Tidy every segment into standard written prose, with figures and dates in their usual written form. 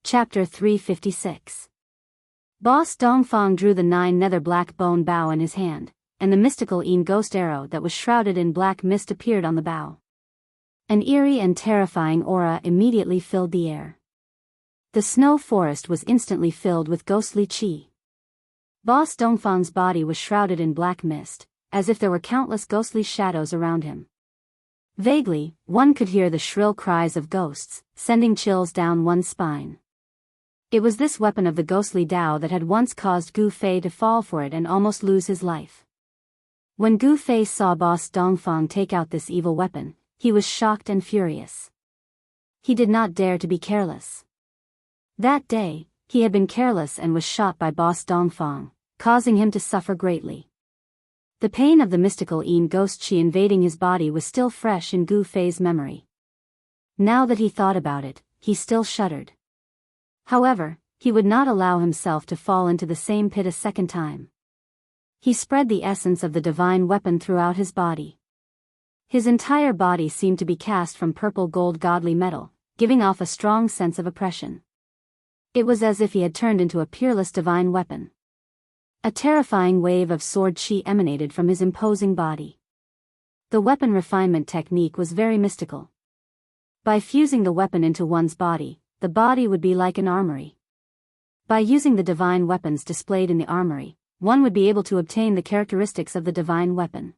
Chapter 356. Boss Dongfang drew the 9 nether black bone bow in his hand, and the mystical ghost arrow that was shrouded in black mist appeared on the bow. An eerie and terrifying aura immediately filled the air. The snow forest was instantly filled with ghostly qi. Boss Dongfang's body was shrouded in black mist, as if there were countless ghostly shadows around him. Vaguely, one could hear the shrill cries of ghosts, sending chills down one's spine. It was this weapon of the ghostly Dao that had once caused Gu Fei to fall for it and almost lose his life. When Gu Fei saw Boss Dongfang take out this evil weapon, he was shocked and furious. He did not dare to be careless. That day, he had been careless and was shot by Boss Dongfang, causing him to suffer greatly. The pain of the mystical ghost qi invading his body was still fresh in Gu Fei's memory. Now that he thought about it, he still shuddered. However, he would not allow himself to fall into the same pit a second time. He spread the essence of the divine weapon throughout his body. His entire body seemed to be cast from purple gold godly metal, giving off a strong sense of oppression. It was as if he had turned into a peerless divine weapon. A terrifying wave of sword qi emanated from his imposing body. The weapon refinement technique was very mystical. By fusing the weapon into one's body, the body would be like an armory. By using the divine weapons displayed in the armory, one would be able to obtain the characteristics of the divine weapon.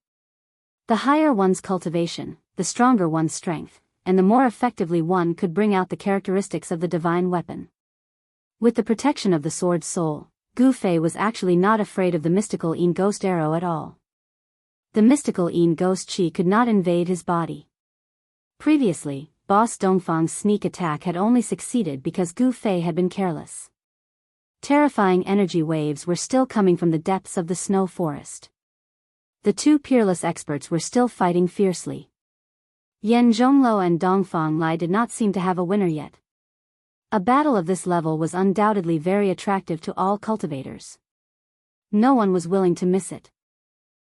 The higher one's cultivation, the stronger one's strength, and the more effectively one could bring out the characteristics of the divine weapon. With the protection of the sword soul, Gu Fei was actually not afraid of the mystical ghost arrow at all. The mystical ghost qi could not invade his body. Previously, Boss Dongfang's sneak attack had only succeeded because Gu Fei had been careless. Terrifying energy waves were still coming from the depths of the snow forest. The two peerless experts were still fighting fiercely. Yan Zhongluo and Dongfang Lai did not seem to have a winner yet. A battle of this level was undoubtedly very attractive to all cultivators. No one was willing to miss it.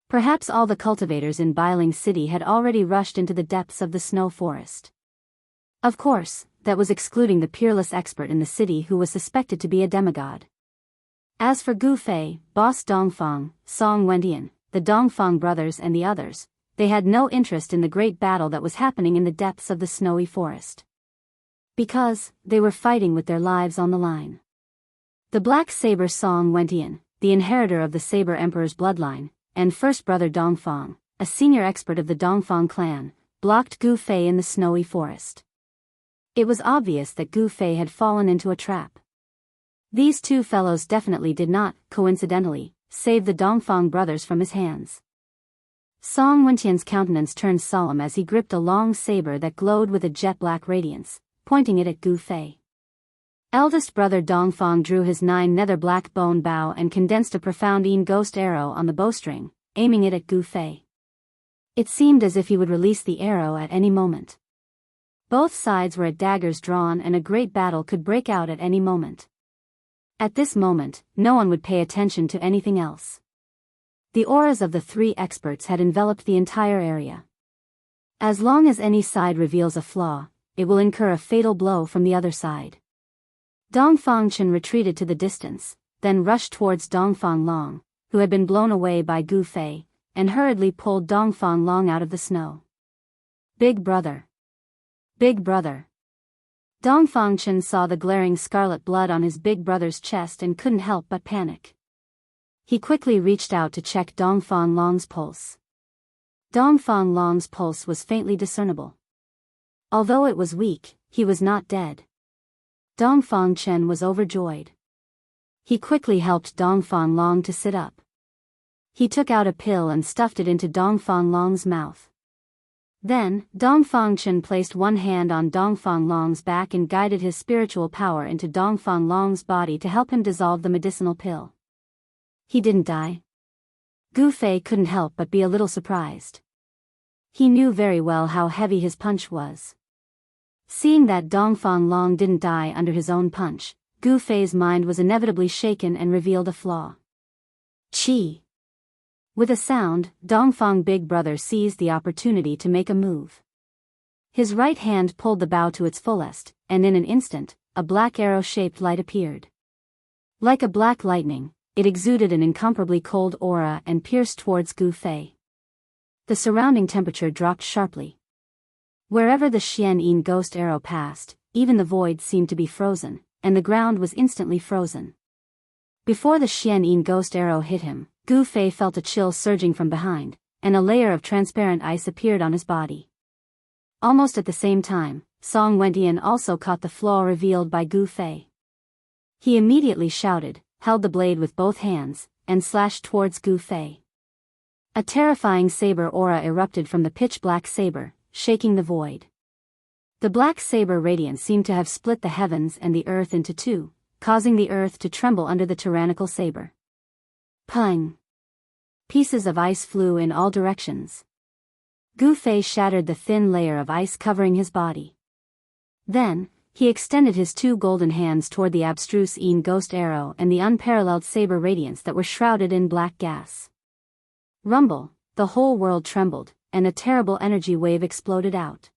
Perhaps all the cultivators in Bailing City had already rushed into the depths of the snow forest. Of course, that was excluding the peerless expert in the city who was suspected to be a demigod. As for Gu Fei, Boss Dongfang, Song Wendian, the Dongfang brothers and the others, they had no interest in the great battle that was happening in the depths of the snowy forest. Because, they were fighting with their lives on the line. The Black Saber Song Wendian, the inheritor of the Saber Emperor's bloodline, and first brother Dongfang, a senior expert of the Dongfang clan, blocked Gu Fei in the snowy forest. It was obvious that Gu Fei had fallen into a trap. These two fellows definitely did not, coincidentally, save the Dongfang brothers from his hands. Song Wendian's countenance turned solemn as he gripped a long saber that glowed with a jet-black radiance, pointing it at Gu Fei. Eldest brother Dongfang drew his 9 nether black bone bow and condensed a profound ghost arrow on the bowstring, aiming it at Gu Fei. It seemed as if he would release the arrow at any moment. Both sides were at daggers drawn and a great battle could break out at any moment. At this moment, no one would pay attention to anything else. The auras of the 3 experts had enveloped the entire area. As long as any side reveals a flaw, it will incur a fatal blow from the other side. Dongfang Chen retreated to the distance, then rushed towards Dongfang Long, who had been blown away by Gu Fei, and hurriedly pulled Dongfang Long out of the snow. Big brother. Big brother. Dongfang Chen saw the glaring scarlet blood on his big brother's chest and couldn't help but panic. He quickly reached out to check Dongfang Long's pulse. Dongfang Long's pulse was faintly discernible. Although it was weak, he was not dead. Dongfang Chen was overjoyed. He quickly helped Dongfang Long to sit up. He took out a pill and stuffed it into Dongfang Long's mouth. Then, Dongfang Chen placed one hand on Dongfang Long's back and guided his spiritual power into Dongfang Long's body to help him dissolve the medicinal pill. He didn't die. Gu Fei couldn't help but be a little surprised. He knew very well how heavy his punch was. Seeing that Dongfang Long didn't die under his own punch, Gu Fei's mind was inevitably shaken and revealed a flaw. Qi. With a sound, Dongfang Big Brother seized the opportunity to make a move. His right hand pulled the bow to its fullest, and in an instant, a black arrow-shaped light appeared. Like a black lightning, it exuded an incomparably cold aura and pierced towards Gu Fei. The surrounding temperature dropped sharply. Wherever the Xian ghost arrow passed, even the void seemed to be frozen, and the ground was instantly frozen. Before the Xian ghost arrow hit him, Gu Fei felt a chill surging from behind, and a layer of transparent ice appeared on his body. Almost at the same time, Song Wentian also caught the flaw revealed by Gu Fei. He immediately shouted, held the blade with both hands, and slashed towards Gu Fei. A terrifying saber aura erupted from the pitch-black saber, shaking the void. The black saber radiance seemed to have split the heavens and the earth into two, causing the earth to tremble under the tyrannical saber. Pung! Pieces of ice flew in all directions. Gu Fei shattered the thin layer of ice covering his body. Then, he extended his two golden hands toward the abstruse ghost arrow and the unparalleled saber radiance that were shrouded in black gas. Rumble, the whole world trembled, and a terrible energy wave exploded out.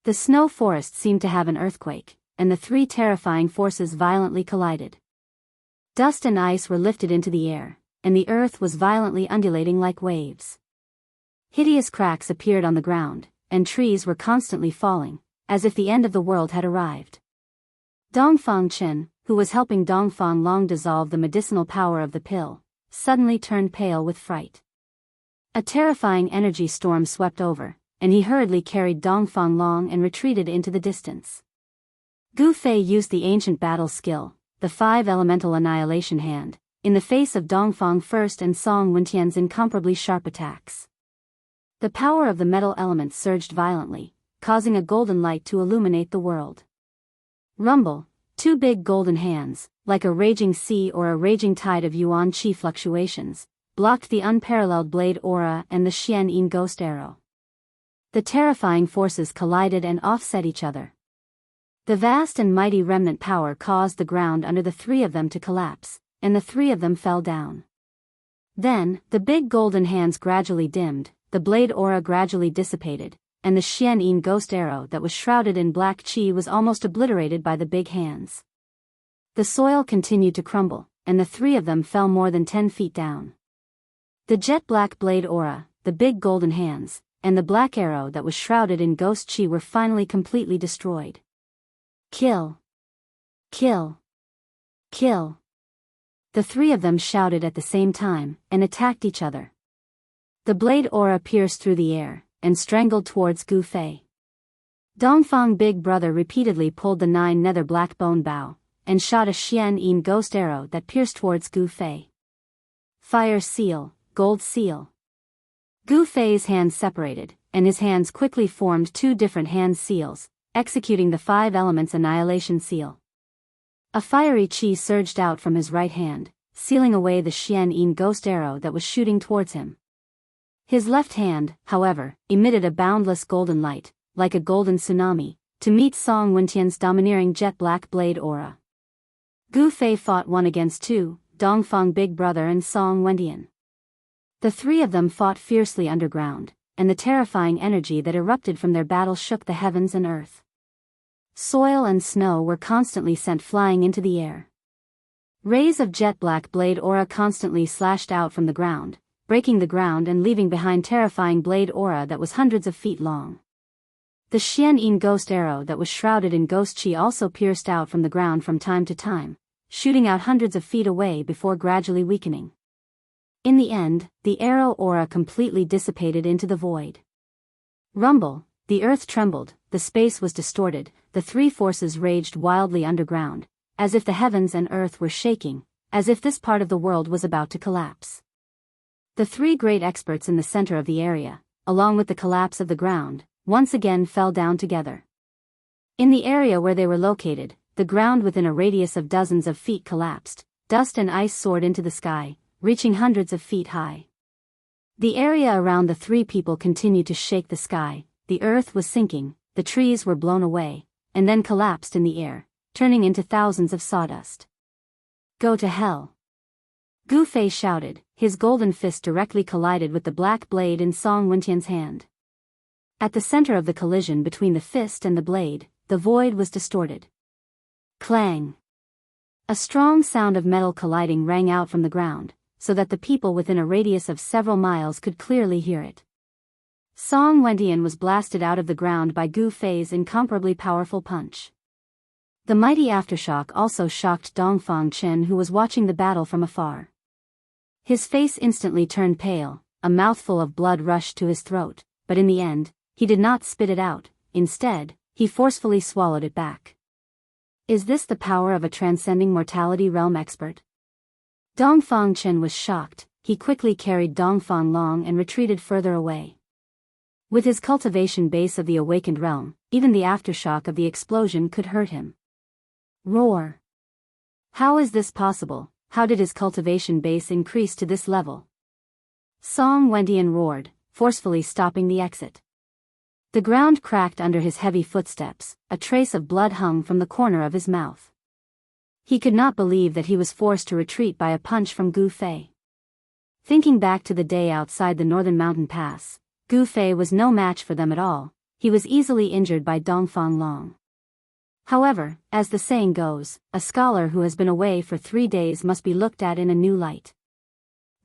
The snow forest seemed to have an earthquake, and the three terrifying forces violently collided. Dust and ice were lifted into the air, and the earth was violently undulating like waves. Hideous cracks appeared on the ground, and trees were constantly falling, as if the end of the world had arrived. Dongfang Chen, who was helping Dongfang Long dissolve the medicinal power of the pill, suddenly turned pale with fright. A terrifying energy storm swept over, and he hurriedly carried Dongfang Long and retreated into the distance. Gu Fei used the ancient battle skill, the 5-elemental annihilation hand, in the face of Dongfang First and Song Wentian's incomparably sharp attacks. The power of the metal element surged violently, causing a golden light to illuminate the world. Rumble, two big golden hands, like a raging sea or a raging tide of yuan qi fluctuations, blocked the unparalleled blade aura and the Xian ghost arrow. The terrifying forces collided and offset each other. The vast and mighty remnant power caused the ground under the three of them to collapse, and the three of them fell down. Then, the big golden hands gradually dimmed, the blade aura gradually dissipated, and the Xian ghost arrow that was shrouded in black qi was almost obliterated by the big hands. The soil continued to crumble, and the three of them fell more than 10 feet down. The jet-black blade aura, the big golden hands, and the black arrow that was shrouded in ghost qi were finally completely destroyed. Kill! Kill! Kill! The three of them shouted at the same time, and attacked each other. The blade aura pierced through the air, and strangled towards Gu Fei. Dongfang Big Brother repeatedly pulled the 9 nether black bone bow, and shot a Xian ghost arrow that pierced towards Gu Fei. Fire seal, gold seal. Gu Fei's hands separated, and his hands quickly formed 2 different hand seals, executing the 5 elements annihilation seal. A fiery qi surged out from his right hand, sealing away the Xian ghost arrow that was shooting towards him. His left hand, however, emitted a boundless golden light, like a golden tsunami, to meet Song Wentian's domineering jet-black blade aura. Gu Fei fought 1 against 2, Dongfang Big Brother and Song Wentian. The three of them fought fiercely underground, and the terrifying energy that erupted from their battle shook the heavens and earth. Soil and snow were constantly sent flying into the air. Rays of jet-black blade aura constantly slashed out from the ground, breaking the ground and leaving behind terrifying blade aura that was hundreds of feet long. The Xian ghost arrow that was shrouded in ghost qi also pierced out from the ground from time to time, shooting out hundreds of feet away before gradually weakening. In the end, the arrow aura completely dissipated into the void. Rumble, the earth trembled, the space was distorted, the three forces raged wildly underground, as if the heavens and earth were shaking, as if this part of the world was about to collapse. The 3 great experts in the center of the area, along with the collapse of the ground, once again fell down together. In the area where they were located, the ground within a radius of dozens of feet collapsed, dust and ice soared into the sky, reaching hundreds of feet high. The area around the 3 people continued to shake the sky, the earth was sinking, the trees were blown away, and then collapsed in the air, turning into thousands of sawdust. Go to hell! Gu Fei shouted, his golden fist directly collided with the black blade in Song Wentian's hand. At the center of the collision between the fist and the blade, the void was distorted. Clang! A strong sound of metal colliding rang out from the ground, so that the people within a radius of several miles could clearly hear it. Song Wentian was blasted out of the ground by Gu Fei's incomparably powerful punch. The mighty aftershock also shocked Dongfang Chen, who was watching the battle from afar. His face instantly turned pale, a mouthful of blood rushed to his throat, but in the end, he did not spit it out. Instead, he forcefully swallowed it back. Is this the power of a transcending mortality realm expert? Dongfang Chen was shocked. He quickly carried Dongfang Long and retreated further away. With his cultivation base of the awakened realm, even the aftershock of the explosion could hurt him. Roar! How is this possible? How did his cultivation base increase to this level? Song Wentian roared, forcefully stopping the exit. The ground cracked under his heavy footsteps, a trace of blood hung from the corner of his mouth. He could not believe that he was forced to retreat by a punch from Gu Fei. Thinking back to the day outside the northern mountain pass, Gu Fei was no match for them at all. He was easily injured by Dongfang Long. However, as the saying goes, a scholar who has been away for 3 days must be looked at in a new light.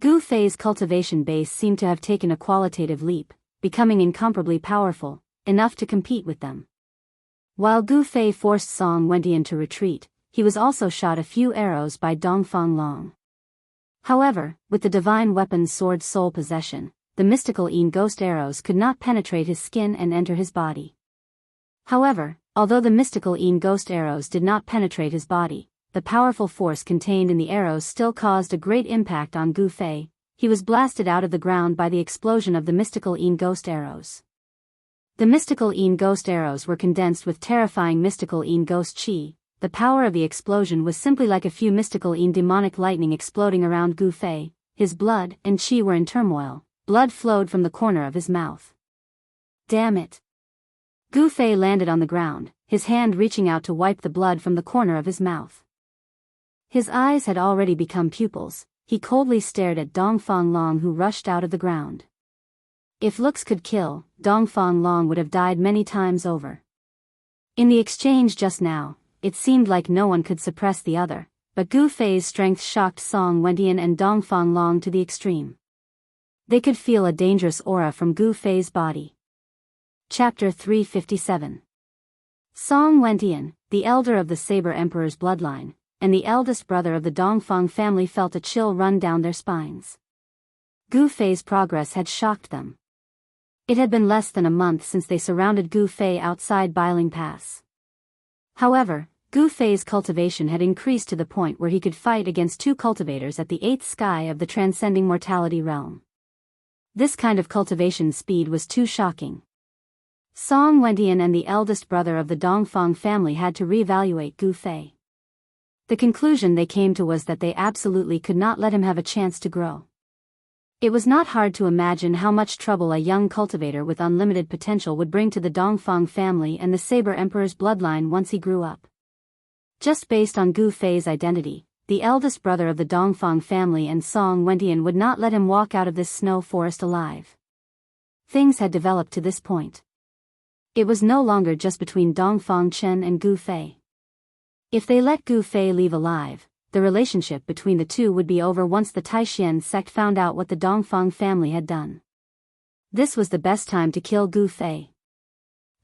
Gu Fei's cultivation base seemed to have taken a qualitative leap, becoming incomparably powerful, enough to compete with them. While Gu Fei forced Song Wentian to retreat, he was also shot a few arrows by Dongfang Long. However, with the divine weapon's sword soul possession, the mystical Yin ghost arrows could not penetrate his skin and enter his body. However, although the mystical Yin ghost arrows did not penetrate his body, the powerful force contained in the arrows still caused a great impact on Gu Fei. He was blasted out of the ground by the explosion of the mystical Yin ghost arrows. The mystical Yin ghost arrows were condensed with terrifying mystical Yin ghost chi. The power of the explosion was simply like a few mystical Yin demonic lightning exploding around Gu Fei. His blood and chi were in turmoil. Blood flowed from the corner of his mouth. Damn it! Gu Fei landed on the ground, his hand reaching out to wipe the blood from the corner of his mouth. His eyes had already become pupils. He coldly stared at Dongfang Long, who rushed out of the ground. If looks could kill, Dongfang Long would have died many times over. In the exchange just now, it seemed like no one could suppress the other, but Gu Fei's strength shocked Song Wentian and Dongfang Long to the extreme. They could feel a dangerous aura from Gu Fei's body. Chapter 357. Song Wentian, the elder of the Saber Emperor's bloodline, and the eldest brother of the Dongfang family felt a chill run down their spines. Gu Fei's progress had shocked them. It had been less than a month since they surrounded Gu Fei outside Bailing Pass. However, Gu Fei's cultivation had increased to the point where he could fight against 2 cultivators at the 8th sky of the transcending mortality realm. This kind of cultivation speed was too shocking. Song Wentian and the eldest brother of the Dongfang family had to reevaluate Gu Fei. The conclusion they came to was that they absolutely could not let him have a chance to grow. It was not hard to imagine how much trouble a young cultivator with unlimited potential would bring to the Dongfang family and the Saber Emperor's bloodline once he grew up. Just based on Gu Fei's identity, the eldest brother of the Dongfang family and Song Wentian would not let him walk out of this snow forest alive. Things had developed to this point. It was no longer just between Dongfang Chen and Gu Fei. If they let Gu Fei leave alive, the relationship between the two would be over once the Taishan sect found out what the Dongfang family had done. This was the best time to kill Gu Fei.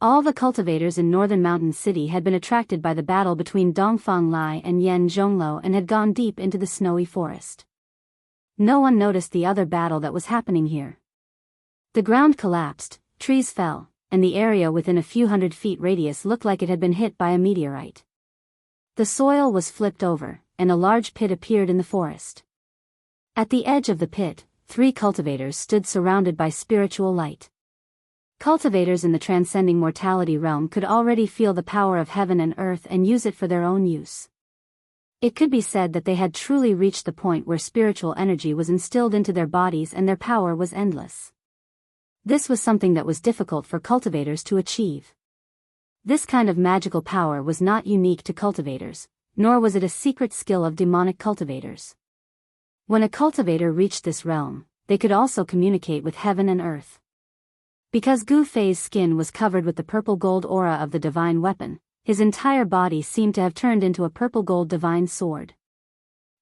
All the cultivators in Northern Mountain City had been attracted by the battle between Dongfang Lai and Yan Zhongluo and had gone deep into the snowy forest. No one noticed the other battle that was happening here. The ground collapsed, trees fell, and the area within a few hundred feet radius looked like it had been hit by a meteorite. The soil was flipped over, and a large pit appeared in the forest. At the edge of the pit, 3 cultivators stood surrounded by spiritual light. Cultivators in the transcending mortality realm could already feel the power of heaven and earth and use it for their own use. It could be said that they had truly reached the point where spiritual energy was instilled into their bodies and their power was endless. This was something that was difficult for cultivators to achieve. This kind of magical power was not unique to cultivators, nor was it a secret skill of demonic cultivators. When a cultivator reached this realm, they could also communicate with heaven and earth. Because Gu Fei's skin was covered with the purple gold aura of the divine weapon, his entire body seemed to have turned into a purple-gold divine sword.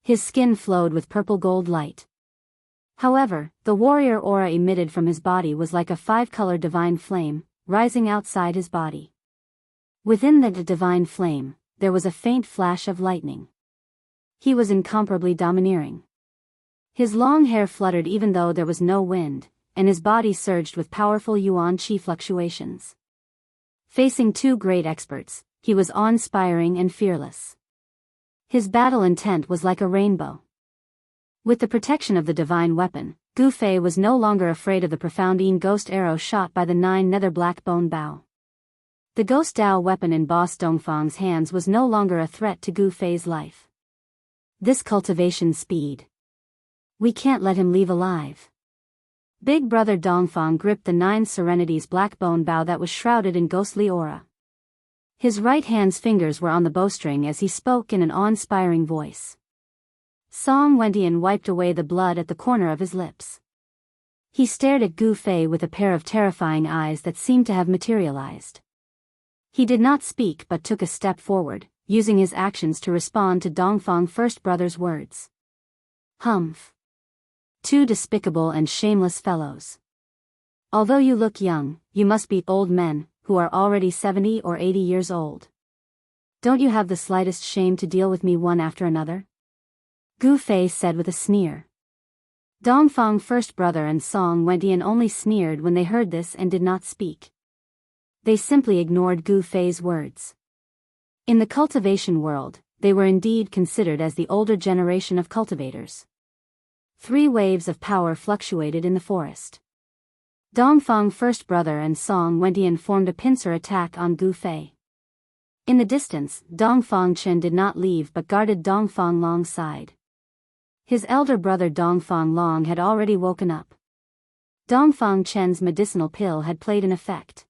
His skin flowed with purple-gold light. However, the warrior aura emitted from his body was like a five-color divine flame, rising outside his body. Within the divine flame, there was a faint flash of lightning. He was incomparably domineering. His long hair fluttered even though there was no wind, and his body surged with powerful yuan qi fluctuations. Facing two great experts, he was awe-inspiring and fearless. His battle intent was like a rainbow. With the protection of the divine weapon, Gu Fei was no longer afraid of the profound ghost arrow shot by the 9 nether black bone bow. The ghost Dao weapon in Boss Dongfang's hands was no longer a threat to Gu Fei's life. This cultivation speed. We can't let him leave alive. Big brother Dongfang gripped the 9 Serenity's black bone bow that was shrouded in ghostly aura. His right hand's fingers were on the bowstring as he spoke in an awe-inspiring voice. Song Wentian wiped away the blood at the corner of his lips. He stared at Gu Fei with a pair of terrifying eyes that seemed to have materialized. He did not speak but took a step forward, using his actions to respond to Dongfang First Brother's words. Humph. 2 despicable and shameless fellows. Although you look young, you must be old men, who are already 70 or 80 years old. Don't you have the slightest shame to deal with me one after another? Gu Fei said with a sneer. Dongfang First Brother and Song Wentian only sneered when they heard this and did not speak. They simply ignored Gu Fei's words. In the cultivation world, they were indeed considered as the older generation of cultivators. 3 waves of power fluctuated in the forest. Dongfang First Brother and Song Wentian formed a pincer attack on Gu Fei. In the distance, Dongfang Chen did not leave but guarded Dongfang Long's side. His elder brother Dongfang Long had already woken up. Dongfang Chen's medicinal pill had played an effect.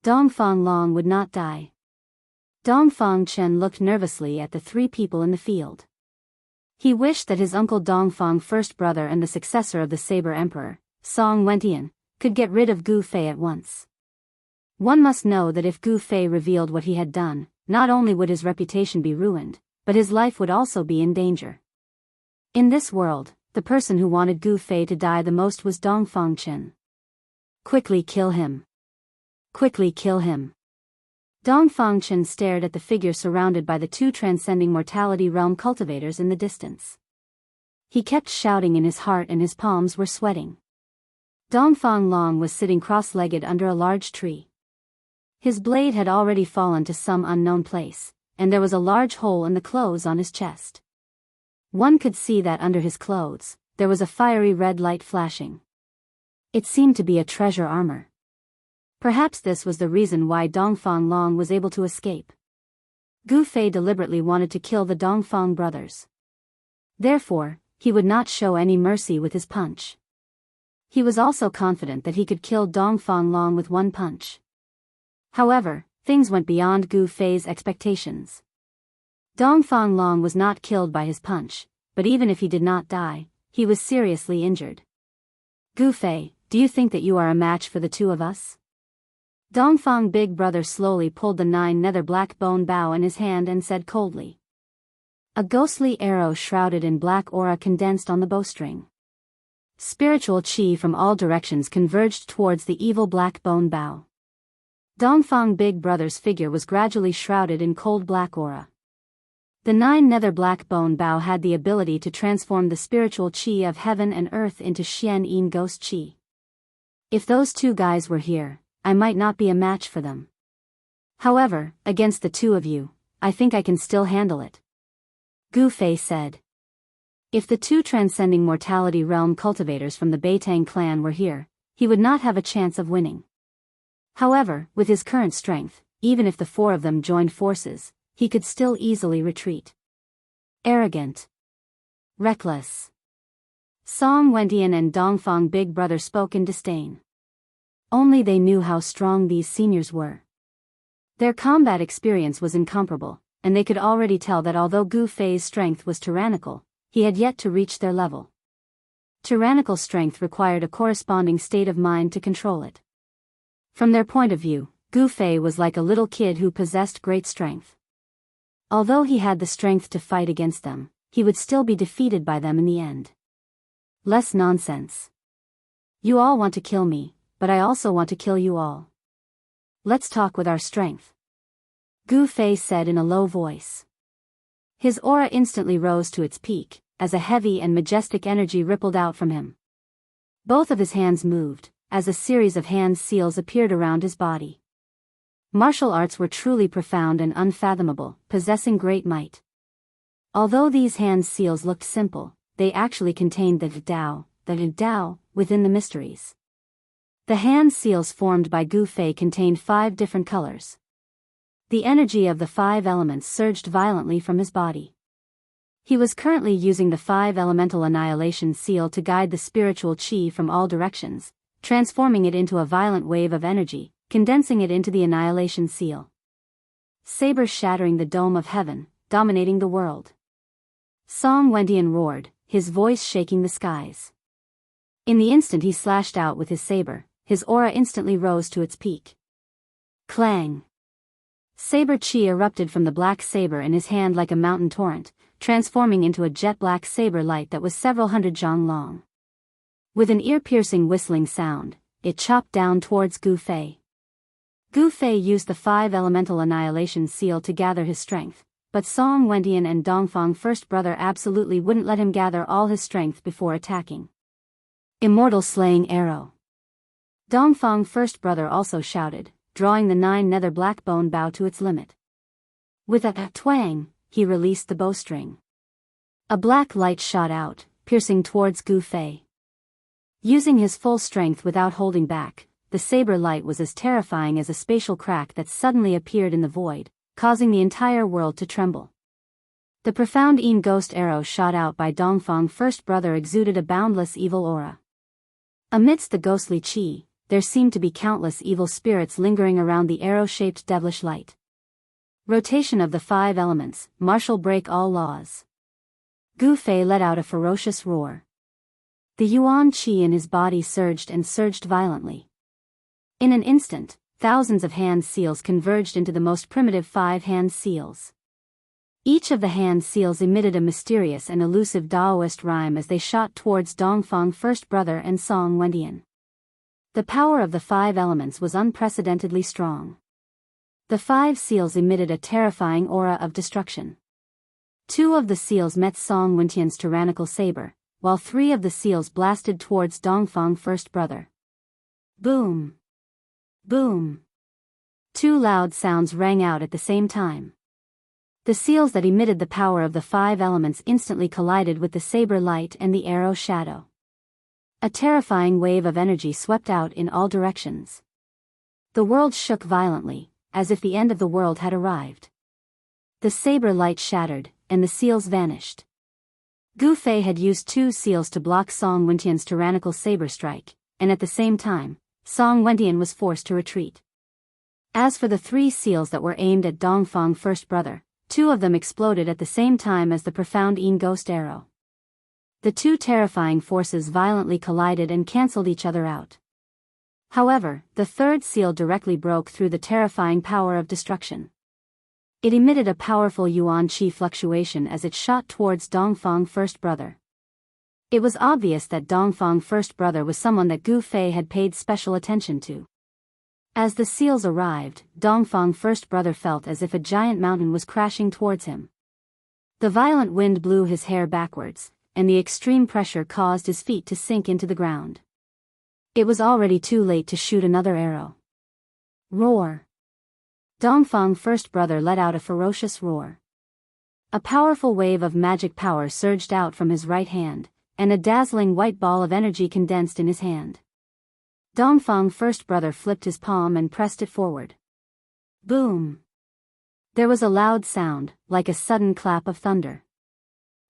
Dongfang Long would not die. Dongfang Chen looked nervously at the 3 people in the field. He wished that his uncle Dongfang First Brother and the successor of the Saber Emperor, Song Wentian, could get rid of Gu Fei at once. One must know that if Gu Fei revealed what he had done, not only would his reputation be ruined, but his life would also be in danger. In this world, the person who wanted Gu Fei to die the most was Dongfang Chen. Quickly kill him. Quickly kill him. Dongfang Chen stared at the figure surrounded by the 2 transcending mortality realm cultivators in the distance. He kept shouting in his heart and his palms were sweating. Dongfang Long was sitting cross-legged under a large tree. His blade had already fallen to some unknown place, and there was a large hole in the clothes on his chest. One could see that under his clothes, there was a fiery red light flashing. It seemed to be a treasure armor. Perhaps this was the reason why Dongfang Long was able to escape. Gu Fei deliberately wanted to kill the Dongfang brothers. Therefore, he would not show any mercy with his punch. He was also confident that he could kill Dongfang Long with one punch. However, things went beyond Gu Fei's expectations. Dongfang Long was not killed by his punch, but even if he did not die, he was seriously injured. Gu Fei, do you think that you are a match for the 2 of us? Dongfang Big Brother slowly pulled the 9 nether black bone bow in his hand and said coldly. A ghostly arrow shrouded in black aura condensed on the bowstring. Spiritual qi from all directions converged towards the evil black bone bow. Dongfang Big Brother's figure was gradually shrouded in cold black aura. The 9 nether black bone bow had the ability to transform the spiritual qi of heaven and earth into Xian Yin ghost qi. If those 2 guys were here, I might not be a match for them. However, against the 2 of you, I think I can still handle it. Gu Fei said. If the 2 transcending mortality realm cultivators from the Beitang clan were here, he would not have a chance of winning. However, with his current strength, even if the 4 of them joined forces, he could still easily retreat. Arrogant. Reckless. Song Wentian and Dongfang Big Brother spoke in disdain. Only they knew how strong these seniors were. Their combat experience was incomparable, and they could already tell that although Gu Fei's strength was tyrannical, he had yet to reach their level. Tyrannical strength required a corresponding state of mind to control it. From their point of view, Gu Fei was like a little kid who possessed great strength. Although he had the strength to fight against them, he would still be defeated by them in the end. Less nonsense. You all want to kill me, but I also want to kill you all. Let's talk with our strength. Gu Fei said in a low voice. His aura instantly rose to its peak, as a heavy and majestic energy rippled out from him. Both of his hands moved, as a series of hand seals appeared around his body. Martial arts were truly profound and unfathomable, possessing great might. Although these hand seals looked simple, they actually contained the Dao, within the mysteries. The hand seals formed by Gu Fei contained 5 different colors. The energy of the 5 elements surged violently from his body. He was currently using the 5 elemental annihilation seal to guide the spiritual qi from all directions, transforming it into a violent wave of energy, condensing it into the annihilation seal. Saber shattering the dome of heaven, dominating the world. Song Wendian roared, his voice shaking the skies. In the instant he slashed out with his saber, his aura instantly rose to its peak. Clang! Saber chi erupted from the black saber in his hand like a mountain torrent, transforming into a jet-black saber light that was several hundred zhang long. With an ear-piercing whistling sound, it chopped down towards Gu Fei. Gu Fei used the 5 elemental annihilation seal to gather his strength, but Song Wendian and Dongfang first brother absolutely wouldn't let him gather all his strength before attacking. Immortal slaying arrow. Dongfang first brother also shouted, drawing the 9 nether black bone bow to its limit. With a twang, he released the bowstring. A black light shot out, piercing towards Gu Fei. Using his full strength without holding back, the saber light was as terrifying as a spatial crack that suddenly appeared in the void, causing the entire world to tremble. The profound Yin ghost arrow shot out by Dongfang first brother exuded a boundless evil aura. Amidst the ghostly qi, there seemed to be countless evil spirits lingering around the arrow-shaped devilish light. Rotation of the 5 elements, martial break all laws. Gu Fei let out a ferocious roar. The yuan qi in his body surged and surged violently. In an instant, thousands of hand seals converged into the most primitive 5 hand seals. Each of the hand seals emitted a mysterious and elusive Daoist rhyme as they shot towards Dongfang first brother and Song Wendian. The power of the 5 elements was unprecedentedly strong. The 5 seals emitted a terrifying aura of destruction. 2 of the seals met Song Wendian's tyrannical saber, while 3 of the seals blasted towards Dongfang first brother. Boom! Boom! 2 loud sounds rang out at the same time. The seals that emitted the power of the 5 elements instantly collided with the saber light and the arrow shadow. A terrifying wave of energy swept out in all directions. The world shook violently, as if the end of the world had arrived. The saber light shattered, and the seals vanished. Gu Fei had used 2 seals to block Song Wendian's tyrannical saber strike, and at the same time, Song Wendian was forced to retreat. As for the 3 seals that were aimed at Dongfang first brother, 2 of them exploded at the same time as the profound Yin ghost arrow. The 2 terrifying forces violently collided and cancelled each other out. However, the 3rd seal directly broke through the terrifying power of destruction. It emitted a powerful yuan qi fluctuation as it shot towards Dongfang first brother. It was obvious that Dongfang first brother was someone that Gu Fei had paid special attention to. As the seals arrived, Dongfang first brother felt as if a giant mountain was crashing towards him. The violent wind blew his hair backwards, and the extreme pressure caused his feet to sink into the ground. It was already too late to shoot another arrow. Roar! Dongfang first brother let out a ferocious roar. A powerful wave of magic power surged out from his right hand, and a dazzling white ball of energy condensed in his hand. Dongfang first brother flipped his palm and pressed it forward. Boom! There was a loud sound, like a sudden clap of thunder.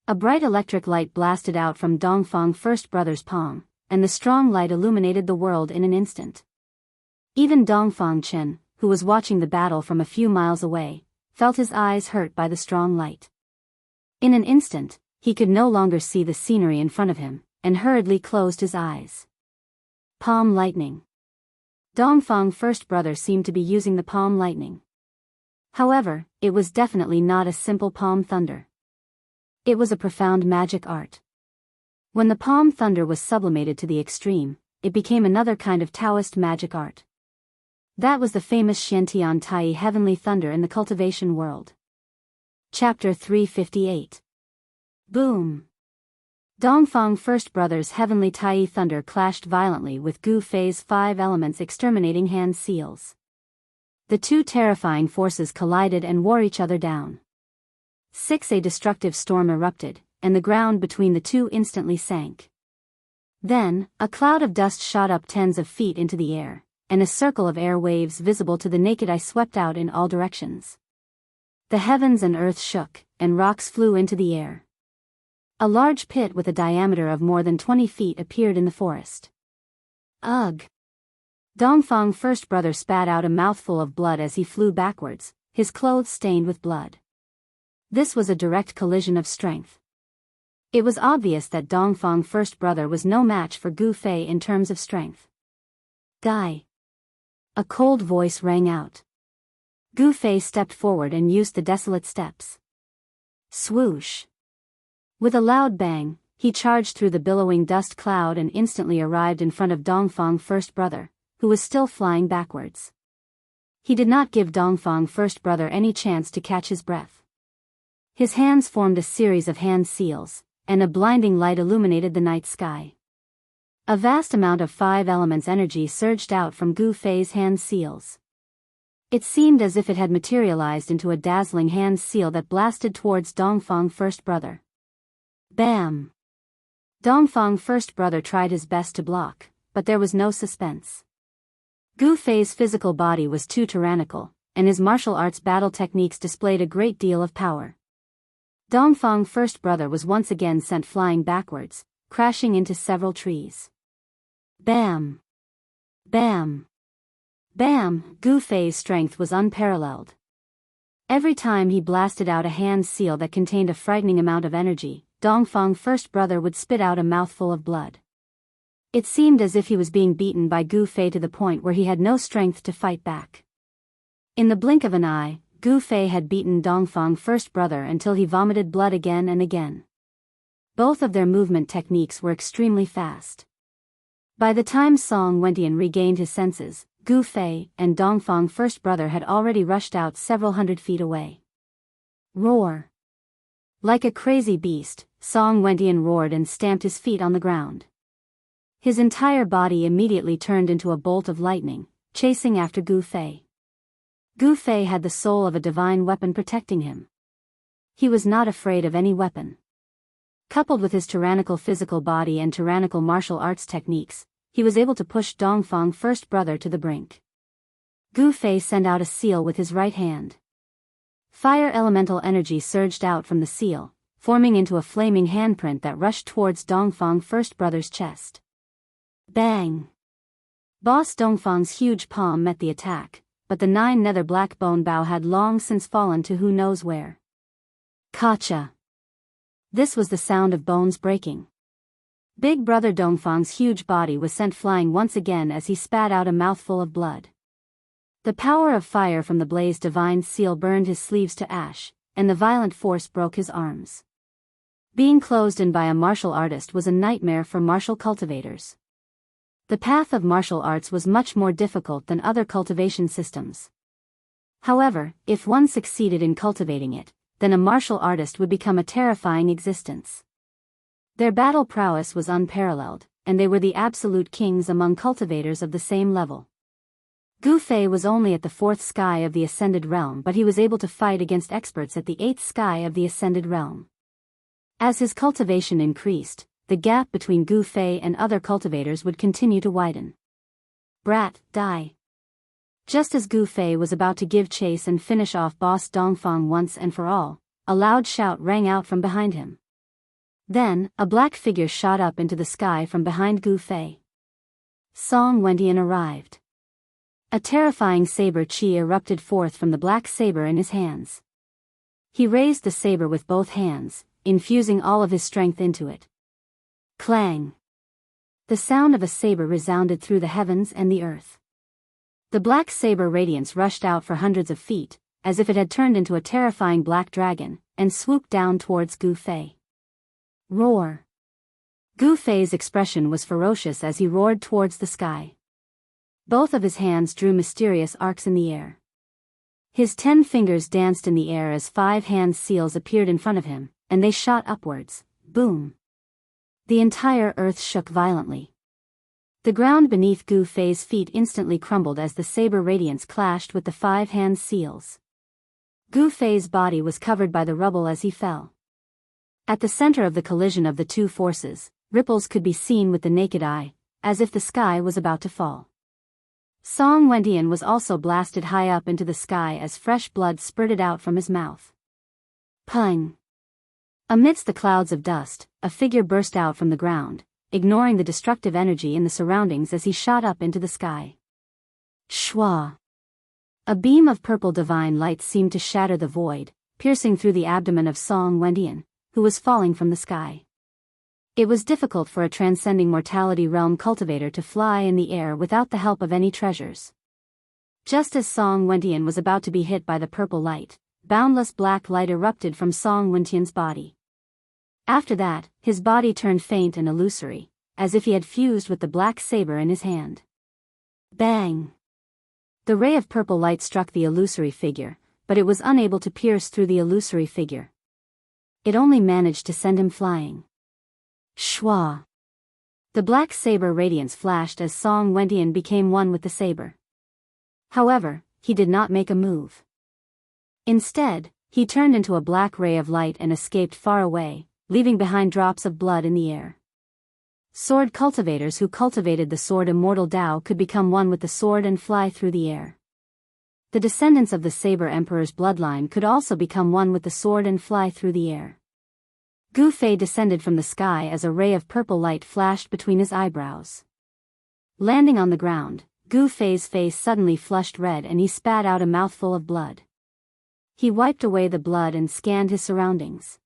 A bright electric light blasted out from Dongfang first brother's palm, and the strong light illuminated the world in an instant. Even Dongfang Chen, who was watching the battle from a few miles away, felt his eyes hurt by the strong light. In an instant, he could no longer see the scenery in front of him, and hurriedly closed his eyes. Palm lightning. Dongfang first brother seemed to be using the palm lightning. However, it was definitely not a simple palm thunder. It was a profound magic art. When the palm thunder was sublimated to the extreme, it became another kind of Taoist magic art. That was the famous Xiantian Tai heavenly thunder in the cultivation world. Chapter 358. Boom! Dongfang first brother's heavenly Tai thunder clashed violently with Gu Fei's 5 elements exterminating hand seals. The two terrifying forces collided and wore each other down. A destructive storm erupted, and the ground between the two instantly sank. Then, a cloud of dust shot up tens of feet into the air, and a circle of air waves visible to the naked eye swept out in all directions. The heavens and earth shook, and rocks flew into the air. A large pit with a diameter of more than 20 feet appeared in the forest. Ugh! Dongfang first brother spat out a mouthful of blood as he flew backwards, his clothes stained with blood. This was a direct collision of strength. It was obvious that Dongfang first brother was no match for Gu Fei in terms of strength. Die! A cold voice rang out. Gu Fei stepped forward and used the desolate steps. Swoosh! With a loud bang, he charged through the billowing dust cloud and instantly arrived in front of Dongfang first brother, who was still flying backwards. He did not give Dongfang first brother any chance to catch his breath. His hands formed a series of hand seals, and a blinding light illuminated the night sky. A vast amount of 5 elements energy surged out from Gu Fei's hand seals. It seemed as if it had materialized into a dazzling hand seal that blasted towards Dongfang first brother. Bam! Dongfang first brother tried his best to block, but there was no suspense. Gu Fei's physical body was too tyrannical, and his martial arts battle techniques displayed a great deal of power. Dongfang first brother was once again sent flying backwards, crashing into several trees. Bam! Bam! Bam! Gu Fei's strength was unparalleled. Every time he blasted out a hand seal that contained a frightening amount of energy, Dongfang first brother would spit out a mouthful of blood. It seemed as if he was being beaten by Gu Fei to the point where he had no strength to fight back. In the blink of an eye, Gu Fei had beaten Dongfang first brother until he vomited blood again and again. Both of their movement techniques were extremely fast. By the time Song Wentian regained his senses, Gu Fei and Dongfang first brother had already rushed out several hundred feet away. Roar! Like a crazy beast, Song Wentian roared and stamped his feet on the ground. His entire body immediately turned into a bolt of lightning, chasing after Gu Fei. Gu Fei had the soul of a divine weapon protecting him. He was not afraid of any weapon. Coupled with his tyrannical physical body and tyrannical martial arts techniques, he was able to push Dongfang first brother to the brink. Gu Fei sent out a seal with his right hand. Fire elemental energy surged out from the seal, forming into a flaming handprint that rushed towards Dongfang first brother's chest. Bang! Boss Dongfang's huge palm met the attack, but the 9 nether black bone bow had long since fallen to who knows where. Kacha! This was the sound of bones breaking. Big brother Dongfang's huge body was sent flying once again as he spat out a mouthful of blood. The power of fire from the blaze divine seal burned his sleeves to ash, and the violent force broke his arms. Being closed in by a martial artist was a nightmare for martial cultivators. The path of martial arts was much more difficult than other cultivation systems. However, if one succeeded in cultivating it, then a martial artist would become a terrifying existence. Their battle prowess was unparalleled, and they were the absolute kings among cultivators of the same level. Gu Fei was only at the 4th sky of the Ascended Realm, but he was able to fight against experts at the 8th sky of the Ascended Realm. As his cultivation increased, the gap between Gu Fei and other cultivators would continue to widen. Brat, die! Just as Gu Fei was about to give chase and finish off boss Dongfang once and for all, a loud shout rang out from behind him. Then, a black figure shot up into the sky from behind Gu Fei. Song Wentian arrived. A terrifying saber chi erupted forth from the black saber in his hands. He raised the saber with both hands, infusing all of his strength into it. Clang! The sound of a saber resounded through the heavens and the earth. The black saber radiance rushed out for hundreds of feet, as if it had turned into a terrifying black dragon, and swooped down towards Gu Fei. Roar! Gu Fei's expression was ferocious as he roared towards the sky. Both of his hands drew mysterious arcs in the air. His 10 fingers danced in the air as 5 hand seals appeared in front of him, and they shot upwards. Boom! The entire earth shook violently. The ground beneath Gu Fei's feet instantly crumbled as the saber radiance clashed with the 5 hand seals. Gu Fei's body was covered by the rubble as he fell. At the center of the collision of the two forces, ripples could be seen with the naked eye, as if the sky was about to fall. Song Wendian was also blasted high up into the sky as fresh blood spurted out from his mouth. Pung! Amidst the clouds of dust, a figure burst out from the ground, ignoring the destructive energy in the surroundings as he shot up into the sky. Shwa! A beam of purple divine light seemed to shatter the void, piercing through the abdomen of Song Wendian, who was falling from the sky. It was difficult for a transcending mortality realm cultivator to fly in the air without the help of any treasures. Just as Song Wendian was about to be hit by the purple light, boundless black light erupted from Song Wendian's body. After that, his body turned faint and illusory, as if he had fused with the black saber in his hand. Bang! The ray of purple light struck the illusory figure, but it was unable to pierce through the illusory figure. It only managed to send him flying. Shwa! The black saber radiance flashed as Song Wendian became one with the saber. However, he did not make a move. Instead, he turned into a black ray of light and escaped far away, leaving behind drops of blood in the air. Sword cultivators who cultivated the sword Immortal Dao could become one with the sword and fly through the air. The descendants of the Saber Emperor's bloodline could also become one with the sword and fly through the air. Gu Fei descended from the sky as a ray of purple light flashed between his eyebrows. Landing on the ground, Gu Fei's face suddenly flushed red and he spat out a mouthful of blood. He wiped away the blood and scanned his surroundings.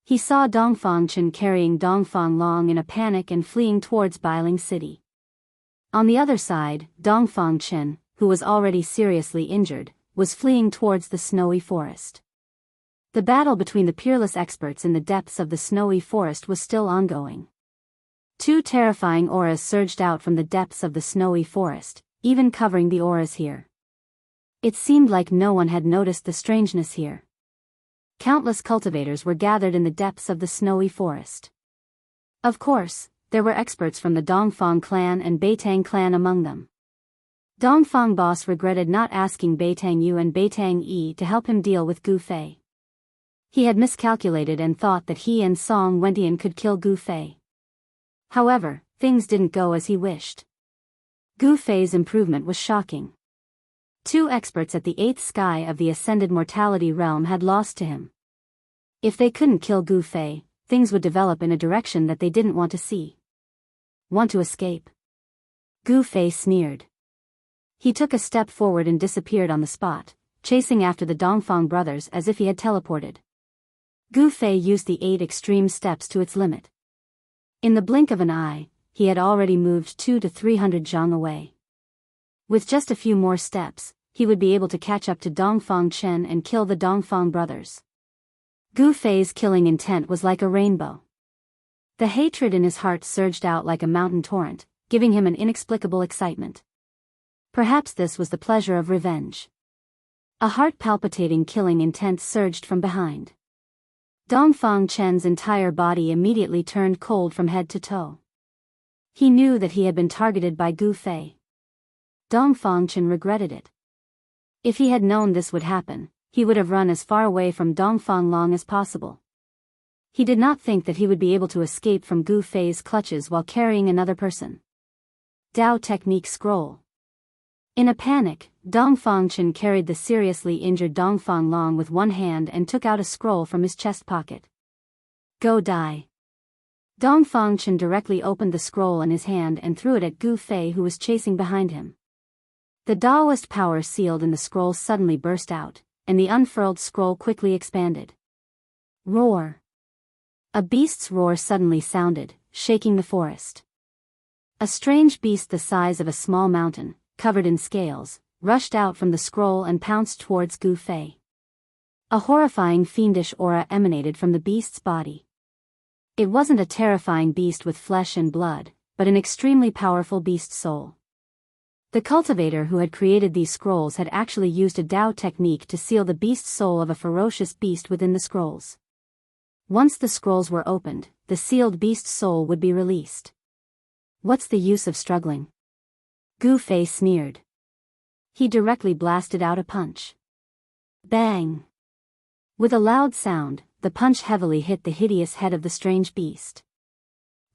He saw Dongfang Chen carrying Dongfang Long in a panic and fleeing towards Bailing City. On the other side, Dongfang Chen, who was already seriously injured, was fleeing towards the snowy forest. The battle between the peerless experts in the depths of the snowy forest was still ongoing. 2 terrifying auras surged out from the depths of the snowy forest, even covering the auras here. It seemed like no one had noticed the strangeness here. Countless cultivators were gathered in the depths of the snowy forest. Of course, there were experts from the Dongfang clan and Beitang clan among them. Dongfang boss regretted not asking Beitang Yu and Beitang Yi to help him deal with Gu Fei. He had miscalculated and thought that he and Song Wendian could kill Gu Fei. However, things didn't go as he wished. Gu Fei's improvement was shocking. 2 experts at the 8th sky of the ascended mortality realm had lost to him. If they couldn't kill Gu Fei, things would develop in a direction that they didn't want to see. Want to escape? Gu Fei sneered. He took a step forward and disappeared on the spot, chasing after the Dongfang brothers as if he had teleported. Gu Fei used the 8 extreme steps to its limit. In the blink of an eye, he had already moved 200 to 300 zhang away. With just a few more steps, he would be able to catch up to Dongfang Chen and kill the Dongfang brothers. Gu Fei's killing intent was like a rainbow. The hatred in his heart surged out like a mountain torrent, giving him an inexplicable excitement. Perhaps this was the pleasure of revenge. A heart-palpitating killing intent surged from behind. Dongfang Chen's entire body immediately turned cold from head to toe. He knew that he had been targeted by Gu Fei. Dongfang Chen regretted it. If he had known this would happen, he would have run as far away from Dongfang Long as possible. He did not think that he would be able to escape from Gu Fei's clutches while carrying another person. Dao Technique Scroll. In a panic, Dongfang Chen carried the seriously injured Dongfang Long with one hand and took out a scroll from his chest pocket. Go die. Dongfang Chen directly opened the scroll in his hand and threw it at Gu Fei, who was chasing behind him. The Daoist power sealed in the scroll suddenly burst out, and the unfurled scroll quickly expanded. Roar! A beast's roar suddenly sounded, shaking the forest. A strange beast the size of a small mountain, covered in scales, rushed out from the scroll and pounced towards Gu Fei. A horrifying fiendish aura emanated from the beast's body. It wasn't a terrifying beast with flesh and blood, but an extremely powerful beast soul. The cultivator who had created these scrolls had actually used a Dao technique to seal the beast soul of a ferocious beast within the scrolls. Once the scrolls were opened, the sealed beast soul would be released. What's the use of struggling? Gu Fei sneered. He directly blasted out a punch. Bang! With a loud sound, the punch heavily hit the hideous head of the strange beast.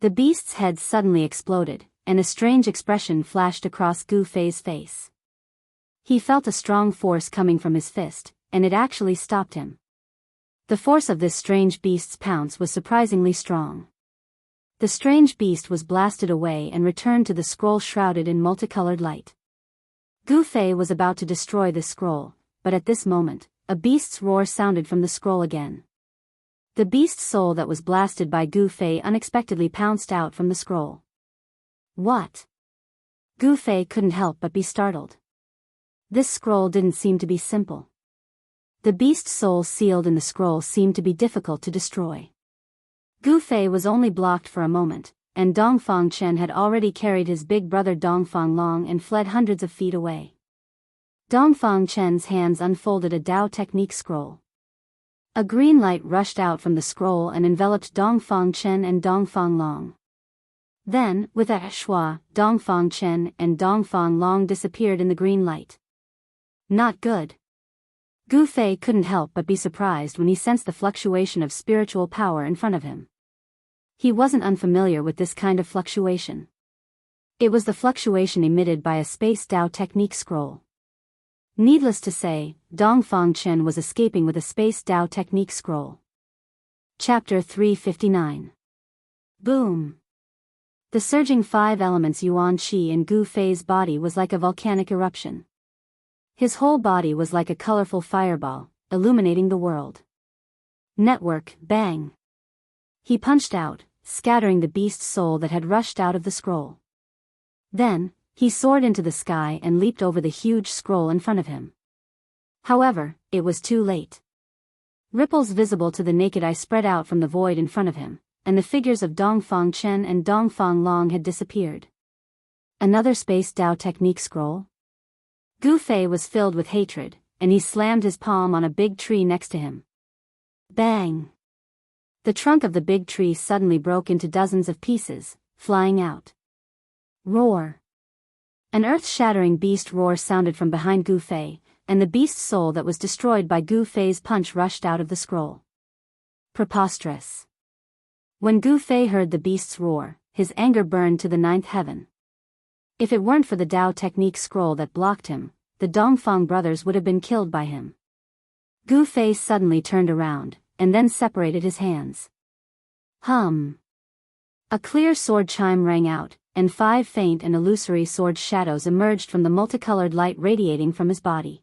The beast's head suddenly exploded, and a strange expression flashed across Gu Fei's face. He felt a strong force coming from his fist, and it actually stopped him. The force of this strange beast's pounce was surprisingly strong. The strange beast was blasted away and returned to the scroll shrouded in multicolored light. Gu Fei was about to destroy the scroll, but at this moment, a beast's roar sounded from the scroll again. The beast's soul that was blasted by Gu Fei unexpectedly pounced out from the scroll. What? Gu Fei couldn't help but be startled. This scroll didn't seem to be simple. The beast's soul sealed in the scroll seemed to be difficult to destroy. Gu Fei was only blocked for a moment, and Dongfang Chen had already carried his big brother Dongfang Long and fled hundreds of feet away. Dongfang Chen's hands unfolded a Dao technique scroll. A green light rushed out from the scroll and enveloped Dongfang Chen and Dongfang Long. Then, with a shua, Dongfang Chen and Dongfang Long disappeared in the green light. Not good. Gu Fei couldn't help but be surprised when he sensed the fluctuation of spiritual power in front of him. He wasn't unfamiliar with this kind of fluctuation. It was the fluctuation emitted by a space Dao technique scroll. Needless to say, Dongfang Chen was escaping with a space Dao technique scroll. Chapter 359. Boom! The surging 5 elements Yuan Qi in Gu Fei's body was like a volcanic eruption. His whole body was like a colorful fireball, illuminating the world. Network, bang! He punched out, scattering the beast's soul that had rushed out of the scroll. Then, he soared into the sky and leaped over the huge scroll in front of him. However, it was too late. Ripples visible to the naked eye spread out from the void in front of him, and the figures of Dongfang Chen and Dongfang Long had disappeared. Another space Dao technique scroll? Gu Fei was filled with hatred, and he slammed his palm on a big tree next to him. Bang! The trunk of the big tree suddenly broke into dozens of pieces, flying out. Roar! An earth-shattering beast roar sounded from behind Gu Fei, and the beast's soul that was destroyed by Gu Fei's punch rushed out of the scroll. Preposterous! When Gu Fei heard the beast's roar, his anger burned to the 9th heaven. If it weren't for the Dao technique scroll that blocked him, the Dongfang brothers would have been killed by him. Gu Fei suddenly turned around, and then separated his hands. Hum! A clear sword chime rang out, and 5 faint and illusory sword shadows emerged from the multicolored light radiating from his body.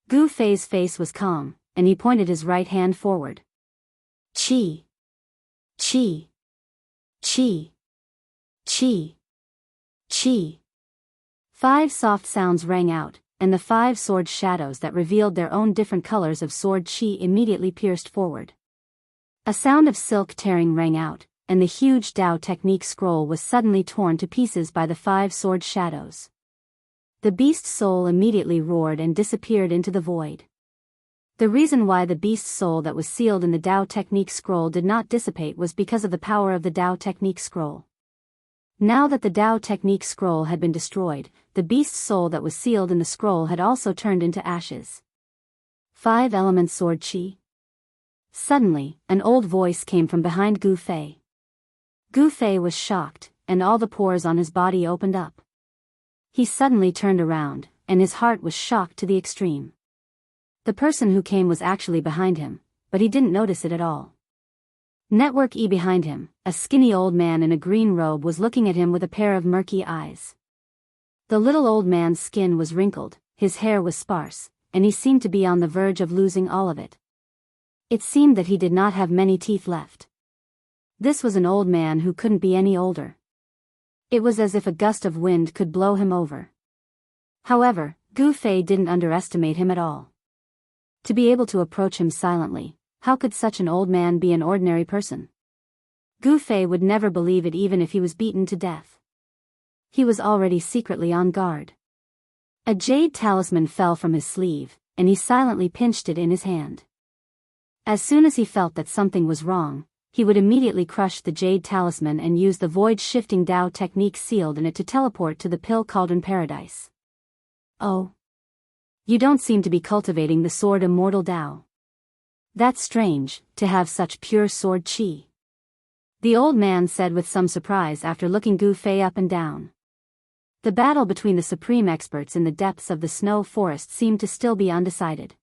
Gu Fei's face was calm, and he pointed his right hand forward. Qi! Qi! Qi! Qi! Qi! 5 soft sounds rang out, and the 5 sword shadows that revealed their own different colors of sword qi immediately pierced forward. A sound of silk tearing rang out, and the huge Dao technique scroll was suddenly torn to pieces by the 5 sword shadows. The beast's soul immediately roared and disappeared into the void. The reason why the beast's soul that was sealed in the Dao technique scroll did not dissipate was because of the power of the Dao technique scroll. Now that the Dao technique scroll had been destroyed, the beast's soul that was sealed in the scroll had also turned into ashes. 5 element sword qi. Suddenly, an old voice came from behind Gu Fei. Gu Fei was shocked, and all the pores on his body opened up. He suddenly turned around, and his heart was shocked to the extreme. The person who came was actually behind him, but he didn't notice it at all. Network E behind him, a skinny old man in a green robe was looking at him with a pair of murky eyes. The little old man's skin was wrinkled, his hair was sparse, and he seemed to be on the verge of losing all of it. It seemed that he did not have many teeth left. This was an old man who couldn't be any older. It was as if a gust of wind could blow him over. However, Gu Fei didn't underestimate him at all. To be able to approach him silently, how could such an old man be an ordinary person? Gu Fei would never believe it even if he was beaten to death. He was already secretly on guard. A jade talisman fell from his sleeve, and he silently pinched it in his hand. As soon as he felt that something was wrong, he would immediately crush the jade talisman and use the void-shifting Dao technique sealed in it to teleport to the Pill Cauldron Paradise. Oh. You don't seem to be cultivating the sword immortal Dao. That's strange, to have such pure sword chi. The old man said with some surprise after looking Gu Fei up and down. The battle between the supreme experts in the depths of the snow forest seemed to still be undecided.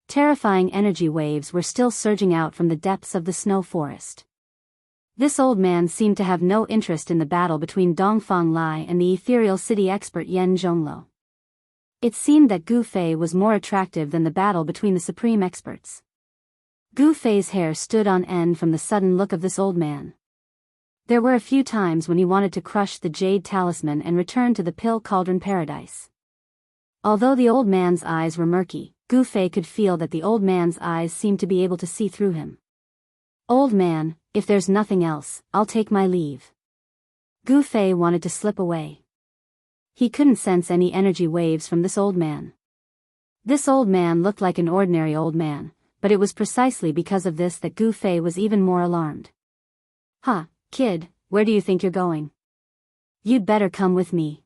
Terrifying energy waves were still surging out from the depths of the snow forest. This old man seemed to have no interest in the battle between Dongfang Lai and the ethereal city expert Yen Zhonglo. It seemed that Gu Fei was more attractive than the battle between the supreme experts. Gu Fei's hair stood on end from the sudden look of this old man. There were a few times when he wanted to crush the jade talisman and return to the Pill Cauldron Paradise. Although the old man's eyes were murky, Gu Fei could feel that the old man's eyes seemed to be able to see through him. Old man, if there's nothing else, I'll take my leave. Gu Fei wanted to slip away. He couldn't sense any energy waves from this old man. This old man looked like an ordinary old man, but it was precisely because of this that Gu Fei was even more alarmed. Huh, kid, where do you think you're going? You'd better come with me.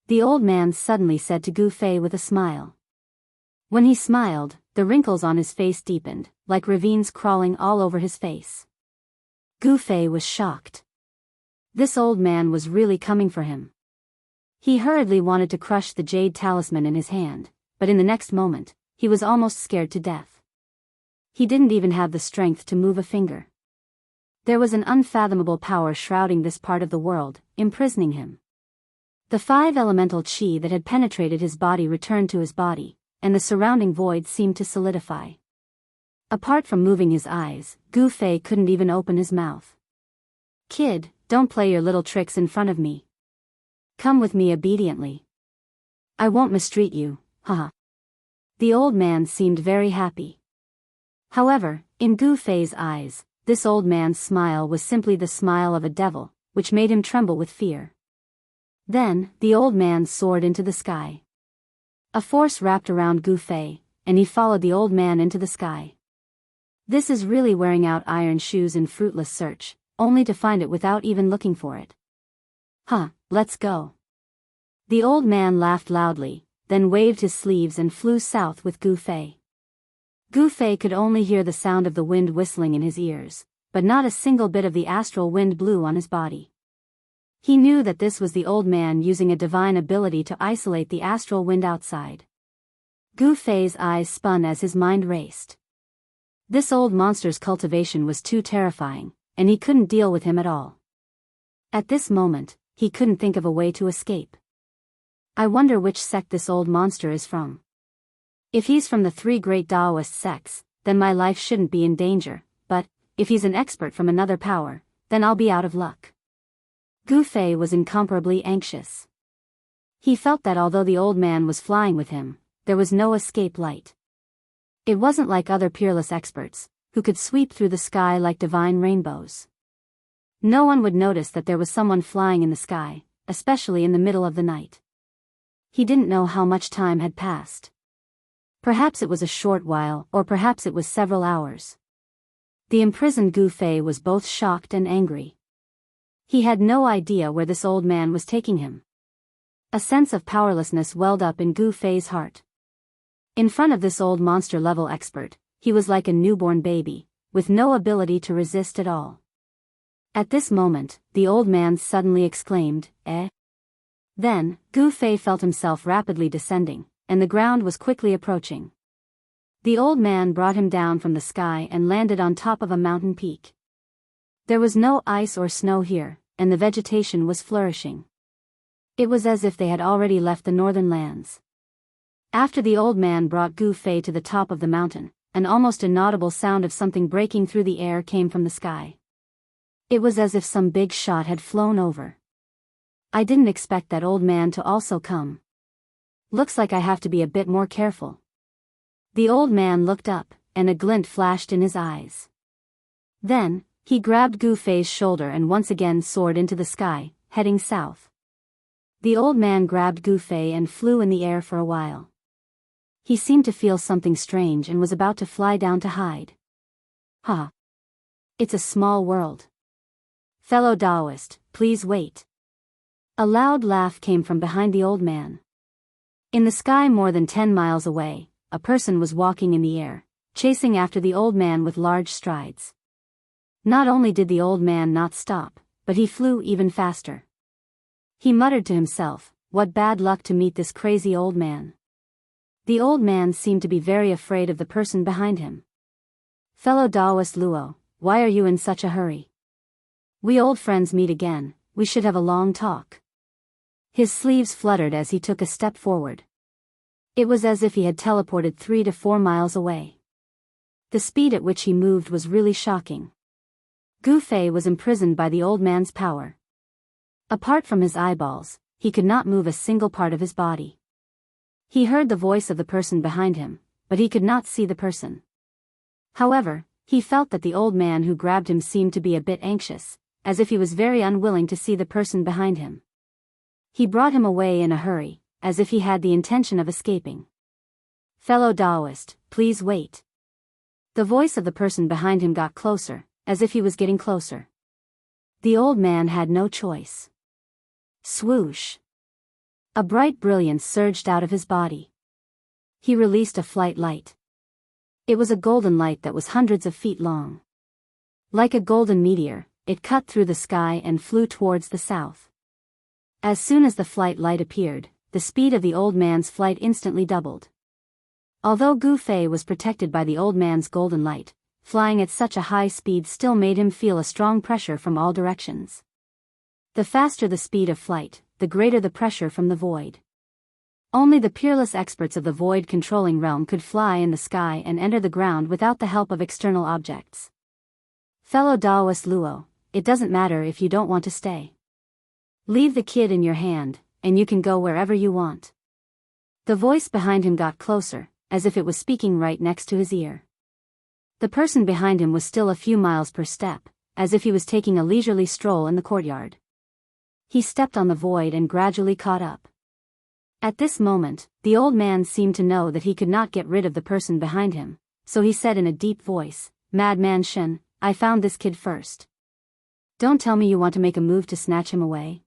The old man suddenly said to Gu Fei with a smile. When he smiled, the wrinkles on his face deepened, like ravines crawling all over his face. Gu Fei was shocked. This old man was really coming for him. He hurriedly wanted to crush the jade talisman in his hand, but in the next moment, he was almost scared to death. He didn't even have the strength to move a finger. There was an unfathomable power shrouding this part of the world, imprisoning him. The 5 elemental chi that had penetrated his body returned to his body, and the surrounding void seemed to solidify. Apart from moving his eyes, Gu Fei couldn't even open his mouth. Kid, don't play your little tricks in front of me. Come with me obediently. I won't mistreat you, haha. The old man seemed very happy. However, in Gu Fei's eyes, this old man's smile was simply the smile of a devil, which made him tremble with fear. Then, the old man soared into the sky. A force wrapped around Gu Fei, and he followed the old man into the sky. This is really wearing out iron shoes in fruitless search, only to find it without even looking for it. Huh, let's go. The old man laughed loudly, then waved his sleeves and flew south with Gu Fei. Gu Fei could only hear the sound of the wind whistling in his ears, but not a single bit of the astral wind blew on his body. He knew that this was the old man using a divine ability to isolate the astral wind outside. Gu Fei's eyes spun as his mind raced. This old monster's cultivation was too terrifying, and he couldn't deal with him at all. At this moment, he couldn't think of a way to escape. I wonder which sect this old monster is from. If he's from the 3 great Daoist sects, then my life shouldn't be in danger, but if he's an expert from another power, then I'll be out of luck. Gu Fei was incomparably anxious. He felt that although the old man was flying with him, there was no escape light. It wasn't like other peerless experts, who could sweep through the sky like divine rainbows. No one would notice that there was someone flying in the sky, especially in the middle of the night. He didn't know how much time had passed. Perhaps it was a short while, or perhaps it was several hours. The imprisoned Gu Fei was both shocked and angry. He had no idea where this old man was taking him. A sense of powerlessness welled up in Gu Fei's heart. In front of this old monster-level expert, he was like a newborn baby, with no ability to resist at all. At this moment, the old man suddenly exclaimed, "Eh?" Then, Gu Fei felt himself rapidly descending, and the ground was quickly approaching. The old man brought him down from the sky and landed on top of a mountain peak. There was no ice or snow here, and the vegetation was flourishing. It was as if they had already left the northern lands. After the old man brought Gu Fei to the top of the mountain, an almost inaudible sound of something breaking through the air came from the sky. It was as if some big shot had flown over. I didn't expect that old man to also come. Looks like I have to be a bit more careful. The old man looked up, and a glint flashed in his eyes. Then, he grabbed Gu Fei's shoulder and once again soared into the sky, heading south. The old man grabbed Gu Fei and flew in the air for a while. He seemed to feel something strange and was about to fly down to hide. Ha! It's a small world. Fellow Daoist, please wait. A loud laugh came from behind the old man. In the sky more than 10 miles away, a person was walking in the air, chasing after the old man with large strides. Not only did the old man not stop, but he flew even faster. He muttered to himself, "What bad luck to meet this crazy old man." The old man seemed to be very afraid of the person behind him. "Fellow Daoist Luo, why are you in such a hurry? We old friends meet again, we should have a long talk." His sleeves fluttered as he took a step forward. It was as if he had teleported 3 to 4 miles away. The speed at which he moved was really shocking. Gu Fei was imprisoned by the old man's power. Apart from his eyeballs, he could not move a single part of his body. He heard the voice of the person behind him, but he could not see the person. However, he felt that the old man who grabbed him seemed to be a bit anxious, as if he was very unwilling to see the person behind him. He brought him away in a hurry, as if he had the intention of escaping. "Fellow Daoist, please wait." The voice of the person behind him got closer, as if he was getting closer. The old man had no choice. Swoosh! A bright brilliance surged out of his body. He released a flight light. It was a golden light that was hundreds of feet long. Like a golden meteor, it cut through the sky and flew towards the south. As soon as the flight light appeared, the speed of the old man's flight instantly doubled. Although Gu Fei was protected by the old man's golden light, flying at such a high speed still made him feel a strong pressure from all directions. The faster the speed of flight, the greater the pressure from the void. Only the peerless experts of the void-controlling realm could fly in the sky and enter the ground without the help of external objects. "Fellow Daoist Luo, it doesn't matter if you don't want to stay. Leave the kid in your hand, and you can go wherever you want." The voice behind him got closer, as if it was speaking right next to his ear. The person behind him was still a few miles per step, as if he was taking a leisurely stroll in the courtyard. He stepped on the void and gradually caught up. At this moment, the old man seemed to know that he could not get rid of the person behind him, so he said in a deep voice, "Madman Shen, I found this kid first. Don't tell me you want to make a move to snatch him away."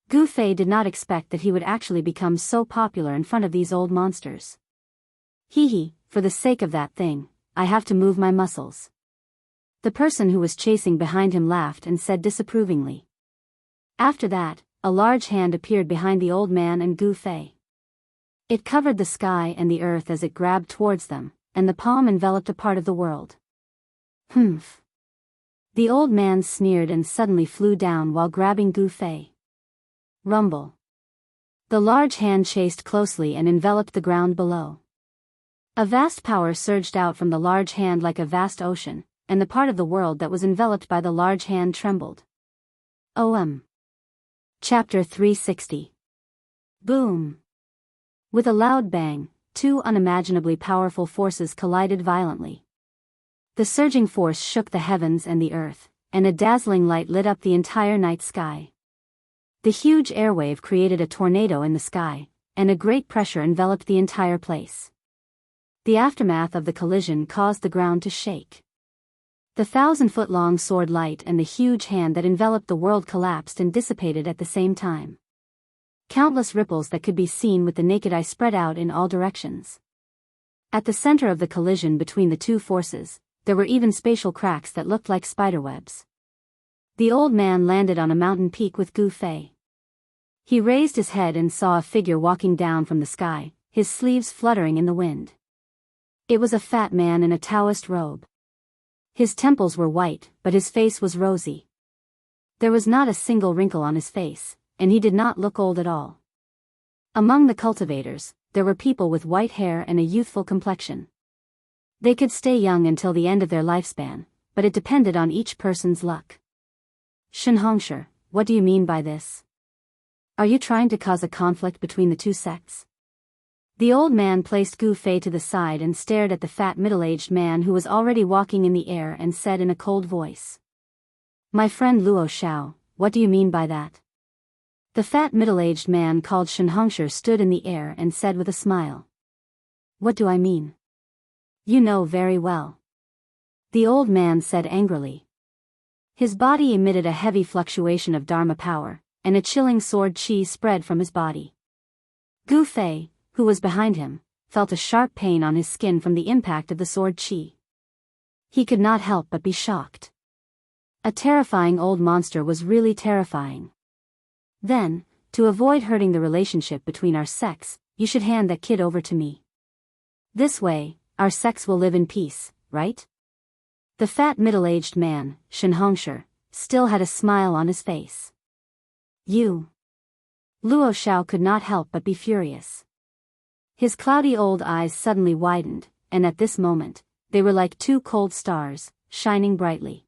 Gu Fei did not expect that he would actually become so popular in front of these old monsters. "Hee, for the sake of that thing, I have to move my muscles." The person who was chasing behind him laughed and said disapprovingly. After that, a large hand appeared behind the old man and Gu Fei. It covered the sky and the earth as it grabbed towards them, and the palm enveloped a part of the world. "Humph." The old man sneered and suddenly flew down while grabbing Gu Fei. Rumble. The large hand chased closely and enveloped the ground below. A vast power surged out from the large hand like a vast ocean, and the part of the world that was enveloped by the large hand trembled. Chapter 360. Boom! With a loud bang, two unimaginably powerful forces collided violently. The surging force shook the heavens and the earth, and a dazzling light lit up the entire night sky. The huge airwave created a tornado in the sky, and a great pressure enveloped the entire place. The aftermath of the collision caused the ground to shake. The 1,000-foot-long sword light and the huge hand that enveloped the world collapsed and dissipated at the same time. Countless ripples that could be seen with the naked eye spread out in all directions. At the center of the collision between the two forces, there were even spatial cracks that looked like spiderwebs. The old man landed on a mountain peak with Gu Fei. He raised his head and saw a figure walking down from the sky, his sleeves fluttering in the wind. It was a fat man in a Taoist robe. His temples were white, but his face was rosy. There was not a single wrinkle on his face, and he did not look old at all. Among the cultivators, there were people with white hair and a youthful complexion. They could stay young until the end of their lifespan, but it depended on each person's luck. "Xianxia, what do you mean by this? Are you trying to cause a conflict between the two sects?" The old man placed Gu Fei to the side and stared at the fat middle-aged man who was already walking in the air and said in a cold voice. My friend Luo Xiao, what do you mean by that? The fat middle-aged man called Xianxia stood in the air and said with a smile. What do I mean? You know very well. The old man said angrily. His body emitted a heavy fluctuation of Dharma power, and a chilling sword chi spread from his body. Gu Fei, who was behind him, felt a sharp pain on his skin from the impact of the sword chi. He could not help but be shocked. A terrifying old monster was really terrifying. Then, to avoid hurting the relationship between our sects, you should hand that kid over to me. This way, our sects will live in peace, right? The fat middle-aged man, Xianxia, still had a smile on his face. You. Luo Xiao could not help but be furious. His cloudy old eyes suddenly widened, and at this moment, they were like two cold stars, shining brightly.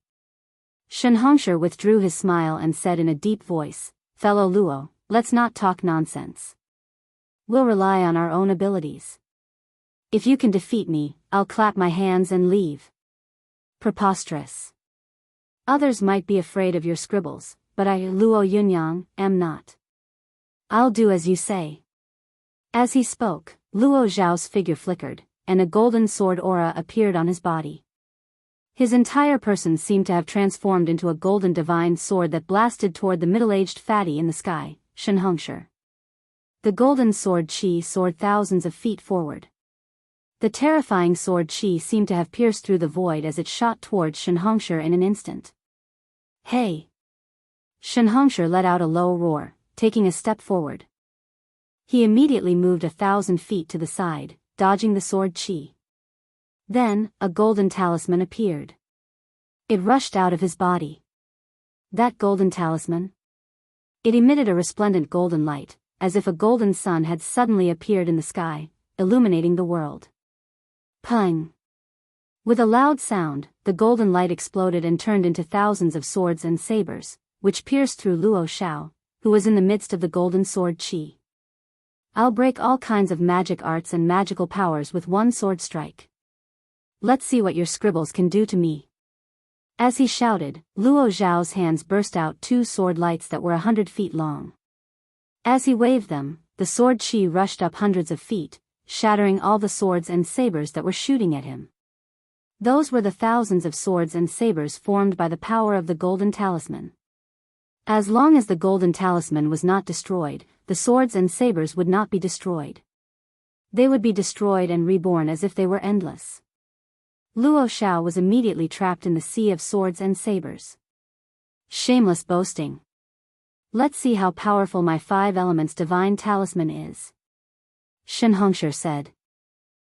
Xianxia withdrew his smile and said in a deep voice, Fellow Luo, let's not talk nonsense. We'll rely on our own abilities. If you can defeat me, I'll clap my hands and leave. Preposterous. Others might be afraid of your scribbles, but I, Luo Yunyang, am not. I'll do as you say. As he spoke, Luo Zhao's figure flickered, and a golden sword aura appeared on his body. His entire person seemed to have transformed into a golden divine sword that blasted toward the middle-aged fatty in the sky, Xianxia. The golden sword chi soared thousands of feet forward. The terrifying sword chi seemed to have pierced through the void as it shot towards Xianxia in an instant. Hey! Xianxia let out a low roar, taking a step forward. He immediately moved 1,000 feet to the side, dodging the sword chi. Then, a golden talisman appeared. It rushed out of his body. That golden talisman? It emitted a resplendent golden light, as if a golden sun had suddenly appeared in the sky, illuminating the world. Pung! With a loud sound, the golden light exploded and turned into thousands of swords and sabers, which pierced through Luo Xiao, who was in the midst of the golden sword chi. I'll break all kinds of magic arts and magical powers with one sword strike. Let's see what your scribbles can do to me. As he shouted, Luo Zhao's hands burst out two sword lights that were 100 feet long. As he waved them, the sword chi rushed up hundreds of feet, shattering all the swords and sabers that were shooting at him. Those were the thousands of swords and sabers formed by the power of the golden talisman. As long as the golden talisman was not destroyed, the swords and sabers would not be destroyed. They would be destroyed and reborn as if they were endless. Luo Xiao was immediately trapped in the sea of swords and sabers. Shameless boasting. Let's see how powerful my 5 elements divine talisman is. Xianxia said.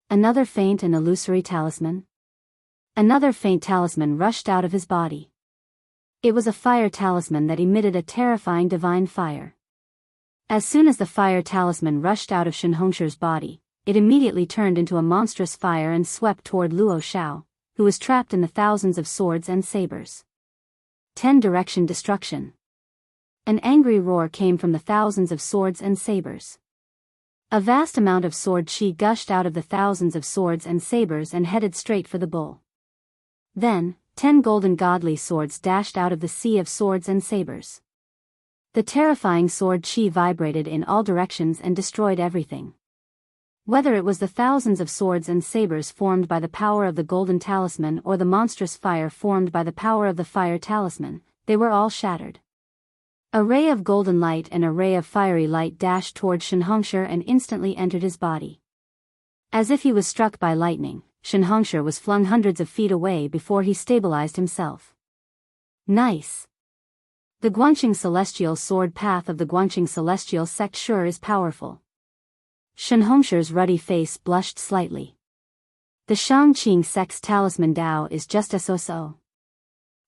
Another faint and illusory talisman? Another faint talisman rushed out of his body. It was a fire talisman that emitted a terrifying divine fire. As soon as the fire talisman rushed out of Xianxia's body, it immediately turned into a monstrous fire and swept toward Luo Xiao, who was trapped in the thousands of swords and sabers. 10 direction destruction. An angry roar came from the thousands of swords and sabers. A vast amount of sword chi gushed out of the thousands of swords and sabers and headed straight for the bull. Then, 10 golden godly swords dashed out of the sea of swords and sabers. The terrifying sword chi vibrated in all directions and destroyed everything. Whether it was the thousands of swords and sabers formed by the power of the golden talisman or the monstrous fire formed by the power of the fire talisman, they were all shattered. A ray of golden light and a ray of fiery light dashed toward Xianxia and instantly entered his body. As if he was struck by lightning, Xianxia was flung hundreds of feet away before he stabilized himself. Nice! The Guangqing Celestial Sword path of the Guangqing Celestial sect sure is powerful. Xianxia's ruddy face blushed slightly. The Shangqing sect's talisman Dao is just so.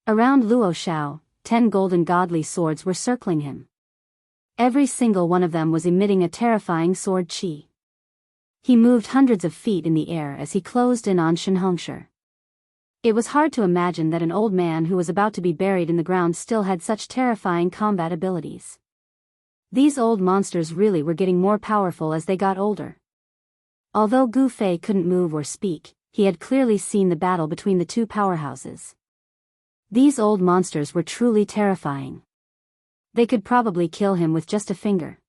Around Luo Xiao, 10 golden godly swords were circling him. Every single one of them was emitting a terrifying sword chi. He moved hundreds of feet in the air as he closed in on Xianxia. It was hard to imagine that an old man who was about to be buried in the ground still had such terrifying combat abilities. These old monsters really were getting more powerful as they got older. Although Gu Fei couldn't move or speak, he had clearly seen the battle between the two powerhouses. These old monsters were truly terrifying. They could probably kill him with just a finger.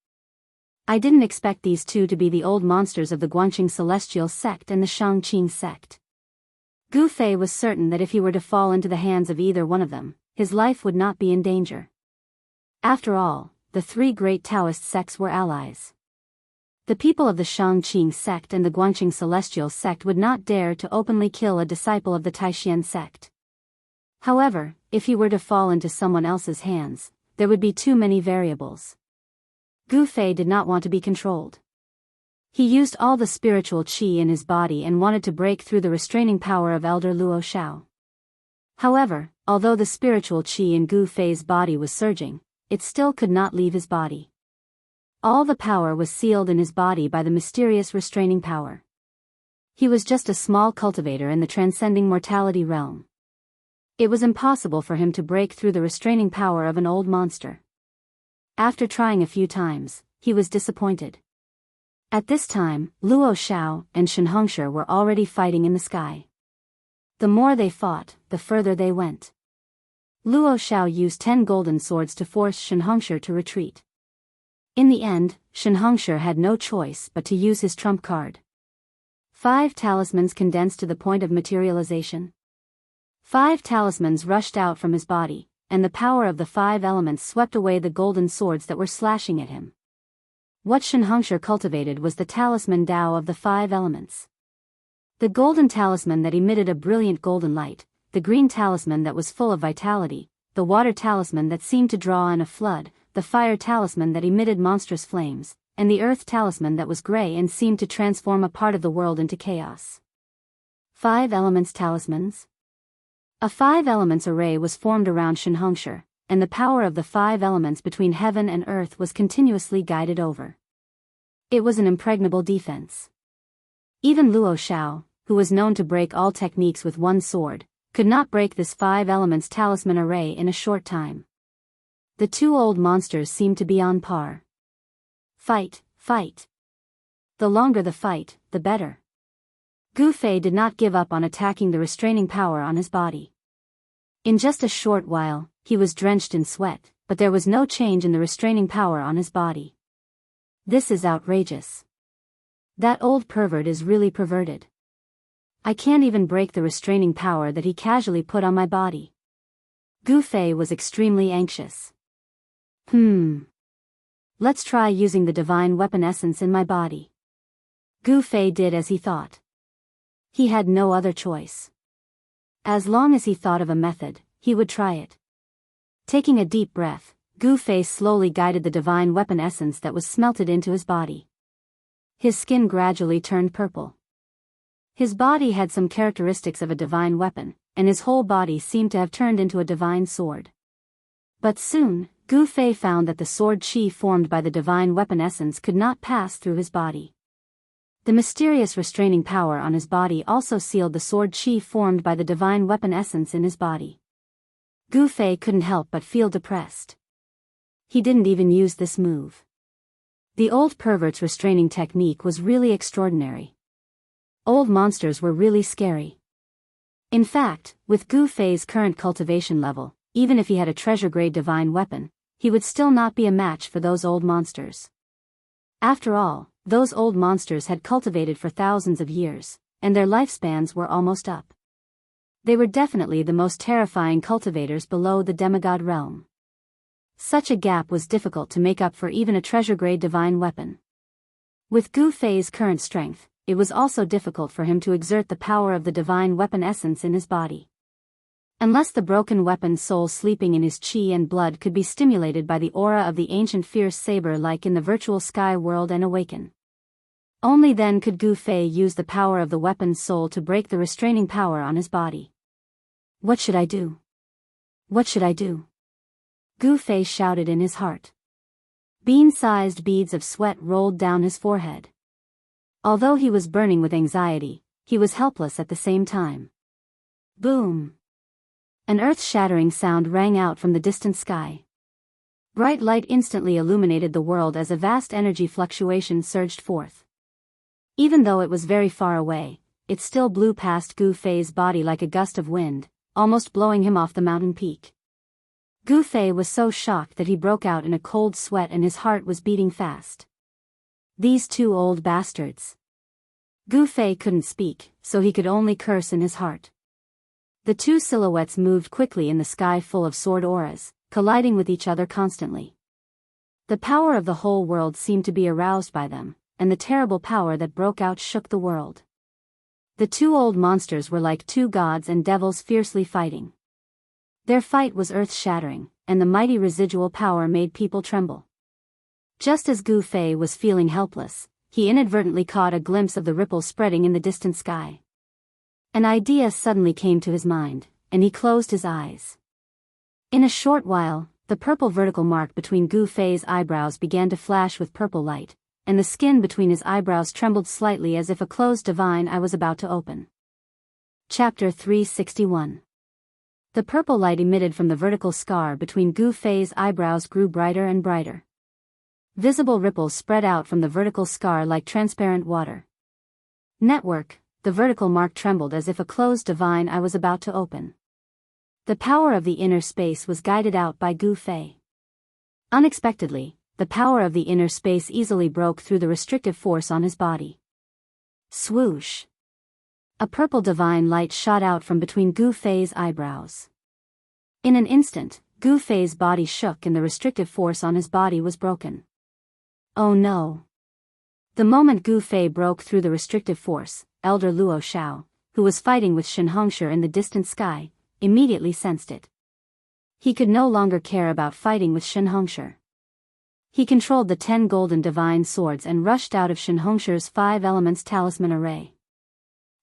I didn't expect these two to be the old monsters of the Guanqing Celestial sect and the Shangqing sect. Gu Fei was certain that if he were to fall into the hands of either one of them, his life would not be in danger. After all, the three great Taoist sects were allies. The people of the Shangqing sect and the Guanqing Celestial sect would not dare to openly kill a disciple of the Taishan sect. However, if he were to fall into someone else's hands, there would be too many variables. Gu Fei did not want to be controlled. He used all the spiritual qi in his body and wanted to break through the restraining power of Elder Luo Shao. However, although the spiritual qi in Gu Fei's body was surging, it still could not leave his body. All the power was sealed in his body by the mysterious restraining power. He was just a small cultivator in the transcending mortality realm. It was impossible for him to break through the restraining power of an old monster. After trying a few times, he was disappointed. At this time, Luo Shao and Xianxia were already fighting in the sky. The more they fought, the further they went. Luo Shao used 10 golden swords to force Xianxia to retreat. In the end, Xianxia had no choice but to use his trump card. 5 talismans condensed to the point of materialization. 5 talismans rushed out from his body, and the power of the 5 elements swept away the golden swords that were slashing at him. What Xianxia cultivated was the talisman Dao of the 5 elements. The golden talisman that emitted a brilliant golden light, the green talisman that was full of vitality, the water talisman that seemed to draw in a flood, the fire talisman that emitted monstrous flames, and the earth talisman that was gray and seemed to transform a part of the world into chaos. 5 elements talismans? A 5 elements array was formed around Xianxia, and the power of the 5 elements between heaven and earth was continuously guided over. It was an impregnable defense. Even Luo Shao, who was known to break all techniques with one sword, could not break this 5 elements talisman array in a short time. The two old monsters seemed to be on par. Fight, fight. The longer the fight, the better. Gu Fei did not give up on attacking the restraining power on his body. In just a short while, he was drenched in sweat, but there was no change in the restraining power on his body. This is outrageous. That old pervert is really perverted. I can't even break the restraining power that he casually put on my body. Gu Fei was extremely anxious. Let's try using the divine weapon essence in my body. Gu Fei did as he thought. He had no other choice. As long as he thought of a method, he would try it. Taking a deep breath, Gu Fei slowly guided the divine weapon essence that was smelted into his body. His skin gradually turned purple. His body had some characteristics of a divine weapon, and his whole body seemed to have turned into a divine sword. But soon, Gu Fei found that the sword qi formed by the divine weapon essence could not pass through his body. The mysterious restraining power on his body also sealed the sword qi formed by the divine weapon essence in his body. Gu Fei couldn't help but feel depressed. He didn't even use this move. The old pervert's restraining technique was really extraordinary. Old monsters were really scary. In fact, with Gu Fei's current cultivation level, even if he had a treasure-grade divine weapon, he would still not be a match for those old monsters. After all, those old monsters had cultivated for thousands of years, and their lifespans were almost up. They were definitely the most terrifying cultivators below the demigod realm. Such a gap was difficult to make up for even a treasure-grade divine weapon. With Gu Fei's current strength, it was also difficult for him to exert the power of the divine weapon essence in his body. Unless the broken weapon soul sleeping in his qi and blood could be stimulated by the aura of the ancient fierce saber like in the virtual sky world and awaken. Only then could Gu Fei use the power of the weapon's soul to break the restraining power on his body. What should I do? What should I do? Gu Fei shouted in his heart. Bean-sized beads of sweat rolled down his forehead. Although he was burning with anxiety, he was helpless at the same time. Boom! An earth-shattering sound rang out from the distant sky. Bright light instantly illuminated the world as a vast energy fluctuation surged forth. Even though it was very far away, it still blew past Gu Fei's body like a gust of wind, almost blowing him off the mountain peak. Gu Fei was so shocked that he broke out in a cold sweat and his heart was beating fast. These two old bastards. Gu Fei couldn't speak, so he could only curse in his heart. The two silhouettes moved quickly in the sky full of sword auras, colliding with each other constantly. The power of the whole world seemed to be aroused by them, and the terrible power that broke out shook the world. The two old monsters were like two gods and devils fiercely fighting. Their fight was earth-shattering, and the mighty residual power made people tremble. Just as Gu Fei was feeling helpless, he inadvertently caught a glimpse of the ripples spreading in the distant sky. An idea suddenly came to his mind, and he closed his eyes. In a short while, the purple vertical mark between Gu Fei's eyebrows began to flash with purple light, and the skin between his eyebrows trembled slightly as if a closed divine eye was about to open. Chapter 361. The purple light emitted from the vertical scar between Gu Fei's eyebrows grew brighter and brighter. Visible ripples spread out from the vertical scar like transparent water. Network, the vertical mark trembled as if a closed divine eye was about to open. The power of the inner space was guided out by Gu Fei. Unexpectedly, the power of the inner space easily broke through the restrictive force on his body. Swoosh! A purple divine light shot out from between Gu Fei's eyebrows. In an instant, Gu Fei's body shook and the restrictive force on his body was broken. Oh no! The moment Gu Fei broke through the restrictive force, Elder Luo Xiao, who was fighting with Xianxia in the distant sky, immediately sensed it. He could no longer care about fighting with Xianxia. He controlled the 10 golden divine swords and rushed out of Xianxia's 5 elements talisman array.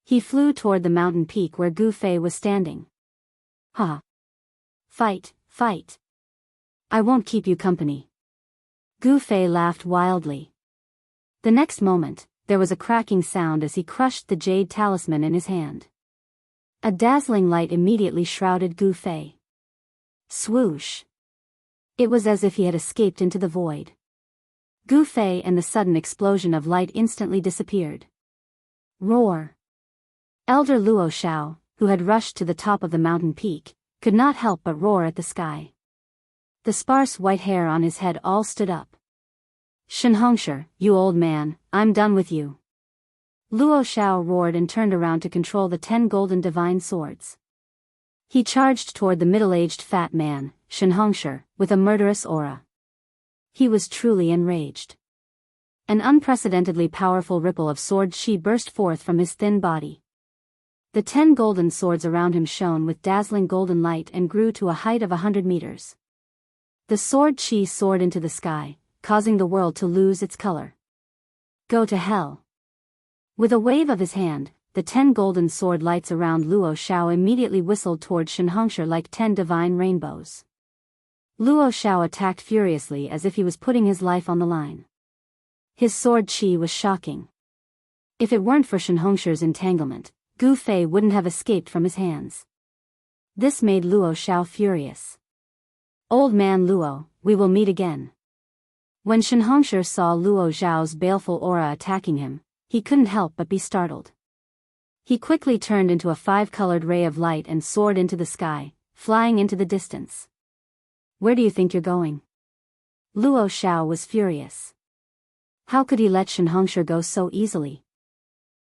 He flew toward the mountain peak where Gu Fei was standing. Ha! Fight, fight! I won't keep you company. Gu Fei laughed wildly. The next moment, there was a cracking sound as he crushed the jade talisman in his hand. A dazzling light immediately shrouded Gu Fei. Swoosh! It was as if he had escaped into the void. Gu Fei and the sudden explosion of light instantly disappeared. Roar! Elder Luo Xiao, who had rushed to the top of the mountain peak, could not help but roar at the sky. The sparse white hair on his head all stood up. Xianxia, you old man, I'm done with you. Luo Xiao roared and turned around to control the 10 golden divine swords. He charged toward the middle-aged fat man, Xianxia, with a murderous aura. He was truly enraged. An unprecedentedly powerful ripple of sword qi burst forth from his thin body. The 10 golden swords around him shone with dazzling golden light and grew to a height of 100 meters. The sword qi soared into the sky, causing the world to lose its color. Go to hell. With a wave of his hand, the 10 golden sword lights around Luo Xiao immediately whistled toward Xianxia like 10 divine rainbows. Luo Xiao attacked furiously as if he was putting his life on the line. His sword qi was shocking. If it weren't for Xianxia's entanglement, Gu Fei wouldn't have escaped from his hands. This made Luo Xiao furious. Old man Luo, we will meet again. When Xianxia saw Luo Xiao's baleful aura attacking him, he couldn't help but be startled. He quickly turned into a 5-colored ray of light and soared into the sky, flying into the distance. Where do you think you're going? Luo Xiao was furious. How could he let Xianxia go so easily?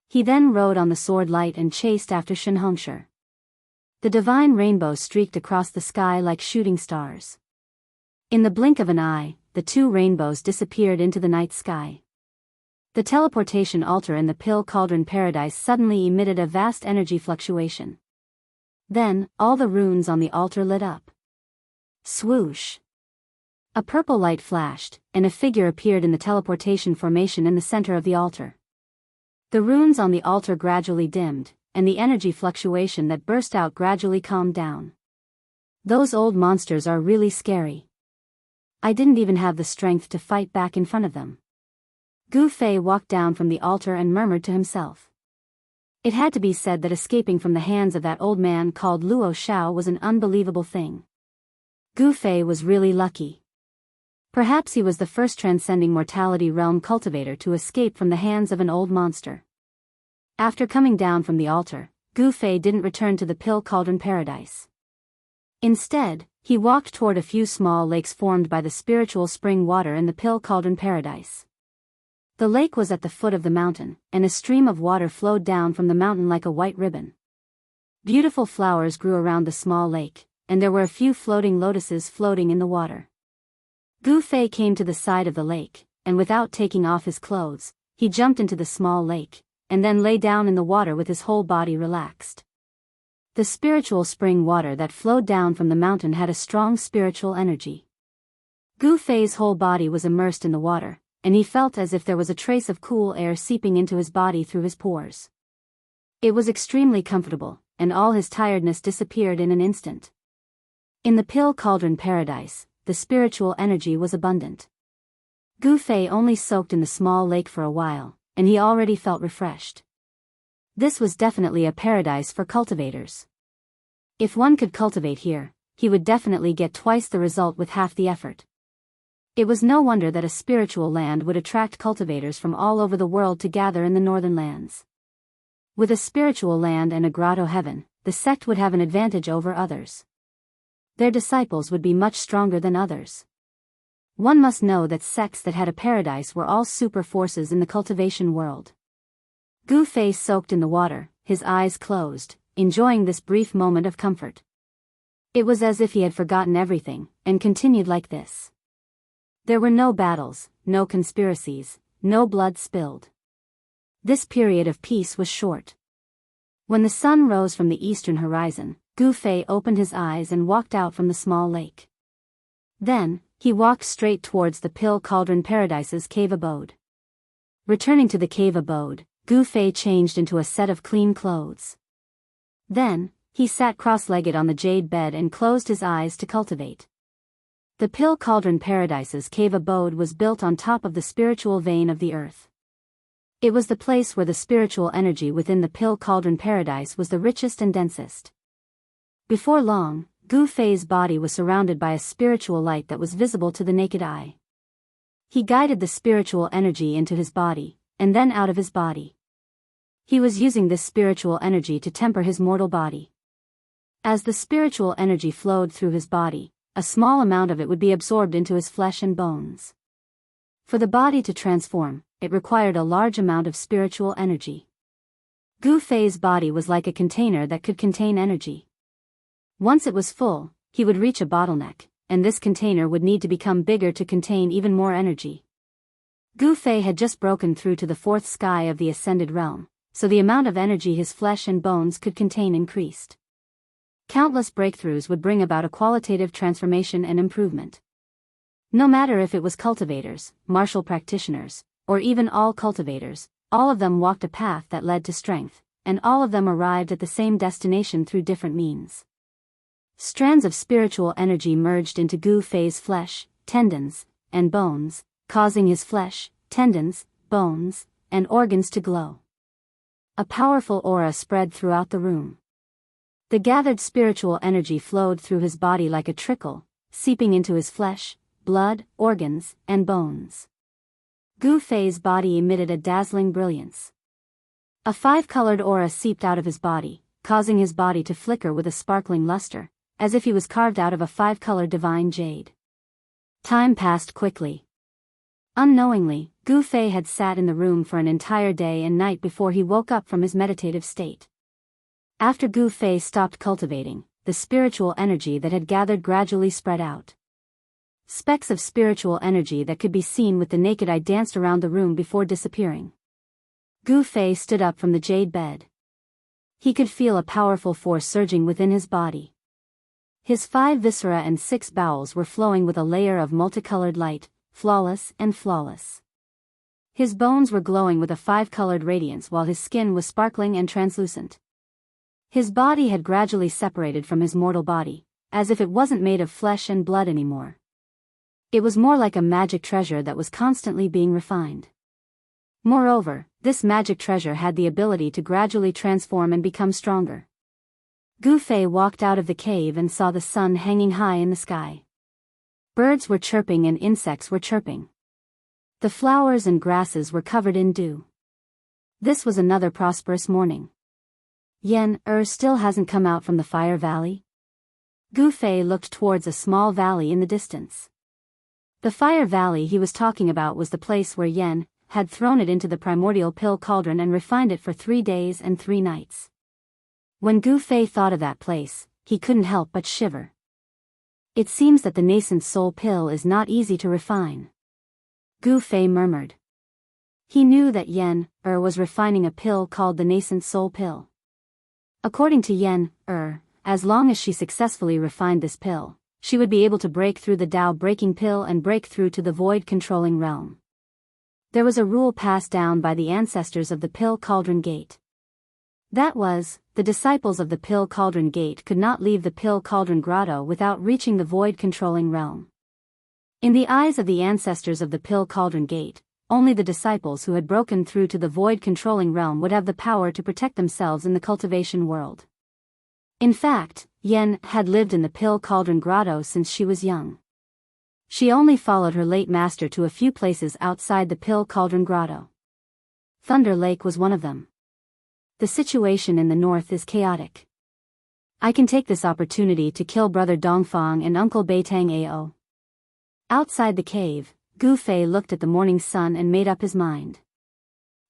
He then rode on the sword light and chased after Xianxia. The divine rainbow streaked across the sky like shooting stars. In the blink of an eye, the 2 rainbows disappeared into the night sky. The teleportation altar in the Pill Cauldron Paradise suddenly emitted a vast energy fluctuation. Then, all the runes on the altar lit up. Swoosh! A purple light flashed, and a figure appeared in the teleportation formation in the center of the altar. The runes on the altar gradually dimmed, and the energy fluctuation that burst out gradually calmed down. Those old monsters are really scary. I didn't even have the strength to fight back in front of them. Gu Fei walked down from the altar and murmured to himself. It had to be said that escaping from the hands of that old man called Luo Xiao was an unbelievable thing. Gu Fei was really lucky. Perhaps he was the first transcending mortality realm cultivator to escape from the hands of an old monster. After coming down from the altar, Gu Fei didn't return to the Pill Cauldron Paradise. Instead, he walked toward a few small lakes formed by the spiritual spring water in the Pill Cauldron Paradise. The lake was at the foot of the mountain, and a stream of water flowed down from the mountain like a white ribbon. Beautiful flowers grew around the small lake, and there were a few floating lotuses floating in the water. Gu Fei came to the side of the lake, and without taking off his clothes, he jumped into the small lake, and then lay down in the water with his whole body relaxed. The spiritual spring water that flowed down from the mountain had a strong spiritual energy. Gu Fei's whole body was immersed in the water, and he felt as if there was a trace of cool air seeping into his body through his pores. It was extremely comfortable, and all his tiredness disappeared in an instant. In the Pill Cauldron Paradise, the spiritual energy was abundant. Gu Fei only soaked in the small lake for a while, and he already felt refreshed. This was definitely a paradise for cultivators. If one could cultivate here, he would definitely get twice the result with half the effort. It was no wonder that a spiritual land would attract cultivators from all over the world to gather in the northern lands. With a spiritual land and a grotto heaven, the sect would have an advantage over others. Their disciples would be much stronger than others. One must know that sects that had a paradise were all super forces in the cultivation world. Gu Fei soaked in the water, his eyes closed, enjoying this brief moment of comfort. It was as if he had forgotten everything, and continued like this. There were no battles, no conspiracies, no blood spilled. This period of peace was short. When the sun rose from the eastern horizon, Gu Fei opened his eyes and walked out from the small lake. Then, he walked straight towards the Pill Cauldron Paradise's cave abode. Returning to the cave abode, Gu Fei changed into a set of clean clothes. Then, he sat cross-legged on the jade bed and closed his eyes to cultivate. The Pill Cauldron Paradise's cave abode was built on top of the spiritual vein of the earth. It was the place where the spiritual energy within the Pill Cauldron Paradise was the richest and densest. Before long, Gu Fei's body was surrounded by a spiritual light that was visible to the naked eye. He guided the spiritual energy into his body, and then out of his body. He was using this spiritual energy to temper his mortal body. As the spiritual energy flowed through his body, a small amount of it would be absorbed into his flesh and bones. For the body to transform, it required a large amount of spiritual energy. Gu Fei's body was like a container that could contain energy. Once it was full, he would reach a bottleneck, and this container would need to become bigger to contain even more energy. Gu Fei had just broken through to the fourth sky of the ascended realm, so the amount of energy his flesh and bones could contain increased. Countless breakthroughs would bring about a qualitative transformation and improvement. No matter if it was cultivators, martial practitioners, or even all cultivators, all of them walked a path that led to strength, and all of them arrived at the same destination through different means. Strands of spiritual energy merged into Gu Fei's flesh, tendons, and bones, causing his flesh, tendons, bones, and organs to glow. A powerful aura spread throughout the room. The gathered spiritual energy flowed through his body like a trickle, seeping into his flesh, blood, organs, and bones. Gu Fei's body emitted a dazzling brilliance. A five-colored aura seeped out of his body, causing his body to flicker with a sparkling luster, as if he was carved out of a five-colored divine jade. Time passed quickly. Unknowingly, Gu Fei had sat in the room for an entire day and night before he woke up from his meditative state. After Gu Fei stopped cultivating, the spiritual energy that had gathered gradually spread out. Specks of spiritual energy that could be seen with the naked eye danced around the room before disappearing. Gu Fei stood up from the jade bed. He could feel a powerful force surging within his body. His 5 viscera and 6 bowels were flowing with a layer of multicolored light, flawless and flawless. His bones were glowing with a 5-colored radiance while his skin was sparkling and translucent. His body had gradually separated from his mortal body, as if it wasn't made of flesh and blood anymore. It was more like a magic treasure that was constantly being refined. Moreover, this magic treasure had the ability to gradually transform and become stronger. Gu Fei walked out of the cave and saw the sun hanging high in the sky. Birds were chirping and insects were chirping. The flowers and grasses were covered in dew. This was another prosperous morning. Yen still hasn't come out from the Fire Valley? Gu Fei looked towards a small valley in the distance. The Fire Valley he was talking about was the place where Yen had thrown it into the primordial pill cauldron and refined it for 3 days and 3 nights. When Gu Fei thought of that place, he couldn't help but shiver. It seems that the nascent soul pill is not easy to refine. Gu Fei murmured. He knew that Yen was refining a pill called the nascent soul pill. According to Yen as long as she successfully refined this pill, she would be able to break through the Tao breaking pill and break through to the void controlling realm. There was a rule passed down by the ancestors of the Pill Cauldron Gate. That was, the disciples of the Pill Cauldron Gate could not leave the Pill Cauldron Grotto without reaching the void controlling realm. In the eyes of the ancestors of the Pill Cauldron Gate, only the disciples who had broken through to the void controlling realm would have the power to protect themselves in the cultivation world. In fact, Yen had lived in the Pill Cauldron Grotto since she was young. She only followed her late master to a few places outside the Pill Cauldron Grotto. Thunder Lake was one of them. The situation in the north is chaotic. I can take this opportunity to kill Brother Dongfang and Uncle Beitang Ao. Outside the cave, Gu Fei looked at the morning sun and made up his mind.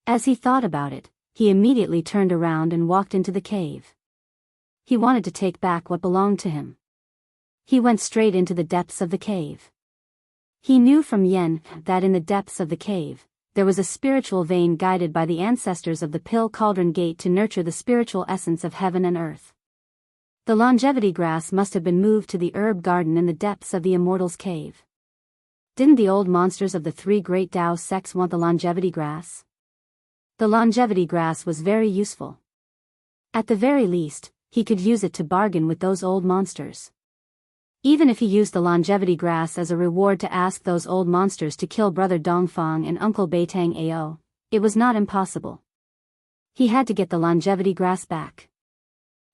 As he thought about it, he immediately turned around and walked into the cave. He wanted to take back what belonged to him. He went straight into the depths of the cave. He knew from Yen that in the depths of the cave, there was a spiritual vein guided by the ancestors of the Pill Cauldron Gate to nurture the spiritual essence of heaven and earth. The longevity grass must have been moved to the herb garden in the depths of the Immortals' Cave. Didn't the old monsters of the 3 great Tao sects want the longevity grass? The longevity grass was very useful. At the very least, he could use it to bargain with those old monsters. Even if he used the longevity grass as a reward to ask those old monsters to kill Brother Dongfang and Uncle Beitang Ao, it was not impossible. He had to get the longevity grass back.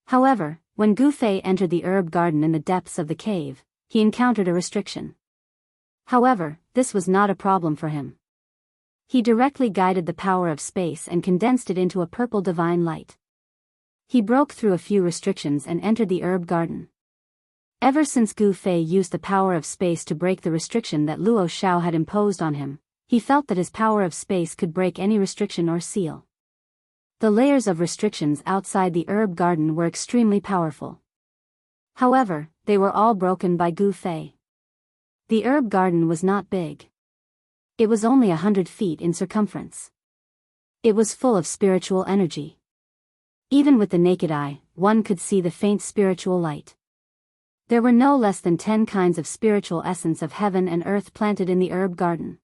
However, when Gu Fei entered the herb garden in the depths of the cave, he encountered a restriction. However, this was not a problem for him. He directly guided the power of space and condensed it into a purple divine light. He broke through a few restrictions and entered the herb garden. Ever since Gu Fei used the power of space to break the restriction that Luo Xiao had imposed on him, he felt that his power of space could break any restriction or seal. The layers of restrictions outside the herb garden were extremely powerful. However, they were all broken by Gu Fei. The herb garden was not big. It was only 100 feet in circumference. It was full of spiritual energy. Even with the naked eye, one could see the faint spiritual light. There were no less than 10 kinds of spiritual essence of heaven and earth planted in the herb garden.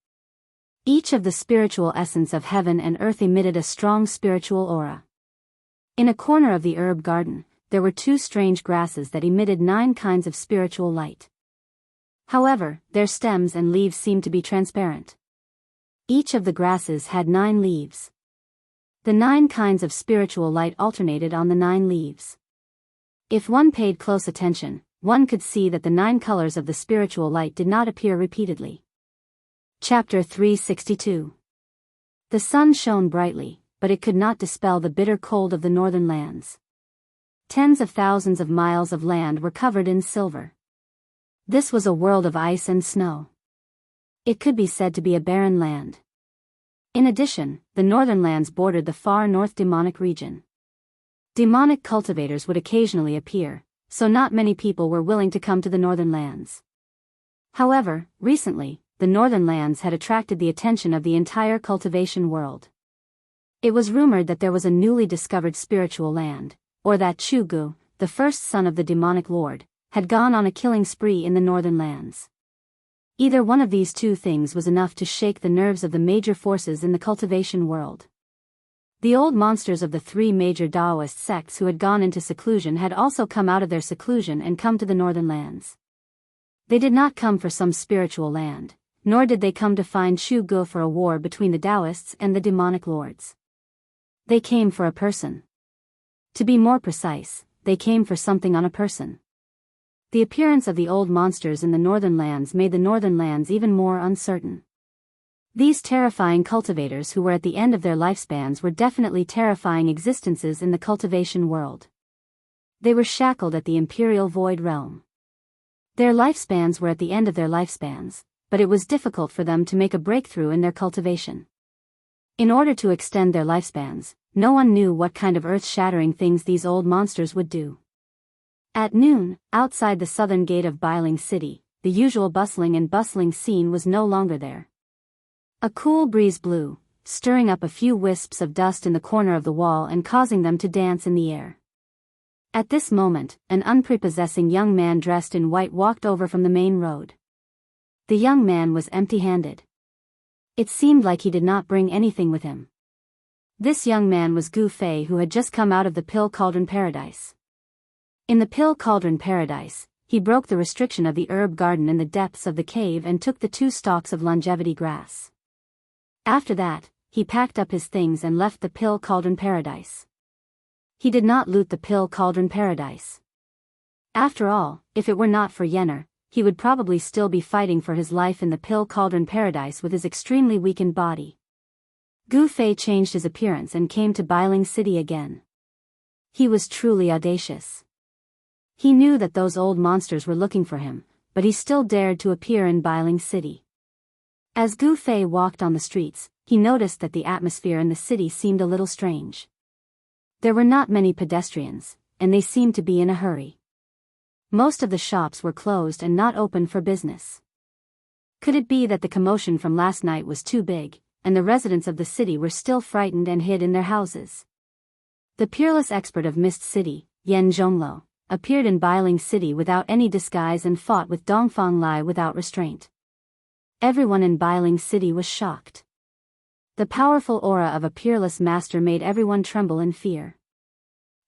Each of the spiritual essence of heaven and earth emitted a strong spiritual aura. In a corner of the herb garden, there were 2 strange grasses that emitted 9 kinds of spiritual light. However, their stems and leaves seemed to be transparent. Each of the grasses had 9 leaves. The 9 kinds of spiritual light alternated on the 9 leaves. If one paid close attention, one could see that the 9 colors of the spiritual light did not appear repeatedly. Chapter 362. The sun shone brightly, but it could not dispel the bitter cold of the northern lands. Tens of thousands of miles of land were covered in silver. This was a world of ice and snow. It could be said to be a barren land. In addition, the northern lands bordered the far north demonic region. Demonic cultivators would occasionally appear, so not many people were willing to come to the northern lands. However, recently, the northern lands had attracted the attention of the entire cultivation world. It was rumored that there was a newly discovered spiritual land, or that Chu Gu, the first son of the demonic lord, had gone on a killing spree in the northern lands. Either one of these 2 things was enough to shake the nerves of the major forces in the cultivation world. The old monsters of the 3 major Daoist sects who had gone into seclusion had also come out of their seclusion and come to the northern lands. They did not come for some spiritual land, nor did they come to find Chu Gu for a war between the Daoists and the demonic lords. They came for a person. To be more precise, they came for something on a person. The appearance of the old monsters in the northern lands made the northern lands even more uncertain. These terrifying cultivators who were at the end of their lifespans were definitely terrifying existences in the cultivation world. They were shackled at the Imperial Void Realm. Their lifespans were at the end of their lifespans, but it was difficult for them to make a breakthrough in their cultivation. In order to extend their lifespans, no one knew what kind of earth-shattering things these old monsters would do. At noon, outside the southern gate of Bailing City, the usual bustling scene was no longer there. A cool breeze blew, stirring up a few wisps of dust in the corner of the wall and causing them to dance in the air. At this moment, an unprepossessing young man dressed in white walked over from the main road. The young man was empty-handed. It seemed like he did not bring anything with him. This young man was Gu Fei, who had just come out of the Pill Cauldron Paradise. In the Pill Cauldron Paradise, he broke the restriction of the herb garden in the depths of the cave and took the 2 stalks of longevity grass. After that, he packed up his things and left the Pill Cauldron Paradise. He did not loot the Pill Cauldron Paradise. After all, if it were not for Yenner, he would probably still be fighting for his life in the Pill Cauldron Paradise with his extremely weakened body. Gu Fei changed his appearance and came to Bailing City again. He was truly audacious. He knew that those old monsters were looking for him, but he still dared to appear in Bailing City. As Gu Fei walked on the streets, he noticed that the atmosphere in the city seemed a little strange. There were not many pedestrians, and they seemed to be in a hurry. Most of the shops were closed and not open for business. Could it be that the commotion from last night was too big, and the residents of the city were still frightened and hid in their houses? The peerless expert of Mist City, Yan Zhonglo, appeared in Bailing City without any disguise and fought with Dongfang Lai without restraint. Everyone in Bailing City was shocked. The powerful aura of a peerless master made everyone tremble in fear.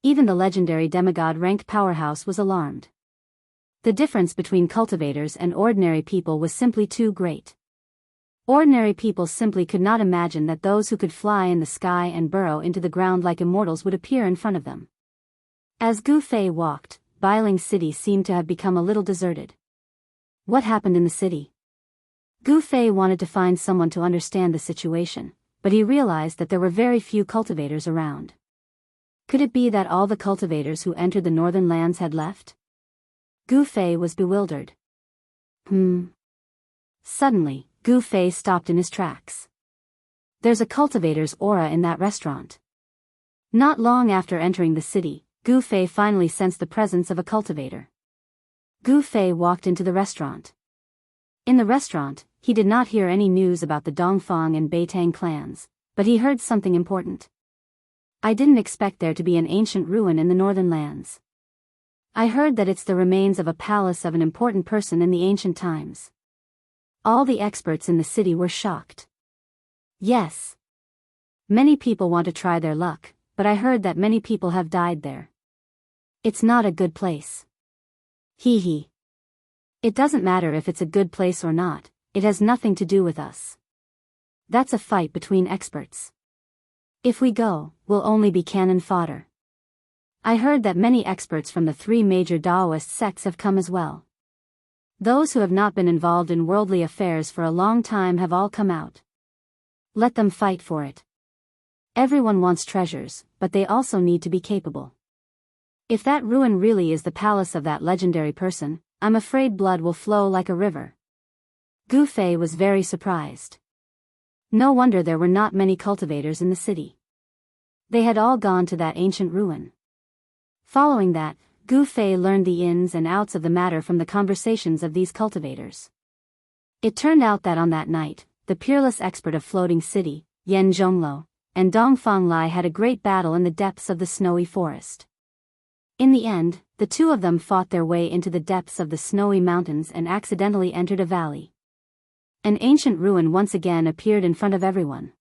Even the legendary demigod rank powerhouse was alarmed. The difference between cultivators and ordinary people was simply too great. Ordinary people simply could not imagine that those who could fly in the sky and burrow into the ground like immortals would appear in front of them. As Gu Fei walked, Bailing City seemed to have become a little deserted. What happened in the city? Gu Fei wanted to find someone to understand the situation, but he realized that there were very few cultivators around. Could it be that all the cultivators who entered the northern lands had left? Gu Fei was bewildered. Suddenly, Gu Fei stopped in his tracks. There's a cultivator's aura in that restaurant. Not long after entering the city, Gu Fei finally sensed the presence of a cultivator. Gu Fei walked into the restaurant. In the restaurant, he did not hear any news about the Dongfang and Beitang clans, but he heard something important. I didn't expect there to be an ancient ruin in the northern lands. I heard that it's the remains of a palace of an important person in the ancient times. All the experts in the city were shocked. Yes. Many people want to try their luck, but I heard that many people have died there. It's not a good place. Hee hee. It doesn't matter if it's a good place or not, it has nothing to do with us. That's a fight between experts. If we go, we'll only be cannon fodder. I heard that many experts from the 3 major Daoist sects have come as well. Those who have not been involved in worldly affairs for a long time have all come out. Let them fight for it. Everyone wants treasures, but they also need to be capable. If that ruin really is the palace of that legendary person, I'm afraid blood will flow like a river. Gu Fei was very surprised. No wonder there were not many cultivators in the city. They had all gone to that ancient ruin. Following that, Gu Fei learned the ins and outs of the matter from the conversations of these cultivators. It turned out that on that night, the peerless expert of Floating City, Yan Zhonglo, and Dongfang Lai had a great battle in the depths of the snowy forest. In the end, the 2 of them fought their way into the depths of the snowy mountains and accidentally entered a valley. An ancient ruin once again appeared in front of everyone.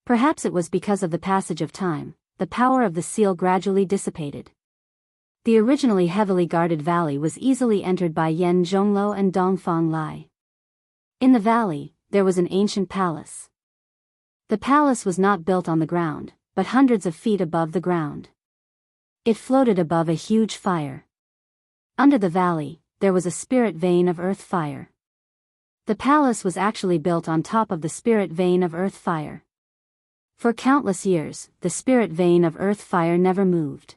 Perhaps it was because of the passage of time, the power of the seal gradually dissipated. The originally heavily guarded valley was easily entered by Yan Zhonglo and Dongfang Lai. In the valley, there was an ancient palace. The palace was not built on the ground, but hundreds of feet above the ground. It floated above a huge fire. Under the valley, there was a spirit vein of earth fire. The palace was actually built on top of the spirit vein of earth fire. For countless years, the spirit vein of earth fire never moved.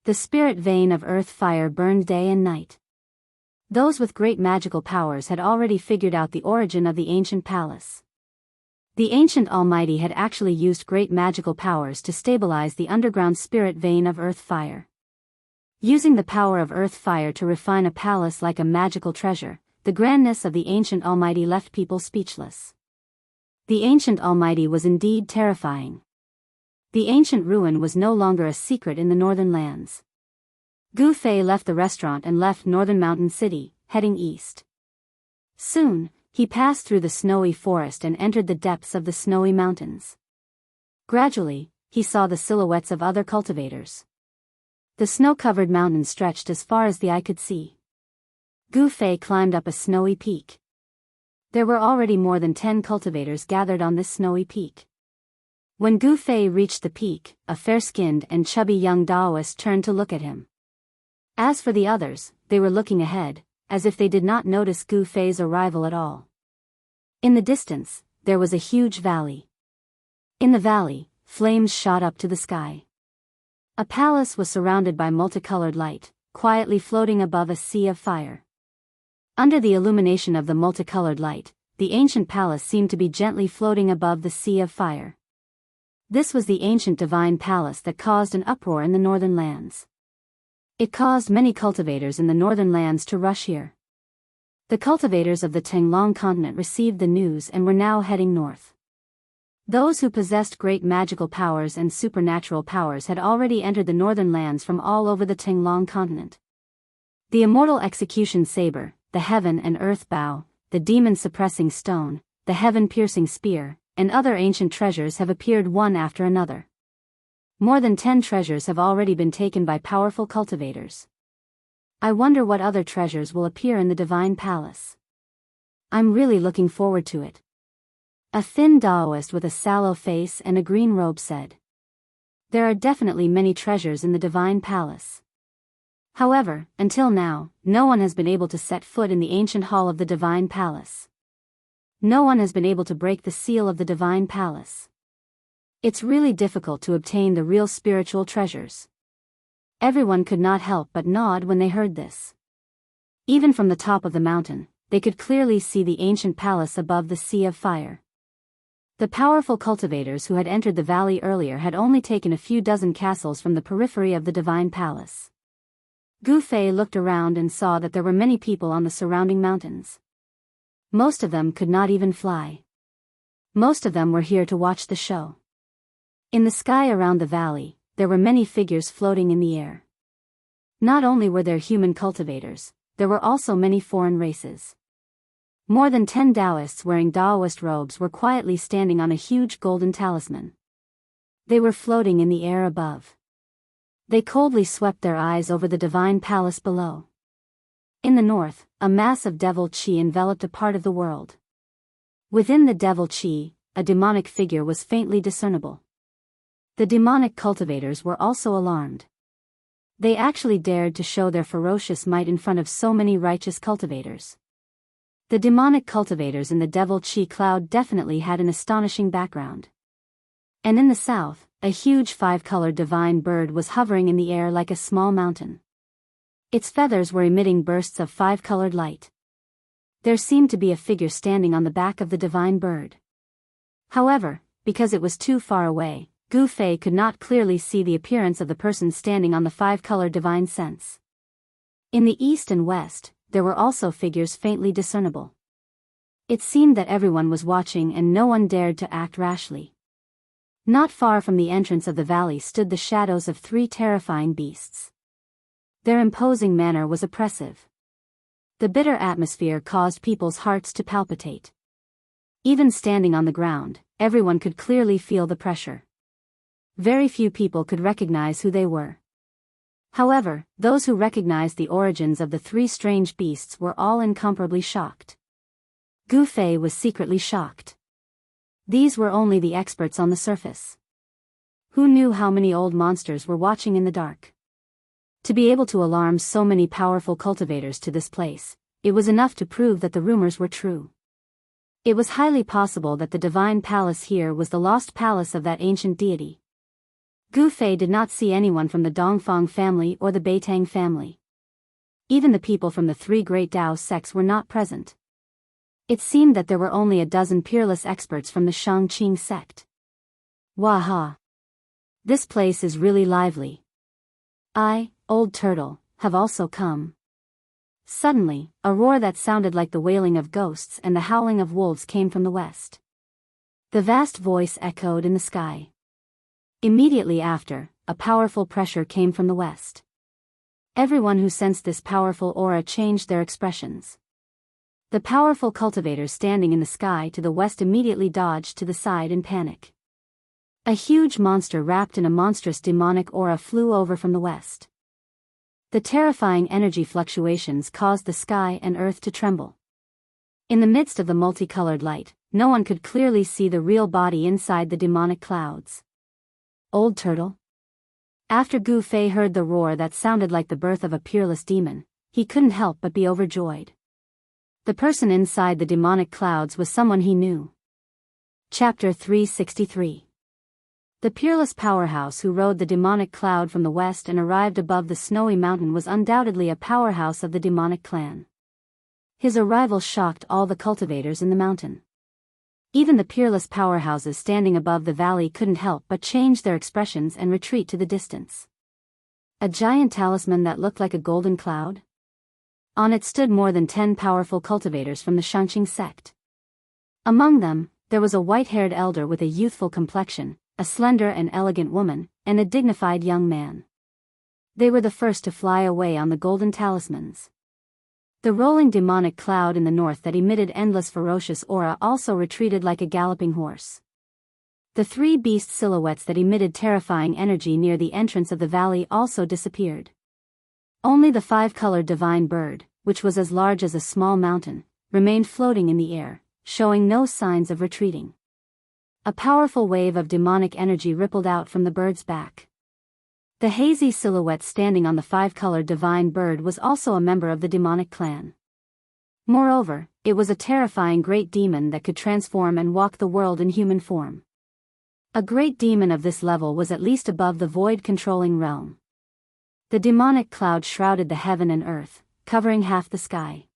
The spirit vein of earth fire burned day and night. Those with great magical powers had already figured out the origin of the ancient palace. The ancient Almighty had actually used great magical powers to stabilize the underground spirit vein of earth fire. Using the power of earth fire to refine a palace like a magical treasure, the grandness of the ancient Almighty left people speechless. The ancient Almighty was indeed terrifying. The ancient ruin was no longer a secret in the northern lands. Gu Fei left the restaurant and left Northern Mountain City, heading east. Soon, he passed through the snowy forest and entered the depths of the snowy mountains. Gradually, he saw the silhouettes of other cultivators. The snow-covered mountains stretched as far as the eye could see. Gu Fei climbed up a snowy peak. There were already more than 10 cultivators gathered on this snowy peak. When Gu Fei reached the peak, a fair-skinned and chubby young Daoist turned to look at him. As for the others, they were looking ahead, as if they did not notice Gu Fei's arrival at all. In the distance, there was a huge valley. In the valley, flames shot up to the sky. A palace was surrounded by multicolored light, quietly floating above a sea of fire. Under the illumination of the multicolored light, the ancient palace seemed to be gently floating above the sea of fire. This was the ancient divine palace that caused an uproar in the northern lands. It caused many cultivators in the northern lands to rush here. The cultivators of the Tenglong continent received the news and were now heading north. Those who possessed great magical powers and supernatural powers had already entered the northern lands from all over the Tenglong continent. The immortal execution saber, the heaven and earth bow, the demon-suppressing stone, the heaven-piercing spear, and other ancient treasures have appeared one after another. More than 10 treasures have already been taken by powerful cultivators. I wonder what other treasures will appear in the divine palace. I'm really looking forward to it. A thin Daoist with a sallow face and a green robe said. There are definitely many treasures in the divine palace. However, until now, no one has been able to set foot in the ancient hall of the divine palace. No one has been able to break the seal of the divine palace. It's really difficult to obtain the real spiritual treasures. Everyone could not help but nod when they heard this. Even from the top of the mountain, they could clearly see the ancient palace above the sea of fire. The powerful cultivators who had entered the valley earlier had only taken a few dozen castles from the periphery of the divine palace. Gu Fei looked around and saw that there were many people on the surrounding mountains. Most of them could not even fly. Most of them were here to watch the show. In the sky around the valley, there were many figures floating in the air. Not only were there human cultivators, there were also many foreign races. More than 10 Daoists wearing Daoist robes were quietly standing on a huge golden talisman. They were floating in the air above. They coldly swept their eyes over the divine palace below. In the north, a mass of devil chi enveloped a part of the world. Within the devil chi, a demonic figure was faintly discernible. The demonic cultivators were also alarmed. They actually dared to show their ferocious might in front of so many righteous cultivators. The demonic cultivators in the devil chi cloud definitely had an astonishing background. And in the south, a huge 5-colored divine bird was hovering in the air like a small mountain. Its feathers were emitting bursts of 5-colored light. There seemed to be a figure standing on the back of the divine bird. However, because it was too far away, Gu Fei could not clearly see the appearance of the person standing on the 5-colored divine sense. In the east and west, there were also figures faintly discernible. It seemed that everyone was watching and no one dared to act rashly. Not far from the entrance of the valley stood the shadows of 3 terrifying beasts. Their imposing manner was oppressive. The bitter atmosphere caused people's hearts to palpitate. Even standing on the ground, everyone could clearly feel the pressure. Very few people could recognize who they were. However, those who recognized the origins of the 3 strange beasts were all incomparably shocked. Gu Fei was secretly shocked. These were only the experts on the surface. Who knew how many old monsters were watching in the dark? To be able to alarm so many powerful cultivators to this place, it was enough to prove that the rumors were true. It was highly possible that the divine palace here was the lost palace of that ancient deity. Gu Fei did not see anyone from the Dongfang family or the Beitang family. Even the people from the three great Dao sects were not present. It seemed that there were only a dozen peerless experts from the Shangqing sect. Waha! This place is really lively. I, Old Turtle, have also come. Suddenly, a roar that sounded like the wailing of ghosts and the howling of wolves came from the west. The vast voice echoed in the sky. Immediately after, a powerful pressure came from the west. Everyone who sensed this powerful aura changed their expressions. The powerful cultivators standing in the sky to the west immediately dodged to the side in panic. A huge monster wrapped in a monstrous demonic aura flew over from the west. The terrifying energy fluctuations caused the sky and earth to tremble. In the midst of the multicolored light, no one could clearly see the real body inside the demonic clouds. Old Turtle? After Gu Fei heard the roar that sounded like the birth of a peerless demon, he couldn't help but be overjoyed. The person inside the demonic clouds was someone he knew. Chapter 363. The peerless powerhouse who rode the demonic cloud from the west and arrived above the snowy mountain was undoubtedly a powerhouse of the demonic clan. His arrival shocked all the cultivators in the mountain. Even the peerless powerhouses standing above the valley couldn't help but change their expressions and retreat to the distance. A giant talisman that looked like a golden cloud? On it stood more than 10 powerful cultivators from the Shangqing sect. Among them, there was a white-haired elder with a youthful complexion, a slender and elegant woman, and a dignified young man. They were the first to fly away on the golden talismans. The rolling demonic cloud in the north that emitted endless ferocious aura also retreated like a galloping horse. The three beast silhouettes that emitted terrifying energy near the entrance of the valley also disappeared. Only the five-colored divine bird, which was as large as a small mountain, remained floating in the air, showing no signs of retreating. A powerful wave of demonic energy rippled out from the bird's back. The hazy silhouette standing on the five-colored divine bird was also a member of the demonic clan. Moreover, it was a terrifying great demon that could transform and walk the world in human form. A great demon of this level was at least above the void-controlling realm. The demonic cloud shrouded the heaven and earth, covering half the sky.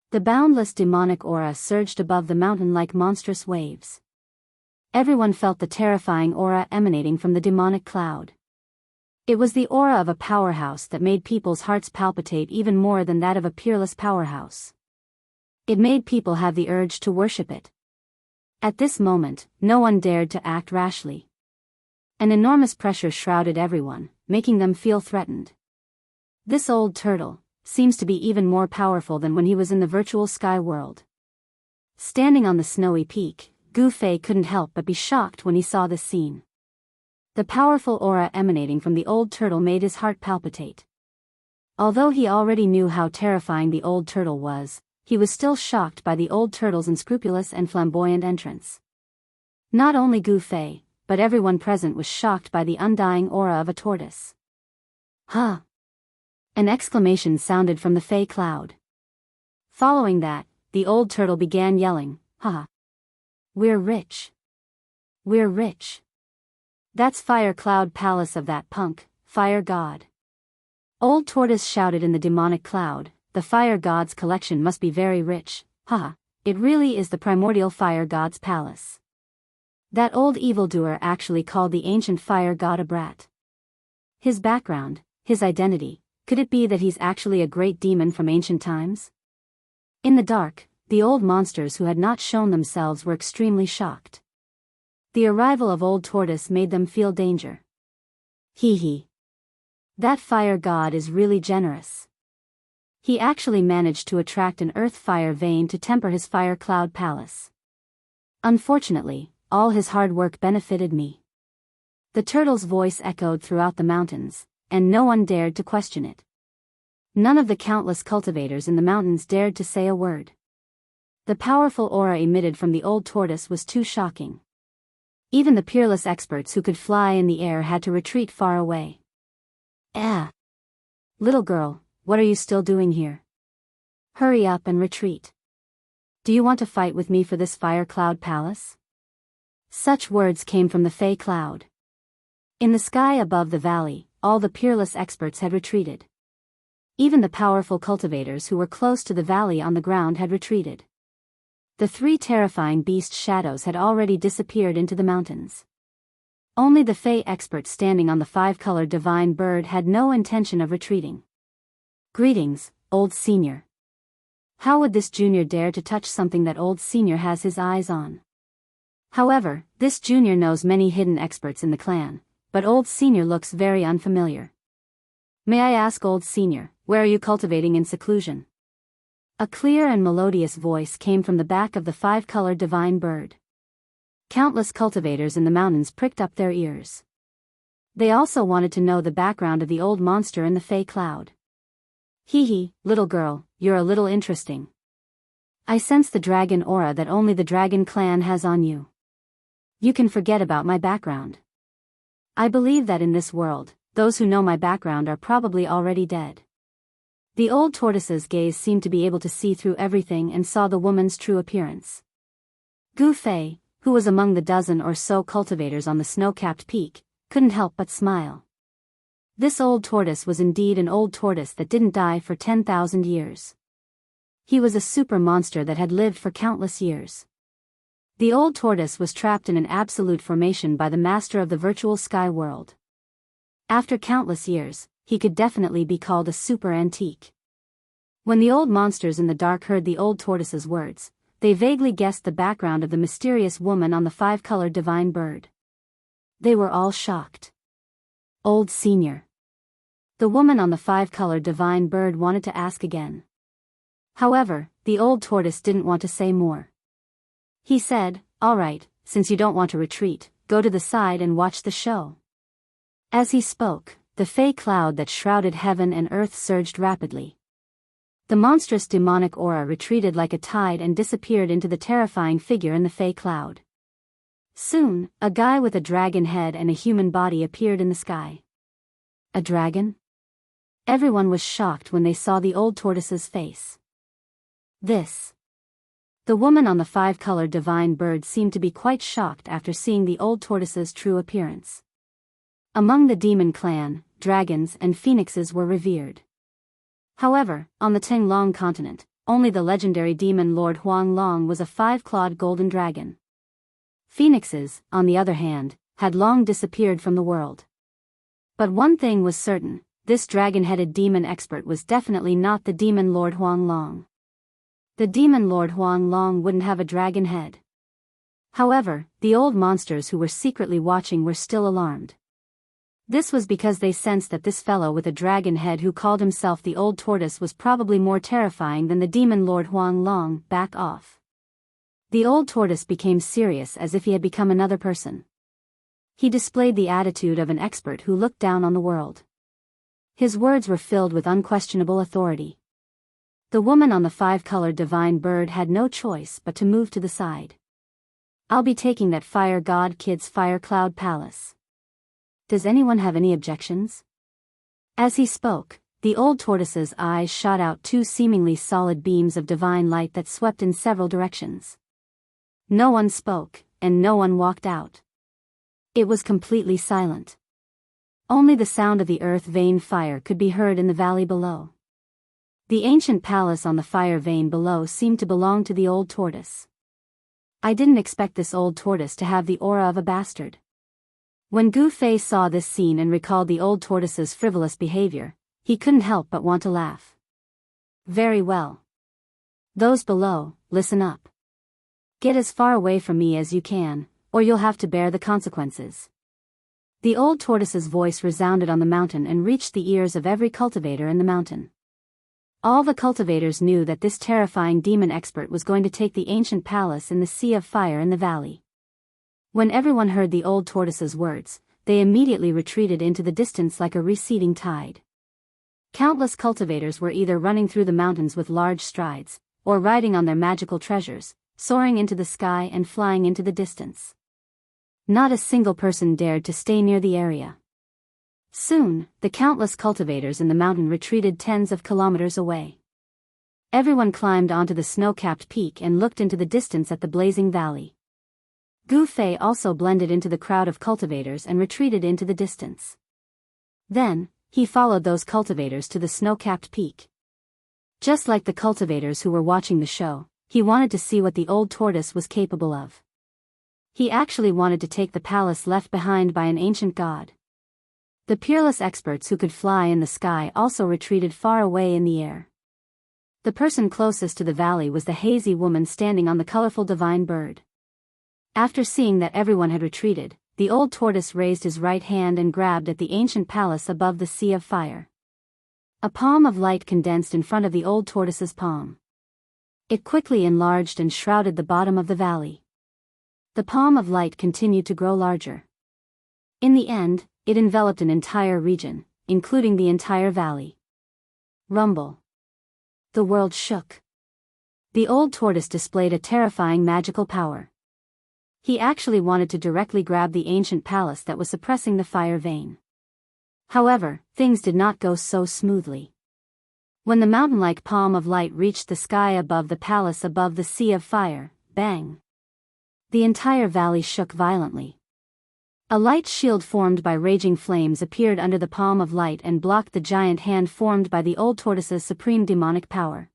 The boundless demonic aura surged above the mountain like monstrous waves. Everyone felt the terrifying aura emanating from the demonic cloud. It was the aura of a powerhouse that made people's hearts palpitate even more than that of a peerless powerhouse. It made people have the urge to worship it. At this moment, no one dared to act rashly. An enormous pressure shrouded everyone, making them feel threatened. This old turtle seems to be even more powerful than when he was in the virtual sky world. Standing on the snowy peak, Gu Fei couldn't help but be shocked when he saw this scene. The powerful aura emanating from the old turtle made his heart palpitate. Although he already knew how terrifying the old turtle was, he was still shocked by the old turtle's unscrupulous and flamboyant entrance. Not only Gu Fei, but everyone present was shocked by the undying aura of a tortoise. Huh! An exclamation sounded from the Fei cloud. Following that, the old turtle began yelling, "Ha! We're rich! We're rich! That's Fire Cloud Palace of that punk, Fire God." Old Tortoise shouted in the demonic cloud, "The Fire God's collection must be very rich, haha, it really is the primordial Fire God's palace." That old evildoer actually called the ancient Fire God a brat. His background, his identity, could it be that he's actually a great demon from ancient times? In the dark, the old monsters who had not shown themselves were extremely shocked. The arrival of Old Tortoise made them feel danger. Hee hee. That Fire God is really generous. He actually managed to attract an earth fire vein to temper his Fire Cloud Palace. Unfortunately, all his hard work benefited me. The turtle's voice echoed throughout the mountains, and no one dared to question it. None of the countless cultivators in the mountains dared to say a word. The powerful aura emitted from the old tortoise was too shocking. Even the peerless experts who could fly in the air had to retreat far away. little girl, what are you still doing here? Hurry up and retreat. Do you want to fight with me for this fire cloud palace? Such words came from the Fey cloud. In the sky above the valley, all the peerless experts had retreated. Even the powerful cultivators who were close to the valley on the ground had retreated. The three terrifying beast shadows had already disappeared into the mountains. Only the Fey expert standing on the five-colored divine bird had no intention of retreating. Greetings, old senior. How would this junior dare to touch something that old senior has his eyes on? However, this junior knows many hidden experts in the clan, but old senior looks very unfamiliar. May I ask, old senior, where are you cultivating in seclusion? A clear and melodious voice came from the back of the five-colored divine bird. Countless cultivators in the mountains pricked up their ears. They also wanted to know the background of the old monster in the Fey cloud. Hee hee, little girl, you're a little interesting. I sense the dragon aura that only the dragon clan has on you. You can forget about my background. I believe that in this world, those who know my background are probably already dead. The old tortoise's gaze seemed to be able to see through everything and saw the woman's true appearance. Gu Fei, who was among the dozen or so cultivators on the snow-capped peak, couldn't help but smile. This old tortoise was indeed an old tortoise that didn't die for 10,000 years. He was a super monster that had lived for countless years. The old tortoise was trapped in an absolute formation by the master of the virtual sky world. After countless years, he could definitely be called a super antique. When the old monsters in the dark heard the old tortoise's words, they vaguely guessed the background of the mysterious woman on the five-colored divine bird. They were all shocked. Old senior. The woman on the five-colored divine bird wanted to ask again. However, the old tortoise didn't want to say more. He said, all right, since you don't want to retreat, go to the side and watch the show. As he spoke, the Fey cloud that shrouded heaven and earth surged rapidly. The monstrous demonic aura retreated like a tide and disappeared into the terrifying figure in the Fey cloud. Soon, a guy with a dragon head and a human body appeared in the sky. A dragon? Everyone was shocked when they saw the old tortoise's face. This. The woman on the five-colored divine bird seemed to be quite shocked after seeing the old tortoise's true appearance. Among the demon clan, dragons and phoenixes were revered. However, on the Tenglong continent, only the legendary demon Lord Huang Long was a five-clawed golden dragon. Phoenixes, on the other hand, had long disappeared from the world. But one thing was certain, this dragon-headed demon expert was definitely not the demon Lord Huang Long. The demon Lord Huang Long wouldn't have a dragon head. However, the old monsters who were secretly watching were still alarmed. This was because they sensed that this fellow with a dragon head who called himself the old tortoise was probably more terrifying than the demon Lord Huang Long. Back off. The old tortoise became serious as if he had become another person. He displayed the attitude of an expert who looked down on the world. His words were filled with unquestionable authority. The woman on the five-colored divine bird had no choice but to move to the side. I'll be taking that fire god kid's fire cloud palace. Does anyone have any objections? As he spoke, the old tortoise's eyes shot out two seemingly solid beams of divine light that swept in several directions. No one spoke, and no one walked out. It was completely silent. Only the sound of the earth vein fire could be heard in the valley below. The ancient palace on the fire vein below seemed to belong to the old tortoise. I didn't expect this old tortoise to have the aura of a bastard. When Gu Fei saw this scene and recalled the old tortoise's frivolous behavior, he couldn't help but want to laugh. Very well. Those below, listen up. Get as far away from me as you can, or you'll have to bear the consequences. The old tortoise's voice resounded on the mountain and reached the ears of every cultivator in the mountain. All the cultivators knew that this terrifying demon expert was going to take the ancient palace in the sea of fire in the valley. When everyone heard the old tortoise's words, they immediately retreated into the distance like a receding tide. Countless cultivators were either running through the mountains with large strides, or riding on their magical treasures, soaring into the sky and flying into the distance. Not a single person dared to stay near the area. Soon, the countless cultivators in the mountain retreated tens of kilometers away. Everyone climbed onto the snow-capped peak and looked into the distance at the blazing valley. Gu Fei also blended into the crowd of cultivators and retreated into the distance. Then, he followed those cultivators to the snow-capped peak. Just like the cultivators who were watching the show, he wanted to see what the old tortoise was capable of. He actually wanted to take the palace left behind by an ancient god. The peerless experts who could fly in the sky also retreated far away in the air. The person closest to the valley was the hazy woman standing on the colorful divine bird. After seeing that everyone had retreated, the old tortoise raised his right hand and grabbed at the ancient palace above the sea of fire. A palm of light condensed in front of the old tortoise's palm. It quickly enlarged and shrouded the bottom of the valley. The palm of light continued to grow larger. In the end, it enveloped an entire region, including the entire valley. Rumble. The world shook. The old tortoise displayed a terrifying magical power. He actually wanted to directly grab the ancient palace that was suppressing the fire vein. However, things did not go so smoothly. When the mountain-like palm of light reached the sky above the palace above the sea of fire, bang! The entire valley shook violently. A light shield formed by raging flames appeared under the palm of light and blocked the giant hand formed by the old tortoise's supreme demonic power.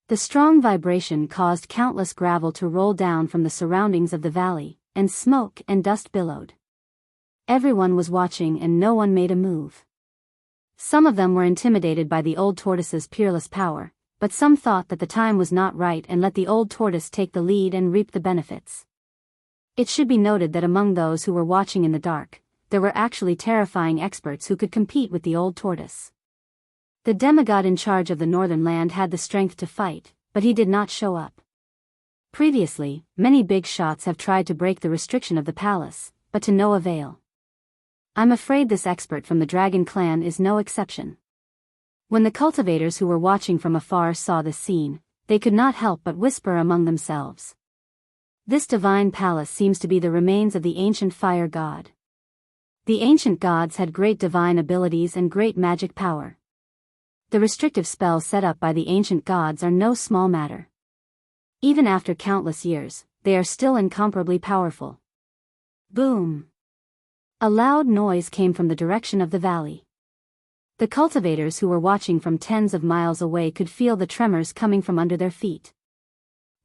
The strong vibration caused countless gravel to roll down from the surroundings of the valley, and smoke and dust billowed. Everyone was watching and no one made a move. Some of them were intimidated by the old tortoise's peerless power, but some thought that the time was not right and let the old tortoise take the lead and reap the benefits. It should be noted that among those who were watching in the dark, there were actually terrifying experts who could compete with the old tortoise. The demigod in charge of the northern land had the strength to fight, but he did not show up. Previously, many big shots have tried to break the restriction of the palace, but to no avail. I'm afraid this expert from the Dragon Clan is no exception. When the cultivators who were watching from afar saw this scene, they could not help but whisper among themselves. This divine palace seems to be the remains of the ancient fire god. The ancient gods had great divine abilities and great magic power. The restrictive spells set up by the ancient gods are no small matter. Even after countless years, they are still incomparably powerful. Boom! A loud noise came from the direction of the valley. The cultivators who were watching from tens of miles away could feel the tremors coming from under their feet.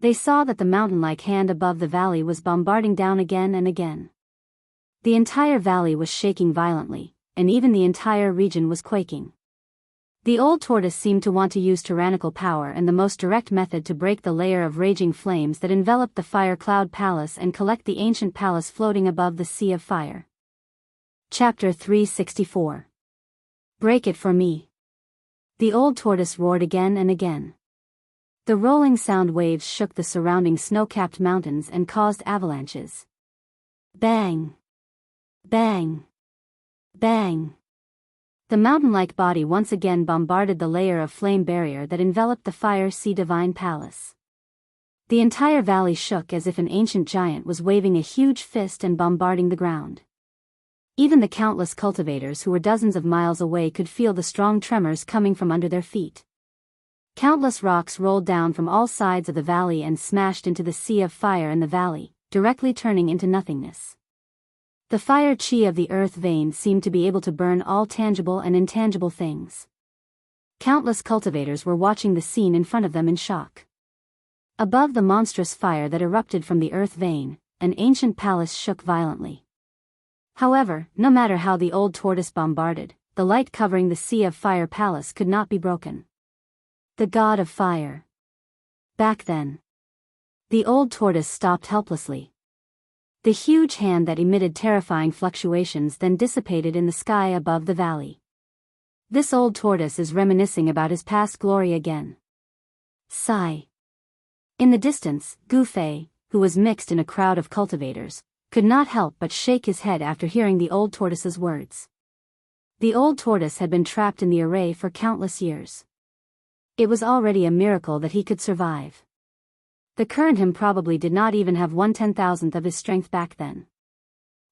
They saw that the mountain-like hand above the valley was bombarding down again and again. The entire valley was shaking violently, and even the entire region was quaking. The old tortoise seemed to want to use tyrannical power and the most direct method to break the layer of raging flames that enveloped the fire cloud palace and collect the ancient palace floating above the sea of fire. Chapter 364. Break it for me. The old tortoise roared again and again. The rolling sound waves shook the surrounding snow-capped mountains and caused avalanches. Bang! Bang! Bang! The mountain-like body once again bombarded the layer of flame barrier that enveloped the fire sea divine palace. The entire valley shook as if an ancient giant was waving a huge fist and bombarding the ground. Even the countless cultivators who were dozens of miles away could feel the strong tremors coming from under their feet. Countless rocks rolled down from all sides of the valley and smashed into the sea of fire in the valley, directly turning into nothingness. The fire chi of the earth vein seemed to be able to burn all tangible and intangible things. Countless cultivators were watching the scene in front of them in shock. Above the monstrous fire that erupted from the earth vein, an ancient palace shook violently. However, no matter how the old tortoise bombarded, the light covering the sea of fire palace could not be broken. The god of fire. Back then. The old tortoise stopped helplessly. The huge hand that emitted terrifying fluctuations then dissipated in the sky above the valley. This old tortoise is reminiscing about his past glory again. Sigh. In the distance, Gu Fei, who was mixed in a crowd of cultivators, could not help but shake his head after hearing the old tortoise's words. The old tortoise had been trapped in the array for countless years. It was already a miracle that he could survive. The current him probably did not even have 1/10,000th of his strength back then.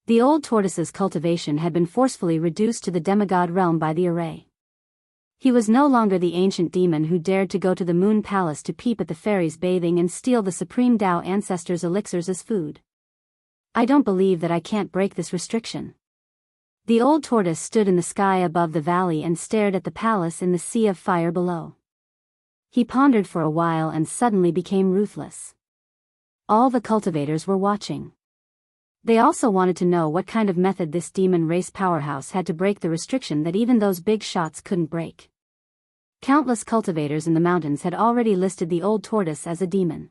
The old tortoise's cultivation had been forcefully reduced to the demigod realm by the array. He was no longer the ancient demon who dared to go to the moon palace to peep at the fairies bathing and steal the supreme Dao ancestors' elixirs as food. I don't believe that I can't break this restriction. The old tortoise stood in the sky above the valley and stared at the palace in the sea of fire below. He pondered for a while and suddenly became ruthless. All the cultivators were watching. They also wanted to know what kind of method this demon race powerhouse had to break the restriction that even those big shots couldn't break. Countless cultivators in the mountains had already listed the old tortoise as a demon.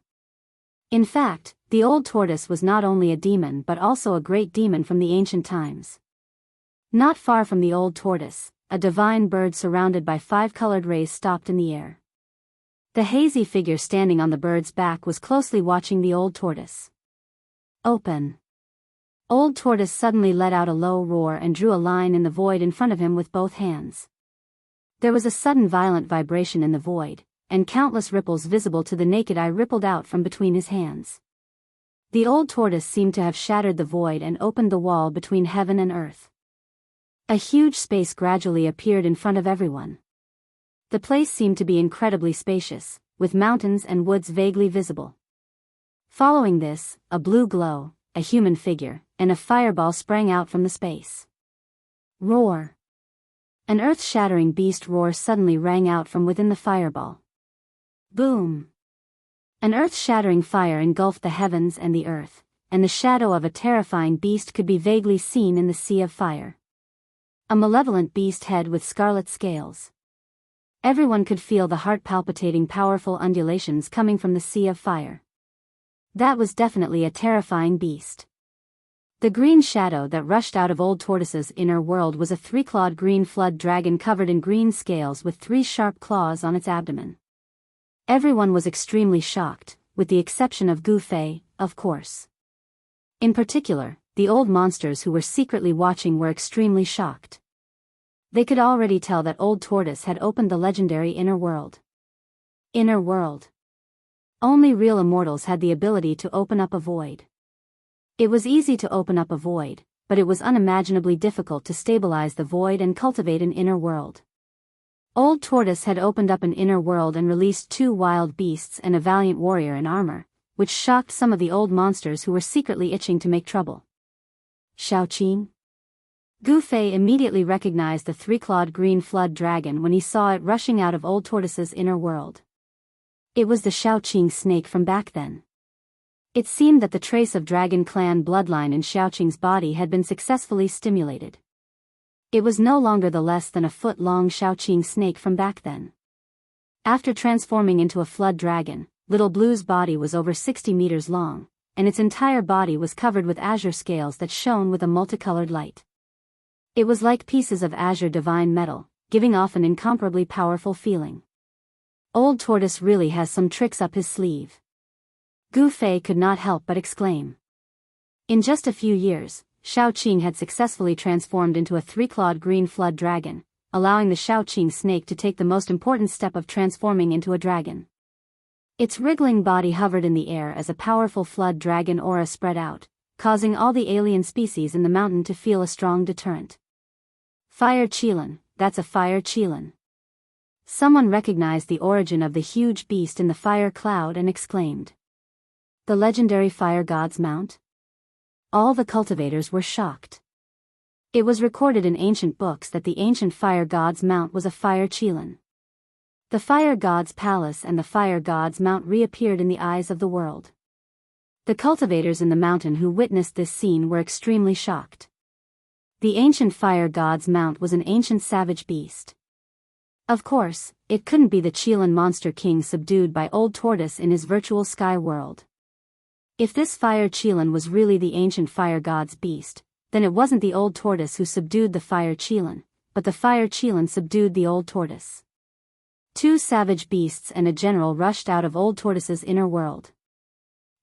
In fact, the old tortoise was not only a demon but also a great demon from the ancient times. Not far from the old tortoise, a divine bird surrounded by 5 colored rays stopped in the air. The hazy figure standing on the bird's back was closely watching the old tortoise. Open. Old tortoise suddenly let out a low roar and drew a line in the void in front of him with both hands. There was a sudden violent vibration in the void, and countless ripples visible to the naked eye rippled out from between his hands. The old tortoise seemed to have shattered the void and opened the wall between heaven and earth. A huge space gradually appeared in front of everyone. The place seemed to be incredibly spacious, with mountains and woods vaguely visible. Following this, a blue glow, a human figure, and a fireball sprang out from the space. Roar! An earth-shattering beast roar suddenly rang out from within the fireball. Boom! An earth-shattering fire engulfed the heavens and the earth, and the shadow of a terrifying beast could be vaguely seen in the sea of fire. A malevolent beast head with scarlet scales. Everyone could feel the heart-palpitating powerful undulations coming from the sea of fire. That was definitely a terrifying beast. The green shadow that rushed out of old tortoise's inner world was a 3-clawed green flood dragon covered in green scales with 3 sharp claws on its abdomen. Everyone was extremely shocked, with the exception of Gu Fei, of course. In particular, the old monsters who were secretly watching were extremely shocked. They could already tell that old tortoise had opened the legendary inner world. Inner world. Only real immortals had the ability to open up a void. It was easy to open up a void, but it was unimaginably difficult to stabilize the void and cultivate an inner world. Old tortoise had opened up an inner world and released 2 wild beasts and a valiant warrior in armor, which shocked some of the old monsters who were secretly itching to make trouble. Xiaoqing? Gu Fei immediately recognized the 3-clawed green flood dragon when he saw it rushing out of old tortoise's inner world. It was the Xiaoqing snake from back then. It seemed that the trace of dragon clan bloodline in Xiaoqing's body had been successfully stimulated. It was no longer the less than a foot-long Xiaoqing snake from back then. After transforming into a flood dragon, Little Blue's body was over 60 meters long, and its entire body was covered with azure scales that shone with a multicolored light. It was like pieces of azure divine metal, giving off an incomparably powerful feeling. Old tortoise really has some tricks up his sleeve. Gu Fei could not help but exclaim. In just a few years, Xiaoqing had successfully transformed into a 3-clawed green flood dragon, allowing the Xiaoqing snake to take the most important step of transforming into a dragon. Its wriggling body hovered in the air as a powerful flood dragon aura spread out, causing all the alien species in the mountain to feel a strong deterrent. Fire Qilin, that's a fire Qilin. Someone recognized the origin of the huge beast in the fire cloud and exclaimed. The legendary fire god's mount? All the cultivators were shocked. It was recorded in ancient books that the ancient fire god's mount was a fire Qilin. The fire god's palace and the fire god's mount reappeared in the eyes of the world. The cultivators in the mountain who witnessed this scene were extremely shocked. The ancient fire god's mount was an ancient savage beast. Of course, it couldn't be the Qilin monster king subdued by old tortoise in his virtual sky world. If this fire Qilin was really the ancient fire god's beast, then it wasn't the old tortoise who subdued the fire Qilin, but the fire Qilin subdued the old tortoise. 2 savage beasts and a general rushed out of old tortoise's inner world.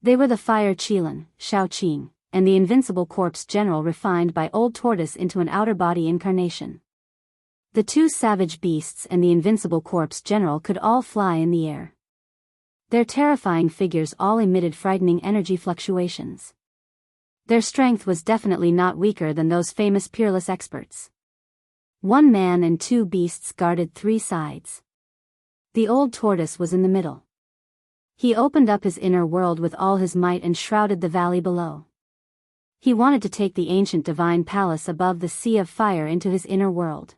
They were the fire Qilin, Xiaoqing, and the invincible corpse general refined by old tortoise into an outer body incarnation. The 2 savage beasts and the invincible corpse general could all fly in the air. Their terrifying figures all emitted frightening energy fluctuations. Their strength was definitely not weaker than those famous peerless experts. One man and two beasts guarded three sides. The old tortoise was in the middle. He opened up his inner world with all his might and shrouded the valley below. He wanted to take the ancient divine palace above the sea of fire into his inner world.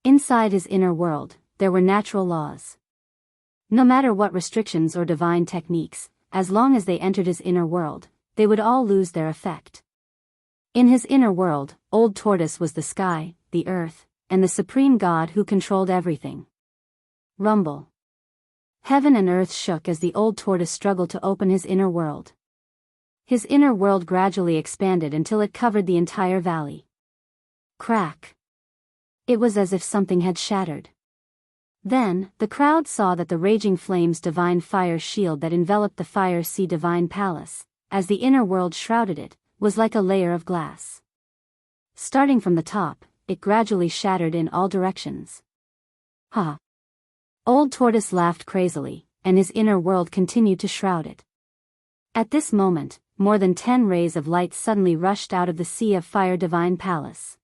Inside his inner world, there were natural laws. No matter what restrictions or divine techniques, as long as they entered his inner world, they would all lose their effect. In his inner world, Old Tortoise was the sky, the earth, and the supreme God who controlled everything. Rumble. Heaven and earth shook as the Old Tortoise struggled to open his inner world. His inner world gradually expanded until it covered the entire valley. Crack. It was as if something had shattered. Then, the crowd saw that the raging flames divine fire shield that enveloped the fire sea divine palace, as the inner world shrouded it, was like a layer of glass. Starting from the top, it gradually shattered in all directions. Ha! Old Tortoise laughed crazily, and his inner world continued to shroud it. At this moment, more than 10 rays of light suddenly rushed out of the sea of fire divine palace.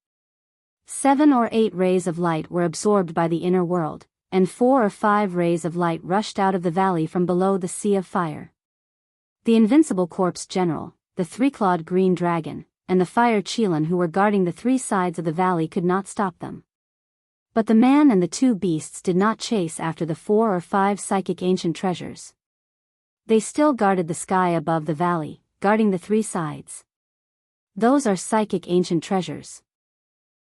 7 or 8 rays of light were absorbed by the inner world, and 4 or 5 rays of light rushed out of the valley from below the sea of fire. The invincible corpse general, the three-clawed green dragon, and the fire Qilin who were guarding the 3 sides of the valley could not stop them. But the man and the 2 beasts did not chase after the 4 or 5 psychic ancient treasures. They still guarded the sky above the valley, guarding the 3 sides. Those are psychic ancient treasures.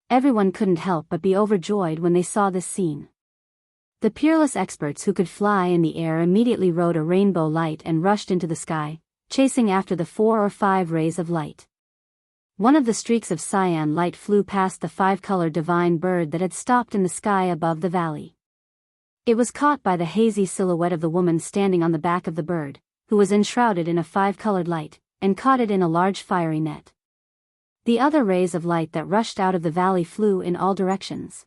Everyone couldn't help but be overjoyed when they saw this scene. The peerless experts who could fly in the air immediately rode a rainbow light and rushed into the sky, chasing after the 4 or 5 rays of light. One of the streaks of cyan light flew past the 5-colored divine bird that had stopped in the sky above the valley. It was caught by the hazy silhouette of the woman standing on the back of the bird, who was enshrouded in a 5-colored light, and caught it in a large fiery net. The other rays of light that rushed out of the valley flew in all directions.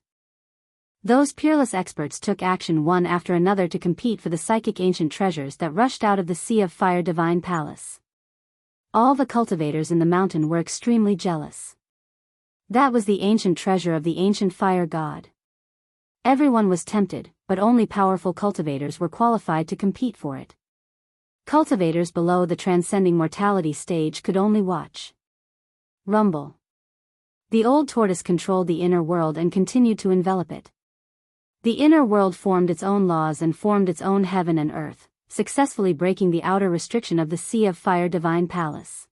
Those peerless experts took action one after another to compete for the psychic ancient treasures that rushed out of the sea of fire divine palace. All the cultivators in the mountain were extremely jealous. That was the ancient treasure of the ancient fire god. Everyone was tempted, but only powerful cultivators were qualified to compete for it. Cultivators below the transcending mortality stage could only watch. Rumble. The old tortoise controlled the inner world and continued to envelop it. The inner world formed its own laws and formed its own heaven and earth, successfully breaking the outer restriction of the Sea of Fire divine palace.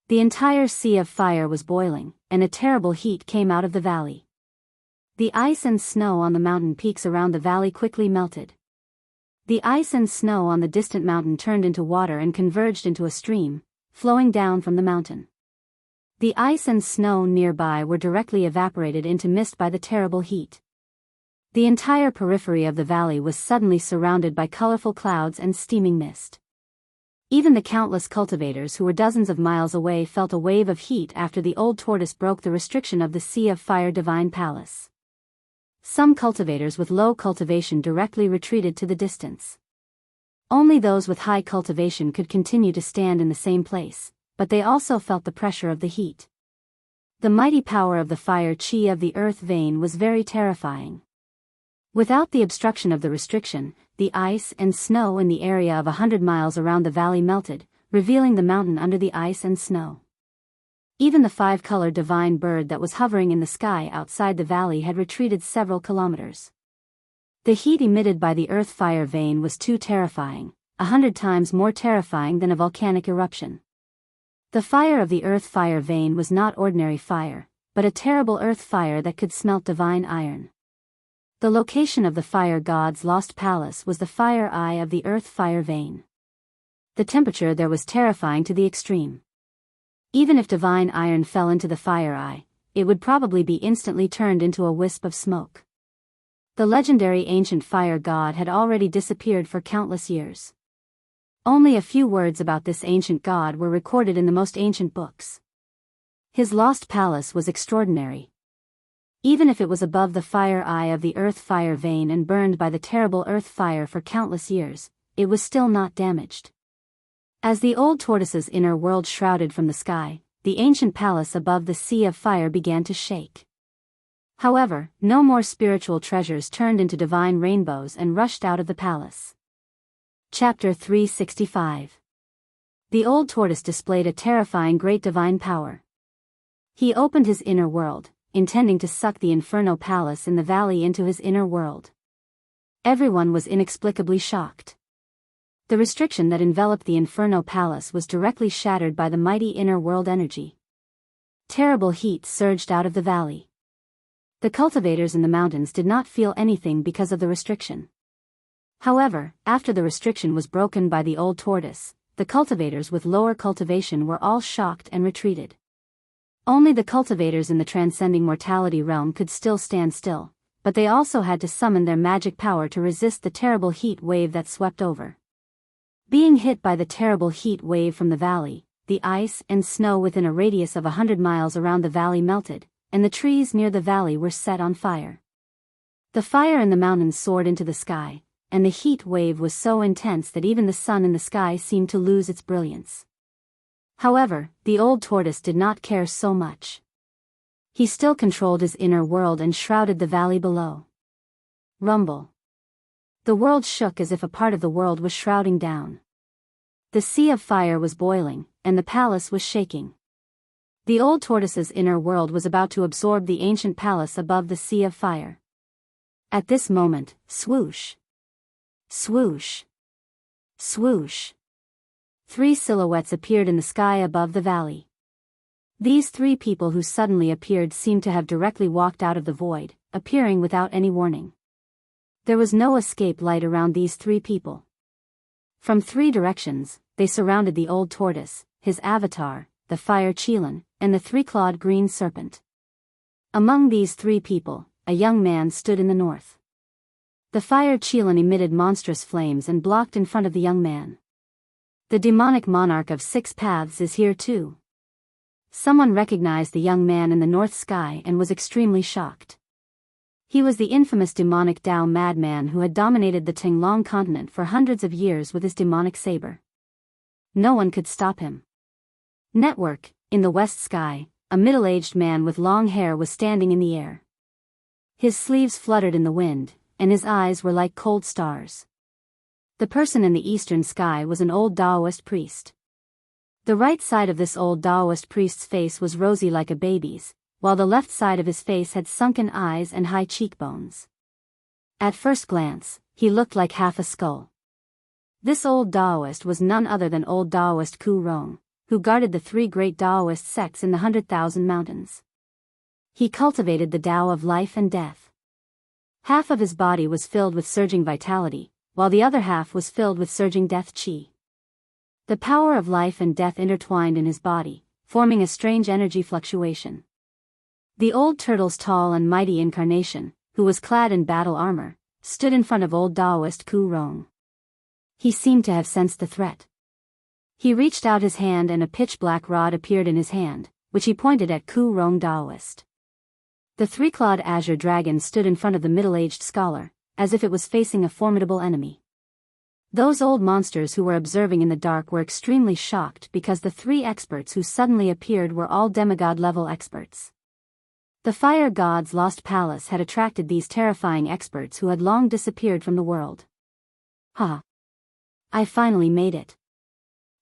The entire Sea of Fire was boiling, and a terrible heat came out of the valley. The ice and snow on the mountain peaks around the valley quickly melted. The ice and snow on the distant mountain turned into water and converged into a stream, flowing down from the mountain. The ice and snow nearby were directly evaporated into mist by the terrible heat. The entire periphery of the valley was suddenly surrounded by colorful clouds and steaming mist. Even the countless cultivators who were dozens of miles away felt a wave of heat after the old tortoise broke the restriction of the Sea of Fire divine palace. Some cultivators with low cultivation directly retreated to the distance. Only those with high cultivation could continue to stand in the same place, but they also felt the pressure of the heat. The mighty power of the fire chi of the earth vein was very terrifying. Without the obstruction of the restriction, the ice and snow in the area of 100 miles around the valley melted, revealing the mountain under the ice and snow. Even the 5-colored divine bird that was hovering in the sky outside the valley had retreated several kilometers. The heat emitted by the earth fire vein was too terrifying, 100 times more terrifying than a volcanic eruption. The fire of the earth fire vein was not ordinary fire, but a terrible earth fire that could smelt divine iron. The location of the fire god's lost palace was the fire eye of the earth fire vein. The temperature there was terrifying to the extreme. Even if divine iron fell into the fire eye, it would probably be instantly turned into a wisp of smoke. The legendary ancient fire god had already disappeared for countless years. Only a few words about this ancient god were recorded in the most ancient books. His lost palace was extraordinary. Even if it was above the fire eye of the earth fire vein and burned by the terrible earth fire for countless years, it was still not damaged. As the old tortoise's inner world shrouded from the sky, the ancient palace above the sea of fire began to shake. However, no more spiritual treasures turned into divine rainbows and rushed out of the palace. Chapter 365. The old tortoise displayed a terrifying great divine power. He opened his inner world, intending to suck the inferno palace in the valley into his inner world. Everyone was inexplicably shocked. The restriction that enveloped the Inferno Palace was directly shattered by the mighty inner world energy. Terrible heat surged out of the valley. The cultivators in the mountains did not feel anything because of the restriction. However, after the restriction was broken by the old tortoise, the cultivators with lower cultivation were all shocked and retreated. Only the cultivators in the transcending mortality realm could still stand still, but they also had to summon their magic power to resist the terrible heat wave that swept over. Being hit by the terrible heat wave from the valley, the ice and snow within a radius of 100 miles around the valley melted, and the trees near the valley were set on fire. The fire in the mountains soared into the sky, and the heat wave was so intense that even the sun in the sky seemed to lose its brilliance. However, the old tortoise did not care so much. He still controlled his inner world and shrouded the valley below. Rumble. The world shook as if a part of the world was shrouding down. The sea of fire was boiling, and the palace was shaking. The old tortoise's inner world was about to absorb the ancient palace above the sea of fire. At this moment, swoosh, swoosh, swoosh. 3 silhouettes appeared in the sky above the valley. These 3 people who suddenly appeared seemed to have directly walked out of the void, appearing without any warning. There was no escape light around these 3 people. From 3 directions, they surrounded the old tortoise, his avatar, the fire Qilin, and the 3-clawed green serpent. Among these 3 people, a young man stood in the north. The fire Qilin emitted monstrous flames and blocked in front of the young man. The demonic monarch of 6 paths is here too. Someone recognized the young man in the north sky and was extremely shocked. He was the infamous demonic Dao madman who had dominated the Tinglong continent for hundreds of years with his demonic saber. No one could stop him. Network, in the west sky, a middle-aged man with long hair was standing in the air. His sleeves fluttered in the wind, and his eyes were like cold stars. The person in the eastern sky was an old Daoist priest. The right side of this old Daoist priest's face was rosy like a baby's, while the left side of his face had sunken eyes and high cheekbones. At first glance, he looked like half a skull. This old Daoist was none other than old Daoist Ku Rong, who guarded the 3 great Daoist sects in the 100,000 mountains. He cultivated the Tao of life and death. Half of his body was filled with surging vitality, while the other half was filled with surging death qi. The power of life and death intertwined in his body, forming a strange energy fluctuation. The old turtle's tall and mighty incarnation, who was clad in battle armor, stood in front of old Daoist Ku Rong. He seemed to have sensed the threat. He reached out his hand and a pitch-black rod appeared in his hand, which he pointed at Ku Rong Daoist. The 3-clawed azure dragon stood in front of the middle-aged scholar, as if it was facing a formidable enemy. Those old monsters who were observing in the dark were extremely shocked because the 3 experts who suddenly appeared were all demigod-level experts. The fire god's lost palace had attracted these terrifying experts who had long disappeared from the world. Ha! I finally made it.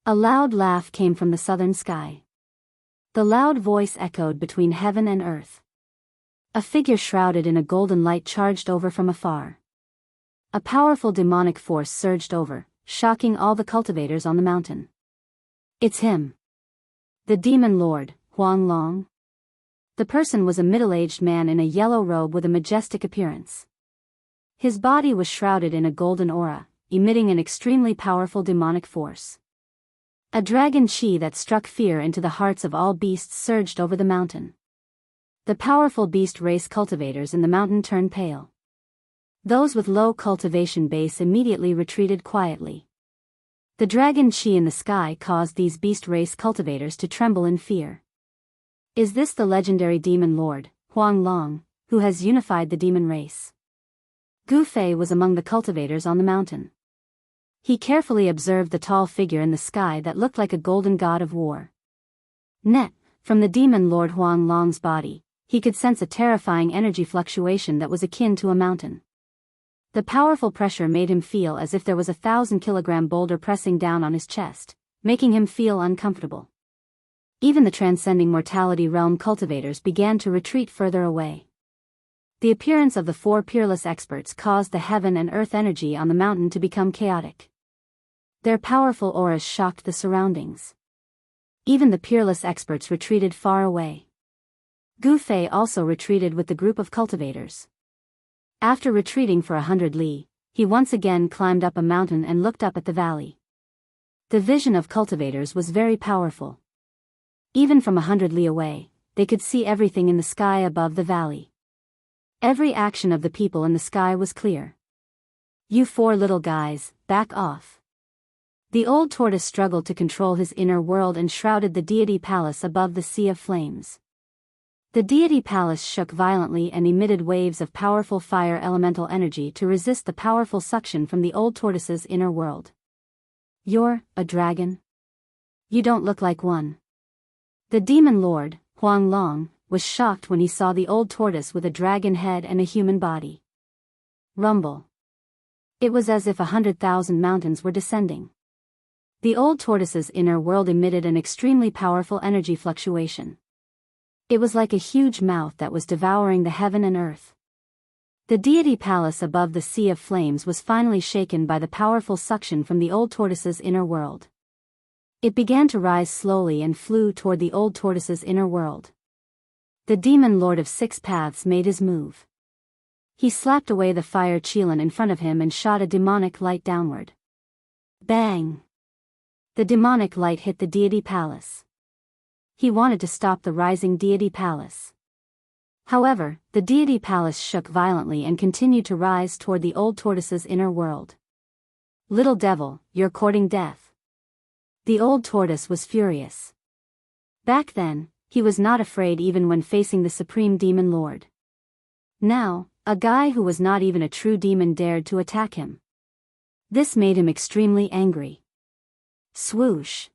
A loud laugh came from the southern sky. The loud voice echoed between heaven and earth. A figure shrouded in a golden light charged over from afar. A powerful demonic force surged over, shocking all the cultivators on the mountain. It's him. The demon lord, Huang Long. The person was a middle-aged man in a yellow robe with a majestic appearance. His body was shrouded in a golden aura, emitting an extremely powerful demonic force. A dragon chi that struck fear into the hearts of all beasts surged over the mountain. The powerful beast race cultivators in the mountain turned pale. Those with low cultivation base immediately retreated quietly. The dragon chi in the sky caused these beast race cultivators to tremble in fear. Is this the legendary demon lord, Huang Long, who has unified the demon race? Gu Fei was among the cultivators on the mountain. He carefully observed the tall figure in the sky that looked like a golden god of war. From the demon Lord Huang Long's body, he could sense a terrifying energy fluctuation that was akin to a mountain. The powerful pressure made him feel as if there was a 1,000-kilogram boulder pressing down on his chest, making him feel uncomfortable. Even the transcending mortality realm cultivators began to retreat further away. The appearance of the 4 peerless experts caused the heaven and earth energy on the mountain to become chaotic. Their powerful auras shocked the surroundings. Even the peerless experts retreated far away. Gu Fei also retreated with the group of cultivators. After retreating for 100 li, he once again climbed up a mountain and looked up at the valley. The vision of cultivators was very powerful. Even from 100 li away, they could see everything in the sky above the valley. Every action of the people in the sky was clear. "You 4 little guys, back off." The old tortoise struggled to control his inner world and shrouded the deity palace above the sea of flames. The deity palace shook violently and emitted waves of powerful fire elemental energy to resist the powerful suction from the old tortoise's inner world. "You're a dragon? You don't look like one." The demon lord, Huang Long, was shocked when he saw the old tortoise with a dragon head and a human body. Rumble. It was as if 100,000 mountains were descending. The old tortoise's inner world emitted an extremely powerful energy fluctuation. It was like a huge mouth that was devouring the heaven and earth. The deity palace above the sea of flames was finally shaken by the powerful suction from the old tortoise's inner world. It began to rise slowly and flew toward the old tortoise's inner world. The demon lord of 6 paths made his move. He slapped away the fire Qilin in front of him and shot a demonic light downward. Bang! The demonic light hit the deity palace. He wanted to stop the rising deity palace. However, the deity palace shook violently and continued to rise toward the old tortoise's inner world. "Little devil, you're courting death." The old tortoise was furious. Back then, he was not afraid even when facing the supreme demon lord. Now, a guy who was not even a true demon dared to attack him. This made him extremely angry. Swoosh!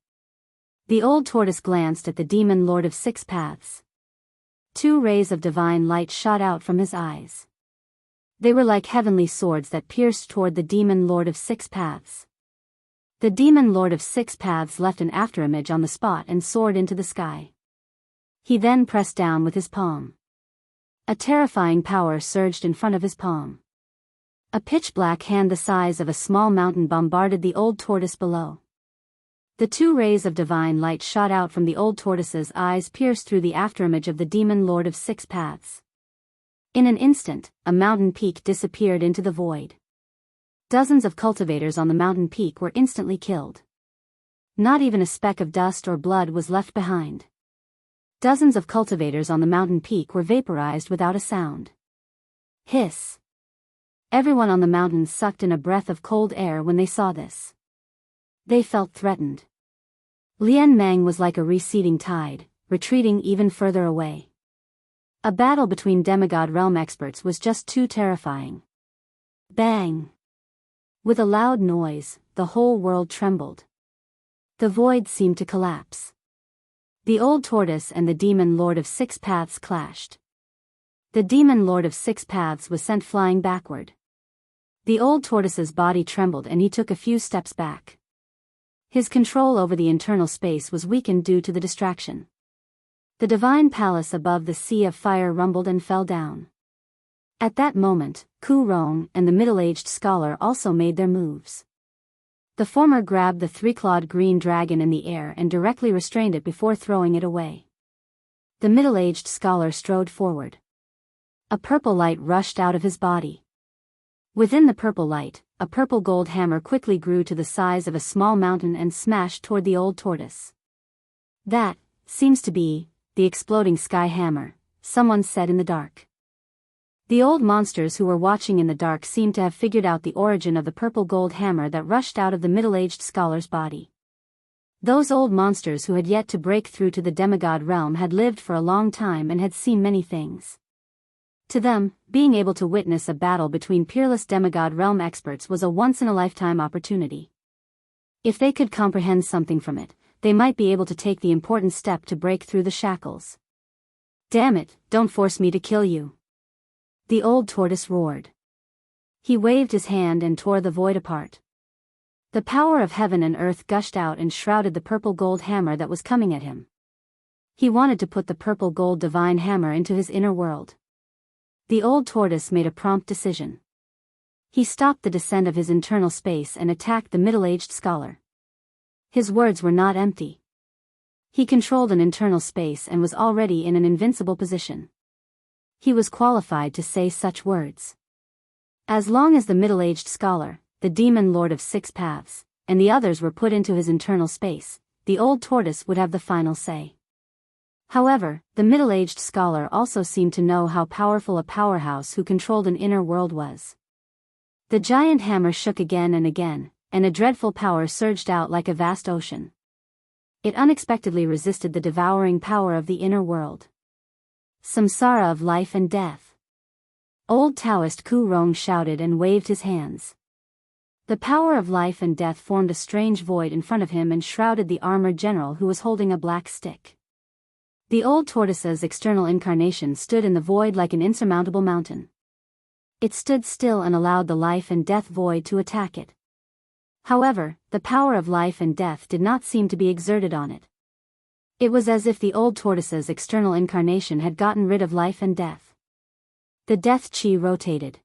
The old tortoise glanced at the demon lord of 6 paths. 2 rays of divine light shot out from his eyes. They were like heavenly swords that pierced toward the demon lord of 6 paths. The demon lord of 6 paths left an afterimage on the spot and soared into the sky. He then pressed down with his palm. A terrifying power surged in front of his palm. A pitch-black hand the size of a small mountain bombarded the old tortoise below. The 2 rays of divine light shot out from the old tortoise's eyes, pierced through the afterimage of the demon lord of 6 paths. In an instant, a mountain peak disappeared into the void. Dozens of cultivators on the mountain peak were instantly killed. Not even a speck of dust or blood was left behind. Dozens of cultivators on the mountain peak were vaporized without a sound. Hiss! Everyone on the mountain sucked in a breath of cold air when they saw this. They felt threatened. Lian Meng was like a receding tide, retreating even further away. A battle between demigod realm experts was just too terrifying. Bang! With a loud noise, the whole world trembled. The void seemed to collapse. The old tortoise and the demon lord of 6 paths clashed. The demon lord of 6 paths was sent flying backward. The old tortoise's body trembled and he took a few steps back. His control over the internal space was weakened due to the distraction. The divine palace above the sea of fire rumbled and fell down. At that moment, Ku Rong and the middle-aged scholar also made their moves. The former grabbed the 3-clawed green dragon in the air and directly restrained it before throwing it away. The middle-aged scholar strode forward. A purple light rushed out of his body. Within the purple light, a purple gold hammer quickly grew to the size of a small mountain and smashed toward the old tortoise. "That seems to be the exploding sky hammer," someone said in the dark. The old monsters who were watching in the dark seemed to have figured out the origin of the purple gold hammer that rushed out of the middle-aged scholar's body. Those old monsters who had yet to break through to the demigod realm had lived for a long time and had seen many things. To them, being able to witness a battle between peerless demigod realm experts was a once-in-a-lifetime opportunity. If they could comprehend something from it, they might be able to take the important step to break through the shackles. Damn it, don't force me to kill you. The old tortoise roared. He waved his hand and tore the void apart. The power of heaven and earth gushed out and shrouded the purple gold hammer that was coming at him. He wanted to put the purple gold divine hammer into his inner world. The old tortoise made a prompt decision. He stopped the descent of his internal space and attacked the middle-aged scholar. His words were not empty. He controlled an internal space and was already in an invincible position. He was qualified to say such words. As long as the middle-aged scholar, the demon lord of 6 paths, and the others were put into his internal space, the old tortoise would have the final say. However, the middle-aged scholar also seemed to know how powerful a powerhouse who controlled an inner world was. The giant hammer shook again, and a dreadful power surged out like a vast ocean. It unexpectedly resisted the devouring power of the inner world. Samsara of life and death. Old Taoist Ku Rong shouted and waved his hands. The power of life and death formed a strange void in front of him and shrouded the armored general who was holding a black stick. The old tortoise's external incarnation stood in the void like an insurmountable mountain. It stood still and allowed the life and death void to attack it. However, the power of life and death did not seem to be exerted on it. It was as if the old tortoise's external incarnation had gotten rid of life and death. The death chi rotated.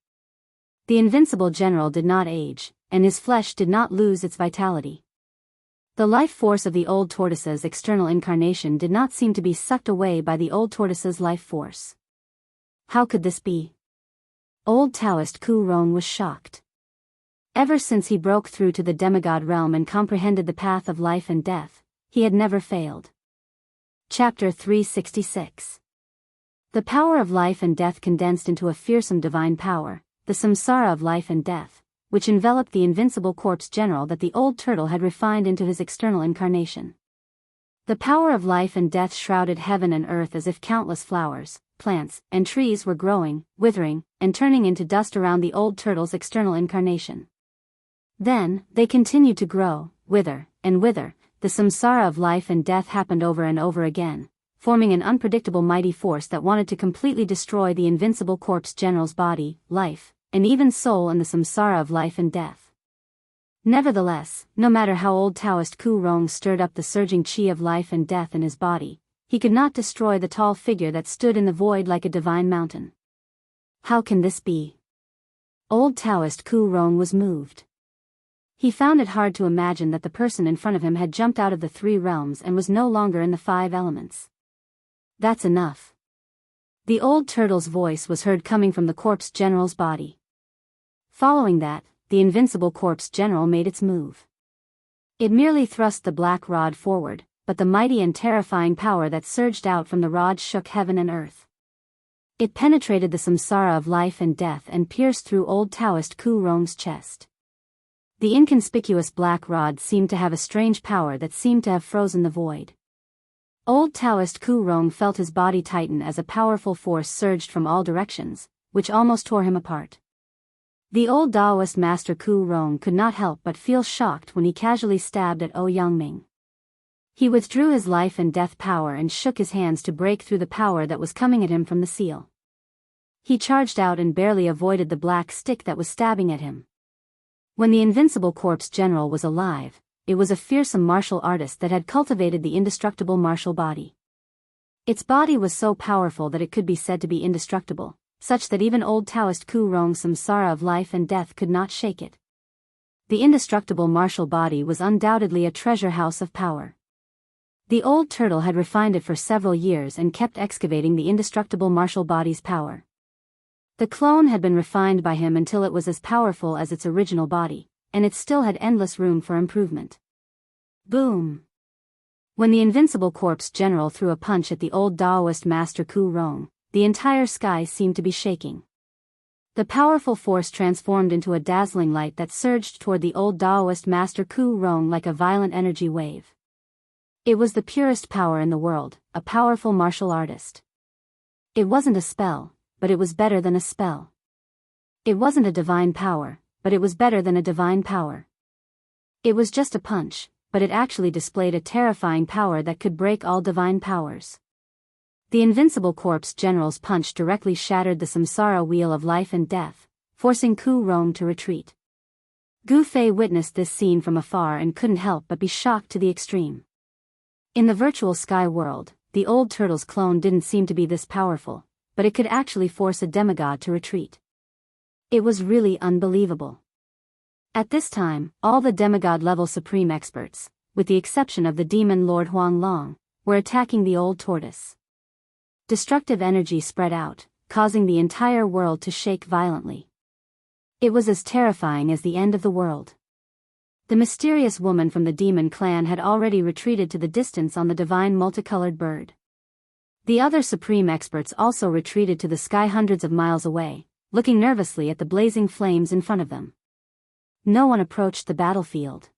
The invincible general did not age, and his flesh did not lose its vitality. The life force of the old tortoise's external incarnation did not seem to be sucked away by the old tortoise's life force. How could this be? Old Taoist Ku Rong was shocked. Ever since he broke through to the demigod realm and comprehended the path of life and death, he had never failed. Chapter 366. The power of life and death condensed into a fearsome divine power, the samsara of life and death, which enveloped the invincible corpse general that the old turtle had refined into his external incarnation. The power of life and death shrouded heaven and earth as if countless flowers, plants, and trees were growing, withering, and turning into dust around the old turtle's external incarnation. Then, they continued to grow, wither, and wither. The samsara of life and death happened over and over again, forming an unpredictable mighty force that wanted to completely destroy the invincible corpse general's body, life, and even soul in the samsara of life and death. Nevertheless, no matter how old Taoist Ku Rong stirred up the surging chi of life and death in his body, he could not destroy the tall figure that stood in the void like a divine mountain. How can this be? Old Taoist Ku Rong was moved. He found it hard to imagine that the person in front of him had jumped out of the 3 realms and was no longer in the 5 elements. That's enough. The old turtle's voice was heard coming from the corpse general's body. Following that, the invincible corpse general made its move. It merely thrust the black rod forward, but the mighty and terrifying power that surged out from the rod shook heaven and earth. It penetrated the samsara of life and death and pierced through old Taoist Ku Rong's chest. The inconspicuous black rod seemed to have a strange power that seemed to have frozen the void. Old Taoist Ku Rong felt his body tighten as a powerful force surged from all directions, which almost tore him apart. The old Daoist master Ku Rong could not help but feel shocked when he casually stabbed at Yangming. He withdrew his life and death power and shook his hands to break through the power that was coming at him from the seal. He charged out and barely avoided the black stick that was stabbing at him. When the invincible corpse general was alive, it was a fearsome martial artist that had cultivated the indestructible martial body. Its body was so powerful that it could be said to be indestructible, such that even old Taoist Ku Rong's samsara of life and death could not shake it. The indestructible martial body was undoubtedly a treasure house of power. The old turtle had refined it for several years and kept excavating the indestructible martial body's power. The clone had been refined by him until it was as powerful as its original body, and it still had endless room for improvement. Boom! When the invincible corpse general threw a punch at the old Daoist master Ku Rong, the entire sky seemed to be shaking. The powerful force transformed into a dazzling light that surged toward the old Daoist master Ku Rong like a violent energy wave. It was the purest power in the world, a powerful martial artist. It wasn't a spell, but it was better than a spell. It wasn't a divine power, but it was better than a divine power. It was just a punch, but it actually displayed a terrifying power that could break all divine powers. The invincible corpse general's punch directly shattered the samsara wheel of life and death, forcing Ku Rong to retreat. Gu Fei witnessed this scene from afar and couldn't help but be shocked to the extreme. In the virtual sky world, the old turtle's clone didn't seem to be this powerful, but it could actually force a demigod to retreat. It was really unbelievable. At this time, all the demigod-level supreme experts, with the exception of the demon Lord Huang Long, were attacking the old tortoise. Destructive energy spread out, causing the entire world to shake violently. It was as terrifying as the end of the world. The mysterious woman from the demon clan had already retreated to the distance on the divine multicolored bird. The other supreme experts also retreated to the sky hundreds of miles away, looking nervously at the blazing flames in front of them. No one approached the battlefield.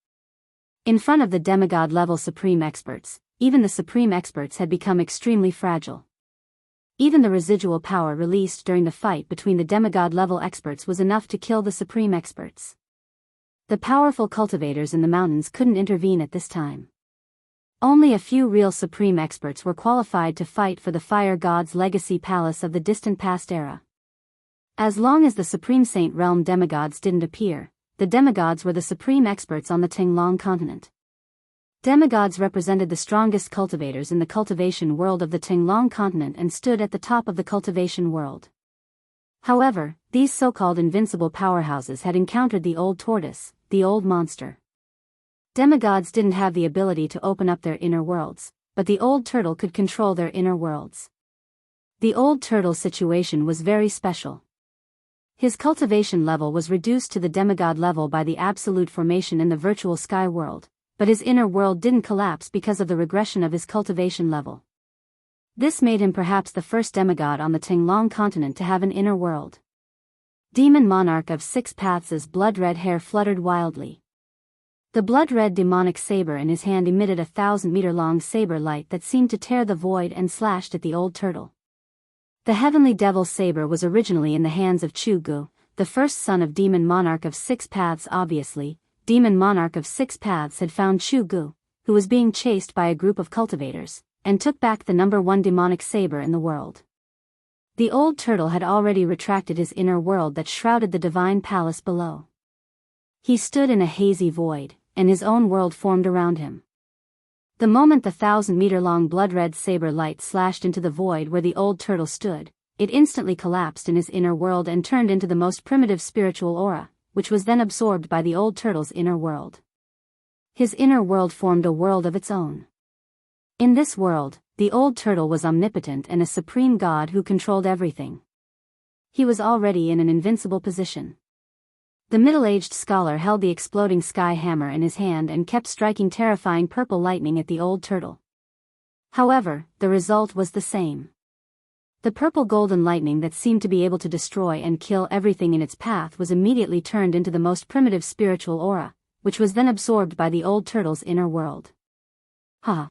In front of the demigod-level supreme experts, even the supreme experts had become extremely fragile. Even the residual power released during the fight between the demigod-level experts was enough to kill the supreme experts. The powerful cultivators in the mountains couldn't intervene at this time. Only a few real supreme experts were qualified to fight for the fire god's legacy palace of the distant past era. As long as the supreme saint realm demigods didn't appear, the demigods were the supreme experts on the Tinglong continent. Demigods represented the strongest cultivators in the cultivation world of the Tinglong continent and stood at the top of the cultivation world. However, these so-called invincible powerhouses had encountered the old tortoise, the old monster. Demigods didn't have the ability to open up their inner worlds, but the old turtle could control their inner worlds. The old turtle's situation was very special. His cultivation level was reduced to the demigod level by the absolute formation in the virtual sky world, but his inner world didn't collapse because of the regression of his cultivation level. This made him perhaps the first demigod on the Tinglong continent to have an inner world. Demon Monarch of Six Paths' blood-red hair fluttered wildly. The blood-red demonic saber in his hand emitted 1,000-meter-long saber light that seemed to tear the void and slashed at the old turtle. The heavenly devil saber was originally in the hands of Chu Gu, the first son of Demon Monarch of Six Paths. Obviously, Demon Monarch of Six Paths had found Chu Gu, who was being chased by a group of cultivators, and took back the #1 demonic saber in the world. The old turtle had already retracted his inner world that shrouded the divine palace below. He stood in a hazy void, and his own world formed around him. The moment the 1,000-meter-long blood-red saber light slashed into the void where the old turtle stood, it instantly collapsed in his inner world and turned into the most primitive spiritual aura, which was then absorbed by the old turtle's inner world. His inner world formed a world of its own. In this world, the old turtle was omnipotent and a supreme god who controlled everything. He was already in an invincible position. The middle-aged scholar held the exploding sky hammer in his hand and kept striking terrifying purple lightning at the old turtle. However, the result was the same. The purple-golden lightning that seemed to be able to destroy and kill everything in its path was immediately turned into the most primitive spiritual aura, which was then absorbed by the old turtle's inner world. Ha!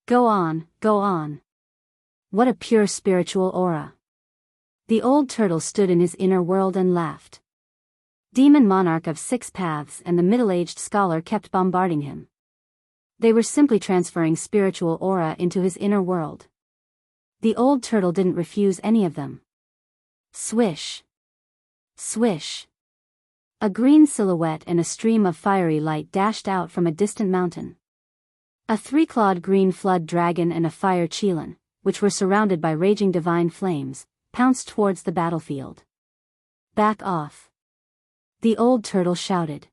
Go on, go on. What a pure spiritual aura. The old turtle stood in his inner world and laughed. Demon Monarch of Six Paths and the middle-aged scholar kept bombarding him. They were simply transferring spiritual aura into his inner world. The old turtle didn't refuse any of them. Swish! Swish! A green silhouette and a stream of fiery light dashed out from a distant mountain. A three-clawed green flood dragon and a fire qilin, which were surrounded by raging divine flames, pounced towards the battlefield. Back off! The old turtle shouted.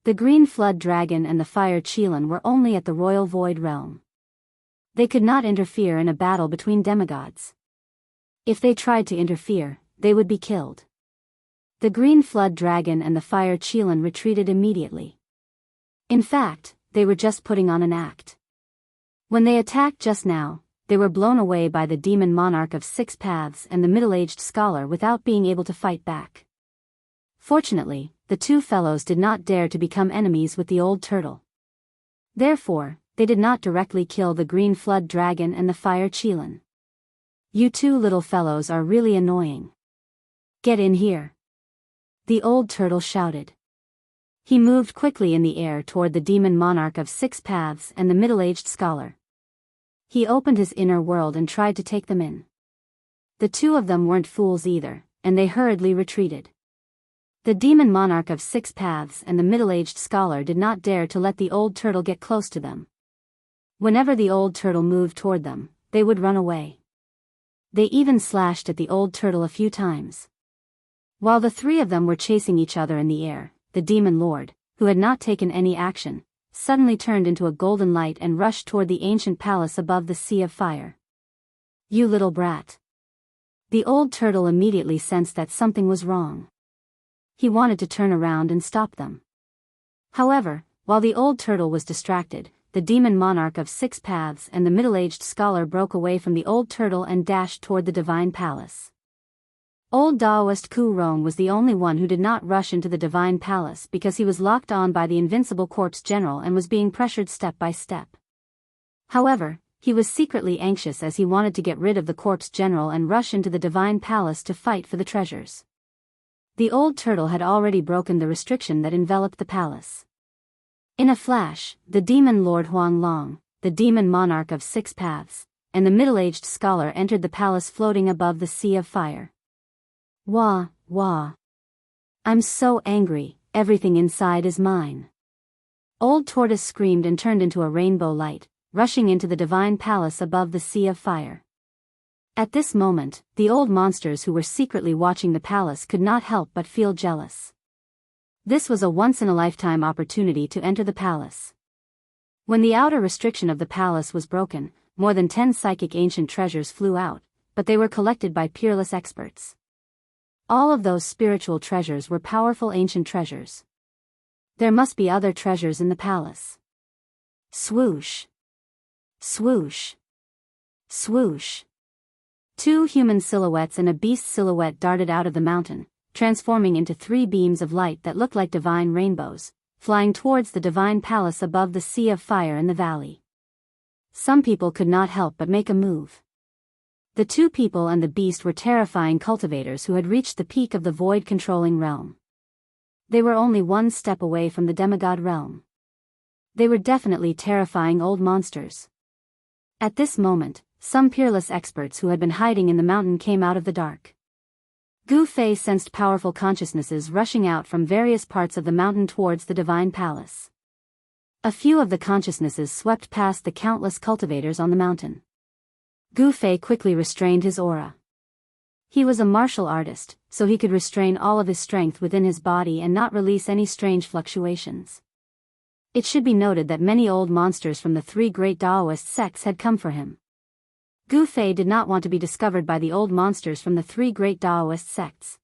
The green flood dragon and the fire qilin were only at the royal void realm. They could not interfere in a battle between demigods. If they tried to interfere, they would be killed. The green flood dragon and the fire qilin retreated immediately. In fact, they were just putting on an act. When they attacked just now, they were blown away by the demon monarch of Six Paths and the middle-aged scholar without being able to fight back. Fortunately, the two fellows did not dare to become enemies with the old turtle. Therefore, they did not directly kill the green flood dragon and the fire qilin. You two little fellows are really annoying. Get in here! The old turtle shouted. He moved quickly in the air toward the demon monarch of 6 paths and the middle-aged scholar. He opened his inner world and tried to take them in. The two of them weren't fools either, and they hurriedly retreated. The demon monarch of 6 paths and the middle-aged scholar did not dare to let the old turtle get close to them. Whenever the old turtle moved toward them, they would run away. They even slashed at the old turtle a few times. While the three of them were chasing each other in the air, the demon lord, who had not taken any action, suddenly turned into a golden light and rushed toward the ancient palace above the sea of fire. "You little brat." The old turtle immediately sensed that something was wrong. He wanted to turn around and stop them. However, while the old turtle was distracted, the demon monarch of 6 paths and the middle-aged scholar broke away from the old turtle and dashed toward the divine palace. Old Daoist Ku Rong was the only one who did not rush into the divine palace because he was locked on by the invincible corpse general and was being pressured step by step. However, he was secretly anxious as he wanted to get rid of the corpse general and rush into the divine palace to fight for the treasures. The old turtle had already broken the restriction that enveloped the palace. In a flash, the demon lord Huang Long, the demon monarch of 6 paths, and the middle-aged scholar entered the palace floating above the sea of fire. "Wah, wah. I'm so angry, everything inside is mine." Old Tortoise screamed and turned into a rainbow light, rushing into the divine palace above the sea of fire. At this moment, the old monsters who were secretly watching the palace could not help but feel jealous. This was a once-in-a-lifetime opportunity to enter the palace. When the outer restriction of the palace was broken, more than 10 psychic ancient treasures flew out, but they were collected by peerless experts. All of those spiritual treasures were powerful ancient treasures. There must be other treasures in the palace. Swoosh. Swoosh. Swoosh. 2 human silhouettes and a beast silhouette darted out of the mountain, transforming into 3 beams of light that looked like divine rainbows, flying towards the divine palace above the sea of fire in the valley. Some people could not help but make a move. The 2 people and the beast were terrifying cultivators who had reached the peak of the void-controlling realm. They were only 1 step away from the demigod realm. They were definitely terrifying old monsters. At this moment, some peerless experts who had been hiding in the mountain came out of the dark. Gu Fei sensed powerful consciousnesses rushing out from various parts of the mountain towards the divine palace. A few of the consciousnesses swept past the countless cultivators on the mountain. Gu Fei quickly restrained his aura. He was a martial artist, so he could restrain all of his strength within his body and not release any strange fluctuations. It should be noted that many old monsters from the 3 great Daoist sects had come for him. Gu Fei did not want to be discovered by the old monsters from the 3 great Daoist sects.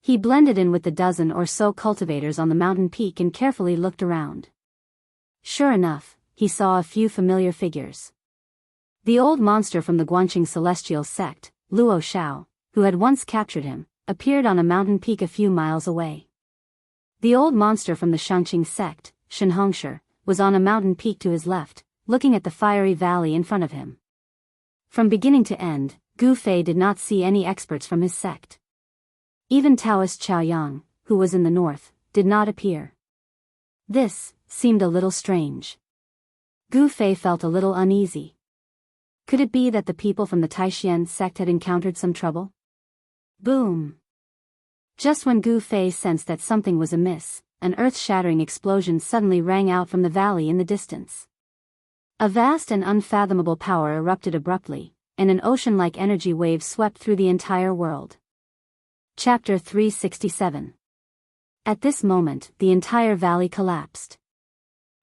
He blended in with the dozen or so cultivators on the mountain peak and carefully looked around. Sure enough, he saw a few familiar figures. The old monster from the Guanqing Celestial sect, Luo Xiao, who had once captured him, appeared on a mountain peak a few miles away. The old monster from the Shangqing sect, Shen Hongshi, was on a mountain peak to his left, looking at the fiery valley in front of him. From beginning to end, Gu Fei did not see any experts from his sect. Even Taoist Chaoyang, who was in the north, did not appear. This seemed a little strange. Gu Fei felt a little uneasy. Could it be that the people from the Taishan sect had encountered some trouble? Boom! Just when Gu Fei sensed that something was amiss, an earth-shattering explosion suddenly rang out from the valley in the distance. A vast and unfathomable power erupted abruptly, and an ocean-like energy wave swept through the entire world. Chapter 367. At this moment, the entire valley collapsed.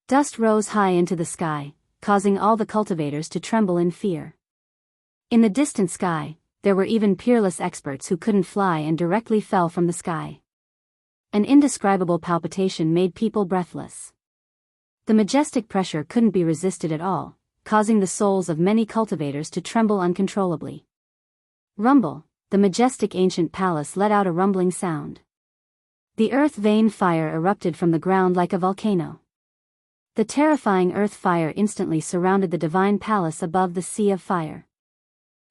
Dust rose high into the sky, causing all the cultivators to tremble in fear. In the distant sky, there were even peerless experts who couldn't fly and directly fell from the sky. An indescribable palpitation made people breathless. The majestic pressure couldn't be resisted at all, causing the souls of many cultivators to tremble uncontrollably. Rumble, the majestic ancient palace let out a rumbling sound. The earth vein fire erupted from the ground like a volcano. The terrifying earth fire instantly surrounded the divine palace above the sea of fire.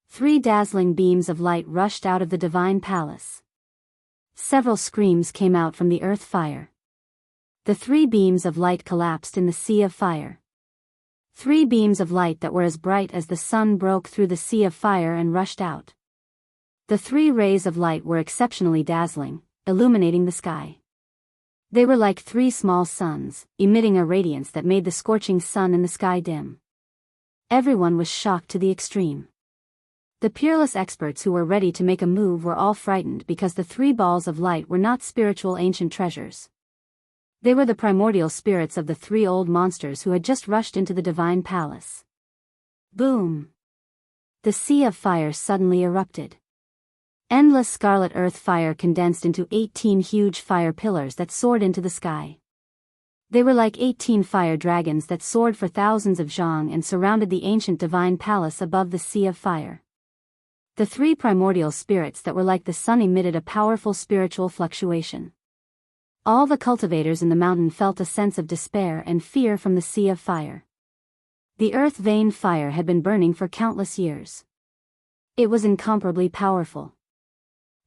3 dazzling beams of light rushed out of the divine palace. Several screams came out from the earth fire. The 3 beams of light collapsed in the sea of fire. 3 beams of light that were as bright as the sun broke through the sea of fire and rushed out. The 3 rays of light were exceptionally dazzling, illuminating the sky. They were like 3 small suns, emitting a radiance that made the scorching sun in the sky dim. Everyone was shocked to the extreme. The peerless experts who were ready to make a move were all frightened because the 3 balls of light were not spiritual ancient treasures. They were the primordial spirits of the 3 old monsters who had just rushed into the divine palace. Boom! The sea of fire suddenly erupted. Endless scarlet earth fire condensed into 18 huge fire pillars that soared into the sky. They were like 18 fire dragons that soared for thousands of zhang and surrounded the ancient divine palace above the sea of fire. The 3 primordial spirits that were like the sun emitted a powerful spiritual fluctuation. All the cultivators in the mountain felt a sense of despair and fear from the sea of fire. The earth vein fire had been burning for countless years. It was incomparably powerful.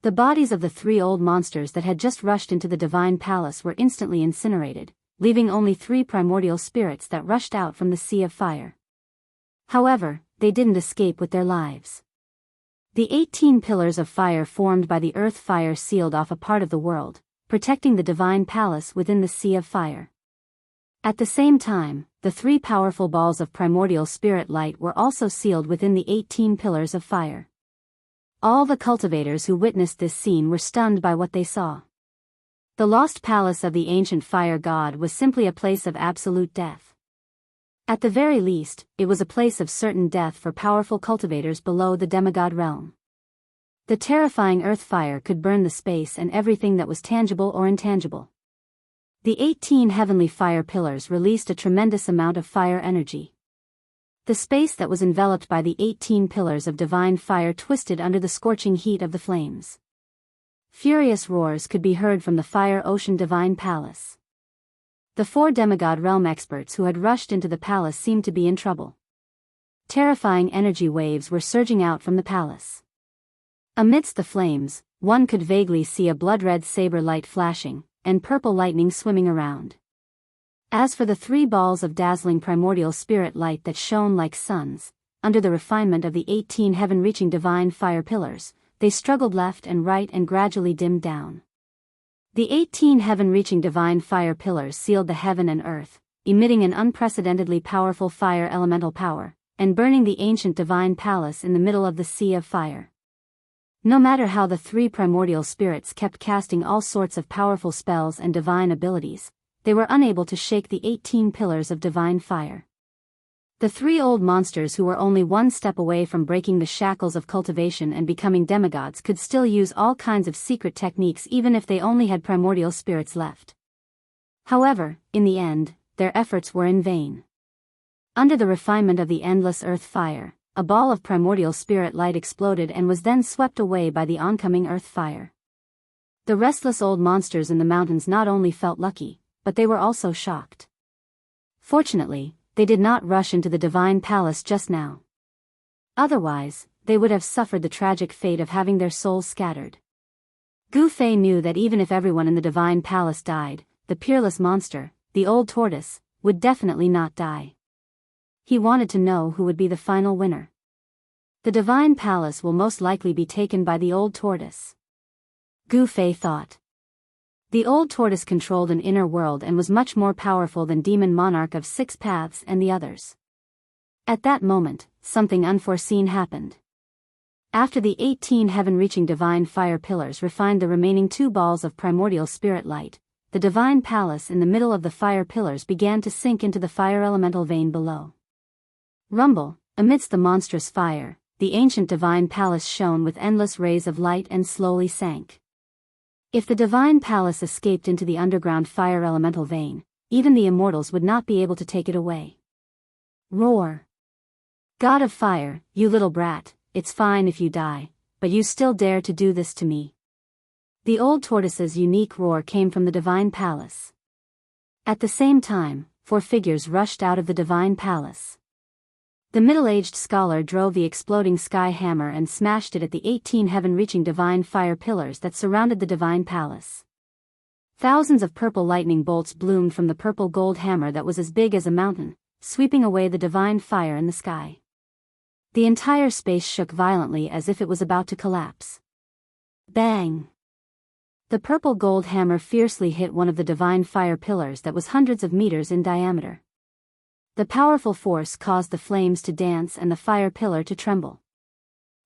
The bodies of the 3 old monsters that had just rushed into the divine palace were instantly incinerated, leaving only 3 primordial spirits that rushed out from the sea of fire. However, they didn't escape with their lives. The 18 pillars of fire formed by the earth fire sealed off a part of the world, protecting the divine palace within the sea of fire. At the same time, the 3 powerful balls of primordial spirit light were also sealed within the 18 pillars of fire. All the cultivators who witnessed this scene were stunned by what they saw. The lost palace of the ancient fire god was simply a place of absolute death. At the very least, it was a place of certain death for powerful cultivators below the demigod realm. The terrifying earth fire could burn the space and everything that was tangible or intangible. The 18 heavenly fire pillars released a tremendous amount of fire energy. The space that was enveloped by the 18 pillars of divine fire twisted under the scorching heat of the flames. Furious roars could be heard from the fire ocean divine palace. The 4 demigod realm experts who had rushed into the palace seemed to be in trouble. Terrifying energy waves were surging out from the palace. Amidst the flames, one could vaguely see a blood-red saber light flashing, and purple lightning swimming around. As for the 3 balls of dazzling primordial spirit light that shone like suns, under the refinement of the 18 heaven-reaching divine fire pillars, they struggled left and right and gradually dimmed down. The 18 heaven-reaching divine fire pillars sealed the heaven and earth, emitting an unprecedentedly powerful fire elemental power, and burning the ancient divine palace in the middle of the sea of fire. No matter how the 3 primordial spirits kept casting all sorts of powerful spells and divine abilities, they were unable to shake the 18 pillars of divine fire. The 3 old monsters who were only one step away from breaking the shackles of cultivation and becoming demigods could still use all kinds of secret techniques even if they only had primordial spirits left. However, in the end, their efforts were in vain. Under the refinement of the endless earth fire, a ball of primordial spirit light exploded and was then swept away by the oncoming earth fire. The restless old monsters in the mountains not only felt lucky, but they were also shocked. Fortunately, they did not rush into the divine palace just now. Otherwise, they would have suffered the tragic fate of having their souls scattered. Gu Fei knew that even if everyone in the divine palace died, the peerless monster, the old tortoise, would definitely not die. He wanted to know who would be the final winner. The divine palace will most likely be taken by the old tortoise. Gu Fei thought. The old tortoise controlled an inner world and was much more powerful than Demon Monarch of 6 Paths and the others. At that moment, something unforeseen happened. After the 18 heaven-reaching divine fire pillars refined the remaining 2 balls of primordial spirit light, the divine palace in the middle of the fire pillars began to sink into the fire elemental vein below. Rumble, amidst the monstrous fire, the ancient divine palace shone with endless rays of light and slowly sank. If the divine palace escaped into the underground fire elemental vein, even the immortals would not be able to take it away. Roar! God of fire, you little brat, it's fine if you die, but you still dare to do this to me. The old tortoise's unique roar came from the divine palace. At the same time, 4 figures rushed out of the divine palace. The middle-aged scholar drove the exploding sky hammer and smashed it at the 18 heaven-reaching divine fire pillars that surrounded the divine palace. Thousands of purple lightning bolts bloomed from the purple gold hammer that was as big as a mountain, sweeping away the divine fire in the sky. The entire space shook violently as if it was about to collapse. Bang! The purple gold hammer fiercely hit one of the divine fire pillars that was hundreds of meters in diameter. The powerful force caused the flames to dance and the fire pillar to tremble.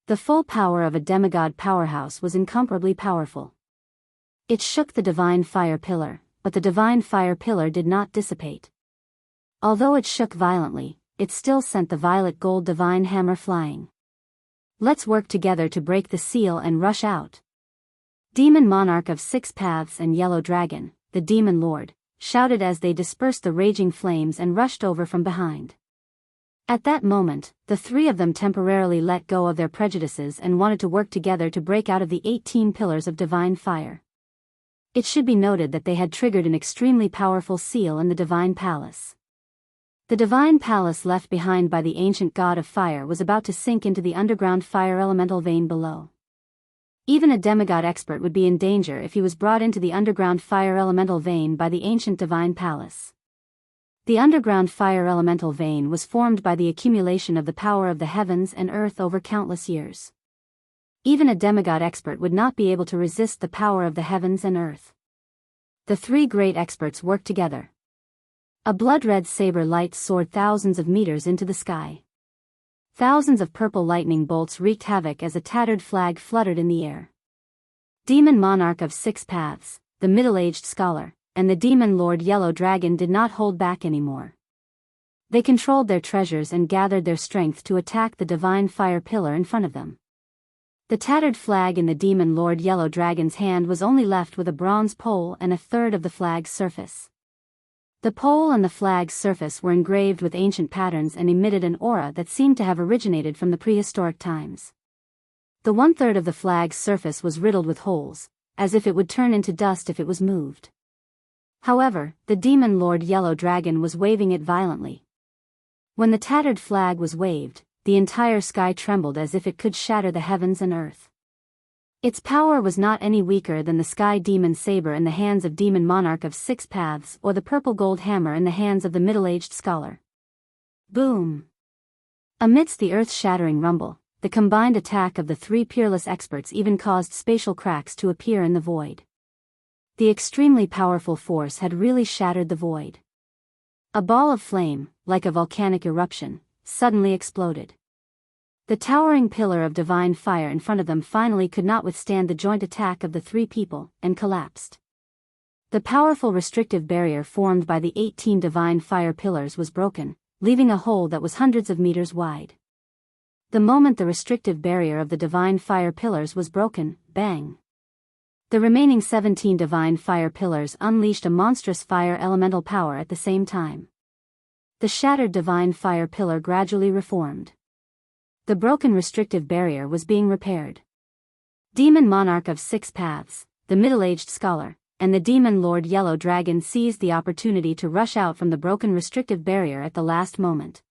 The full power of a demigod powerhouse was incomparably powerful. It shook the divine fire pillar, but the divine fire pillar did not dissipate. Although it shook violently, it still sent the violet gold divine hammer flying. Let's work together to break the seal and rush out. Demon Monarch of Six Paths and Yellow Dragon, the Demon Lord, shouted as they dispersed the raging flames and rushed over from behind. At that moment, the three of them temporarily let go of their prejudices and wanted to work together to break out of the 18 pillars of divine fire. It should be noted that they had triggered an extremely powerful seal in the divine palace. The divine palace left behind by the ancient god of fire was about to sink into the underground fire elemental vein below. Even a demigod expert would be in danger if he was brought into the underground fire elemental vein by the ancient divine palace. The underground fire elemental vein was formed by the accumulation of the power of the heavens and earth over countless years. Even a demigod expert would not be able to resist the power of the heavens and earth. The three great experts worked together. A blood-red saber light soared thousands of meters into the sky. Thousands of purple lightning bolts wreaked havoc as a tattered flag fluttered in the air. Demon Monarch of Six Paths, the middle-aged scholar, and the Demon Lord Yellow Dragon did not hold back anymore. They controlled their treasures and gathered their strength to attack the divine fire pillar in front of them. The tattered flag in the Demon Lord Yellow Dragon's hand was only left with a bronze pole and a third of the flag's surface. The pole and the flag's surface were engraved with ancient patterns and emitted an aura that seemed to have originated from the prehistoric times. The one-third of the flag's surface was riddled with holes, as if it would turn into dust if it was moved. However, the Demon Lord Yellow Dragon was waving it violently. When the tattered flag was waved, the entire sky trembled as if it could shatter the heavens and earth. Its power was not any weaker than the sky demon saber in the hands of Demon Monarch of Six Paths or the purple gold hammer in the hands of the middle-aged scholar. Boom! Amidst the earth-shattering rumble, the combined attack of the three peerless experts even caused spatial cracks to appear in the void. The extremely powerful force had really shattered the void. A ball of flame, like a volcanic eruption, suddenly exploded. The towering pillar of divine fire in front of them finally could not withstand the joint attack of the three people, and collapsed. The powerful restrictive barrier formed by the 18 divine fire pillars was broken, leaving a hole that was hundreds of meters wide. The moment the restrictive barrier of the divine fire pillars was broken, bang! The remaining 17 divine fire pillars unleashed a monstrous fire elemental power at the same time. The shattered divine fire pillar gradually reformed. The broken restrictive barrier was being repaired. Demon Monarch of Six Paths, the middle-aged scholar, and the Demon Lord Yellow Dragon seized the opportunity to rush out from the broken restrictive barrier at the last moment.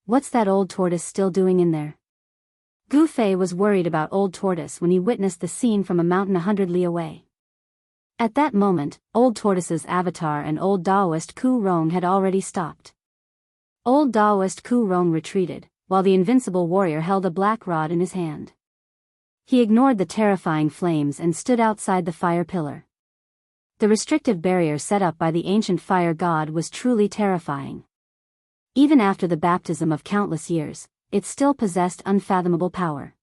What's that old tortoise still doing in there? Gu Fei was worried about Old Tortoise when he witnessed the scene from a mountain 100 li away. At that moment, Old Tortoise's avatar and Old Daoist Ku Rong had already stopped. Old Daoist Ku Rong retreated, while the invincible warrior held a black rod in his hand. He ignored the terrifying flames and stood outside the fire pillar. The restrictive barrier set up by the ancient fire god was truly terrifying. Even after the baptism of countless years, it still possessed unfathomable power.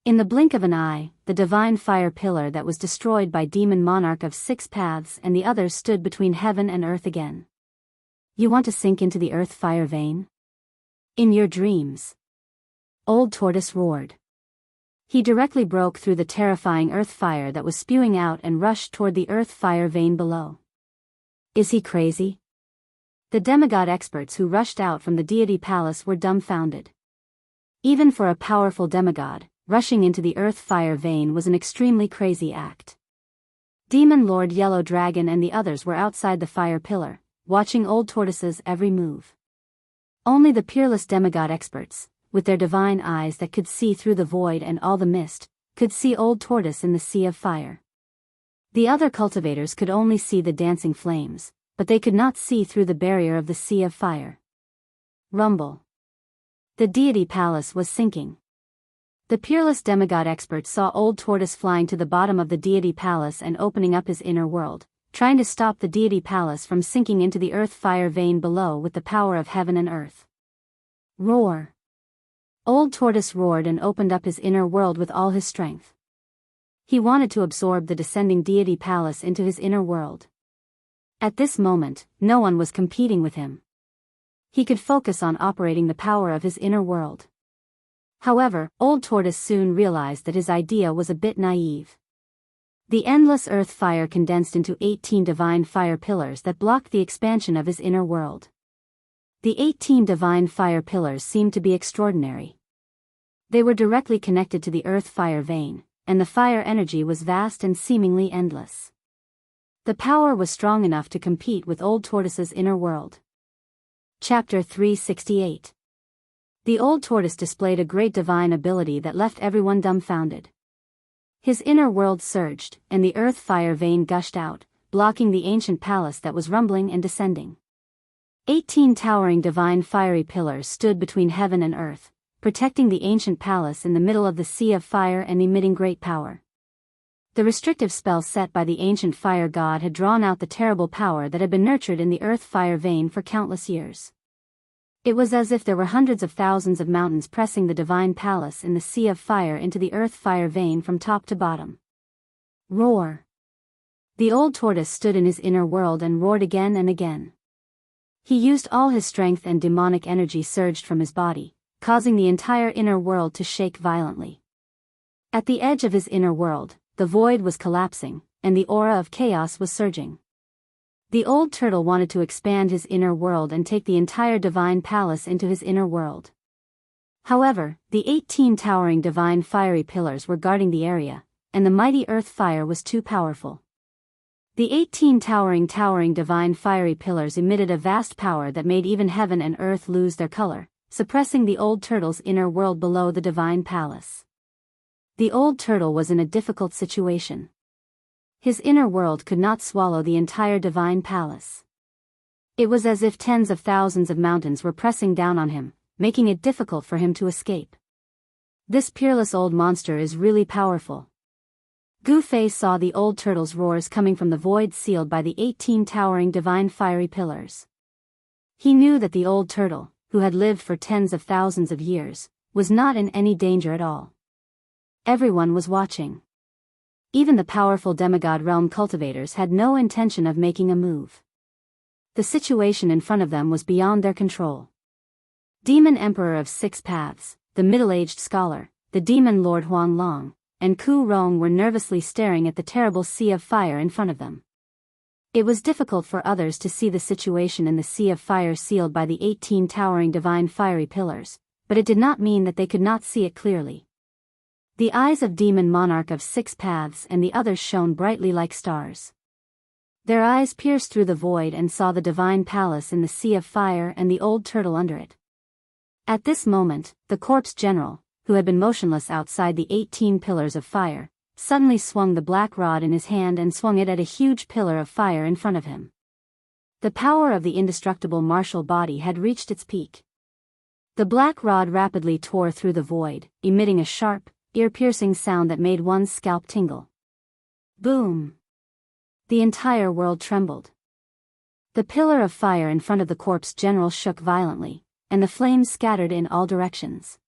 In the blink of an eye, the divine fire pillar that was destroyed by Demon Monarch of Six Paths and the others stood between heaven and earth again. You want to sink into the earth fire vein? In your dreams. Old Tortoise roared. He directly broke through the terrifying earth fire that was spewing out and rushed toward the earth fire vein below. Is he crazy? The demigod experts who rushed out from the deity palace were dumbfounded. Even for a powerful demigod, rushing into the earth fire vein was an extremely crazy act. Demon Lord Yellow Dragon and the others were outside the fire pillar, watching Old Tortoise's every move. Only the peerless demigod experts, with their divine eyes that could see through the void and all the mist, could see Old Tortoise in the sea of fire. The other cultivators could only see the dancing flames, but they could not see through the barrier of the sea of fire. Rumble. The deity palace was sinking. The peerless demigod expert saw Old Tortoise flying to the bottom of the deity palace and opening up his inner world, trying to stop the deity palace from sinking into the earth fire vein below with the power of heaven and earth. Roar. Old Tortoise roared and opened up his inner world with all his strength. He wanted to absorb the descending deity palace into his inner world. At this moment, no one was competing with him. He could focus on operating the power of his inner world. However, Old Tortoise soon realized that his idea was a bit naive. The endless earth fire condensed into 18 divine fire pillars that blocked the expansion of his inner world. The 18 divine fire pillars seemed to be extraordinary. They were directly connected to the earth fire vein, and the fire energy was vast and seemingly endless. The power was strong enough to compete with Old Tortoise's inner world. Chapter 368. The Old Tortoise displayed a great divine ability that left everyone dumbfounded. His inner world surged, and the earth fire vein gushed out, blocking the ancient palace that was rumbling and descending. 18 towering divine fiery pillars stood between heaven and earth, protecting the ancient palace in the middle of the sea of fire and emitting great power. The restrictive spell set by the ancient fire god had drawn out the terrible power that had been nurtured in the earth fire vein for countless years. It was as if there were hundreds of thousands of mountains pressing the divine palace in the sea of fire into the earth fire vein from top to bottom. Roar. The Old Tortoise stood in his inner world and roared again and again. He used all his strength, and demonic energy surged from his body, causing the entire inner world to shake violently. At the edge of his inner world, the void was collapsing, and the aura of chaos was surging. The old turtle wanted to expand his inner world and take the entire divine palace into his inner world. However, the 18 towering divine fiery pillars were guarding the area, and the mighty earth fire was too powerful. The 18 towering divine fiery pillars emitted a vast power that made even heaven and earth lose their color, suppressing the old turtle's inner world below the divine palace. The old turtle was in a difficult situation. His inner world could not swallow the entire divine palace. It was as if tens of thousands of mountains were pressing down on him, making it difficult for him to escape. This peerless old monster is really powerful. Gu-Fei saw the old turtle's roars coming from the void sealed by the 18 towering divine fiery pillars. He knew that the old turtle, who had lived for tens of thousands of years, was not in any danger at all. Everyone was watching. Even the powerful demigod realm cultivators had no intention of making a move. The situation in front of them was beyond their control. Demon Emperor of Six Paths, the middle-aged scholar, the demon Lord Huang Long, and Ku Rong were nervously staring at the terrible sea of fire in front of them. It was difficult for others to see the situation in the sea of fire sealed by the 18 towering divine fiery pillars, but it did not mean that they could not see it clearly. The eyes of Demon Monarch of Six Paths and the others shone brightly like stars. Their eyes pierced through the void and saw the divine palace in the sea of fire and the old turtle under it. At this moment, the corpse general, who had been motionless outside the 18 pillars of fire, suddenly swung the black rod in his hand and swung it at a huge pillar of fire in front of him. The power of the indestructible martial body had reached its peak. The black rod rapidly tore through the void, emitting a sharp, ear-piercing sound that made one's scalp tingle. Boom! The entire world trembled. The pillar of fire in front of the corpse general shook violently, and the flames scattered in all directions.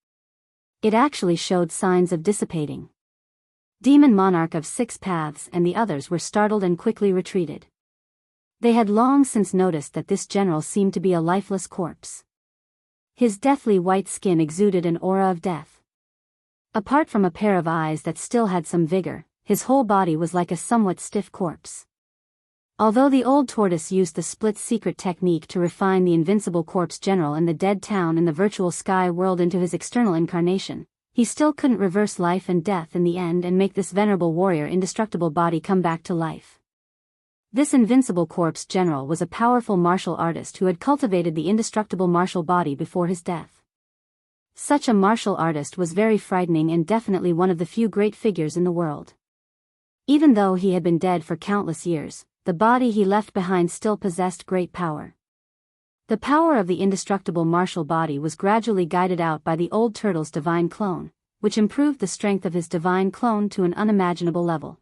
It actually showed signs of dissipating. Demon Monarch of Six Paths and the others were startled and quickly retreated. They had long since noticed that this general seemed to be a lifeless corpse. His deathly white skin exuded an aura of death. Apart from a pair of eyes that still had some vigor, his whole body was like a somewhat stiff corpse. Although the old tortoise used the split secret technique to refine the invincible corpse general in the dead town in the virtual sky world into his external incarnation, he still couldn't reverse life and death in the end and make this venerable warrior indestructible body come back to life. This invincible corpse general was a powerful martial artist who had cultivated the indestructible martial body before his death. Such a martial artist was very frightening and definitely one of the few great figures in the world. Even though he had been dead for countless years, the body he left behind still possessed great power. The power of the indestructible martial body was gradually guided out by the old turtle's divine clone, which improved the strength of his divine clone to an unimaginable level.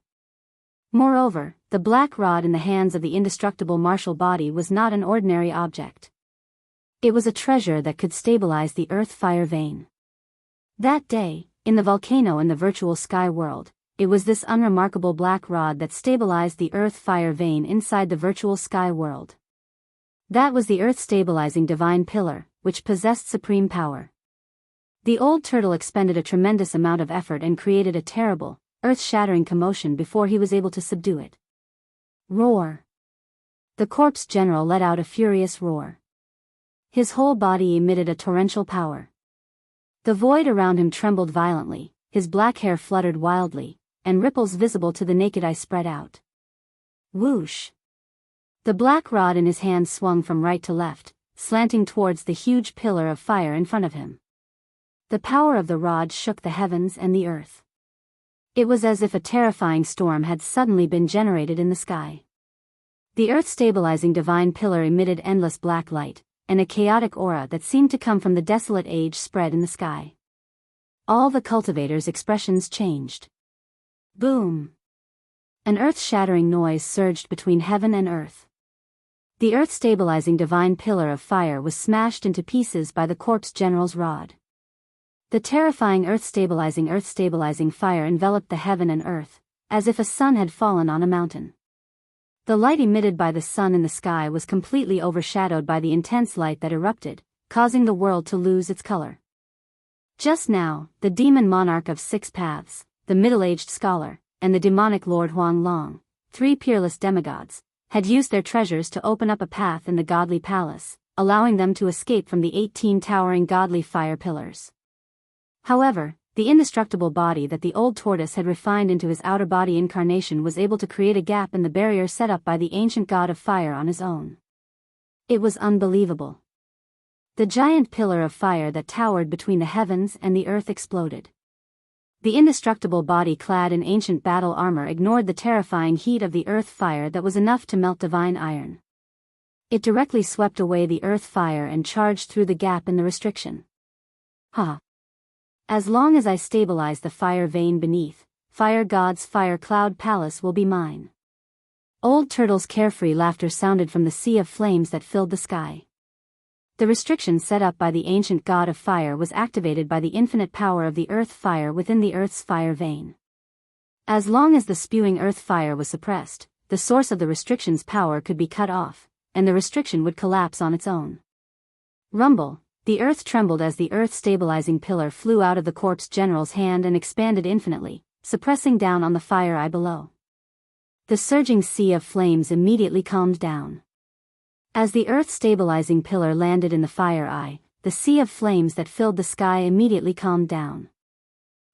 Moreover, the black rod in the hands of the indestructible martial body was not an ordinary object. It was a treasure that could stabilize the earth-fire vein. That day, in the volcano in the virtual sky world, it was this unremarkable black rod that stabilized the earth-fire vein inside the virtual sky world. That was the earth-stabilizing divine pillar, which possessed supreme power. The old turtle expended a tremendous amount of effort and created a terrible, earth-shattering commotion before he was able to subdue it. Roar! The corpse general let out a furious roar. His whole body emitted a torrential power. The void around him trembled violently, his black hair fluttered wildly, and ripples visible to the naked eye spread out. Whoosh! The black rod in his hand swung from right to left, slanting towards the huge pillar of fire in front of him. The power of the rod shook the heavens and the earth. It was as if a terrifying storm had suddenly been generated in the sky. The earth-stabilizing divine pillar emitted endless black light, and a chaotic aura that seemed to come from the desolate age spread in the sky. All the cultivators' expressions changed. Boom! An earth-shattering noise surged between heaven and earth. The earth-stabilizing divine pillar of fire was smashed into pieces by the corpse general's rod. The terrifying earth-stabilizing fire enveloped the heaven and earth, as if a sun had fallen on a mountain. The light emitted by the sun in the sky was completely overshadowed by the intense light that erupted, causing the world to lose its color. Just now, the demon monarch of 6 paths, the middle-aged scholar, and the demonic Lord Huang Long, 3 peerless demigods, had used their treasures to open up a path in the godly palace, allowing them to escape from the 18 towering godly fire pillars. However, the indestructible body that the old tortoise had refined into his outer body incarnation was able to create a gap in the barrier set up by the ancient god of fire on his own. It was unbelievable. The giant pillar of fire that towered between the heavens and the earth exploded. The indestructible body clad in ancient battle armor ignored the terrifying heat of the earth fire that was enough to melt divine iron. It directly swept away the earth fire and charged through the gap in the restriction. Ha! As long as I stabilize the fire vein beneath, Fire God's fire cloud palace will be mine. Old Turtle's carefree laughter sounded from the sea of flames that filled the sky. The restriction set up by the ancient god of fire was activated by the infinite power of the earth fire within the earth's fire vein. As long as the spewing earth fire was suppressed, the source of the restriction's power could be cut off, and the restriction would collapse on its own. Rumble! The earth trembled as the earth-stabilizing pillar flew out of the corpse general's hand and expanded infinitely, suppressing down on the fire eye below. The surging sea of flames immediately calmed down. As the earth-stabilizing pillar landed in the fire eye, the sea of flames that filled the sky immediately calmed down.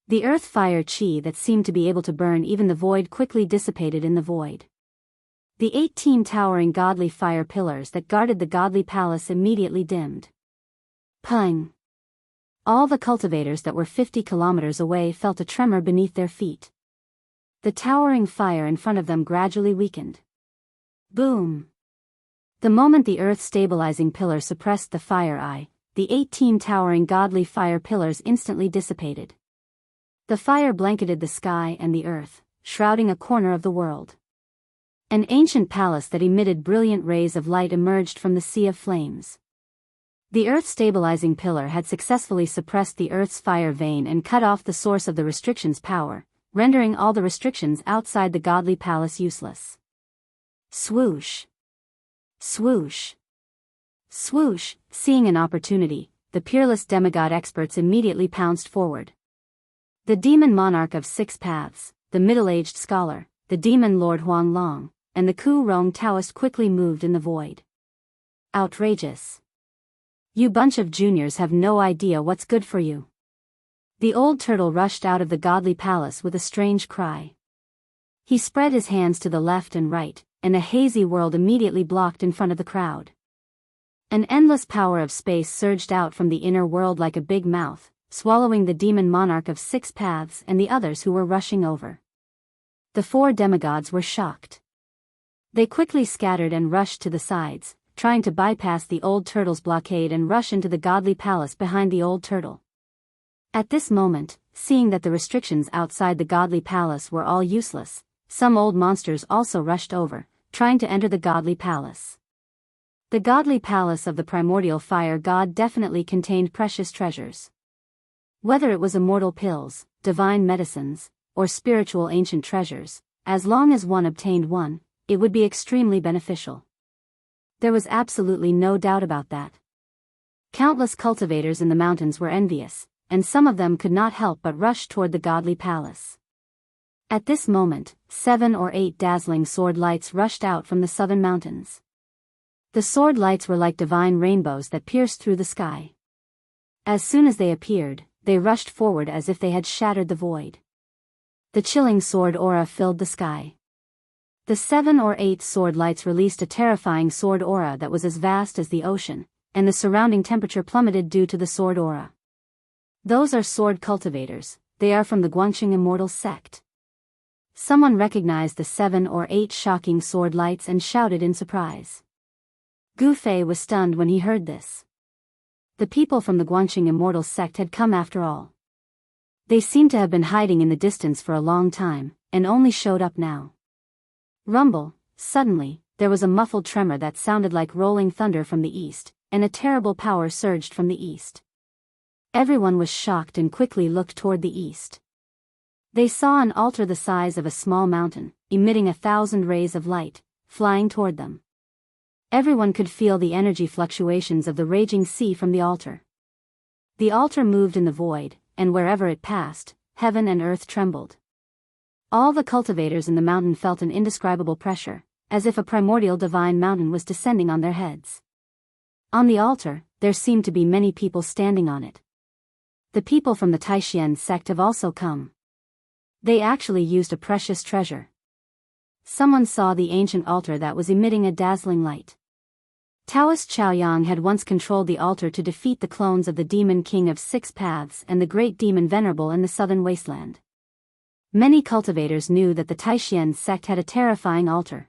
The earth-fire chi that seemed to be able to burn even the void quickly dissipated in the void. The 18 towering godly fire pillars that guarded the godly palace immediately dimmed. Pung! All the cultivators that were 50 kilometers away felt a tremor beneath their feet. The towering fire in front of them gradually weakened. Boom! The moment the earth-stabilizing pillar suppressed the fire eye, the 18 towering godly fire pillars instantly dissipated. The fire blanketed the sky and the earth, shrouding a corner of the world. An ancient palace that emitted brilliant rays of light emerged from the sea of flames. The earth-stabilizing pillar had successfully suppressed the earth's fire vein and cut off the source of the restriction's power, rendering all the restrictions outside the godly palace useless. Swoosh! Swoosh! Swoosh! Seeing an opportunity, the peerless demigod experts immediately pounced forward. The demon monarch of 6 paths, the middle-aged scholar, the demon lord Huang Long, and the Ku Rong Taoist quickly moved in the void. Outrageous! You bunch of juniors have no idea what's good for you. The old turtle rushed out of the godly palace with a strange cry. He spread his hands to the left and right, and a hazy world immediately blocked in front of the crowd. An endless power of space surged out from the inner world like a big mouth, swallowing the demon monarch of 6 paths and the others who were rushing over. The 4 demigods were shocked. They quickly scattered and rushed to the sides, trying to bypass the old turtle's blockade and rush into the godly palace behind the old turtle. At this moment, seeing that the restrictions outside the godly palace were all useless, some old monsters also rushed over, trying to enter the godly palace. The godly palace of the primordial fire god definitely contained precious treasures. Whether it was immortal pills, divine medicines, or spiritual ancient treasures, as long as one obtained one, it would be extremely beneficial. There was absolutely no doubt about that. Countless cultivators in the mountains were envious, and some of them could not help but rush toward the godly palace. At this moment, 7 or 8 dazzling sword lights rushed out from the southern mountains. The sword lights were like divine rainbows that pierced through the sky. As soon as they appeared, they rushed forward as if they had shattered the void. The chilling sword aura filled the sky. The 7 or 8 sword lights released a terrifying sword aura that was as vast as the ocean, and the surrounding temperature plummeted due to the sword aura. Those are sword cultivators, they are from the Guangxing Immortal sect. Someone recognized the 7 or 8 shocking sword lights and shouted in surprise. Gu Fei was stunned when he heard this. The people from the Guangxing Immortal sect had come after all. They seemed to have been hiding in the distance for a long time, and only showed up now. Rumble, suddenly, there was a muffled tremor that sounded like rolling thunder from the east, and a terrible power surged from the east. Everyone was shocked and quickly looked toward the east. They saw an altar the size of a small mountain, emitting 1,000 rays of light, flying toward them. Everyone could feel the energy fluctuations of the raging sea from the altar. The altar moved in the void, and wherever it passed, heaven and earth trembled. All the cultivators in the mountain felt an indescribable pressure, as if a primordial divine mountain was descending on their heads. On the altar, there seemed to be many people standing on it. The people from the Taishan sect have also come. They actually used a precious treasure. Someone saw the ancient altar that was emitting a dazzling light. Daoist Chaoyang had once controlled the altar to defeat the clones of the Demon King of 6 Paths and the Great Demon Venerable in the southern wasteland. Many cultivators knew that the Taishan sect had a terrifying altar.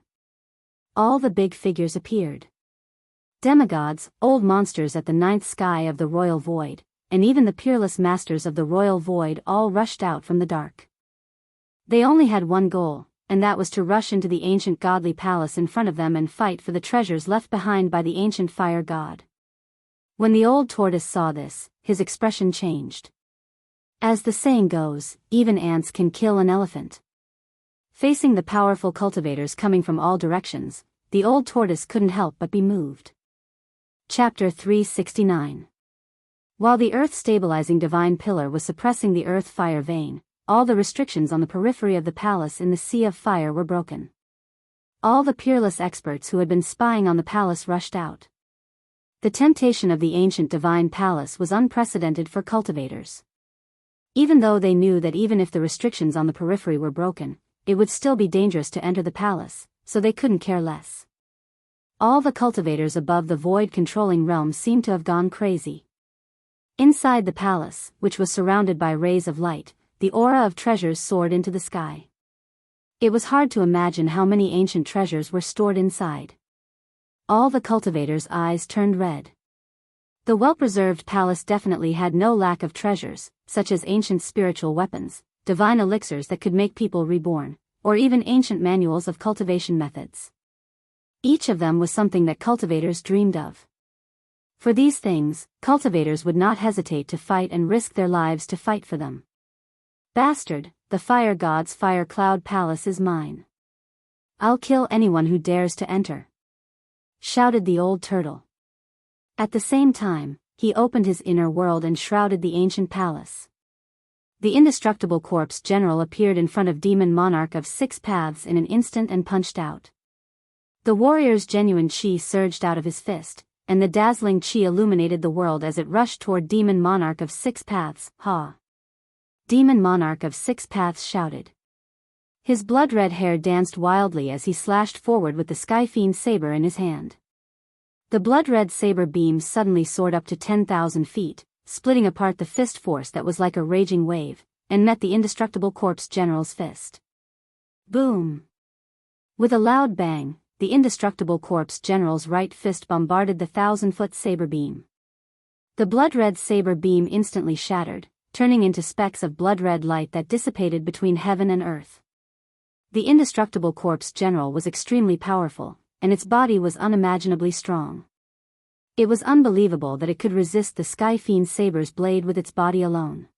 All the big figures appeared. Demigods, old monsters at the 9th sky of the royal void, and even the peerless masters of the royal void all rushed out from the dark. They only had one goal, and that was to rush into the ancient godly palace in front of them and fight for the treasures left behind by the ancient fire god. When the old tortoise saw this, his expression changed. As the saying goes, even ants can kill an elephant. Facing the powerful cultivators coming from all directions, the old tortoise couldn't help but be moved. Chapter 369. While the earth-stabilizing divine pillar was suppressing the earth-fire vein, all the restrictions on the periphery of the palace in the Sea of Fire were broken. All the peerless experts who had been spying on the palace rushed out. The temptation of the ancient divine palace was unprecedented for cultivators. Even though they knew that even if the restrictions on the periphery were broken, it would still be dangerous to enter the palace, so they couldn't care less. All the cultivators above the void-controlling realm seemed to have gone crazy. Inside the palace, which was surrounded by rays of light, the aura of treasures soared into the sky. It was hard to imagine how many ancient treasures were stored inside. All the cultivators' eyes turned red. The well-preserved palace definitely had no lack of treasures, such as ancient spiritual weapons, divine elixirs that could make people reborn, or even ancient manuals of cultivation methods. Each of them was something that cultivators dreamed of. For these things, cultivators would not hesitate to fight and risk their lives to fight for them. Bastard, the fire god's fire cloud palace is mine. I'll kill anyone who dares to enter, shouted the old turtle. At the same time, he opened his inner world and shrouded the ancient palace. The indestructible corpse general appeared in front of Demon Monarch of 6 Paths in an instant and punched out. The warrior's genuine chi surged out of his fist, and the dazzling chi illuminated the world as it rushed toward Demon Monarch of 6 Paths. Ha! Demon Monarch of 6 Paths shouted. His blood-red hair danced wildly as he slashed forward with the Skyfiend saber in his hand. The blood-red saber beams suddenly soared up to 10,000 feet, splitting apart the fist force that was like a raging wave, and met the indestructible corpse general's fist. Boom! With a loud bang, the indestructible corpse general's right fist bombarded the 1,000-foot saber beam. The blood-red saber beam instantly shattered, turning into specks of blood-red light that dissipated between heaven and earth. The indestructible corpse general was extremely powerful, and its body was unimaginably strong. It was unbelievable that it could resist the Sky Fiend saber's blade with its body alone.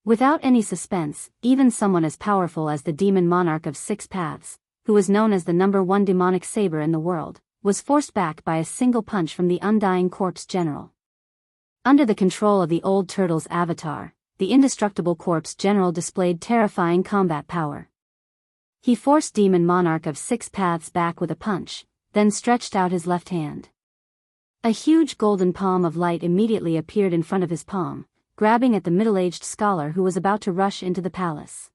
Without any suspense, even someone as powerful as the demon monarch of 6 paths, who was known as the #1 demonic saber in the world, was forced back by a single punch from the undying corpse general. Under the control of the old turtle's avatar, the indestructible corpse general displayed terrifying combat power. He forced demon monarch of 6 paths back with a punch, then stretched out his left hand. A huge golden palm of light immediately appeared in front of his palm, grabbing at the middle-aged scholar who was about to rush into the palace.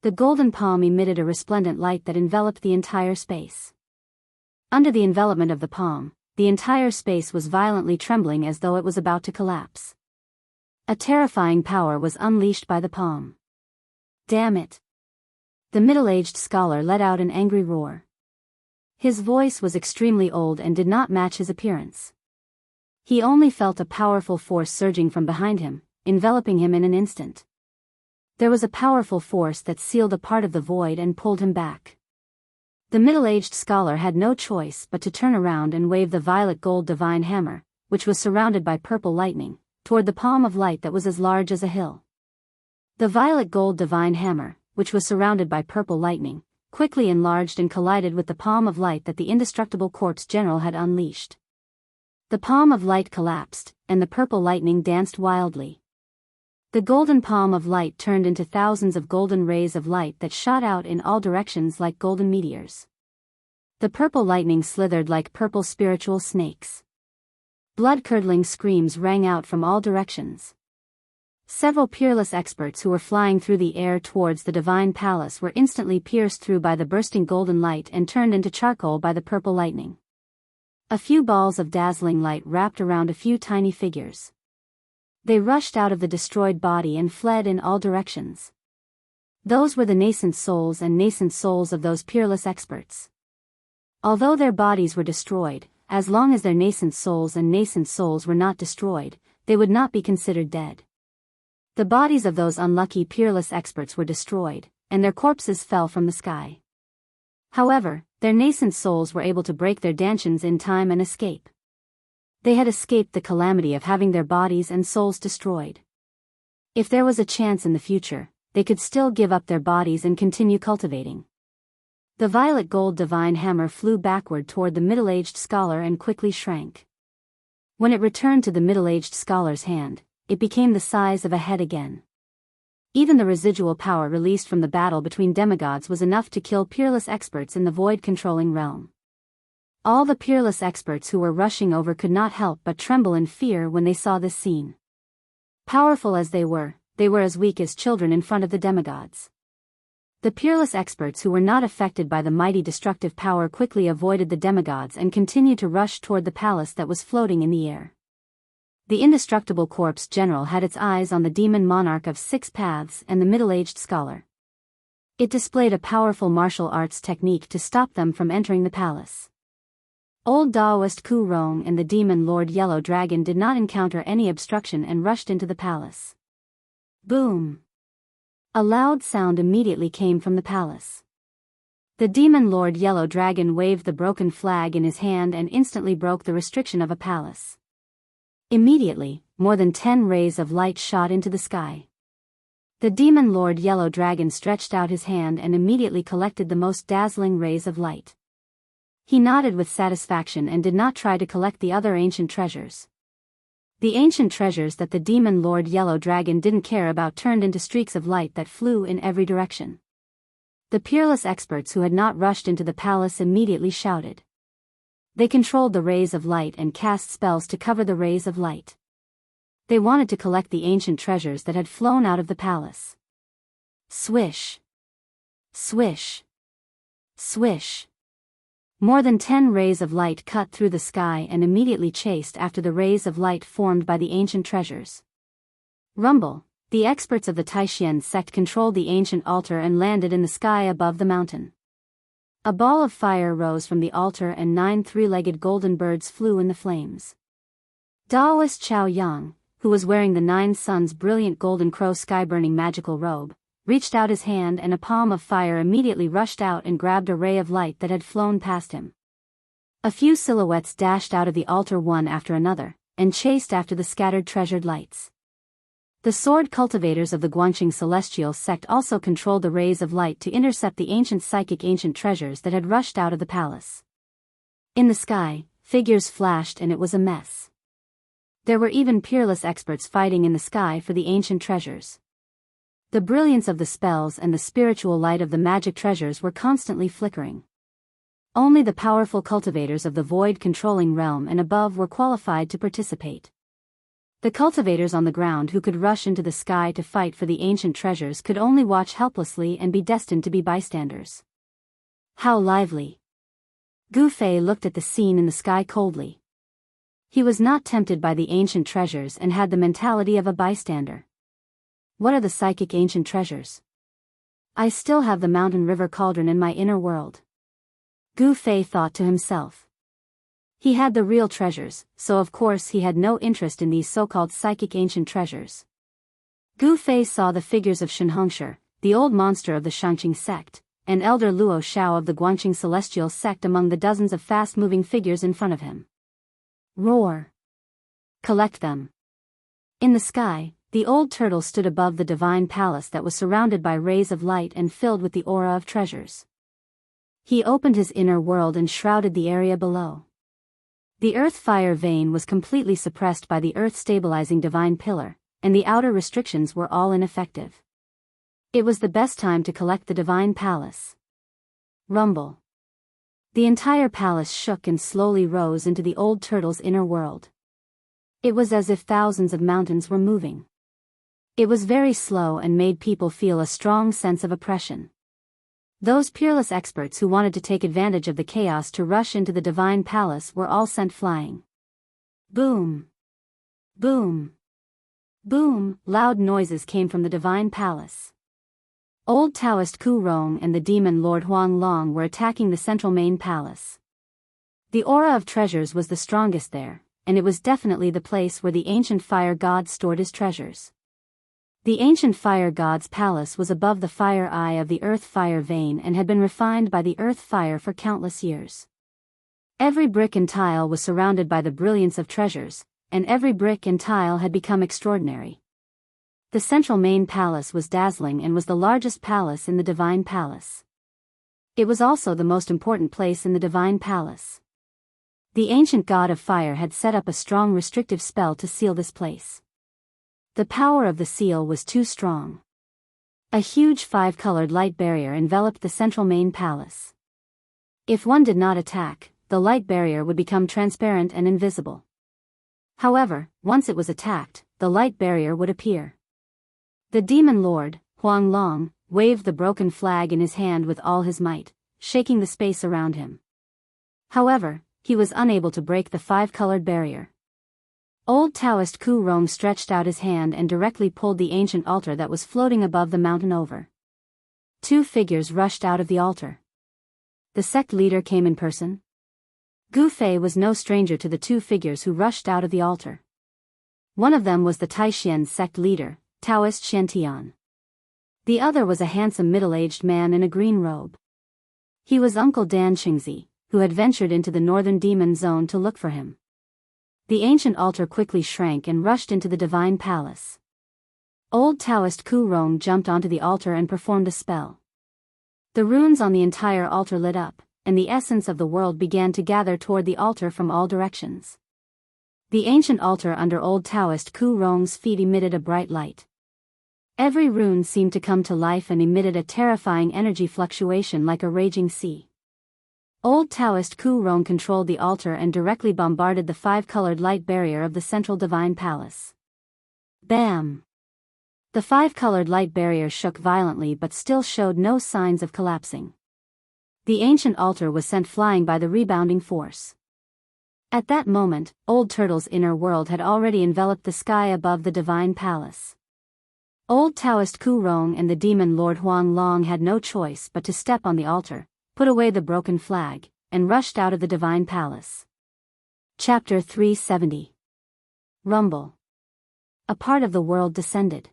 The golden palm emitted a resplendent light that enveloped the entire space. Under the envelopment of the palm, the entire space was violently trembling as though it was about to collapse. A terrifying power was unleashed by the palm. Damn it! The middle-aged scholar let out an angry roar. His voice was extremely old and did not match his appearance. He only felt a powerful force surging from behind him, enveloping him in an instant. There was a powerful force that sealed a part of the void and pulled him back. The middle-aged scholar had no choice but to turn around and wave the violet gold divine hammer, which was surrounded by purple lightning, toward the palm of light that was as large as a hill. The violet gold divine hammer, which was surrounded by purple lightning, quickly enlarged and collided with the palm of light that the indestructible corpse general had unleashed. The palm of light collapsed, and the purple lightning danced wildly. The golden palm of light turned into thousands of golden rays of light that shot out in all directions like golden meteors. The purple lightning slithered like purple spiritual snakes. Blood-curdling screams rang out from all directions. Several peerless experts who were flying through the air towards the divine palace were instantly pierced through by the bursting golden light and turned into charcoal by the purple lightning. A few balls of dazzling light wrapped around a few tiny figures. They rushed out of the destroyed body and fled in all directions. Those were the nascent souls of those peerless experts. Although their bodies were destroyed, as long as their nascent souls were not destroyed, they would not be considered dead. The bodies of those unlucky peerless experts were destroyed, and their corpses fell from the sky. However, their nascent souls were able to break their dantions in time and escape. They had escaped the calamity of having their bodies and souls destroyed. If there was a chance in the future, they could still give up their bodies and continue cultivating. The violet gold divine hammer flew backward toward the middle-aged scholar and quickly shrank. When it returned to the middle-aged scholar's hand, it became the size of a head again. Even the residual power released from the battle between demigods was enough to kill peerless experts in the void-controlling realm. All the peerless experts who were rushing over could not help but tremble in fear when they saw this scene. Powerful as they were as weak as children in front of the demigods. The peerless experts who were not affected by the mighty destructive power quickly avoided the demigods and continued to rush toward the palace that was floating in the air. The indestructible corpse general had its eyes on the demon monarch of 6 paths and the middle-aged scholar. It displayed a powerful martial arts technique to stop them from entering the palace. Old Daoist Ku Rong and the demon Lord Yellow Dragon did not encounter any obstruction and rushed into the palace. Boom! A loud sound immediately came from the palace. The demon Lord Yellow Dragon waved the broken flag in his hand and instantly broke the restriction of a palace. Immediately, more than 10 rays of light shot into the sky. The demon Lord Yellow Dragon stretched out his hand and immediately collected the most dazzling rays of light. He nodded with satisfaction and did not try to collect the other ancient treasures. The ancient treasures that the demon Lord Yellow Dragon didn't care about turned into streaks of light that flew in every direction. The peerless experts who had not rushed into the palace immediately shouted. They controlled the rays of light and cast spells to cover the rays of light. They wanted to collect the ancient treasures that had flown out of the palace. Swish! Swish! Swish! More than 10 rays of light cut through the sky and immediately chased after the rays of light formed by the ancient treasures. Rumble, The experts of the Taishan sect controlled the ancient altar and landed in the sky above the mountain. A ball of fire rose from the altar and 9 three-legged golden birds flew in the flames. Daoist Xiao Yang, who was wearing the 9 suns' brilliant golden crow sky-burning magical robe, reached out his hand and a palm of fire immediately rushed out and grabbed a ray of light that had flown past him. A few silhouettes dashed out of the altar one after another, and chased after the scattered treasured lights. The sword cultivators of the Guangxing celestial sect also controlled the rays of light to intercept the ancient treasures that had rushed out of the palace. In the sky, figures flashed and it was a mess. There were even peerless experts fighting in the sky for the ancient treasures. The brilliance of the spells and the spiritual light of the magic treasures were constantly flickering. Only the powerful cultivators of the void-controlling realm and above were qualified to participate. The cultivators on the ground who could rush into the sky to fight for the ancient treasures could only watch helplessly and be destined to be bystanders. How lively! Gu Fei looked at the scene in the sky coldly. He was not tempted by the ancient treasures and had the mentality of a bystander. What are the psychic ancient treasures? I still have the mountain river cauldron in my inner world. Gu Fei thought to himself. He had the real treasures, so of course he had no interest in these so-called psychic ancient treasures. Gu Fei saw the figures of Shenhongshi, the old monster of the Shangqing sect, and Elder Luo Xiao of the Guangxing celestial sect among the dozens of fast-moving figures in front of him. Roar! Collect them! In the sky, the old turtle stood above the divine palace that was surrounded by rays of light and filled with the aura of treasures. He opened his inner world and shrouded the area below. The earth-fire vein was completely suppressed by the earth-stabilizing divine pillar, and the outer restrictions were all ineffective. It was the best time to collect the divine palace. Rumble. The entire palace shook and slowly rose into the old turtle's inner world. It was as if thousands of mountains were moving. It was very slow and made people feel a strong sense of oppression. Those peerless experts who wanted to take advantage of the chaos to rush into the divine palace were all sent flying. Boom! Boom! Boom! Loud noises came from the divine palace. Old Taoist Ku Rong and the demon Lord Huang Long were attacking the central main palace. The aura of treasures was the strongest there, and it was definitely the place where the ancient fire god stored his treasures. The ancient fire god's palace was above the fire eye of the earth fire vein and had been refined by the earth fire for countless years. Every brick and tile was surrounded by the brilliance of treasures, and every brick and tile had become extraordinary. The central main palace was dazzling and was the largest palace in the divine palace. It was also the most important place in the divine palace. The ancient god of fire had set up a strong restrictive spell to seal this place. The power of the seal was too strong. A huge 5-colored light barrier enveloped the central main palace. If one did not attack, the light barrier would become transparent and invisible. However, once it was attacked, the light barrier would appear. The demon lord, Huang Long, waved the broken flag in his hand with all his might, shaking the space around him. However, he was unable to break the 5-colored barrier. Old Taoist Ku Rong stretched out his hand and directly pulled the ancient altar that was floating above the mountain over. 2 figures rushed out of the altar. The sect leader came in person. Gu Fei was no stranger to the 2 figures who rushed out of the altar. One of them was the Taishan sect leader, Daoist Xianxia. The other was a handsome middle-aged man in a green robe. He was Uncle Dan Xingzi, who had ventured into the northern demon zone to look for him. The ancient altar quickly shrank and rushed into the divine palace. Old Taoist Ku Rong jumped onto the altar and performed a spell. The runes on the entire altar lit up, and the essence of the world began to gather toward the altar from all directions. The ancient altar under old Taoist Ku Rong's feet emitted a bright light. Every rune seemed to come to life and emitted a terrifying energy fluctuation like a raging sea. Old Taoist Ku Rong controlled the altar and directly bombarded the 5-colored light barrier of the central divine palace. Bam! The 5-colored light barrier shook violently but still showed no signs of collapsing. The ancient altar was sent flying by the rebounding force. At that moment, Old Turtle's inner world had already enveloped the sky above the divine palace. Old Taoist Ku Rong and the demon Lord Huang Long had no choice but to step on the altar, put away the broken flag, and rushed out of the divine palace. Chapter 370. Rumble. A part of the world descended.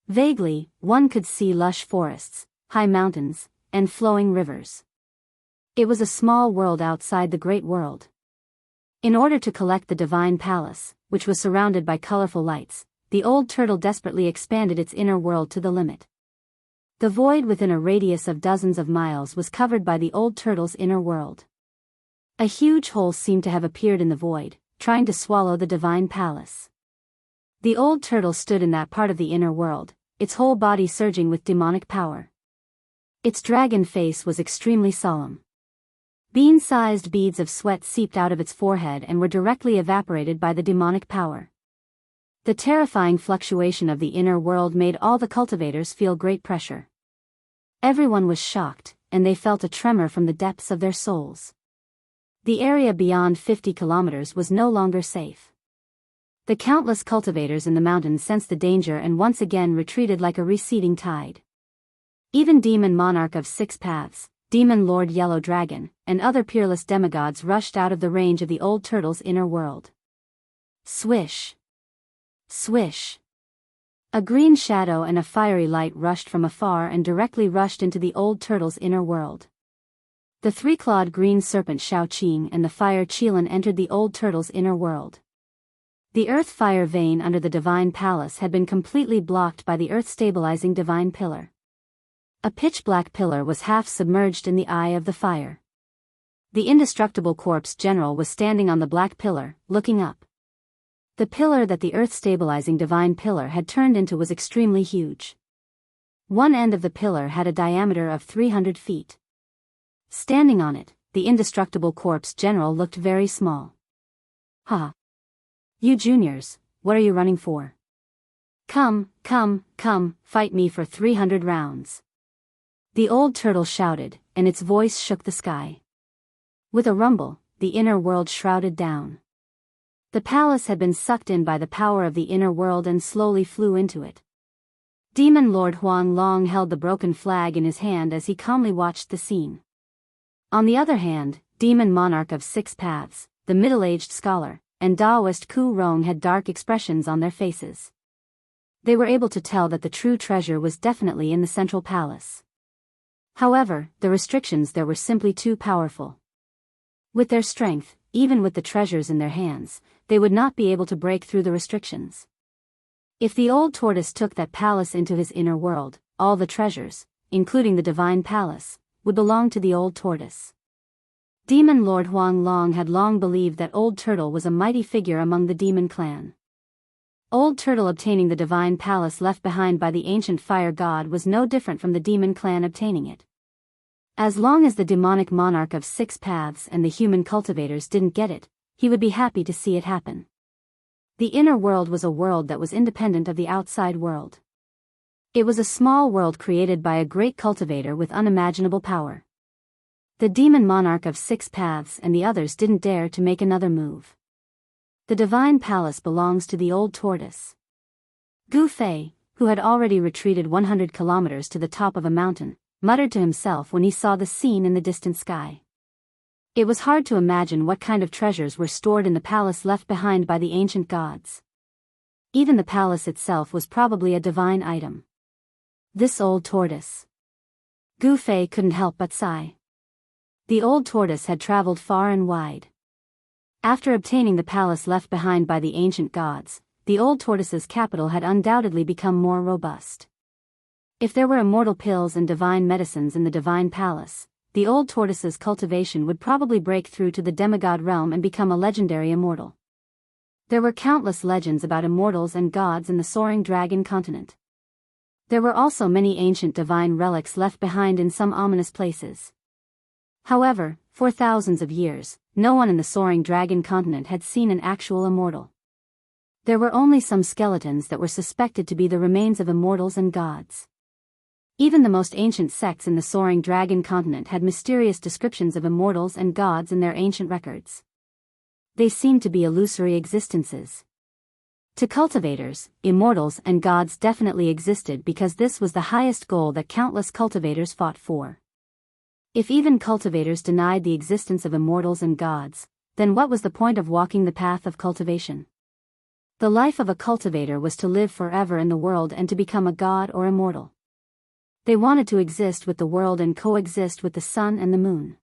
Vaguely, one could see lush forests, high mountains, and flowing rivers. It was a small world outside the great world. In order to collect the divine palace, which was surrounded by colorful lights, the old turtle desperately expanded its inner world to the limit. The void within a radius of dozens of miles was covered by the old turtle's inner world. A huge hole seemed to have appeared in the void, trying to swallow the divine palace. The old turtle stood in that part of the inner world, its whole body surging with demonic power. Its dragon face was extremely solemn. Bean-sized beads of sweat seeped out of its forehead and were directly evaporated by the demonic power. The terrifying fluctuation of the inner world made all the cultivators feel great pressure. Everyone was shocked, and they felt a tremor from the depths of their souls. The area beyond 50 kilometers was no longer safe. The countless cultivators in the mountains sensed the danger and once again retreated like a receding tide. Even Demon Monarch of Six Paths, Demon Lord Yellow Dragon, and other peerless demigods rushed out of the range of the old turtle's inner world. Swish! Swish! A green shadow and a fiery light rushed from afar and directly rushed into the old turtle's inner world. The three-clawed green serpent Shaoqing and the fire Qilin entered the old turtle's inner world. The earth-fire vein under the divine palace had been completely blocked by the earth-stabilizing divine pillar. A pitch-black pillar was half submerged in the eye of the fire. The indestructible corpse general was standing on the black pillar, looking up. The pillar that the earth-stabilizing divine pillar had turned into was extremely huge. One end of the pillar had a diameter of 300 feet. Standing on it, the indestructible corpse general looked very small. Ha! You juniors, what are you running for? Come, fight me for 300 rounds. The old turtle shouted, and its voice shook the sky. With a rumble, the inner world shrouded down. The palace had been sucked in by the power of the inner world and slowly flew into it. Demon Lord Huang Long held the broken flag in his hand as he calmly watched the scene. On the other hand, Demon Monarch of Six Paths, the middle-aged scholar, and Daoist Ku Rong had dark expressions on their faces. They were able to tell that the true treasure was definitely in the central palace. However, the restrictions there were simply too powerful. With their strength, even with the treasures in their hands, they would not be able to break through the restrictions. If the old tortoise took that palace into his inner world, all the treasures, including the divine palace, would belong to the old tortoise. Demon Lord Huang Long had long believed that Old Turtle was a mighty figure among the demon clan. Old Turtle obtaining the divine palace left behind by the ancient fire god was no different from the demon clan obtaining it. As long as the demonic monarch of Six Paths and the human cultivators didn't get it, he would be happy to see it happen. The inner world was a world that was independent of the outside world. It was a small world created by a great cultivator with unimaginable power. The demon monarch of Six Paths and the others didn't dare to make another move. The divine palace belongs to the old tortoise. Gu Fei, who had already retreated 100 kilometers to the top of a mountain, muttered to himself when he saw the scene in the distant sky. It was hard to imagine what kind of treasures were stored in the palace left behind by the ancient gods. Even the palace itself was probably a divine item. This old tortoise. Gu Fei couldn't help but sigh. The old tortoise had traveled far and wide. After obtaining the palace left behind by the ancient gods, the old tortoise's capital had undoubtedly become more robust. If there were immortal pills and divine medicines in the divine palace, the old tortoise's cultivation would probably break through to the demigod realm and become a legendary immortal. There were countless legends about immortals and gods in the soaring dragon continent. There were also many ancient divine relics left behind in some ominous places. However, for thousands of years, no one in the soaring dragon continent had seen an actual immortal. There were only some skeletons that were suspected to be the remains of immortals and gods. Even the most ancient sects in the soaring dragon continent had mysterious descriptions of immortals and gods in their ancient records. They seemed to be illusory existences. To cultivators, immortals and gods definitely existed because this was the highest goal that countless cultivators fought for. If even cultivators denied the existence of immortals and gods, then what was the point of walking the path of cultivation? The life of a cultivator was to live forever in the world and to become a god or immortal. They wanted to exist with the world and coexist with the sun and the moon.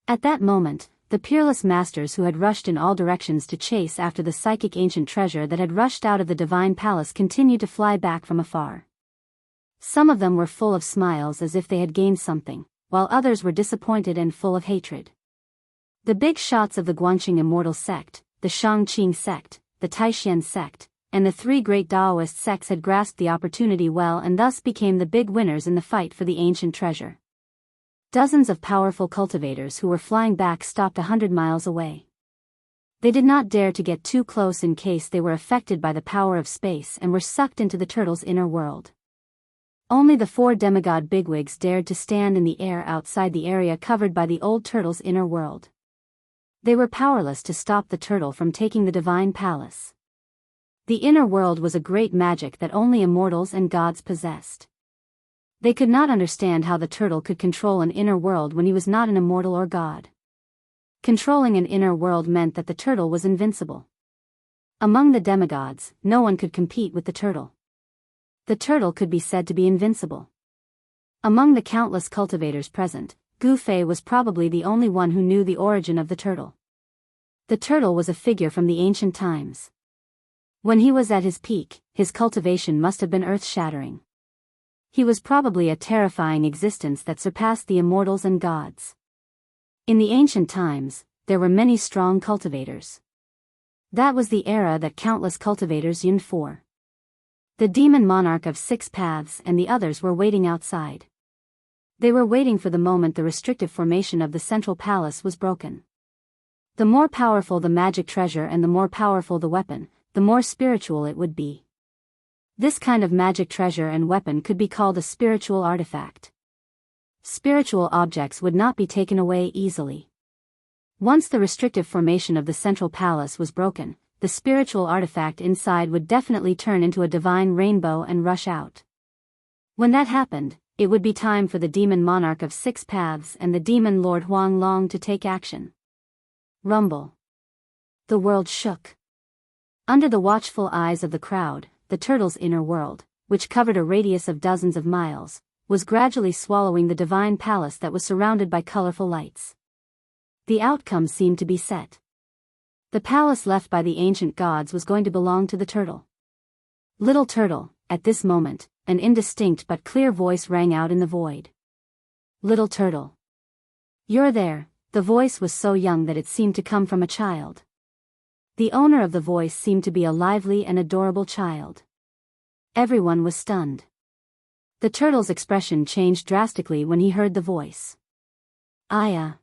At that moment, the peerless masters who had rushed in all directions to chase after the psychic ancient treasure that had rushed out of the divine palace continued to fly back from afar. Some of them were full of smiles as if they had gained something, while others were disappointed and full of hatred. The big shots of the Guangxing immortal sect, the Shangqing sect, the Taishan sect, and the three great Daoist sects had grasped the opportunity well and thus became the big winners in the fight for the ancient treasure. Dozens of powerful cultivators who were flying back stopped 100 miles away. They did not dare to get too close in case they were affected by the power of space and were sucked into the turtle's inner world. Only the 4 demigod bigwigs dared to stand in the air outside the area covered by the old turtle's inner world. They were powerless to stop the turtle from taking the divine palace. The inner world was a great magic that only immortals and gods possessed. They could not understand how the turtle could control an inner world when he was not an immortal or god. Controlling an inner world meant that the turtle was invincible. Among the demigods, no one could compete with the turtle. The turtle could be said to be invincible. Among the countless cultivators present, Gu Fei was probably the only one who knew the origin of the turtle. The turtle was a figure from the ancient times. When he was at his peak, his cultivation must have been earth-shattering. He was probably a terrifying existence that surpassed the immortals and gods. In the ancient times, there were many strong cultivators. That was the era that countless cultivators yearned for. The demon monarch of 6 paths and the others were waiting outside. They were waiting for the moment the restrictive formation of the central palace was broken. The more powerful the magic treasure and the more powerful the weapon, the more spiritual it would be. This kind of magic treasure and weapon could be called a spiritual artifact. Spiritual objects would not be taken away easily. Once the restrictive formation of the central palace was broken, the spiritual artifact inside would definitely turn into a divine rainbow and rush out. When that happened, it would be time for the demon monarch of 6 paths and the demon lord Huang Long to take action. Rumble. The world shook. Under the watchful eyes of the crowd, the turtle's inner world, which covered a radius of dozens of miles, was gradually swallowing the divine palace that was surrounded by colorful lights. The outcome seemed to be set. The palace left by the ancient gods was going to belong to the turtle. Little turtle, at this moment, an indistinct but clear voice rang out in the void. Little turtle. You're there. The voice was so young that it seemed to come from a child. The owner of the voice seemed to be a lively and adorable child. Everyone was stunned. The turtle's expression changed drastically when he heard the voice. Aya.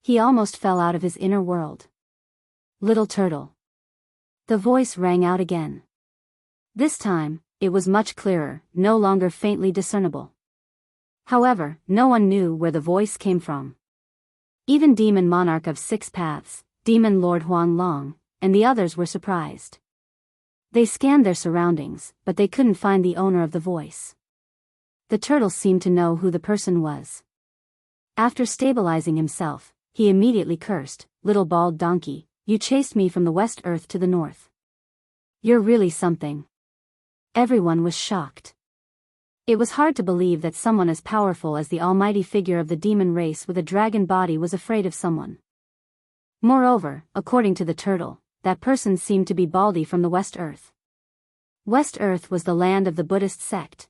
He almost fell out of his inner world. Little turtle. The voice rang out again. This time, it was much clearer, no longer faintly discernible. However, no one knew where the voice came from. Even demon monarch of 6 paths, demon lord Huang Long, and the others were surprised. They scanned their surroundings, but they couldn't find the owner of the voice. The turtle seemed to know who the person was. After stabilizing himself, he immediately cursed, "Little bald donkey, you chased me from the west earth to the north. You're really something." Everyone was shocked. It was hard to believe that someone as powerful as the almighty figure of the demon race with a dragon body was afraid of someone. Moreover, according to the turtle, that person seemed to be Baldy from the West Earth. West Earth was the land of the Buddhist sect.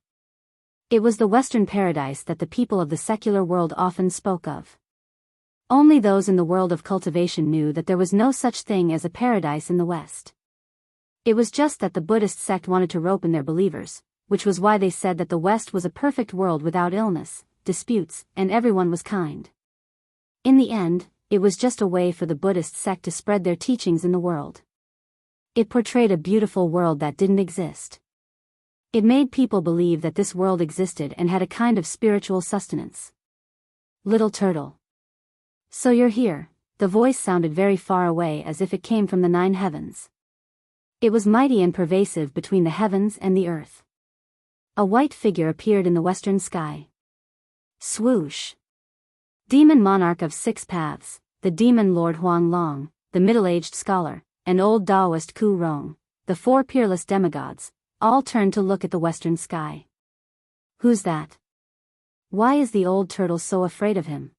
It was the Western paradise that the people of the secular world often spoke of. Only those in the world of cultivation knew that there was no such thing as a paradise in the West. It was just that the Buddhist sect wanted to rope in their believers, which was why they said that the West was a perfect world without illness, disputes, and everyone was kind. In the end, it was just a way for the Buddhist sect to spread their teachings in the world. It portrayed a beautiful world that didn't exist. It made people believe that this world existed and had a kind of spiritual sustenance. Little turtle. So you're here. The voice sounded very far away as if it came from the 9 heavens. It was mighty and pervasive between the heavens and the earth. A white figure appeared in the western sky. Swoosh! Demon monarch of 6 paths, the demon lord Huang Long, the middle-aged scholar, and old Daoist Ku Rong, the 4 peerless demigods, all turned to look at the western sky. Who's that? Why is the old turtle so afraid of him?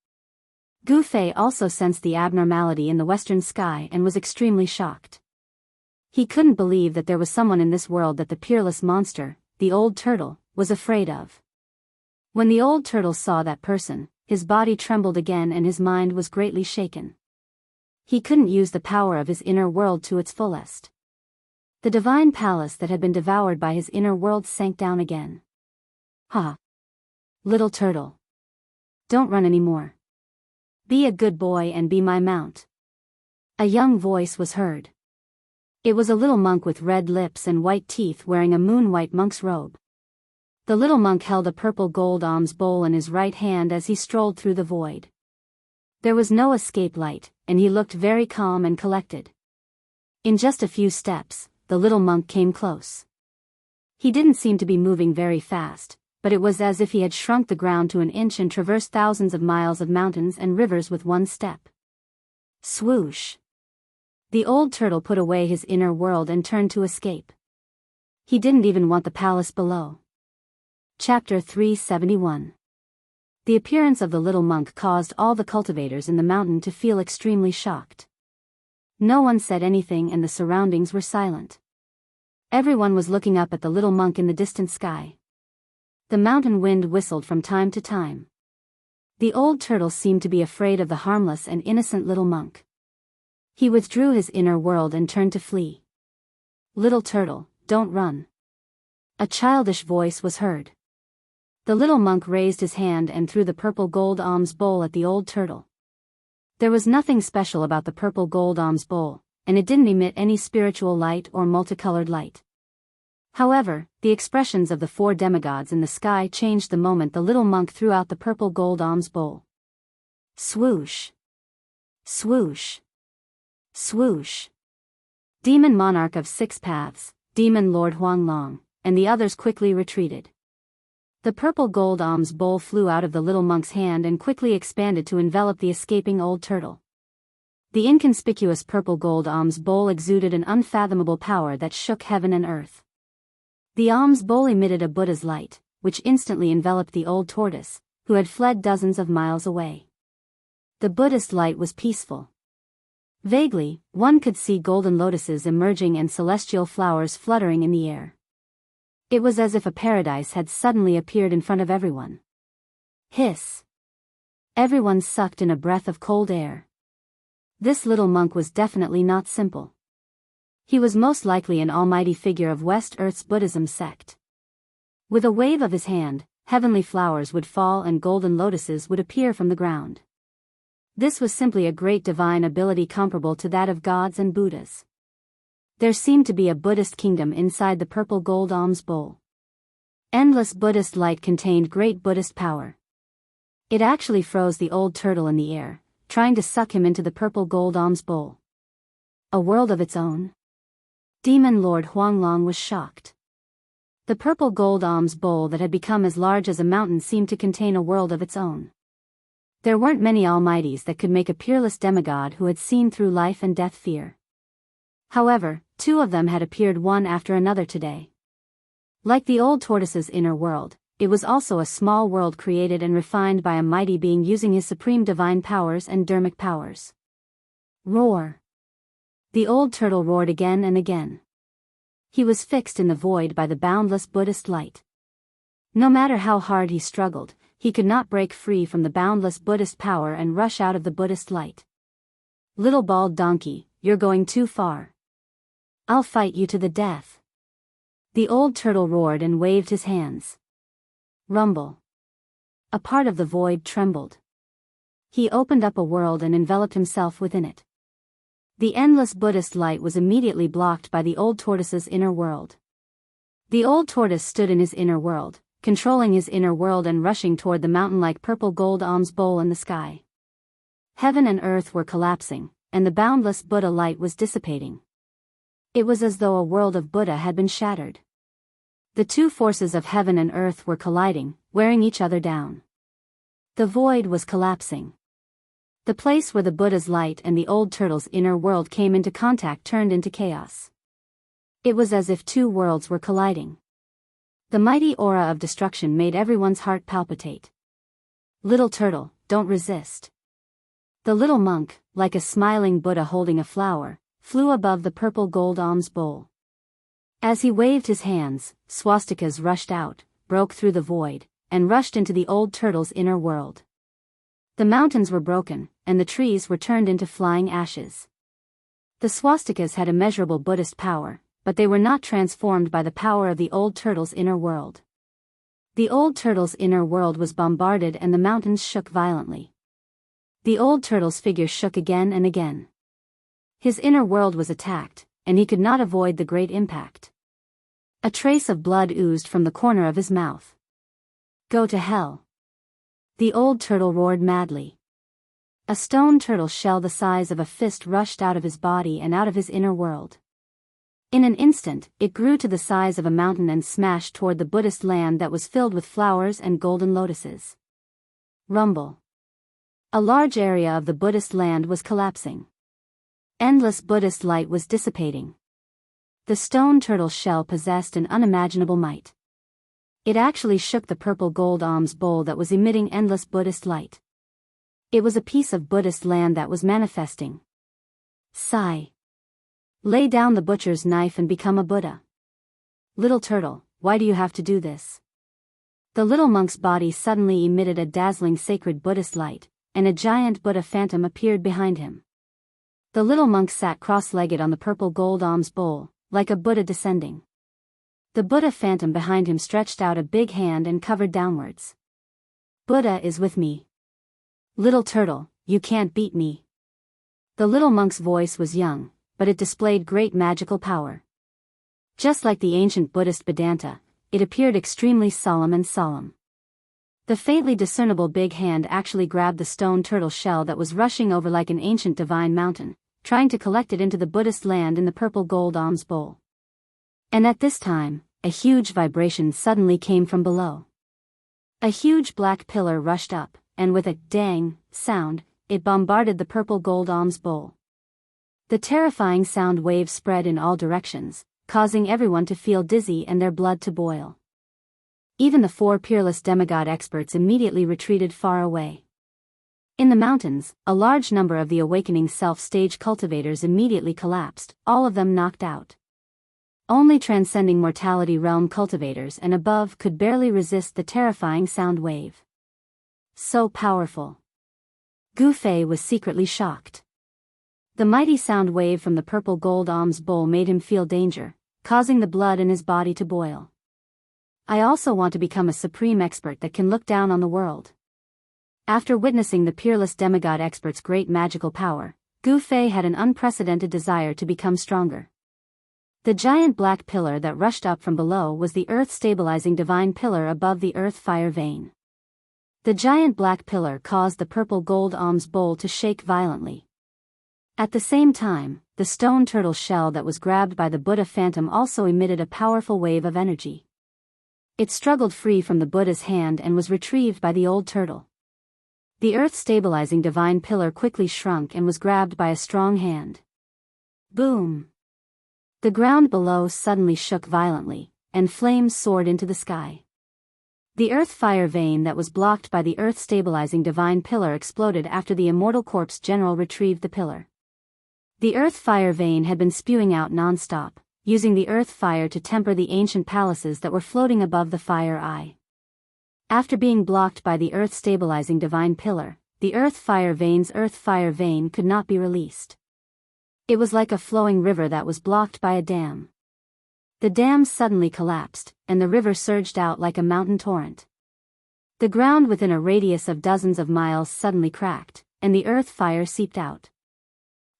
Gu Fei also sensed the abnormality in the western sky and was extremely shocked. He couldn't believe that there was someone in this world that the peerless monster, the old turtle, was afraid of. When the old turtle saw that person, his body trembled again and his mind was greatly shaken. He couldn't use the power of his inner world to its fullest. The divine palace that had been devoured by his inner world sank down again. Ha! Little turtle. Don't run anymore. Be a good boy and be my mount. A young voice was heard. It was a little monk with red lips and white teeth wearing a moon-white monk's robe. The little monk held a purple gold alms bowl in his right hand as he strolled through the void. There was no escape light, and he looked very calm and collected. In just a few steps, the little monk came close. He didn't seem to be moving very fast, but it was as if he had shrunk the ground to an inch and traversed thousands of miles of mountains and rivers with one step. Swoosh! The old turtle put away his inner world and turned to escape. He didn't even want the palace below. Chapter 371. The appearance of the little monk caused all the cultivators in the mountain to feel extremely shocked. No one said anything and the surroundings were silent. Everyone was looking up at the little monk in the distant sky. The mountain wind whistled from time to time. The old turtle seemed to be afraid of the harmless and innocent little monk. He withdrew his inner world and turned to flee. Little turtle, don't run. A childish voice was heard. The little monk raised his hand and threw the purple gold alms bowl at the old turtle. There was nothing special about the purple gold alms bowl, and it didn't emit any spiritual light or multicolored light. However, the expressions of the 4 demigods in the sky changed the moment the little monk threw out the purple gold alms bowl. Swoosh! Swoosh! Swoosh! Demon monarch of 6 paths, demon lord Huang Long, and the others quickly retreated. The purple gold alms bowl flew out of the little monk's hand and quickly expanded to envelop the escaping old turtle. The inconspicuous purple gold alms bowl exuded an unfathomable power that shook heaven and earth. The alms bowl emitted a Buddha's light, which instantly enveloped the old tortoise, who had fled dozens of miles away. The Buddhist light was peaceful. Vaguely, one could see golden lotuses emerging and celestial flowers fluttering in the air. It was as if a paradise had suddenly appeared in front of everyone. Hiss! Everyone sucked in a breath of cold air. This little monk was definitely not simple. He was most likely an almighty figure of West Earth's Buddhism sect. With a wave of his hand, heavenly flowers would fall and golden lotuses would appear from the ground. This was simply a great divine ability comparable to that of gods and Buddhas. There seemed to be a Buddhist kingdom inside the purple gold alms bowl. Endless Buddhist light contained great Buddhist power. It actually froze the old turtle in the air, trying to suck him into the purple gold alms bowl. A world of its own? Demon Lord Huang Long was shocked. The purple gold alms bowl that had become as large as a mountain seemed to contain a world of its own. There weren't many almighties that could make a peerless demigod who had seen through life and death fear. However, 2 of them had appeared one after another today. Like the old tortoise's inner world, it was also a small world created and refined by a mighty being using his supreme divine powers and dharmic powers. Roar! The old turtle roared again and again. He was fixed in the void by the boundless Buddhist light. No matter how hard he struggled, he could not break free from the boundless Buddhist power and rush out of the Buddhist light. Little bald donkey, you're going too far. I'll fight you to the death. The old turtle roared and waved his hands. Rumble. A part of the void trembled. He opened up a world and enveloped himself within it. The endless Buddhist light was immediately blocked by the old tortoise's inner world. The old tortoise stood in his inner world, controlling his inner world and rushing toward the mountain-like purple gold alms bowl in the sky. Heaven and earth were collapsing, and the boundless Buddha light was dissipating. It was as though a world of Buddha had been shattered. The two forces of heaven and earth were colliding, wearing each other down. The void was collapsing. The place where the Buddha's light and the old turtle's inner world came into contact turned into chaos. It was as if two worlds were colliding. The mighty aura of destruction made everyone's heart palpitate. Little turtle, don't resist. The little monk, like a smiling Buddha holding a flower, flew above the purple gold alms bowl. As he waved his hands, swastikas rushed out, broke through the void, and rushed into the old turtle's inner world. The mountains were broken, and the trees were turned into flying ashes. The swastikas had immeasurable Buddhist power, but they were not transformed by the power of the old turtle's inner world. The old turtle's inner world was bombarded and the mountains shook violently. The old turtle's figure shook again and again. His inner world was attacked, and he could not avoid the great impact. A trace of blood oozed from the corner of his mouth. Go to hell. The old turtle roared madly. A stone turtle shell the size of a fist rushed out of his body and out of his inner world. In an instant, it grew to the size of a mountain and smashed toward the Buddhist land that was filled with flowers and golden lotuses. Rumble. A large area of the Buddhist land was collapsing. Endless Buddhist light was dissipating. The stone turtle shell possessed an unimaginable might. It actually shook the purple gold alms bowl that was emitting endless Buddhist light. It was a piece of Buddhist land that was manifesting. Sigh. Lay down the butcher's knife and become a Buddha. Little turtle, why do you have to do this? The little monk's body suddenly emitted a dazzling sacred Buddhist light, and a giant Buddha phantom appeared behind him. The little monk sat cross-legged on the purple gold alms bowl, like a Buddha descending. The Buddha phantom behind him stretched out a big hand and covered downwards. Buddha is with me. Little turtle, you can't beat me. The little monk's voice was young, but it displayed great magical power. Just like the ancient Buddhist Vedanta, it appeared extremely solemn and solemn. The faintly discernible big hand actually grabbed the stone turtle shell that was rushing over like an ancient divine mountain, trying to collect it into the Buddhist land in the purple gold alms bowl. And at this time, a huge vibration suddenly came from below. A huge black pillar rushed up, and with a dang sound, it bombarded the purple gold alms bowl. The terrifying sound wave spread in all directions, causing everyone to feel dizzy and their blood to boil. Even the four peerless demigod experts immediately retreated far away. In the mountains, a large number of the awakening self-stage cultivators immediately collapsed, all of them knocked out. Only transcending mortality realm cultivators and above could barely resist the terrifying sound wave. So powerful. Gu Fei was secretly shocked. The mighty sound wave from the purple gold alms bowl made him feel danger, causing the blood in his body to boil. I also want to become a supreme expert that can look down on the world. After witnessing the peerless demigod expert's great magical power, Gu Fei had an unprecedented desire to become stronger. The giant black pillar that rushed up from below was the earth-stabilizing divine pillar above the earth-fire vein. The giant black pillar caused the purple gold alms bowl to shake violently. At the same time, the stone turtle shell that was grabbed by the Buddha phantom also emitted a powerful wave of energy. It struggled free from the Buddha's hand and was retrieved by the old turtle. The earth-stabilizing divine pillar quickly shrunk and was grabbed by a strong hand. Boom! The ground below suddenly shook violently, and flames soared into the sky. The earth-fire vein that was blocked by the earth-stabilizing divine pillar exploded after the immortal corpse general retrieved the pillar. The earth-fire vein had been spewing out non-stop, using the earth-fire to temper the ancient palaces that were floating above the fire eye. After being blocked by the earth-stabilizing divine pillar, the earth-fire vein's earth-fire vein could not be released. It was like a flowing river that was blocked by a dam. The dam suddenly collapsed, and the river surged out like a mountain torrent. The ground within a radius of dozens of miles suddenly cracked, and the earth fire seeped out.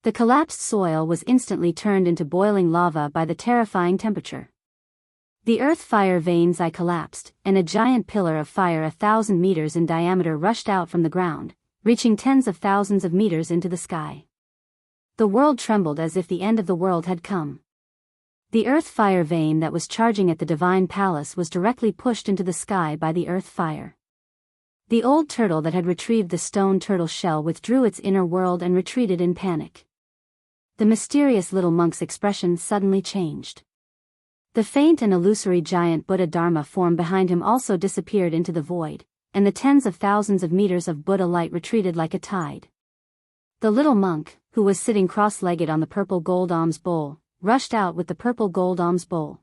The collapsed soil was instantly turned into boiling lava by the terrifying temperature. The earth fire veins collapsed, and a giant pillar of fire 1,000 meters in diameter rushed out from the ground, reaching tens of thousands of meters into the sky. The world trembled as if the end of the world had come. The earth fire vein that was charging at the divine palace was directly pushed into the sky by the earth fire. The old turtle that had retrieved the stone turtle shell withdrew its inner world and retreated in panic. The mysterious little monk's expression suddenly changed. The faint and illusory giant Buddha Dharma form behind him also disappeared into the void, and the tens of thousands of meters of Buddha light retreated like a tide. The little monk, who was sitting cross-legged on the purple gold alms bowl, rushed out with the purple gold alms bowl.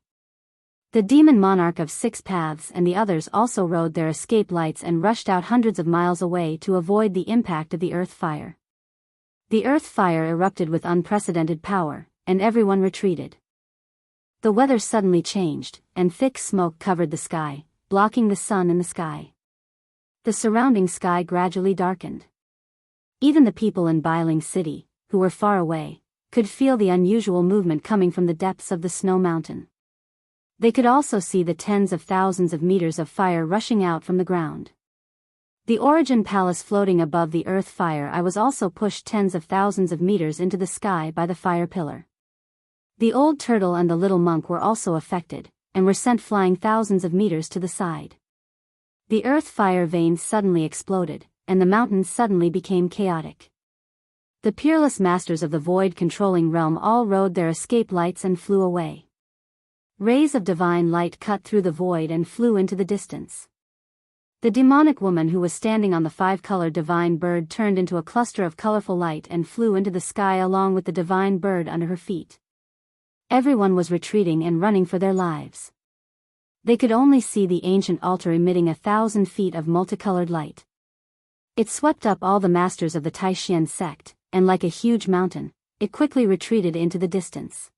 The demon monarch of 6 paths and the others also rode their escape lights and rushed out hundreds of miles away to avoid the impact of the earth fire. The earth fire erupted with unprecedented power, and everyone retreated. The weather suddenly changed, and thick smoke covered the sky, blocking the sun in the sky. The surrounding sky gradually darkened. Even the people in Bailing City, who were far away, could feel the unusual movement coming from the depths of the snow mountain. They could also see the tens of thousands of meters of fire rushing out from the ground. The Origin Palace floating above the earth fire was also pushed tens of thousands of meters into the sky by the fire pillar. The old turtle and the little monk were also affected, and were sent flying thousands of meters to the side. The earth fire veins suddenly exploded, and the mountains suddenly became chaotic. The peerless masters of the void-controlling realm all rode their escape lights and flew away. Rays of divine light cut through the void and flew into the distance. The demonic woman who was standing on the 5-colored divine bird turned into a cluster of colorful light and flew into the sky along with the divine bird under her feet. Everyone was retreating and running for their lives. They could only see the ancient altar emitting 1,000 feet of multicolored light. It swept up all the masters of the Taishan sect, and like a huge mountain, it quickly retreated into the distance.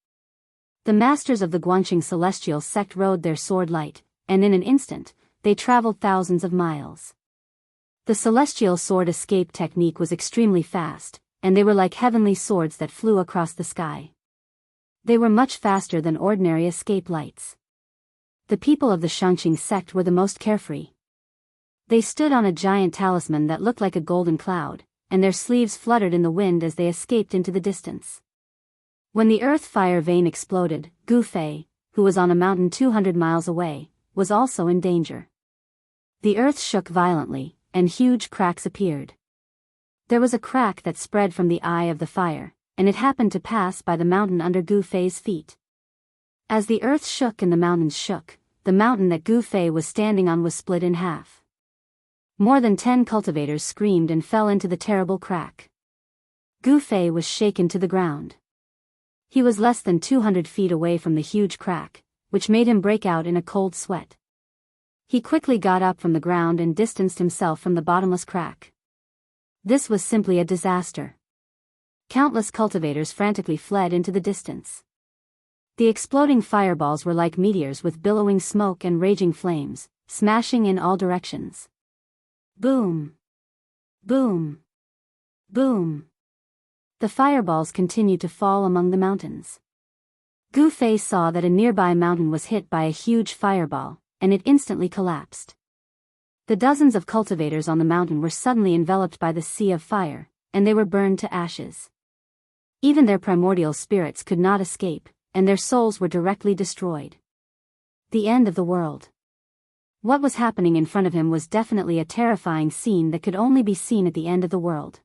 The masters of the Guangxing celestial sect rode their sword light, and in an instant, they traveled thousands of miles. The celestial sword escape technique was extremely fast, and they were like heavenly swords that flew across the sky. They were much faster than ordinary escape lights. The people of the Xianxia sect were the most carefree. They stood on a giant talisman that looked like a golden cloud, and their sleeves fluttered in the wind as they escaped into the distance. When the earth fire vein exploded, Gu Fei, who was on a mountain 200 miles away, was also in danger. The earth shook violently, and huge cracks appeared. There was a crack that spread from the eye of the fire, and it happened to pass by the mountain under Gu Fei's feet. As the earth shook and the mountains shook, the mountain that Gu Fei was standing on was split in half. More than 10 cultivators screamed and fell into the terrible crack. Gu Fei was shaken to the ground. He was less than 200 feet away from the huge crack, which made him break out in a cold sweat. He quickly got up from the ground and distanced himself from the bottomless crack. This was simply a disaster. Countless cultivators frantically fled into the distance. The exploding fireballs were like meteors with billowing smoke and raging flames, smashing in all directions. Boom! Boom! Boom! The fireballs continued to fall among the mountains. Gu Fei saw that a nearby mountain was hit by a huge fireball, and it instantly collapsed. The dozens of cultivators on the mountain were suddenly enveloped by the sea of fire, and they were burned to ashes. Even their primordial spirits could not escape, and their souls were directly destroyed. The end of the world. What was happening in front of him was definitely a terrifying scene that could only be seen at the end of the world.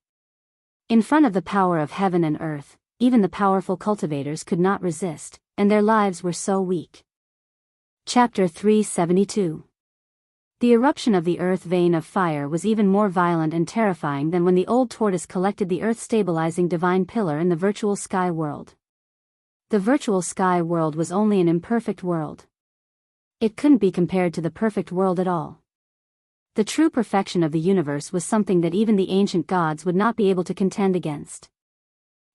In front of the power of heaven and earth, even the powerful cultivators could not resist, and their lives were so weak. Chapter 372. The eruption of the earth vein of fire was even more violent and terrifying than when the old tortoise collected the earth-stabilizing divine pillar in the virtual sky world. The virtual sky world was only an imperfect world. It couldn't be compared to the perfect world at all. The true perfection of the universe was something that even the ancient gods would not be able to contend against.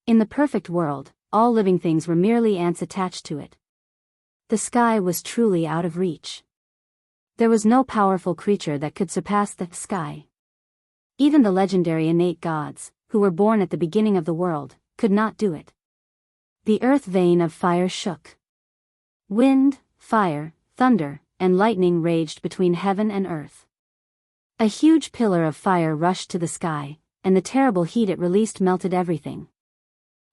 In the perfect world, all living things were merely ants attached to it. The sky was truly out of reach. There was no powerful creature that could surpass the sky. Even the legendary innate gods, who were born at the beginning of the world, could not do it. The earth vein of fire shook. Wind, fire, thunder, and lightning raged between heaven and earth. A huge pillar of fire rushed to the sky, and the terrible heat it released melted everything.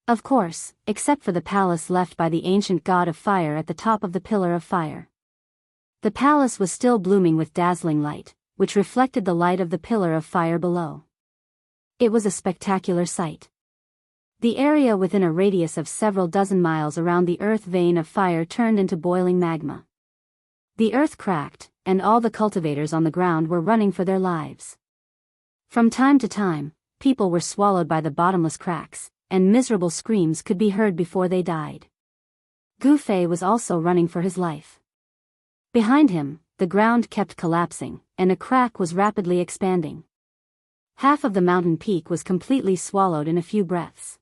Of course, except for the palace left by the ancient god of fire at the top of the pillar of fire. The palace was still blooming with dazzling light, which reflected the light of the pillar of fire below. It was a spectacular sight. The area within a radius of several dozen miles around the earth vein of fire turned into boiling magma. The earth cracked, and all the cultivators on the ground were running for their lives. From time to time, people were swallowed by the bottomless cracks, and miserable screams could be heard before they died. Gu Fei was also running for his life. Behind him, the ground kept collapsing, and a crack was rapidly expanding. Half of the mountain peak was completely swallowed in a few breaths.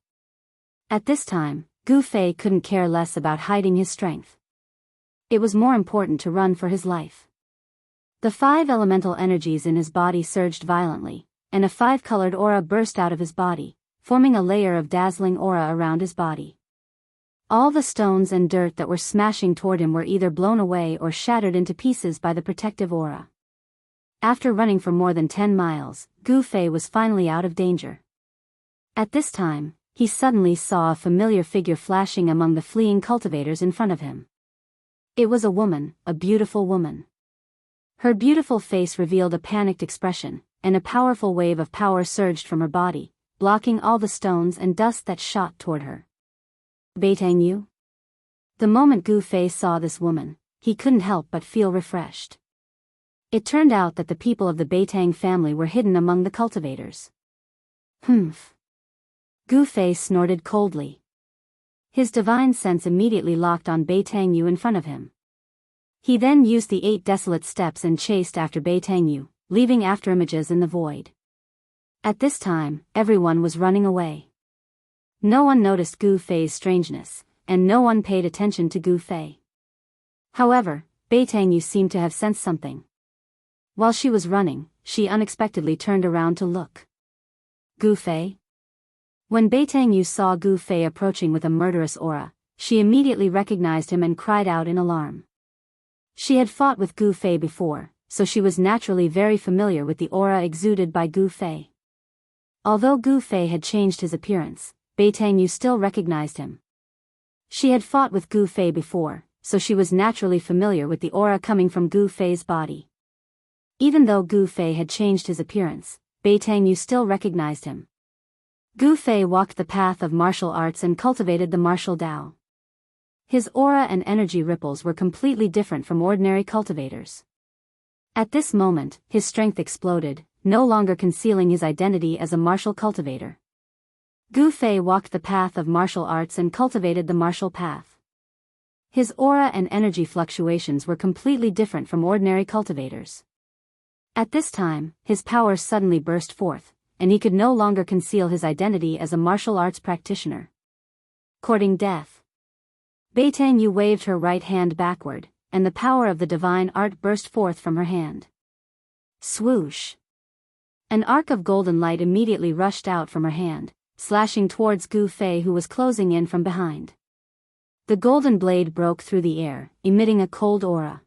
At this time, Gu Fei couldn't care less about hiding his strength. It was more important to run for his life. The 5 elemental energies in his body surged violently, and a 5-colored aura burst out of his body, forming a layer of dazzling aura around his body. All the stones and dirt that were smashing toward him were either blown away or shattered into pieces by the protective aura. After running for more than 10 miles, Gu Fei was finally out of danger. At this time, he suddenly saw a familiar figure flashing among the fleeing cultivators in front of him. It was a woman, a beautiful woman. Her beautiful face revealed a panicked expression, and a powerful wave of power surged from her body, blocking all the stones and dust that shot toward her. Beitang Yu? The moment Gu Fei saw this woman, he couldn't help but feel refreshed. It turned out that the people of the Beitang family were hidden among the cultivators. Humph. Gu Fei snorted coldly. His divine sense immediately locked on Beitang Yu in front of him. He then used the 8 desolate steps and chased after Beitang Yu, leaving afterimages in the void. At this time, everyone was running away. No one noticed Gu Fei's strangeness, and no one paid attention to Gu Fei. However, Beitang Yu seemed to have sensed something. While she was running, she unexpectedly turned around to look. Gu Fei? When Beitang Yu saw Gu Fei approaching with a murderous aura, she immediately recognized him and cried out in alarm. She had fought with Gu Fei before, so she was naturally very familiar with the aura exuded by Gu Fei. Although Gu Fei had changed his appearance, Beitang Yu still recognized him. She had fought with Gu Fei before, so she was naturally familiar with the aura coming from Gu Fei's body. Even though Gu Fei had changed his appearance, Beitang Yu still recognized him. Gu Fei walked the path of martial arts and cultivated the martial Dao. His aura and energy ripples were completely different from ordinary cultivators. At this moment, his strength exploded, no longer concealing his identity as a martial cultivator. Gu Fei walked the path of martial arts and cultivated the martial path. His aura and energy fluctuations were completely different from ordinary cultivators. At this time, his powers suddenly burst forth, and he could no longer conceal his identity as a martial arts practitioner. Courting death. Beitang Yu waved her right hand backward, and the power of the divine art burst forth from her hand. Swoosh! An arc of golden light immediately rushed out from her hand, slashing towards Gu Fei, who was closing in from behind. The golden blade broke through the air, emitting a cold aura.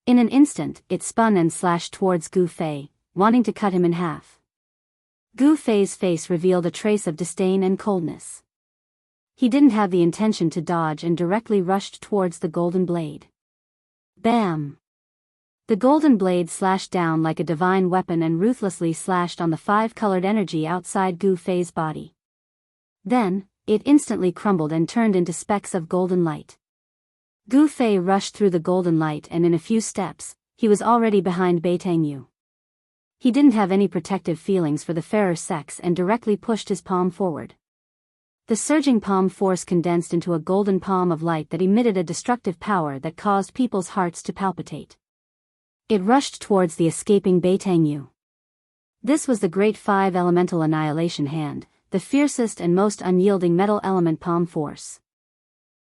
In an instant, it spun and slashed towards Gu Fei, wanting to cut him in half. Gu Fei's face revealed a trace of disdain and coldness. He didn't have the intention to dodge and directly rushed towards the golden blade. Bam! The golden blade slashed down like a divine weapon and ruthlessly slashed on the 5-colored energy outside Gu Fei's body. Then, it instantly crumbled and turned into specks of golden light. Gu Fei rushed through the golden light, and in a few steps, he was already behind Beitang Yu. He didn't have any protective feelings for the fairer sex and directly pushed his palm forward. The surging palm force condensed into a golden palm of light that emitted a destructive power that caused people's hearts to palpitate. It rushed towards the escaping Beitang Yu. This was the Great 5 Elemental Annihilation Hand, the fiercest and most unyielding metal element palm force.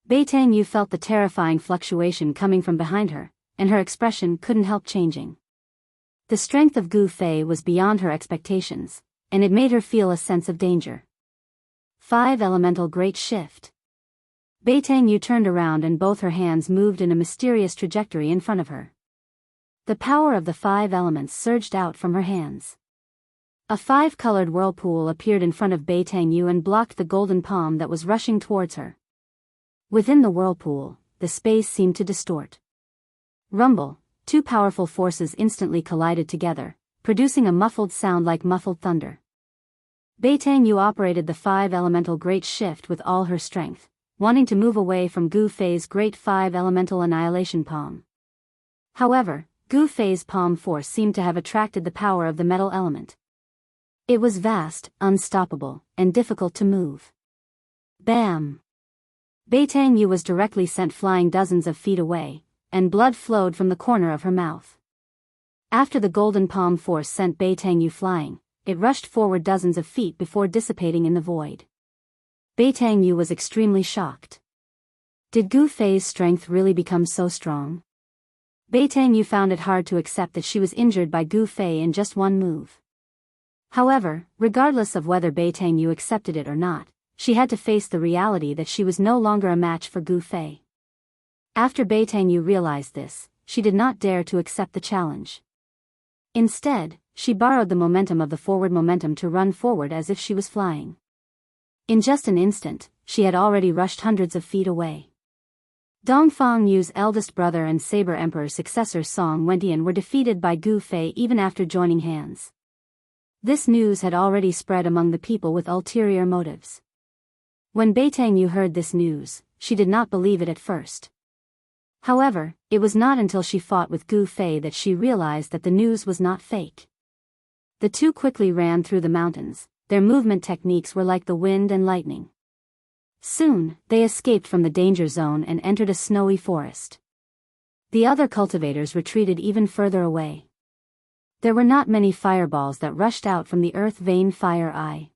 Beitang Yu felt the terrifying fluctuation coming from behind her, and her expression couldn't help changing. The strength of Gu Fei was beyond her expectations, and it made her feel a sense of danger. 5 Elemental Great Shift. Beitang Yu turned around and both her hands moved in a mysterious trajectory in front of her. The power of the 5 elements surged out from her hands. A five-colored whirlpool appeared in front of Bei Tangyu and blocked the golden palm that was rushing towards her. Within the whirlpool, the space seemed to distort. Rumble, two powerful forces instantly collided together, producing a muffled sound like muffled thunder. Bei Tangyu operated the five-elemental great shift with all her strength, wanting to move away from Gu Fei's great five-elemental annihilation palm. However, Gu Fei's palm force seemed to have attracted the power of the metal element. It was vast, unstoppable, and difficult to move. Bam! Bei Tangyu was directly sent flying dozens of feet away, and blood flowed from the corner of her mouth. After the golden palm force sent Bei Tangyu flying, it rushed forward dozens of feet before dissipating in the void. Bei Tangyu was extremely shocked. Did Gu Fei's strength really become so strong? Bei Tangyu found it hard to accept that she was injured by Gu Fei in just one move. However, regardless of whether Bei Tangyu accepted it or not, she had to face the reality that she was no longer a match for Gu Fei. After Bei Tangyu realized this, she did not dare to accept the challenge. Instead, she borrowed the momentum of the forward momentum to run forward as if she was flying. In just an instant, she had already rushed hundreds of feet away. Dongfang Yu's eldest brother and Saber Emperor's successor Song Wentian were defeated by Gu Fei even after joining hands. This news had already spread among the people with ulterior motives. When Bei Tangyu heard this news, she did not believe it at first. However, it was not until she fought with Gu Fei that she realized that the news was not fake. The two quickly ran through the mountains, their movement techniques were like the wind and lightning. Soon, they escaped from the danger zone and entered a snowy forest. The other cultivators retreated even further away. There were not many fireballs that rushed out from the earth vein fire eye.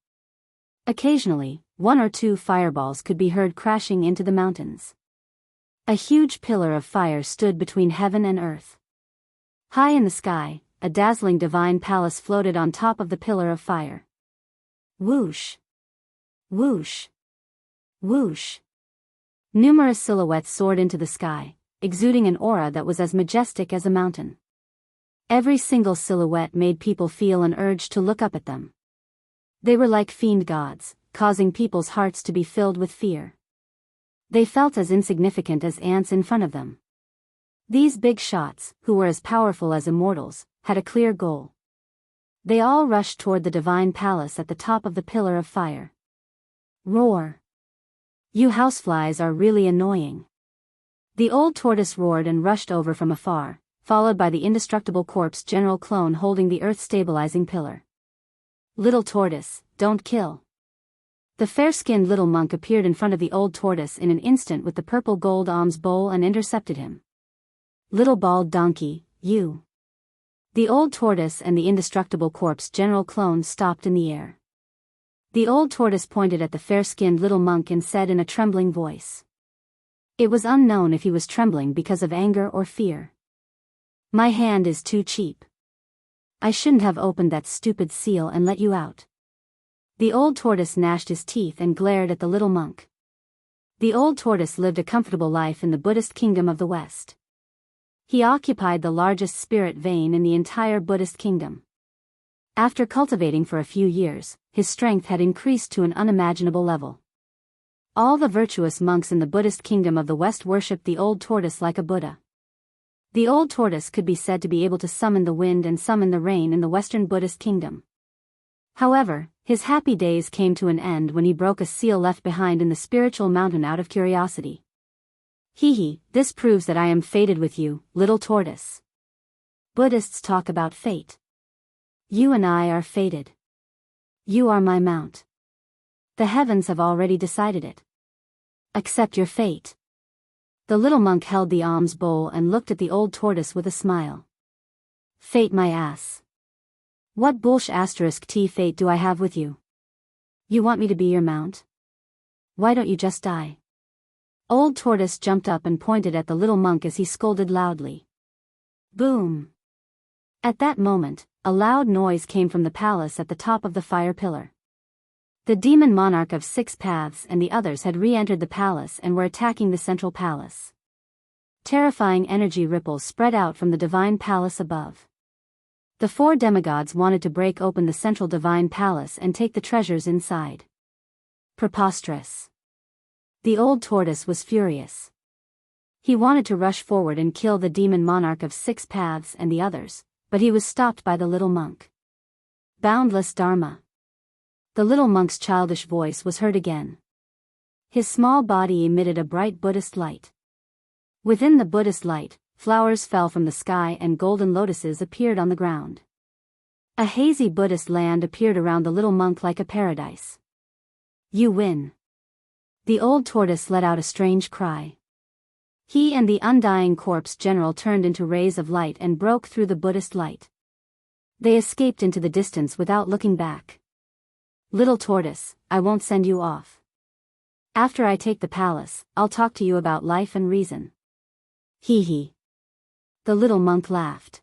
Occasionally, one or two fireballs could be heard crashing into the mountains. A huge pillar of fire stood between heaven and earth. High in the sky, a dazzling divine palace floated on top of the pillar of fire. Whoosh! Whoosh! Whoosh! Numerous silhouettes soared into the sky, exuding an aura that was as majestic as a mountain. Every single silhouette made people feel an urge to look up at them. They were like fiend gods, causing people's hearts to be filled with fear. They felt as insignificant as ants in front of them. These big shots, who were as powerful as immortals, had a clear goal. They all rushed toward the divine palace at the top of the pillar of fire. Roar! You houseflies are really annoying. The old tortoise roared and rushed over from afar, followed by the indestructible corpse General Clone holding the earth-stabilizing pillar. Little tortoise, don't kill. The fair-skinned little monk appeared in front of the old tortoise in an instant with the purple gold alms bowl and intercepted him. Little bald donkey, you. The old tortoise and the indestructible corpse General Clone stopped in the air. The old tortoise pointed at the fair-skinned little monk and said in a trembling voice. It was unknown if he was trembling because of anger or fear. My hand is too cheap. I shouldn't have opened that stupid seal and let you out. The old tortoise gnashed his teeth and glared at the little monk. The old tortoise lived a comfortable life in the Buddhist kingdom of the West. He occupied the largest spirit vein in the entire Buddhist kingdom. After cultivating for a few years, his strength had increased to an unimaginable level. All the virtuous monks in the Buddhist kingdom of the West worshipped the old tortoise like a Buddha. The old tortoise could be said to be able to summon the wind and summon the rain in the Western Buddhist kingdom. However, his happy days came to an end when he broke a seal left behind in the spiritual mountain out of curiosity. Hee, this proves that I am fated with you, little tortoise. Buddhists talk about fate. You and I are fated. You are my mount. The heavens have already decided it. Accept your fate. The little monk held the alms bowl and looked at the old tortoise with a smile. Fate my ass. What *T fate do I have with you? You want me to be your mount? Why don't you just die? Old tortoise jumped up and pointed at the little monk as he scolded loudly. Boom! At that moment, a loud noise came from the palace at the top of the fire pillar. The demon monarch of 6 paths and the others had re-entered the palace and were attacking the central palace. Terrifying energy ripples spread out from the divine palace above. The 4 demigods wanted to break open the central divine palace and take the treasures inside. Preposterous. The old tortoise was furious. He wanted to rush forward and kill the demon monarch of 6 paths and the others, but he was stopped by the little monk. Boundless Dharma. The little monk's childish voice was heard again. His small body emitted a bright Buddhist light. Within the Buddhist light, flowers fell from the sky and golden lotuses appeared on the ground. A hazy Buddhist land appeared around the little monk like a paradise. You win. The old tortoise let out a strange cry. He and the undying corpse general turned into rays of light and broke through the Buddhist light. They escaped into the distance without looking back. Little tortoise, I won't send you off. After I take the palace, I'll talk to you about life and reason. Hee hee. The little monk laughed.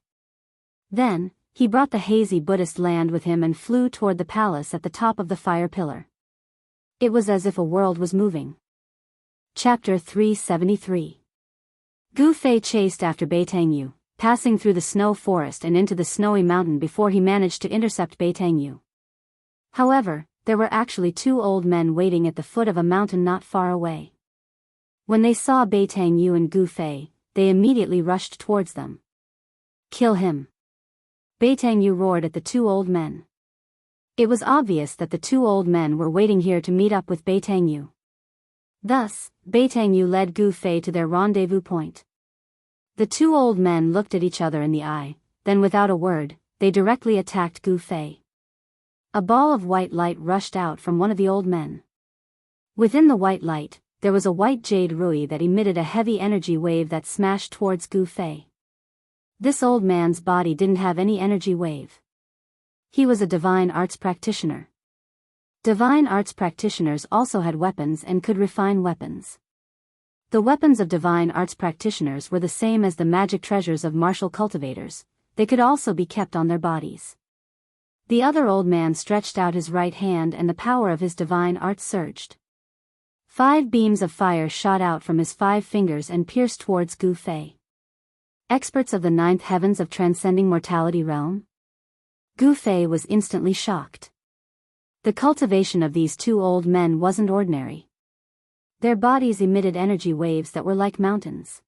Then, he brought the hazy Buddhist land with him and flew toward the palace at the top of the fire pillar. It was as if a world was moving. Chapter 373. Gu Fei chased after Beitangyu, passing through the snow forest and into the snowy mountain before he managed to intercept Beitangyu. However, there were actually 2 old men waiting at the foot of a mountain not far away. When they saw Beitangyu and Gu Fei, they immediately rushed towards them. Kill him! Beitangyu roared at the 2 old men. It was obvious that the 2 old men were waiting here to meet up with Beitangyu. Thus, Beitangyu led Gu Fei to their rendezvous point. The 2 old men looked at each other in the eye, then without a word, they directly attacked Gu Fei. A ball of white light rushed out from one of the old men. Within the white light, there was a white jade rui that emitted a heavy energy wave that smashed towards Gu Fei. This old man's body didn't have any energy wave. He was a divine arts practitioner. Divine arts practitioners also had weapons and could refine weapons. The weapons of divine arts practitioners were the same as the magic treasures of martial cultivators. They could also be kept on their bodies. The other old man stretched out his right hand and the power of his divine art surged. 5 beams of fire shot out from his 5 fingers and pierced towards Gu Fei. Experts of the 9th heavens of transcending mortality realm? Gu Fei was instantly shocked. The cultivation of these 2 old men wasn't ordinary. Their bodies emitted energy waves that were like mountains.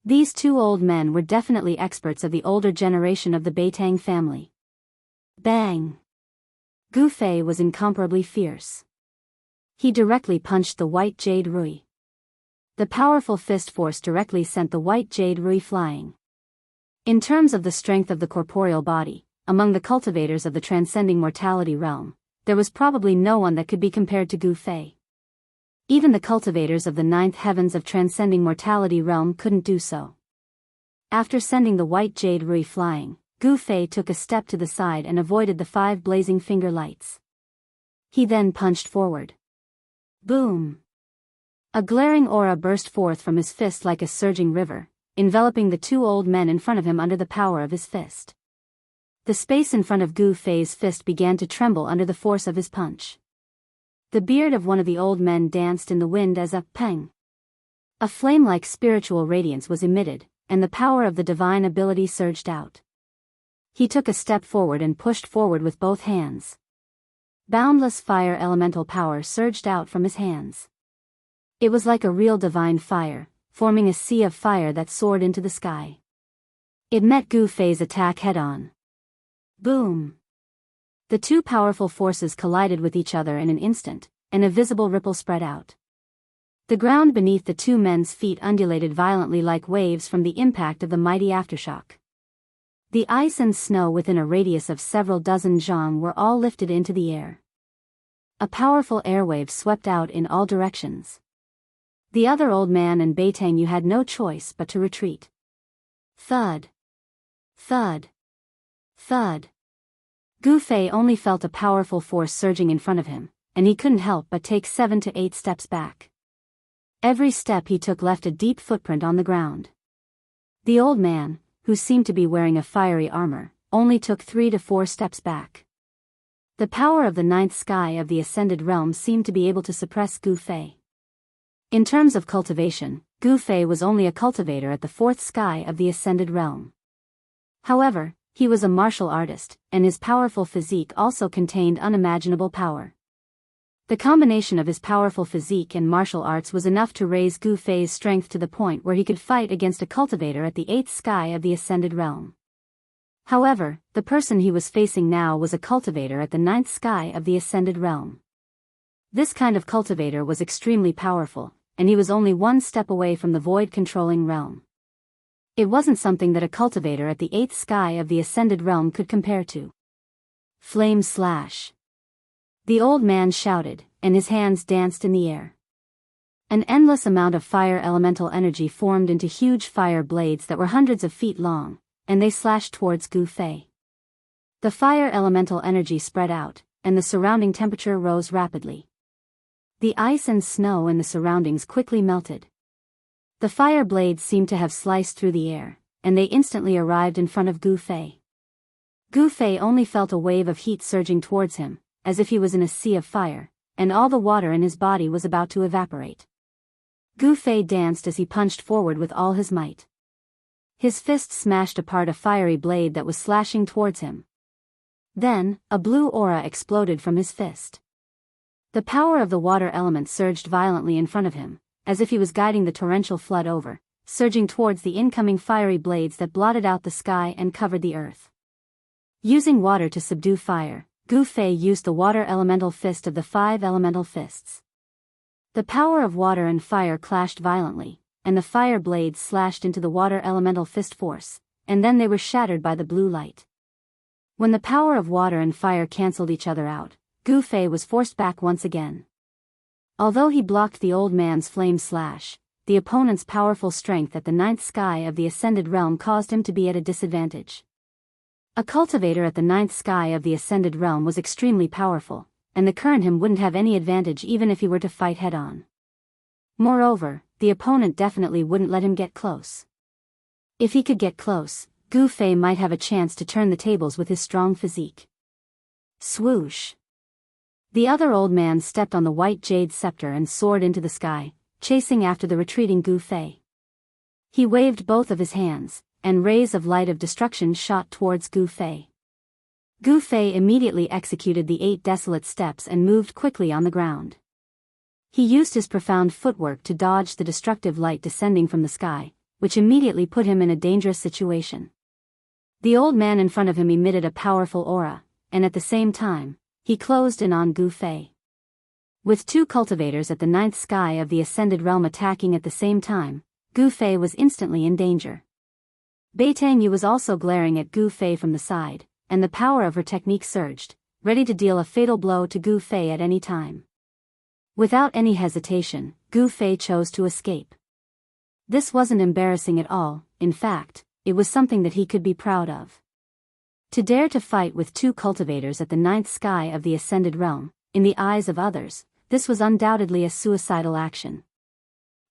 These 2 old men were definitely experts of the older generation of the Beitang family. Bang! Gu Fei was incomparably fierce. He directly punched the white jade rui. The powerful fist force directly sent the white jade rui flying. In terms of the strength of the corporeal body, among the cultivators of the transcending mortality realm, there was probably no one that could be compared to Gu Fei. Even the cultivators of the 9th heavens of transcending mortality realm couldn't do so. After sending the white jade rui flying, Gu Fei took a step to the side and avoided the 5 blazing finger lights. He then punched forward. Boom! A glaring aura burst forth from his fist like a surging river, enveloping the 2 old men in front of him under the power of his fist. The space in front of Gu Fei's fist began to tremble under the force of his punch. The beard of one of the old men danced in the wind as a peng. A flame-like spiritual radiance was emitted, and the power of the divine ability surged out. He took a step forward and pushed forward with both hands. Boundless fire elemental power surged out from his hands. It was like a real divine fire, forming a sea of fire that soared into the sky. It met Gu Fei's attack head-on. Boom! The 2 powerful forces collided with each other in an instant, and a visible ripple spread out. The ground beneath the 2 men's feet undulated violently like waves from the impact of the mighty aftershock. The ice and snow within a radius of several dozen zhang were all lifted into the air. A powerful airwave swept out in all directions. The other old man and Beitangyu had no choice but to retreat. Thud! Thud! Thud! Gu Fei only felt a powerful force surging in front of him, and he couldn't help but take 7 to 8 steps back. Every step he took left a deep footprint on the ground. The old man, who seemed to be wearing a fiery armor, only took 3 to 4 steps back. The power of the 9th sky of the ascended realm seemed to be able to suppress Gu Fei. In terms of cultivation, Gu Fei was only a cultivator at the 4th sky of the ascended realm. However, He was a martial artist, and his powerful physique also contained unimaginable power. The combination of his powerful physique and martial arts was enough to raise Gu Fei's strength to the point where he could fight against a cultivator at the 8th sky of the Ascended Realm. However, the person he was facing now was a cultivator at the 9th sky of the Ascended Realm. This kind of cultivator was extremely powerful, and he was only one step away from the void-controlling realm. It wasn't something that a cultivator at the 8th sky of the Ascended Realm could compare to. Flame slash. The old man shouted, and his hands danced in the air. An endless amount of fire elemental energy formed into huge fire blades that were hundreds of feet long, and they slashed towards Gu Fei. The fire elemental energy spread out, and the surrounding temperature rose rapidly. The ice and snow in the surroundings quickly melted. The fire blades seemed to have sliced through the air, and they instantly arrived in front of Gu Fei. Gu Fei only felt a wave of heat surging towards him, as if he was in a sea of fire, and all the water in his body was about to evaporate. Gu Fei danced as he punched forward with all his might. His fist smashed apart a fiery blade that was slashing towards him. Then, a blue aura exploded from his fist. The power of the water element surged violently in front of him, as if he was guiding the torrential flood over, surging towards the incoming fiery blades that blotted out the sky and covered the earth. Using water to subdue fire, Gu Fei used the water elemental fist of the 5 elemental fists. The power of water and fire clashed violently, and the fire blades slashed into the water elemental fist force, and then they were shattered by the blue light. When the power of water and fire cancelled each other out, Gu Fei was forced back once again. Although he blocked the old man's flame slash, the opponent's powerful strength at the 9th sky of the Ascended Realm caused him to be at a disadvantage. A cultivator at the 9th sky of the Ascended Realm was extremely powerful, and the current him wouldn't have any advantage even if he were to fight head-on. Moreover, the opponent definitely wouldn't let him get close. If he could get close, Gu Fei might have a chance to turn the tables with his strong physique. Swoosh! The other old man stepped on the white jade scepter and soared into the sky, chasing after the retreating Gu Fei. He waved both of his hands, and rays of light of destruction shot towards Gu Fei. Gu Fei immediately executed the 8 desolate steps and moved quickly on the ground. He used his profound footwork to dodge the destructive light descending from the sky, which immediately put him in a dangerous situation. The old man in front of him emitted a powerful aura, and at the same time, he closed in on Gu Fei. With 2 cultivators at the 9th sky of the Ascended Realm attacking at the same time, Gu Fei was instantly in danger. Beitang Yu was also glaring at Gu Fei from the side, and the power of her technique surged, ready to deal a fatal blow to Gu Fei at any time. Without any hesitation, Gu Fei chose to escape. This wasn't embarrassing at all, in fact, it was something that he could be proud of. To dare to fight with 2 cultivators at the 9th sky of the Ascended Realm, in the eyes of others, this was undoubtedly a suicidal action.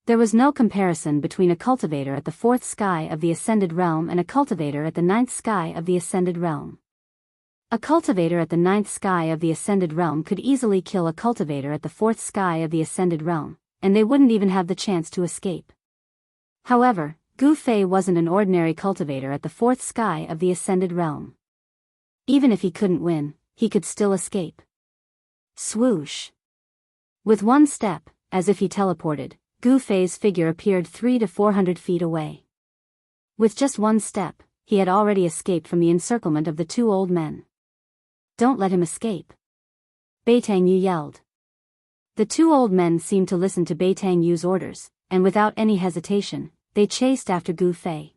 There was no comparison between a cultivator at the 4th sky of the Ascended Realm and a cultivator at the 9th sky of the Ascended Realm. A cultivator at the 9th sky of the Ascended Realm could easily kill a cultivator at the 4th sky of the Ascended Realm, and they wouldn't even have the chance to escape. However, Gu Fei wasn't an ordinary cultivator at the 4th sky of the Ascended Realm. Even if he couldn't win, he could still escape. Swoosh! With one step, as if he teleported, Gu Fei's figure appeared 300 to 400 feet away. With just one step, he had already escaped from the encirclement of the 2 old men. Don't let him escape! Beitang Yu yelled. The 2 old men seemed to listen to Beitang Yu's orders, and without any hesitation, they chased after Gu Fei.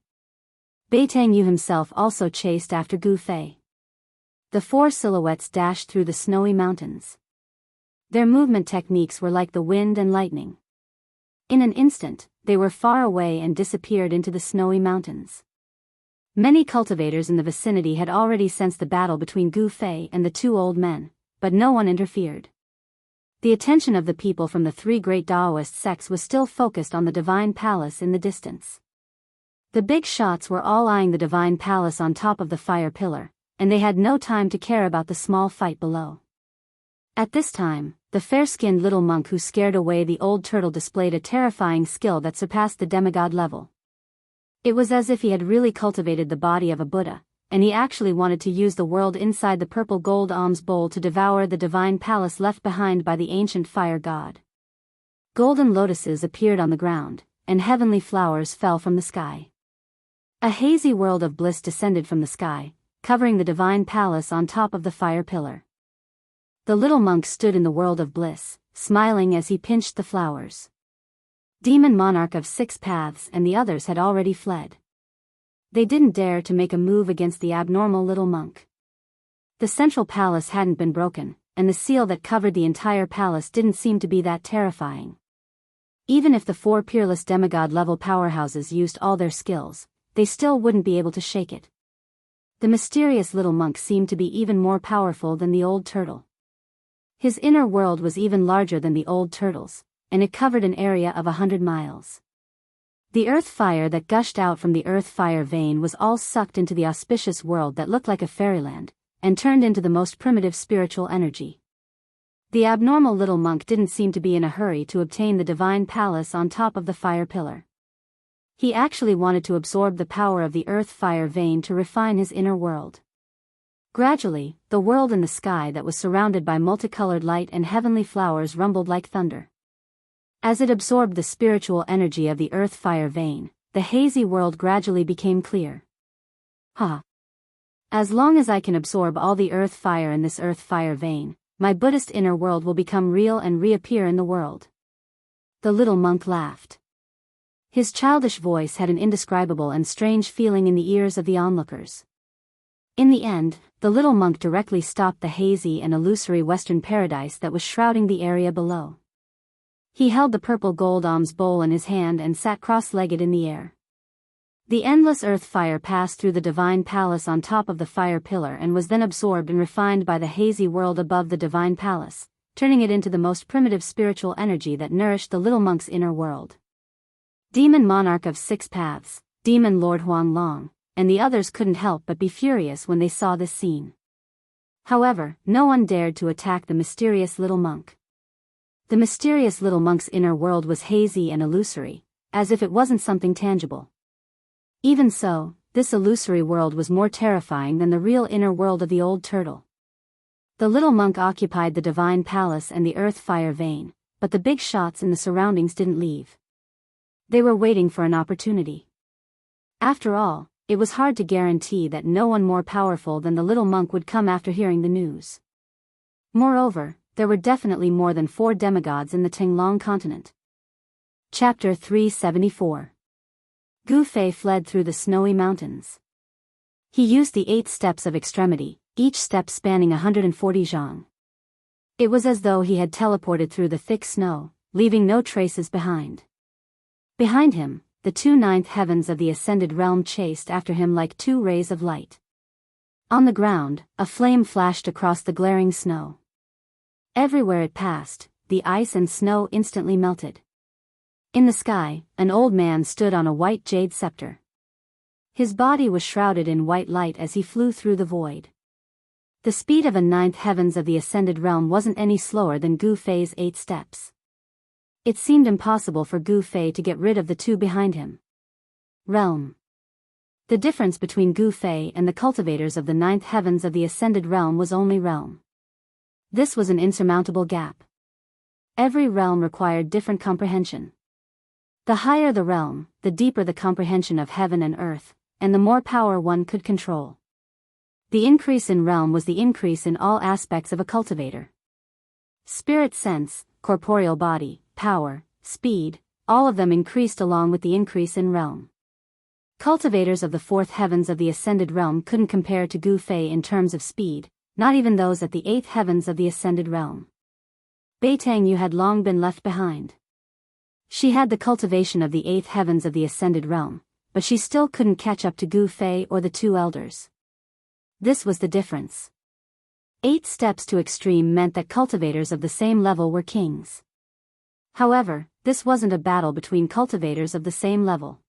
Beitang Yu himself also chased after Gu Fei. The 4 silhouettes dashed through the snowy mountains. Their movement techniques were like the wind and lightning. In an instant, they were far away and disappeared into the snowy mountains. Many cultivators in the vicinity had already sensed the battle between Gu Fei and the 2 old men, but no one interfered. The attention of the people from the 3 great Daoist sects was still focused on the Divine Palace in the distance. The big shots were all eyeing the Divine Palace on top of the fire pillar, and they had no time to care about the small fight below. At this time, the fair-skinned little monk who scared away the old turtle displayed a terrifying skill that surpassed the demigod level. It was as if he had really cultivated the body of a Buddha, and he actually wanted to use the world inside the purple gold alms bowl to devour the divine palace left behind by the ancient fire god. Golden lotuses appeared on the ground, and heavenly flowers fell from the sky. A hazy world of bliss descended from the sky, covering the divine palace on top of the fire pillar. The little monk stood in the world of bliss, smiling as he pinched the flowers. Demon Monarch of 6 Paths and the others had already fled. They didn't dare to make a move against the abnormal little monk. The central palace hadn't been broken, and the seal that covered the entire palace didn't seem to be that terrifying. Even if the 4 peerless demigod-level powerhouses used all their skills, they still wouldn't be able to shake it. The mysterious little monk seemed to be even more powerful than the old turtle. His inner world was even larger than the old turtle's, and it covered an area of 100 miles. The earth fire that gushed out from the earth fire vein was all sucked into the auspicious world that looked like a fairyland, and turned into the most primitive spiritual energy. The abnormal little monk didn't seem to be in a hurry to obtain the divine palace on top of the fire pillar. He actually wanted to absorb the power of the earth fire vein to refine his inner world. Gradually, the world in the sky that was surrounded by multicolored light and heavenly flowers rumbled like thunder. As it absorbed the spiritual energy of the earth fire vein, the hazy world gradually became clear. As long as I can absorb all the earth fire in this earth fire vein, my Buddhist inner world will become real and reappear in the world. The little monk laughed. His childish voice had an indescribable and strange feeling in the ears of the onlookers. In the end, the little monk directly stopped the hazy and illusory western paradise that was shrouding the area below. He held the purple gold alms bowl in his hand and sat cross-legged in the air. The endless earth fire passed through the divine palace on top of the fire pillar and was then absorbed and refined by the hazy world above the divine palace, turning it into the most primitive spiritual energy that nourished the little monk's inner world. Demon Monarch of 6 Paths, Demon Lord Huang Long, and the others couldn't help but be furious when they saw this scene. However, no one dared to attack the mysterious little monk. The mysterious little monk's inner world was hazy and illusory, as if it wasn't something tangible. Even so, this illusory world was more terrifying than the real inner world of the old turtle. The little monk occupied the divine palace and the earth fire vein, but the big shots in the surroundings didn't leave. They were waiting for an opportunity. After all, it was hard to guarantee that no one more powerful than the little monk would come after hearing the news. Moreover, there were definitely more than 4 demigods in the Tinglong continent. Chapter 374. Gu Fei fled through the snowy mountains. He used the 8 steps of extremity, each step spanning 140 zhang. It was as though he had teleported through the thick snow, leaving no traces behind. Behind him, the 2 ninth heavens of the ascended realm chased after him like 2 rays of light. On the ground, a flame flashed across the glaring snow. Everywhere it passed, the ice and snow instantly melted. In the sky, an old man stood on a white jade scepter. His body was shrouded in white light as he flew through the void. The speed of a 9th heavens of the ascended realm wasn't any slower than Gu Fei's 8 steps. It seemed impossible for Gu Fei to get rid of the 2 behind him. Realm. The difference between Gu Fei and the cultivators of the 9th heavens of the ascended realm was only realm. This was an insurmountable gap. Every realm required different comprehension. The higher the realm, the deeper the comprehension of heaven and earth, and the more power one could control. The increase in realm was the increase in all aspects of a cultivator. Spirit sense, corporeal body, power, speed, all of them increased along with the increase in realm. Cultivators of the 4th heavens of the ascended realm couldn't compare to Gu Fei in terms of speed, not even those at the 8th heavens of the ascended realm. Beitang Yu had long been left behind. She had the cultivation of the 8th heavens of the ascended realm, but she still couldn't catch up to Gu Fei or the 2 elders. This was the difference. 8 steps to extreme meant that cultivators of the same level were kings. However, this wasn't a battle between cultivators of the same level.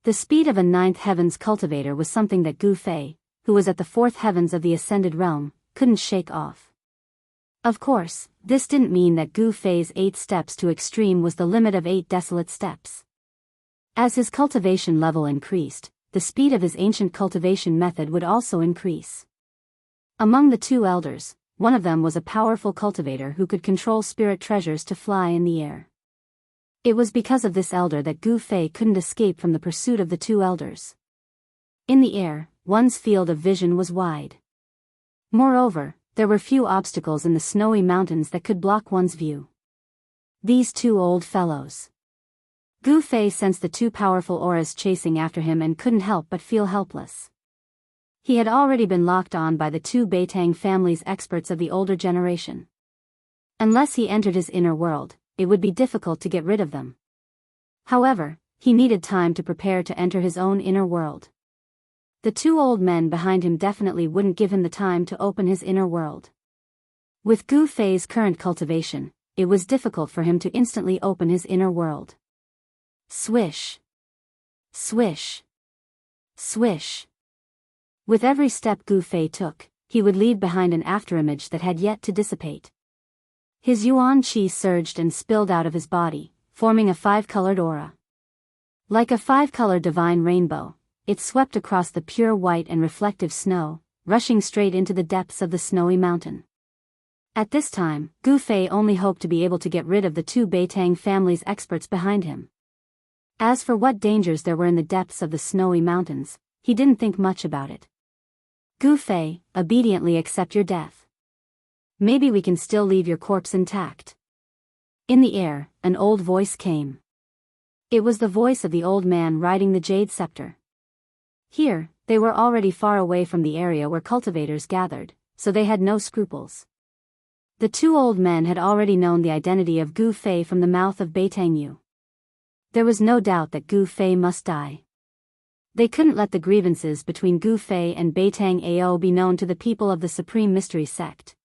The speed of a 9th heavens cultivator was something that Gu Fei, who was at the 4th heavens of the ascended realm, couldn't shake off. Of course, this didn't mean that Gu Fei's 8 steps to extreme was the limit of 8 desolate steps. As his cultivation level increased, the speed of his ancient cultivation method would also increase. Among the two elders, one of them was a powerful cultivator who could control spirit treasures to fly in the air. It was because of this elder that Gu Fei couldn't escape from the pursuit of the two elders. In the air, one's field of vision was wide. Moreover, there were few obstacles in the snowy mountains that could block one's view. These two old fellows. Gu Fei sensed the two powerful auras chasing after him and couldn't help but feel helpless. He had already been locked on by the two Beitang family's experts of the older generation. Unless he entered his inner world, it would be difficult to get rid of them. However, he needed time to prepare to enter his own inner world. The two old men behind him definitely wouldn't give him the time to open his inner world. With Gu Fei's current cultivation, it was difficult for him to instantly open his inner world. Swish. Swish. Swish. With every step Gu Fei took, he would leave behind an afterimage that had yet to dissipate. His yuan qi surged and spilled out of his body, forming a five-colored aura. Like a five-colored divine rainbow, it swept across the pure white and reflective snow, rushing straight into the depths of the snowy mountain. At this time, Gu Fei only hoped to be able to get rid of the two Beitang family's experts behind him. As for what dangers there were in the depths of the snowy mountains, he didn't think much about it. Gu Fei, obediently accept your death. Maybe we can still leave your corpse intact. In the air, an old voice came. It was the voice of the old man riding the jade scepter. Here, they were already far away from the area where cultivators gathered, so they had no scruples. The two old men had already known the identity of Gu Fei from the mouth of Beitang Yu. There was no doubt that Gu Fei must die. They couldn't let the grievances between Gu Fei and Beitang Ao be known to the people of the Supreme Mystery Sect.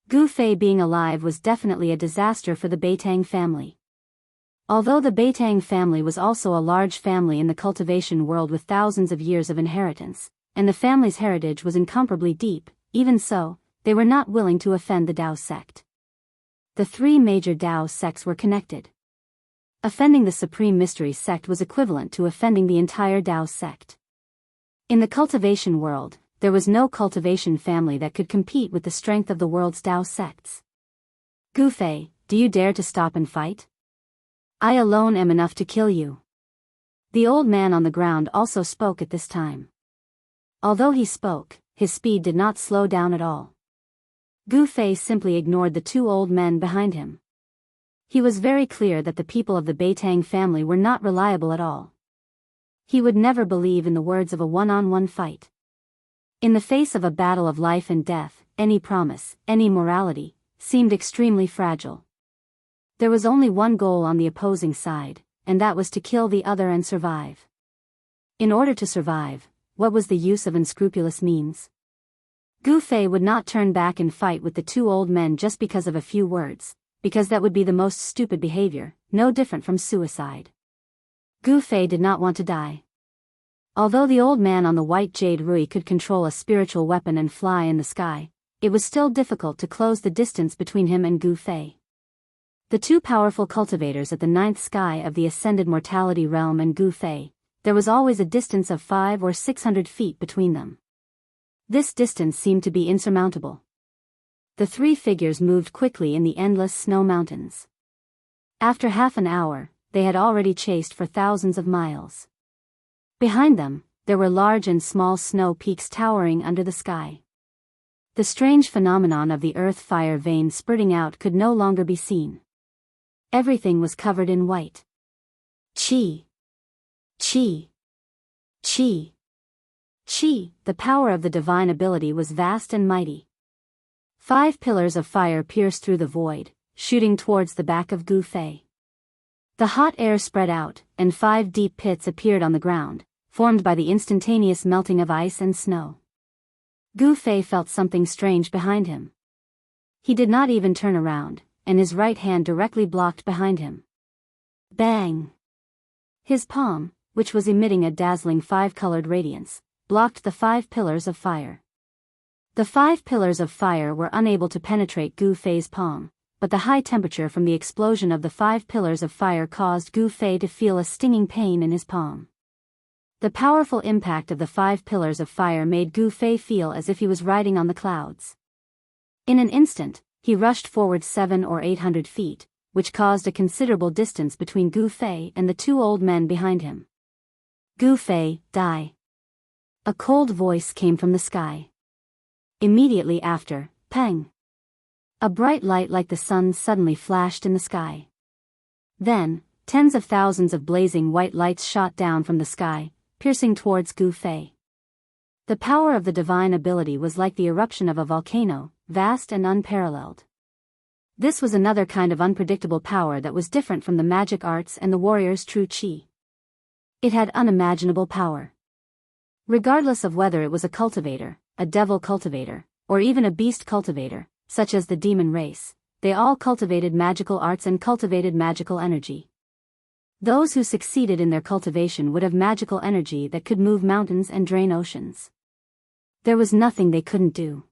Gu Fei being alive was definitely a disaster for the Beitang family. Although the Beitang family was also a large family in the cultivation world with thousands of years of inheritance, and the family's heritage was incomparably deep, even so, they were not willing to offend the Dao sect. The three major Dao sects were connected. Offending the Supreme Mystery Sect was equivalent to offending the entire Dao sect. In the cultivation world, there was no cultivation family that could compete with the strength of the world's Dao sects. Gu Fei, do you dare to stop and fight? I alone am enough to kill you. The old man on the ground also spoke at this time. Although he spoke, his speed did not slow down at all. Gu Fei simply ignored the two old men behind him. He was very clear that the people of the Beitang family were not reliable at all. He would never believe in the words of a one-on-one fight. In the face of a battle of life and death, any promise, any morality, seemed extremely fragile. There was only one goal on the opposing side, and that was to kill the other and survive. In order to survive, what was the use of unscrupulous means? Gu Fei would not turn back and fight with the two old men just because of a few words, because that would be the most stupid behavior, no different from suicide. Gu Fei did not want to die. Although the old man on the white jade rui could control a spiritual weapon and fly in the sky, it was still difficult to close the distance between him and Gu Fei. The two powerful cultivators at the ninth sky of the ascended mortality realm and Gu Fei, there was always a distance of 500 or 600 feet between them. This distance seemed to be insurmountable. The three figures moved quickly in the endless snow mountains. After half an hour, they had already chased for thousands of miles. Behind them, there were large and small snow peaks towering under the sky. The strange phenomenon of the earth fire vein spurting out could no longer be seen. Everything was covered in white. Qi. Qi. Qi. Qi, the power of the divine ability was vast and mighty. 5 pillars of fire pierced through the void, shooting towards the back of Gu Fei. The hot air spread out, and 5 deep pits appeared on the ground, formed by the instantaneous melting of ice and snow. Gu Fei felt something strange behind him. He did not even turn around, and his right hand directly blocked behind him. Bang! His palm, which was emitting a dazzling 5-colored radiance, blocked the 5 pillars of fire. The 5 pillars of fire were unable to penetrate Gu Fei's palm, but the high temperature from the explosion of the 5 pillars of fire caused Gu Fei to feel a stinging pain in his palm. The powerful impact of the 5 pillars of fire made Gu Fei feel as if he was riding on the clouds. In an instant, he rushed forward 700 or 800 feet, which caused a considerable distance between Gu Fei and the 2 old men behind him. Gu Fei, die. A cold voice came from the sky. Immediately after, pang. A bright light like the sun suddenly flashed in the sky. Then, tens of thousands of blazing white lights shot down from the sky, piercing towards Gu Fei. The power of the divine ability was like the eruption of a volcano, vast and unparalleled. This was another kind of unpredictable power that was different from the magic arts and the warrior's true chi. It had unimaginable power. Regardless of whether it was a cultivator, a devil cultivator, or even a beast cultivator, such as the demon race, they all cultivated magical arts and cultivated magical energy. Those who succeeded in their cultivation would have magical energy that could move mountains and drain oceans. There was nothing they couldn't do.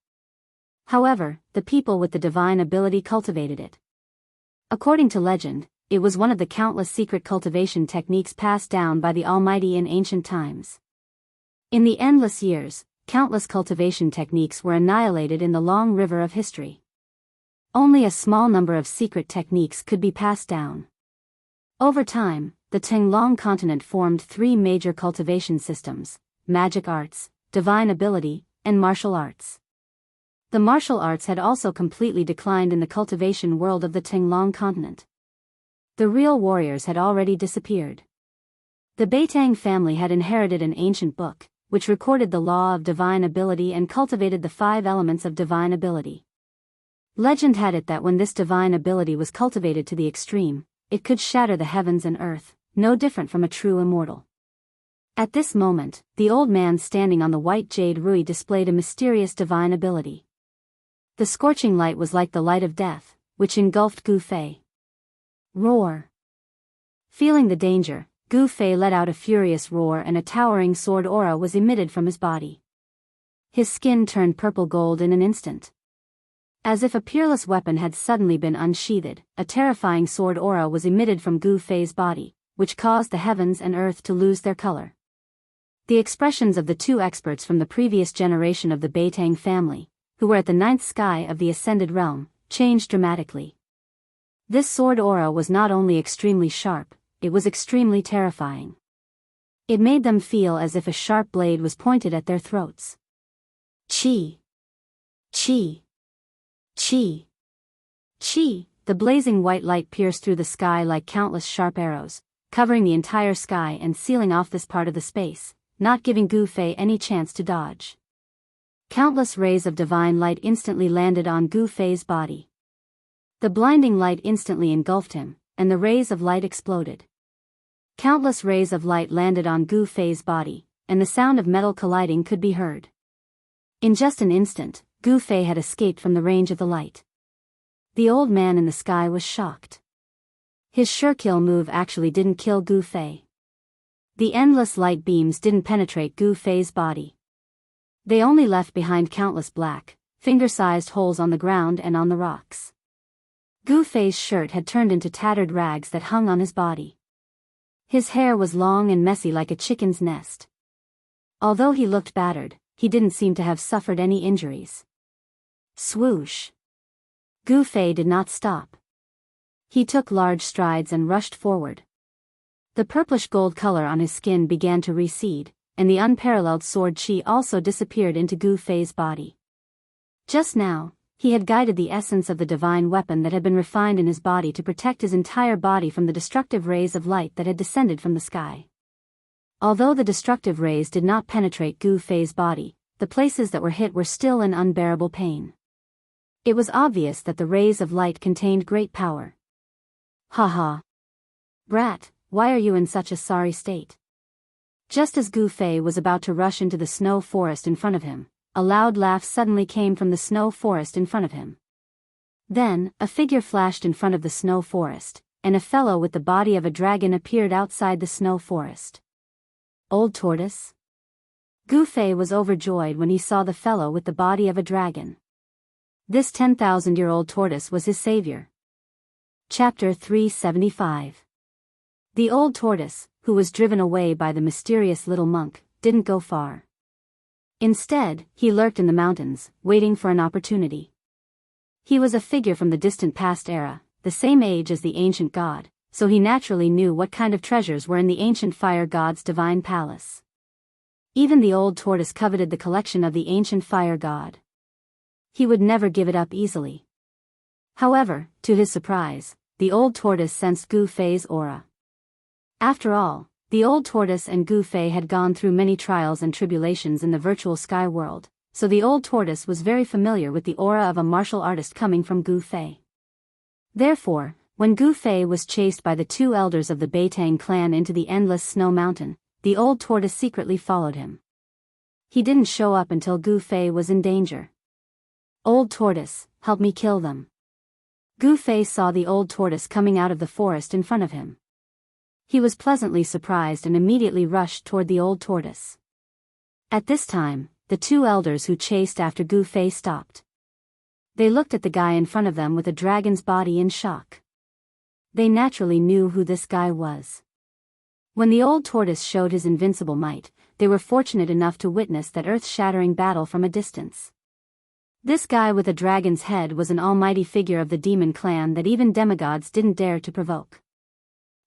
However, the people with the divine ability cultivated it. According to legend, it was one of the countless secret cultivation techniques passed down by the Almighty in ancient times. In the endless years, countless cultivation techniques were annihilated in the long river of history. Only a small number of secret techniques could be passed down. Over time, the Tinglong continent formed 3 major cultivation systems: magic arts, divine ability, and martial arts. The martial arts had also completely declined in the cultivation world of the Tinglong continent. The real warriors had already disappeared. The Beitang family had inherited an ancient book, which recorded the law of divine ability and cultivated the 5 elements of divine ability. Legend had it that when this divine ability was cultivated to the extreme, it could shatter the heavens and earth, no different from a true immortal. At this moment, the old man standing on the white jade rui displayed a mysterious divine ability. The scorching light was like the light of death, which engulfed Gu Fei. Roar! Feeling the danger, Gu Fei let out a furious roar and a towering sword aura was emitted from his body. His skin turned purple gold in an instant. As if a peerless weapon had suddenly been unsheathed, a terrifying sword aura was emitted from Gu Fei's body, which caused the heavens and earth to lose their color. The expressions of the 2 experts from the previous generation of the Beitang family, who were at the 9th sky of the ascended realm, changed dramatically. This sword aura was not only extremely sharp, it was extremely terrifying. It made them feel as if a sharp blade was pointed at their throats. Chi! Chi! Chi! Chi! The blazing white light pierced through the sky like countless sharp arrows, covering the entire sky and sealing off this part of the space, not giving Gu Fei any chance to dodge. Countless rays of divine light instantly landed on Gu Fei's body. The blinding light instantly engulfed him, and the rays of light exploded. Countless rays of light landed on Gu Fei's body, and the sound of metal colliding could be heard. In just an instant, Gu Fei had escaped from the range of the light. The old man in the sky was shocked. His sure-kill move actually didn't kill Gu Fei. The endless light beams didn't penetrate Gu Fei's body. They only left behind countless black, finger-sized holes on the ground and on the rocks. Gu Fei's shirt had turned into tattered rags that hung on his body. His hair was long and messy like a chicken's nest. Although he looked battered, he didn't seem to have suffered any injuries. Swoosh! Gu Fei did not stop. He took large strides and rushed forward. The purplish gold color on his skin began to recede, and the unparalleled sword chi also disappeared into Gu Fei's body. Just now, he had guided the essence of the divine weapon that had been refined in his body to protect his entire body from the destructive rays of light that had descended from the sky. Although the destructive rays did not penetrate Gu Fei's body, the places that were hit were still in unbearable pain. It was obvious that the rays of light contained great power. Ha ha! Brat, why are you in such a sorry state? Just as Gu Fei was about to rush into the snow forest in front of him, a loud laugh suddenly came from the snow forest in front of him. Then, a figure flashed in front of the snow forest, and a fellow with the body of a dragon appeared outside the snow forest. Old Tortoise? Gu Fei was overjoyed when he saw the fellow with the body of a dragon. This 10,000-year-old tortoise was his savior. Chapter 375. The old tortoise, who was driven away by the mysterious little monk, didn't go far. Instead, he lurked in the mountains, waiting for an opportunity. He was a figure from the distant past era, the same age as the ancient god, so he naturally knew what kind of treasures were in the ancient fire god's divine palace. Even the old tortoise coveted the collection of the ancient fire god. He would never give it up easily. However, to his surprise, the old tortoise sensed Gu Fei's aura. After all, the old tortoise and Gu Fei had gone through many trials and tribulations in the virtual sky world, so the old tortoise was very familiar with the aura of a martial artist coming from Gu Fei. Therefore, when Gu Fei was chased by the two elders of the Beitang clan into the endless snow mountain, the old tortoise secretly followed him. He didn't show up until Gu Fei was in danger. "Old tortoise, help me kill them." Gu Fei saw the old tortoise coming out of the forest in front of him. He was pleasantly surprised and immediately rushed toward the old tortoise. At this time, the two elders who chased after Gu Fei stopped. They looked at the guy in front of them with a dragon's body in shock. They naturally knew who this guy was. When the old tortoise showed his invincible might, they were fortunate enough to witness that earth-shattering battle from a distance. This guy with a dragon's head was an almighty figure of the demon clan that even demigods didn't dare to provoke.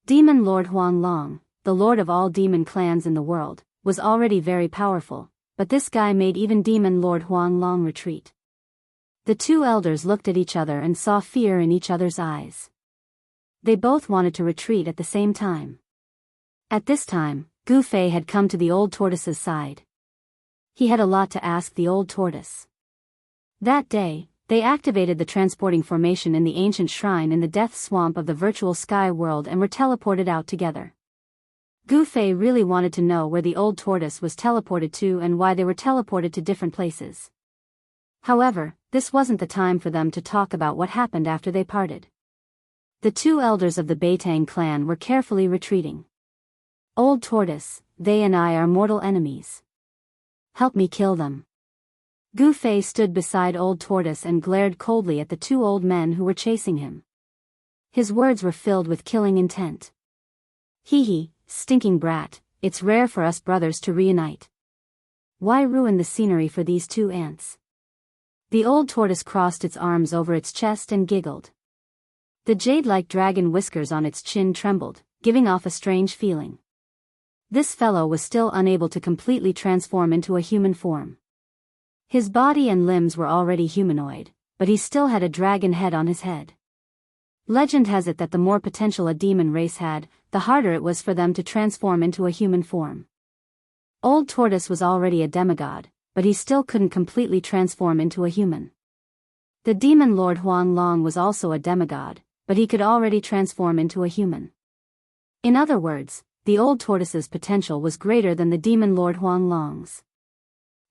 Demon Lord Huang Long, the lord of all demon clans in the world, was already very powerful, but this guy made even Demon Lord Huang Long retreat. The two elders looked at each other and saw fear in each other's eyes. They both wanted to retreat at the same time. At this time, Gu Fei had come to the old tortoise's side. He had a lot to ask the old tortoise. That day, they activated the transporting formation in the ancient shrine in the death swamp of the virtual sky world and were teleported out together. Gu Fei really wanted to know where the old tortoise was teleported to and why they were teleported to different places. However, this wasn't the time for them to talk about what happened after they parted. The two elders of the Beitang clan were carefully retreating. "Old tortoise, they and I are mortal enemies. Help me kill them." Gu Fei stood beside old tortoise and glared coldly at the two old men who were chasing him. His words were filled with killing intent. "Hee hee, stinking brat, it's rare for us brothers to reunite. Why ruin the scenery for these two ants?" The old tortoise crossed its arms over its chest and giggled. The jade-like dragon whiskers on its chin trembled, giving off a strange feeling. This fellow was still unable to completely transform into a human form. His body and limbs were already humanoid, but he still had a dragon head on his head. Legend has it that the more potential a demon race had, the harder it was for them to transform into a human form. Old Tortoise was already a demigod, but he still couldn't completely transform into a human. The demon lord Huang Long was also a demigod, but he could already transform into a human. In other words, the old tortoise's potential was greater than the demon lord Huang Long's.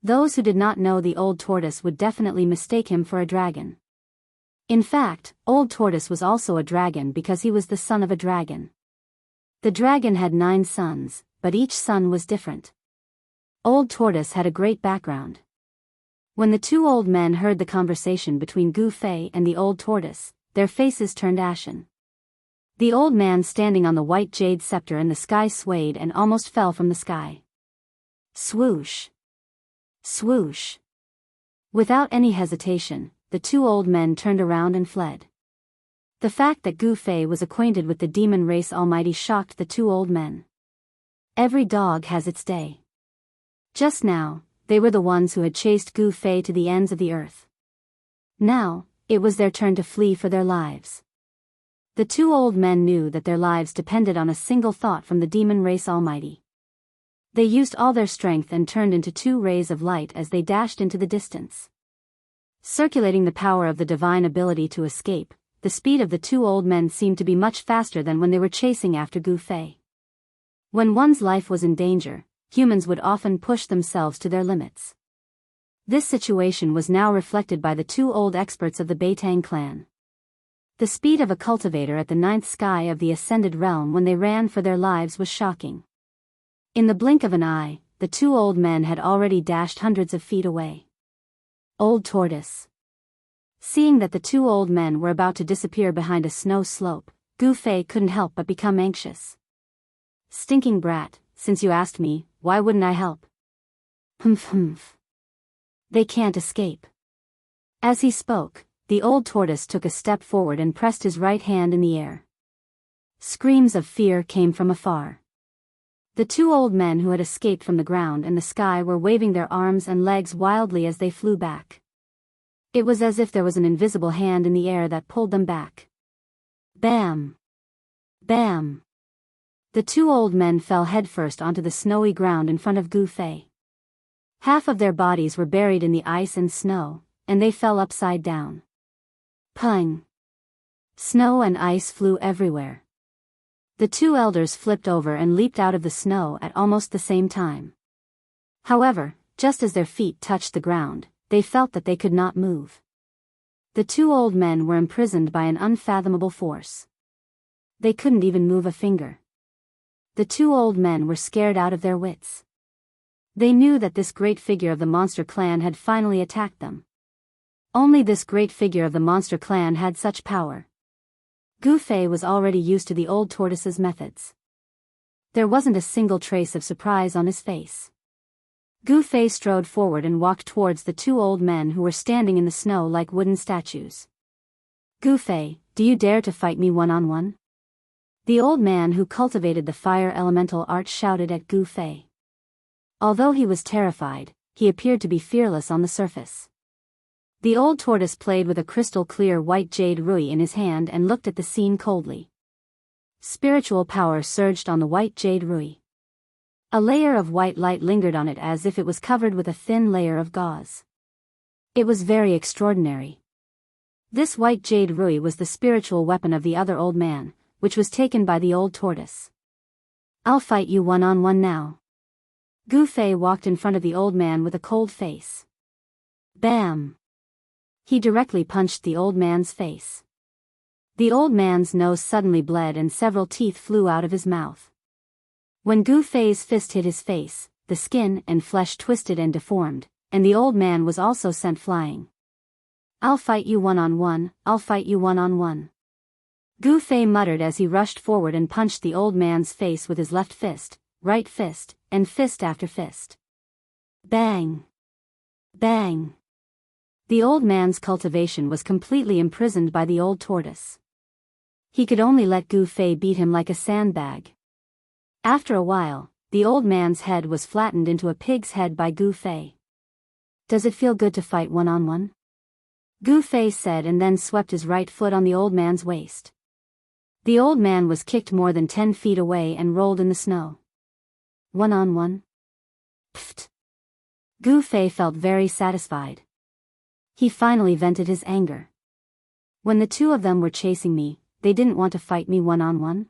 Those who did not know the old tortoise would definitely mistake him for a dragon. In fact, old tortoise was also a dragon because he was the son of a dragon. The dragon had 9 sons, but each son was different. Old tortoise had a great background. When the two old men heard the conversation between Gu Fei and the old tortoise, their faces turned ashen. The old man standing on the white jade scepter in the sky swayed and almost fell from the sky. Swoosh! Swoosh! Without any hesitation, the two old men turned around and fled. The fact that Gu Fei was acquainted with the demon race almighty shocked the two old men. Every dog has its day. Just now, they were the ones who had chased Gu Fei to the ends of the earth. Now, it was their turn to flee for their lives. The two old men knew that their lives depended on a single thought from the demon race almighty. They used all their strength and turned into 2 rays of light as they dashed into the distance. Circulating the power of the divine ability to escape, the speed of the two old men seemed to be much faster than when they were chasing after Gu Fei. When one's life was in danger, humans would often push themselves to their limits. This situation was now reflected by the 2 old experts of the Beitang clan. The speed of a cultivator at the 9th sky of the ascended realm when they ran for their lives was shocking. In the blink of an eye, the 2 old men had already dashed hundreds of feet away. Old Tortoise. Seeing that the 2 old men were about to disappear behind a snow slope, Gu Fei couldn't help but become anxious. Stinking brat, since you asked me, why wouldn't I help? Humph humph. They can't escape. As he spoke, the old tortoise took a step forward and pressed his right hand in the air. Screams of fear came from afar. The two old men who had escaped from the ground and the sky were waving their arms and legs wildly as they flew back. It was as if there was an invisible hand in the air that pulled them back. Bam! Bam! The two old men fell headfirst onto the snowy ground in front of Gu Fei. Half of their bodies were buried in the ice and snow, and they fell upside down. Pung! Snow and ice flew everywhere. The two elders flipped over and leaped out of the snow at almost the same time. However, just as their feet touched the ground, they felt that they could not move. The two old men were imprisoned by an unfathomable force. They couldn't even move a finger. The two old men were scared out of their wits. They knew that this great figure of the monster clan had finally attacked them. Only this great figure of the monster clan had such power. Gu Fei was already used to the old tortoise's methods. There wasn't a single trace of surprise on his face. Gu Fei strode forward and walked towards the two old men who were standing in the snow like wooden statues. Gu Fei, do you dare to fight me one-on-one? The old man who cultivated the fire elemental art shouted at Gu Fei. Although he was terrified, he appeared to be fearless on the surface. The old tortoise played with a crystal-clear white jade rui in his hand and looked at the scene coldly. Spiritual power surged on the white jade rui. A layer of white light lingered on it as if it was covered with a thin layer of gauze. It was very extraordinary. This white jade rui was the spiritual weapon of the other old man, which was taken by the old tortoise. I'll fight you one-on-one now. Gu Fei walked in front of the old man with a cold face. Bam! He directly punched the old man's face. The old man's nose suddenly bled and several teeth flew out of his mouth. When Gu Fei's fist hit his face, the skin and flesh twisted and deformed, and the old man was also sent flying. I'll fight you one-on-one, I'll fight you one-on-one. Gu Fei muttered as he rushed forward and punched the old man's face with his left fist, right fist, and fist after fist. Bang! Bang! The old man's cultivation was completely imprisoned by the old tortoise. He could only let Gu Fei beat him like a sandbag. After a while, the old man's head was flattened into a pig's head by Gu Fei. Does it feel good to fight one-on-one? Gu Fei said and then swept his right foot on the old man's waist. The old man was kicked more than 10 feet away and rolled in the snow. One-on-one? Pfft! Gu Fei felt very satisfied. He finally vented his anger. When the two of them were chasing me, they didn't want to fight me one-on-one?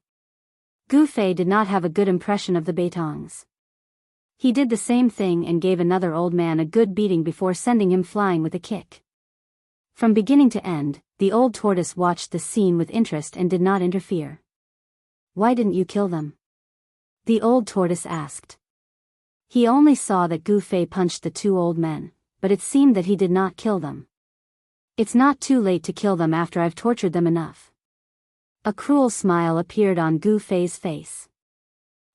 Gu Fei did not have a good impression of the Beitongs. He did the same thing and gave another old man a good beating before sending him flying with a kick. From beginning to end, the old tortoise watched the scene with interest and did not interfere. Why didn't you kill them? The old tortoise asked. He only saw that Gu Fei punched the two old men, but it seemed that he did not kill them. It's not too late to kill them after I've tortured them enough. A cruel smile appeared on Gu Fei's face.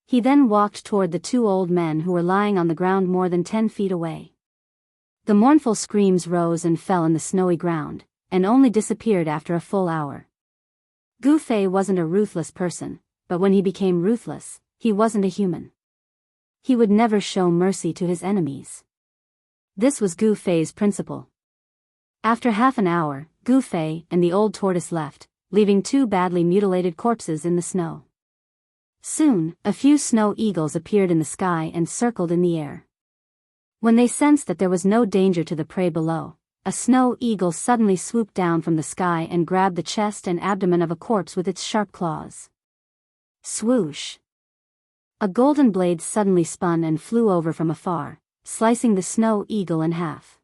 He then walked toward the two old men who were lying on the ground more than 10 feet away. The mournful screams rose and fell in the snowy ground, and only disappeared after a full hour. Gu Fei wasn't a ruthless person, but when he became ruthless, he wasn't a human. He would never show mercy to his enemies. This was Gu Fei's principle. After half an hour, Gu Fei and the old tortoise left, leaving two badly mutilated corpses in the snow. Soon, a few snow eagles appeared in the sky and circled in the air. When they sensed that there was no danger to the prey below, a snow eagle suddenly swooped down from the sky and grabbed the chest and abdomen of a corpse with its sharp claws. Swoosh! A golden blade suddenly spun and flew over from afar, slicing the snow eagle in half.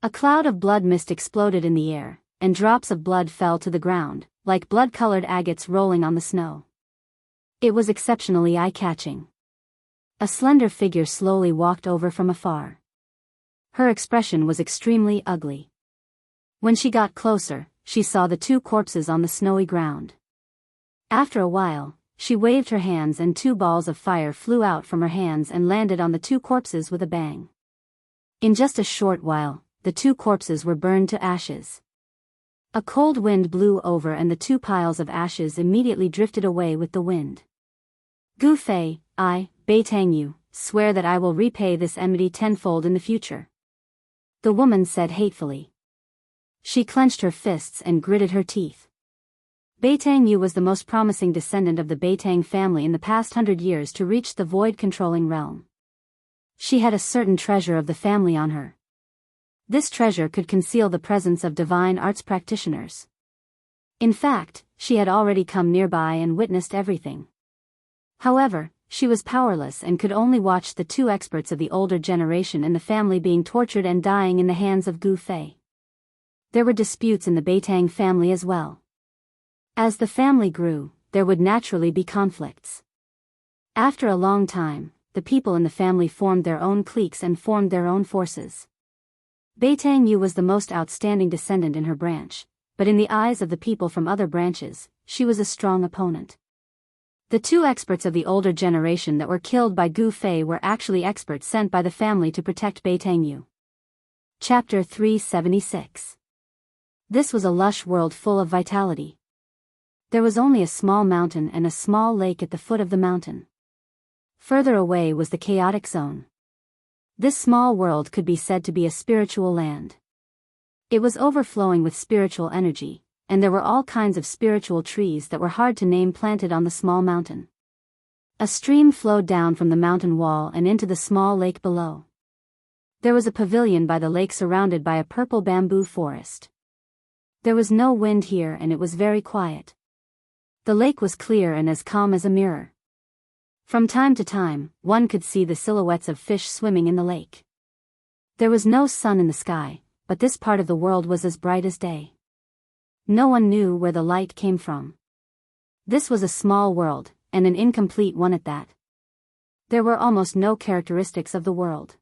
A cloud of blood mist exploded in the air, and drops of blood fell to the ground, like blood-colored agates rolling on the snow. It was exceptionally eye-catching. A slender figure slowly walked over from afar. Her expression was extremely ugly. When she got closer, she saw the two corpses on the snowy ground. After a while, she waved her hands and 2 balls of fire flew out from her hands and landed on the 2 corpses with a bang. In just a short while, the 2 corpses were burned to ashes. A cold wind blew over and the 2 piles of ashes immediately drifted away with the wind. Gu Fei, I, Bei Tangyu, swear that I will repay this enmity tenfold in the future. The woman said hatefully. She clenched her fists and gritted her teeth. Bei Tangyu was the most promising descendant of the Beitang family in the past 100 years to reach the void-controlling realm. She had a certain treasure of the family on her. This treasure could conceal the presence of divine arts practitioners. In fact, she had already come nearby and witnessed everything. However, she was powerless and could only watch the 2 experts of the older generation in the family being tortured and dying in the hands of Gu Fei. There were disputes in the Beitang family as well. As the family grew, there would naturally be conflicts. After a long time, the people in the family formed their own cliques and formed their own forces. Bei Tangyu was the most outstanding descendant in her branch, but in the eyes of the people from other branches, she was a strong opponent. The 2 experts of the older generation that were killed by Gu Fei were actually experts sent by the family to protect Bei Tangyu. Chapter 376. This was a lush world full of vitality. There was only a small mountain and a small lake at the foot of the mountain. Further away was the chaotic zone. This small world could be said to be a spiritual land. It was overflowing with spiritual energy, and there were all kinds of spiritual trees that were hard to name planted on the small mountain. A stream flowed down from the mountain wall and into the small lake below. There was a pavilion by the lake surrounded by a purple bamboo forest. There was no wind here and it was very quiet. The lake was clear and as calm as a mirror. From time to time, one could see the silhouettes of fish swimming in the lake. There was no sun in the sky, but this part of the world was as bright as day. No one knew where the light came from. This was a small world, and an incomplete one at that. There were almost no characteristics of the world.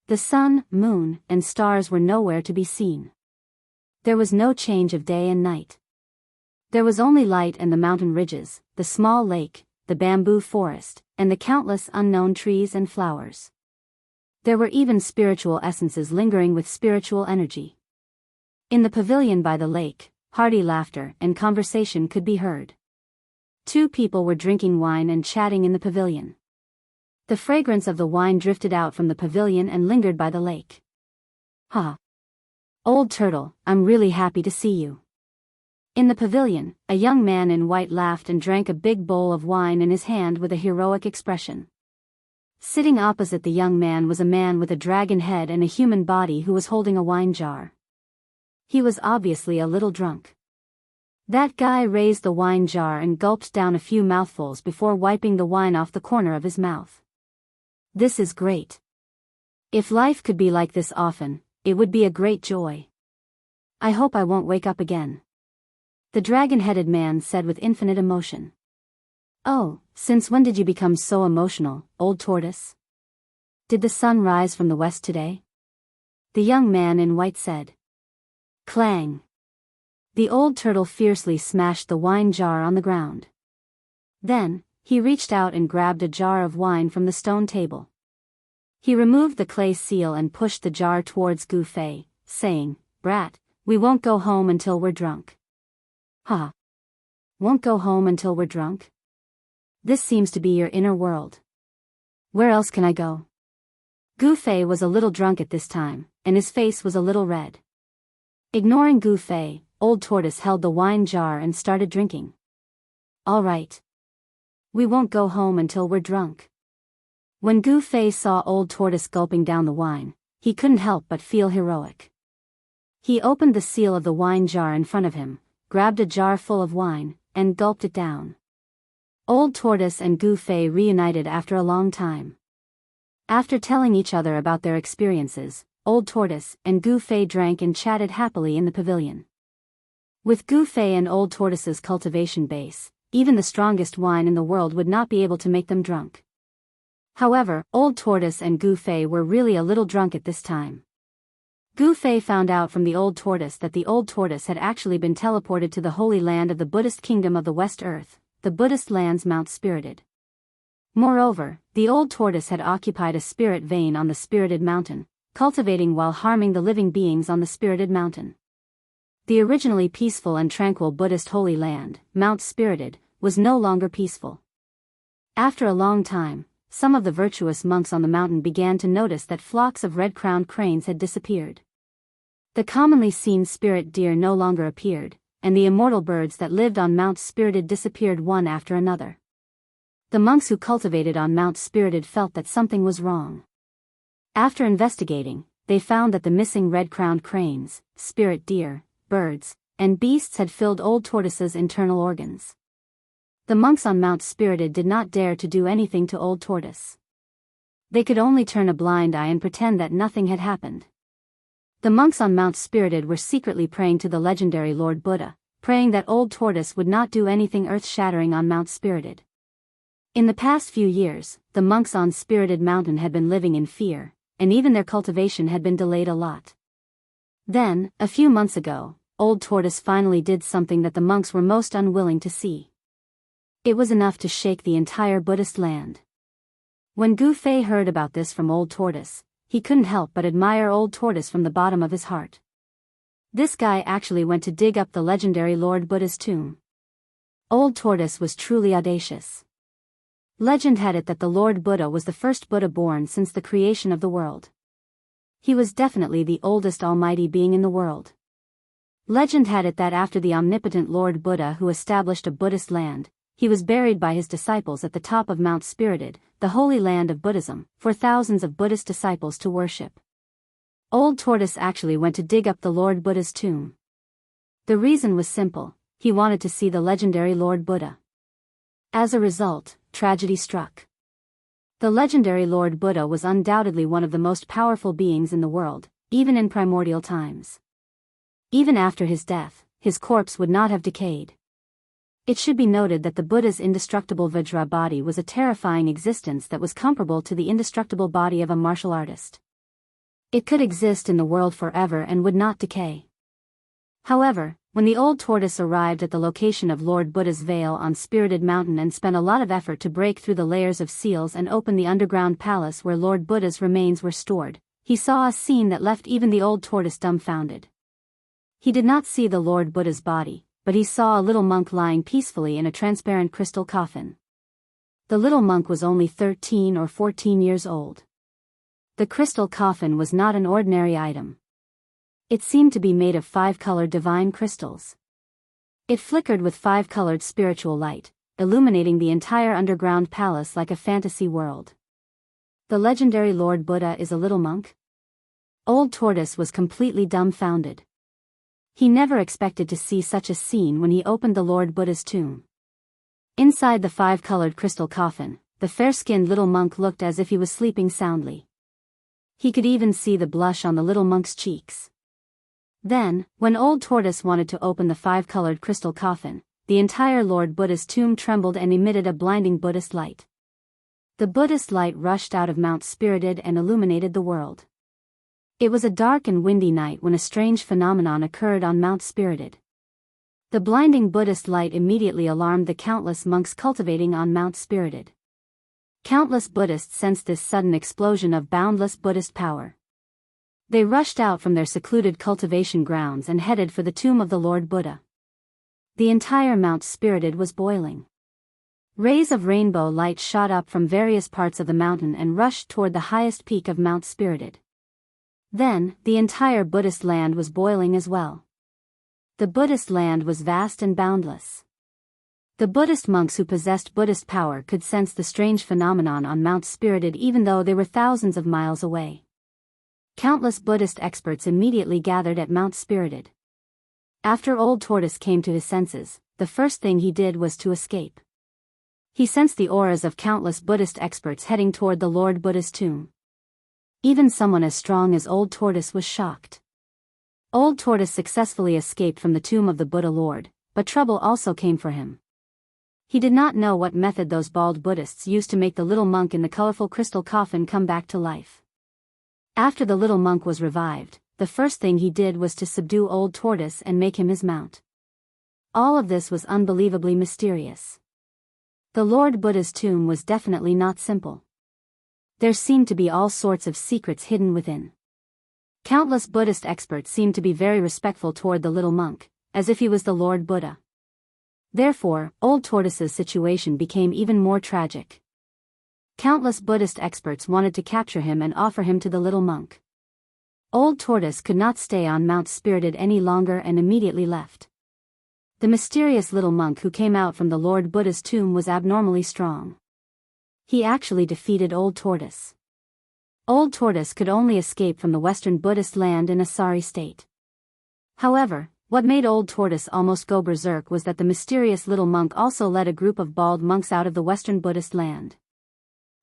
The sun, moon, and stars were nowhere to be seen. There was no change of day and night. There was only light and the mountain ridges, the small lake, the bamboo forest, and the countless unknown trees and flowers. There were even spiritual essences lingering with spiritual energy. In the pavilion by the lake, hearty laughter and conversation could be heard. 2 people were drinking wine and chatting in the pavilion. The fragrance of the wine drifted out from the pavilion and lingered by the lake. Ha! Old turtle, I'm really happy to see you. In the pavilion, a young man in white laughed and drank a big bowl of wine in his hand with a heroic expression. Sitting opposite the young man was a man with a dragon head and a human body who was holding a wine jar. He was obviously a little drunk. That guy raised the wine jar and gulped down a few mouthfuls before wiping the wine off the corner of his mouth. This is great. If life could be like this often, it would be a great joy. I hope I won't wake up again. The dragon-headed man said with infinite emotion. Oh, since when did you become so emotional, old tortoise? Did the sun rise from the west today? The young man in white said. Clang! The old turtle fiercely smashed the wine jar on the ground. Then, he reached out and grabbed a jar of wine from the stone table. He removed the clay seal and pushed the jar towards Gu Fei, saying, Brat, we won't go home until we're drunk. Ha! Won't go home until we're drunk? This seems to be your inner world. Where else can I go? Gu Fei was a little drunk at this time, and his face was a little red. Ignoring Gu Fei, Old Tortoise held the wine jar and started drinking. All right. We won't go home until we're drunk. When Gu Fei saw Old Tortoise gulping down the wine, he couldn't help but feel heroic. He opened the seal of the wine jar in front of him, grabbed a jar full of wine, and gulped it down. Old Tortoise and Gu Fei reunited after a long time. After telling each other about their experiences, Old Tortoise and Gu Fei drank and chatted happily in the pavilion. With Gu Fei and Old Tortoise's cultivation base, even the strongest wine in the world would not be able to make them drunk. However, Old Tortoise and Gu Fei were really a little drunk at this time. Gu Fei found out from the Old Tortoise that the Old Tortoise had actually been teleported to the Holy Land of the Buddhist Kingdom of the West Earth, the Buddhist lands Mount Spirited. Moreover, the old tortoise had occupied a spirit vein on the Spirited Mountain, cultivating while harming the living beings on the Spirited Mountain. The originally peaceful and tranquil Buddhist holy land, Mount Spirited, was no longer peaceful. After a long time, some of the virtuous monks on the mountain began to notice that flocks of red-crowned cranes had disappeared. The commonly seen spirit deer no longer appeared, and the immortal birds that lived on Mount Spirited disappeared one after another. The monks who cultivated on Mount Spirited felt that something was wrong. After investigating, they found that the missing red-crowned cranes, spirit deer, birds, and beasts had filled old tortoise's internal organs. The monks on Mount Spirited did not dare to do anything to old tortoise. They could only turn a blind eye and pretend that nothing had happened. The monks on Mount Spirited were secretly praying to the legendary Lord Buddha, praying that old tortoise would not do anything earth-shattering on Mount Spirited. In the past few years, the monks on Spirited Mountain had been living in fear, and even their cultivation had been delayed a lot. Then, a few months ago, old tortoise finally did something that the monks were most unwilling to see. It was enough to shake the entire Buddhist land. When Gu Fei heard about this from old tortoise, he couldn't help but admire old tortoise from the bottom of his heart. This guy actually went to dig up the legendary Lord Buddha's tomb. Old tortoise was truly audacious. Legend had it that the Lord Buddha was the first Buddha born since the creation of the world. He was definitely the oldest almighty being in the world. Legend had it that after the omnipotent Lord Buddha who established a Buddhist land, he was buried by his disciples at the top of Mount Spirited, the holy land of Buddhism, for thousands of Buddhist disciples to worship. Old tortoise actually went to dig up the Lord Buddha's tomb. The reason was simple: he wanted to see the legendary Lord Buddha. As a result, tragedy struck. The legendary Lord Buddha was undoubtedly one of the most powerful beings in the world, even in primordial times. Even after his death, his corpse would not have decayed. It should be noted that the Buddha's indestructible Vajra body was a terrifying existence that was comparable to the indestructible body of a martial artist. It could exist in the world forever and would not decay. However, when the old tortoise arrived at the location of Lord Buddha's veil on Spirited Mountain and spent a lot of effort to break through the layers of seals and open the underground palace where Lord Buddha's remains were stored, he saw a scene that left even the old tortoise dumbfounded. He did not see the Lord Buddha's body, but he saw a little monk lying peacefully in a transparent crystal coffin. The little monk was only 13 or 14 years old. The crystal coffin was not an ordinary item. It seemed to be made of 5-colored divine crystals. It flickered with 5-colored spiritual light, illuminating the entire underground palace like a fantasy world. The legendary Lord Buddha is a little monk? Old tortoise was completely dumbfounded. He never expected to see such a scene when he opened the Lord Buddha's tomb. Inside the 5-colored crystal coffin, the fair-skinned little monk looked as if he was sleeping soundly. He could even see the blush on the little monk's cheeks. Then, when old tortoise wanted to open the 5-colored crystal coffin, the entire Lord Buddha's tomb trembled and emitted a blinding Buddhist light. The Buddhist light rushed out of Mount Spirited and illuminated the world. It was a dark and windy night when a strange phenomenon occurred on Mount Spirited. The blinding Buddhist light immediately alarmed the countless monks cultivating on Mount Spirited. Countless Buddhists sensed this sudden explosion of boundless Buddhist power. They rushed out from their secluded cultivation grounds and headed for the tomb of the Lord Buddha. The entire Mount Spirited was boiling. Rays of rainbow light shot up from various parts of the mountain and rushed toward the highest peak of Mount Spirited. Then, the entire Buddhist land was boiling as well. The Buddhist land was vast and boundless. The Buddhist monks who possessed Buddhist power could sense the strange phenomenon on Mount Spirited even though they were thousands of miles away. Countless Buddhist experts immediately gathered at Mount Spirited. After old tortoise came to his senses, the first thing he did was to escape. He sensed the auras of countless Buddhist experts heading toward the Lord Buddha's tomb. Even someone as strong as old tortoise was shocked. Old tortoise successfully escaped from the tomb of the Buddha Lord, but trouble also came for him. He did not know what method those bald Buddhists used to make the little monk in the colorful crystal coffin come back to life. After the little monk was revived, the first thing he did was to subdue old tortoise and make him his mount. All of this was unbelievably mysterious. The Lord Buddha's tomb was definitely not simple. There seemed to be all sorts of secrets hidden within. Countless Buddhist experts seemed to be very respectful toward the little monk, as if he was the Lord Buddha. Therefore, Old Tortoise's situation became even more tragic. Countless Buddhist experts wanted to capture him and offer him to the little monk. Old Tortoise could not stay on Mount Spirited any longer and immediately left. The mysterious little monk who came out from the Lord Buddha's tomb was abnormally strong. He actually defeated Old Tortoise. Old Tortoise could only escape from the Western Buddhist land in a sorry state. However, what made Old Tortoise almost go berserk was that the mysterious little monk also led a group of bald monks out of the Western Buddhist land.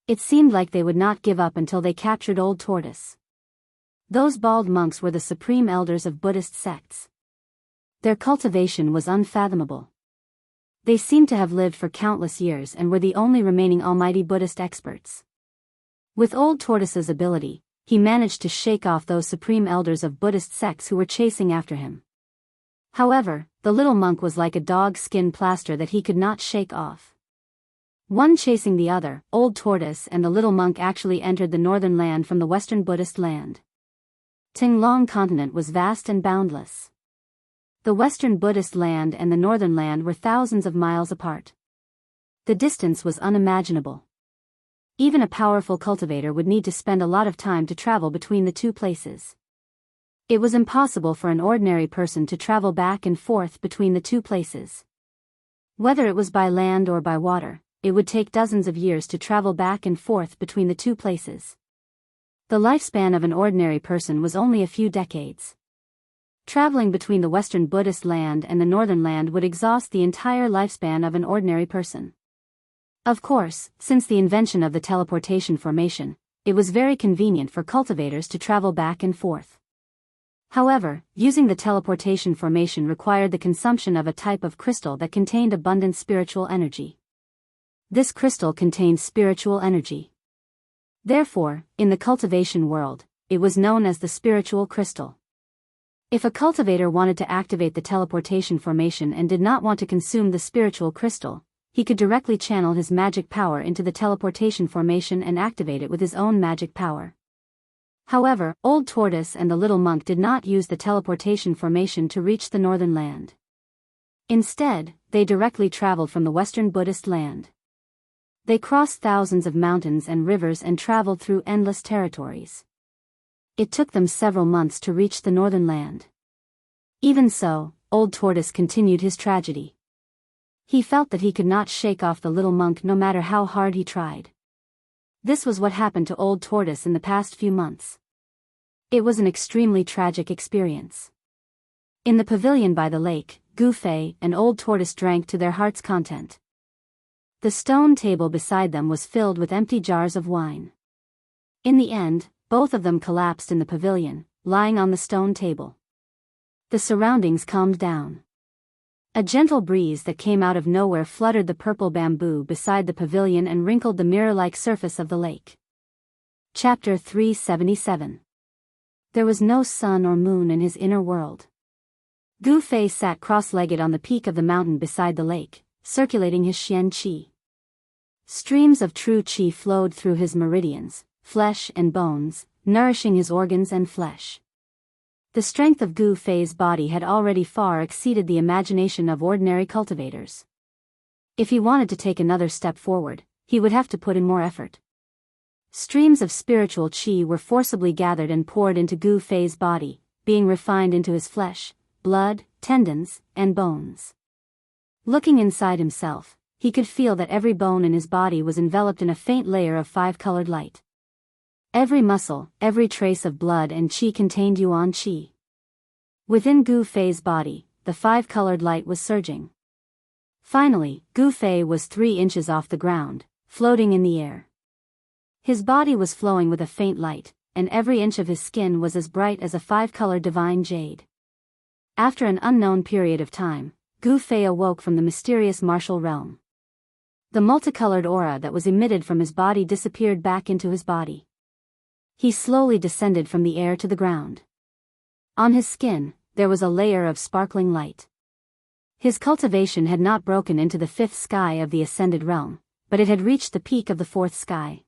It seemed like they would not give up until they captured Old Tortoise. Those bald monks were the supreme elders of Buddhist sects. Their cultivation was unfathomable. They seemed to have lived for countless years and were the only remaining almighty Buddhist experts. With Old Tortoise's ability, he managed to shake off those supreme elders of Buddhist sects who were chasing after him. However, the little monk was like a dog's skin plaster that he could not shake off. One chasing the other, Old Tortoise and the little monk actually entered the northern land from the Western Buddhist land. Tinglong continent was vast and boundless. The Western Buddhist land and the northern land were thousands of miles apart. The distance was unimaginable. Even a powerful cultivator would need to spend a lot of time to travel between the two places. It was impossible for an ordinary person to travel back and forth between the two places. Whether it was by land or by water, it would take dozens of years to travel back and forth between the two places. The lifespan of an ordinary person was only a few decades. Traveling between the Western Buddhist land and the northern land would exhaust the entire lifespan of an ordinary person. Of course, since the invention of the teleportation formation, it was very convenient for cultivators to travel back and forth. However, using the teleportation formation required the consumption of a type of crystal that contained abundant spiritual energy. This crystal contained spiritual energy. Therefore, in the cultivation world, it was known as the spiritual crystal. If a cultivator wanted to activate the teleportation formation and did not want to consume the spiritual crystal, he could directly channel his magic power into the teleportation formation and activate it with his own magic power. However, Old Tortoise and the little monk did not use the teleportation formation to reach the northern land. Instead, they directly traveled from the Western Buddhist land. They crossed thousands of mountains and rivers and traveled through endless territories. It took them several months to reach the northern land. Even so, Old Tortoise continued his tragedy. He felt that he could not shake off the little monk no matter how hard he tried. This was what happened to Old Tortoise in the past few months. It was an extremely tragic experience. In the pavilion by the lake, Gu Fei and Old Tortoise drank to their heart's content. The stone table beside them was filled with empty jars of wine. In the end, both of them collapsed in the pavilion, lying on the stone table. The surroundings calmed down. A gentle breeze that came out of nowhere fluttered the purple bamboo beside the pavilion and wrinkled the mirror-like surface of the lake. Chapter 377. There was no sun or moon in his inner world. Gu Fei sat cross-legged on the peak of the mountain beside the lake, circulating his Xian Qi. Streams of true Qi flowed through his meridians, flesh and bones, nourishing his organs and flesh. The strength of Gu Fei's body had already far exceeded the imagination of ordinary cultivators. If he wanted to take another step forward, he would have to put in more effort. Streams of spiritual qi were forcibly gathered and poured into Gu Fei's body, being refined into his flesh, blood, tendons, and bones. Looking inside himself, he could feel that every bone in his body was enveloped in a faint layer of five-colored light. Every muscle, every trace of blood and qi contained yuan qi. Within Gu Fei's body, the five-colored light was surging. Finally, Gu Fei was 3 inches off the ground, floating in the air. His body was flowing with a faint light, and every inch of his skin was as bright as a five-colored divine jade. After an unknown period of time, Gu Fei awoke from the mysterious martial realm. The multicolored aura that was emitted from his body disappeared back into his body. He slowly descended from the air to the ground. On his skin, there was a layer of sparkling light. His cultivation had not broken into the 5th sky of the ascended realm, but it had reached the peak of the fourth sky.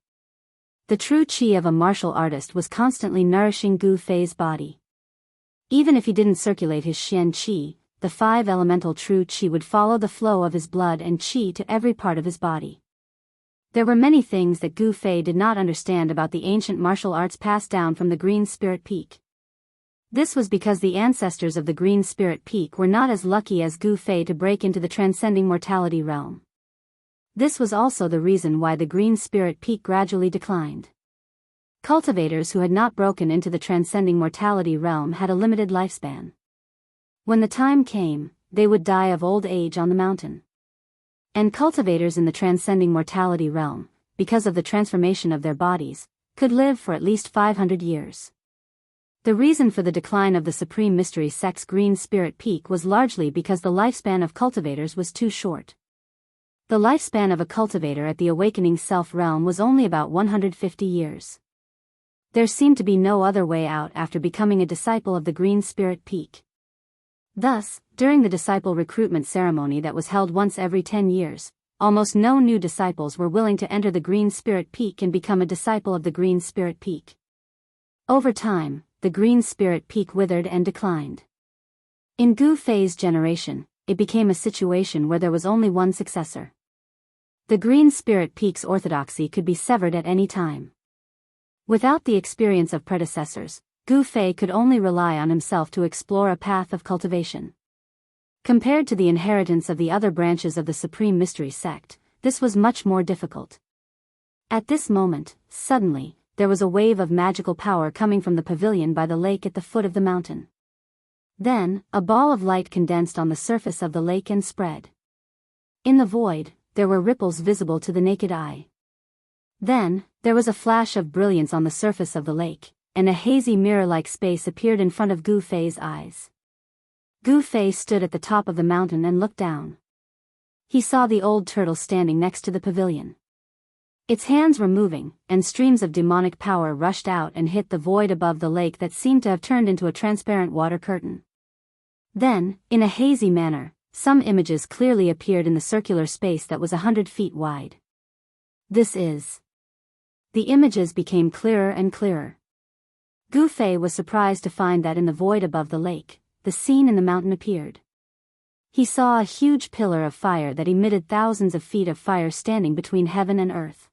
The true qi of a martial artist was constantly nourishing Gu Fei's body. Even if he didn't circulate his Xian qi, the five elemental true qi would follow the flow of his blood and qi to every part of his body. There were many things that Gu Fei did not understand about the ancient martial arts passed down from the Green Spirit Peak. This was because the ancestors of the Green Spirit Peak were not as lucky as Gu Fei to break into the transcending mortality realm. This was also the reason why the Green Spirit Peak gradually declined. Cultivators who had not broken into the transcending mortality realm had a limited lifespan. When the time came, they would die of old age on the mountain. And cultivators in the transcending mortality realm, because of the transformation of their bodies, could live for at least 500 years. The reason for the decline of the Supreme Mystery Sect's Green Spirit Peak was largely because the lifespan of cultivators was too short. The lifespan of a cultivator at the Awakening Self realm was only about 150 years. There seemed to be no other way out after becoming a disciple of the Green Spirit Peak. Thus, during the disciple recruitment ceremony that was held once every 10 years, almost no new disciples were willing to enter the Green Spirit Peak and become a disciple of the Green Spirit Peak. Over time, the Green Spirit Peak withered and declined. In Gu Fei's generation, it became a situation where there was only one successor. The Green Spirit Peak's orthodoxy could be severed at any time. Without the experience of predecessors, Gu Fei could only rely on himself to explore a path of cultivation. Compared to the inheritance of the other branches of the Supreme Mystery Sect, this was much more difficult. At this moment, suddenly, there was a wave of magical power coming from the pavilion by the lake at the foot of the mountain. Then, a ball of light condensed on the surface of the lake and spread. In the void, there were ripples visible to the naked eye. Then, there was a flash of brilliance on the surface of the lake, and a hazy mirror-like space appeared in front of Gu Fei's eyes. Gu Fei stood at the top of the mountain and looked down. He saw the old turtle standing next to the pavilion. Its hands were moving, and streams of demonic power rushed out and hit the void above the lake that seemed to have turned into a transparent water curtain. Then, in a hazy manner, some images clearly appeared in the circular space that was 100 feet wide. This is. The images became clearer and clearer. Gu Fei was surprised to find that in the void above the lake, the scene in the mountain appeared. He saw a huge pillar of fire that emitted thousands of feet of fire standing between heaven and earth.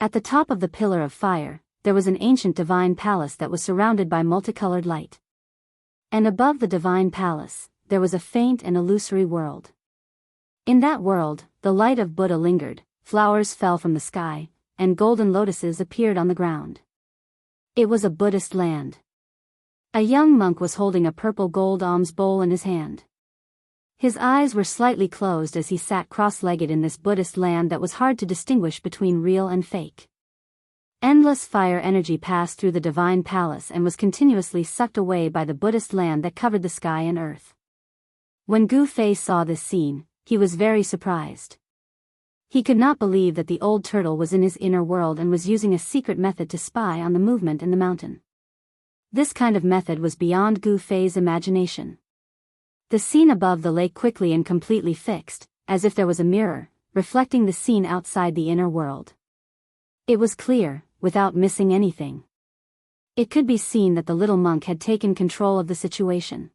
At the top of the pillar of fire, there was an ancient divine palace that was surrounded by multicolored light. And above the divine palace, there was a faint and illusory world. In that world, the light of Buddha lingered, flowers fell from the sky, and golden lotuses appeared on the ground. It was a Buddhist land. A young monk was holding a purple gold alms bowl in his hand. His eyes were slightly closed as he sat cross-legged in this Buddhist land that was hard to distinguish between real and fake. Endless fire energy passed through the divine palace and was continuously sucked away by the Buddhist land that covered the sky and earth. When Gu Fei saw this scene, he was very surprised. He could not believe that the old turtle was in his inner world and was using a secret method to spy on the movement in the mountain. This kind of method was beyond Gu Fei's imagination. The scene above the lake quickly and completely fixed, as if there was a mirror, reflecting the scene outside the inner world. It was clear, without missing anything. It could be seen that the little monk had taken control of the situation.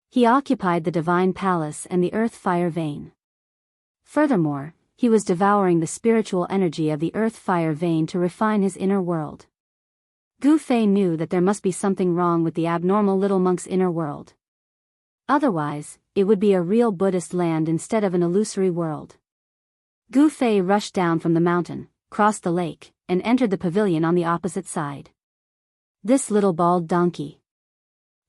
He occupied the divine palace and the earth fire vein. Furthermore, he was devouring the spiritual energy of the earth fire vein to refine his inner world. Gu Fei knew that there must be something wrong with the abnormal little monk's inner world. Otherwise, it would be a real Buddhist land instead of an illusory world. Gu Fei rushed down from the mountain, crossed the lake, and entered the pavilion on the opposite side. This little bald donkey.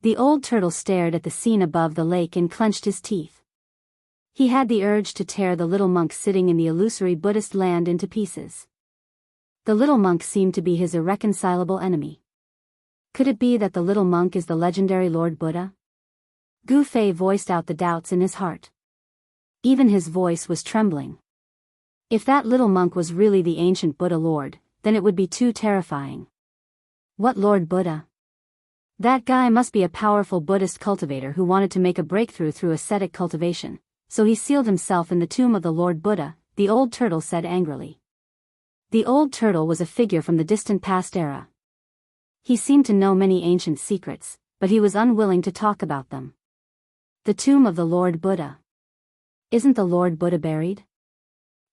The old turtle stared at the scene above the lake and clenched his teeth. He had the urge to tear the little monk sitting in the illusory Buddhist land into pieces. The little monk seemed to be his irreconcilable enemy. Could it be that the little monk is the legendary Lord Buddha? Gu Fei voiced out the doubts in his heart. Even his voice was trembling. If that little monk was really the ancient Buddha Lord, then it would be too terrifying. What Lord Buddha? That guy must be a powerful Buddhist cultivator who wanted to make a breakthrough through ascetic cultivation, so he sealed himself in the tomb of the Lord Buddha, the old turtle said angrily. The old turtle was a figure from the distant past era. He seemed to know many ancient secrets, but he was unwilling to talk about them. The tomb of the Lord Buddha. Isn't the Lord Buddha buried?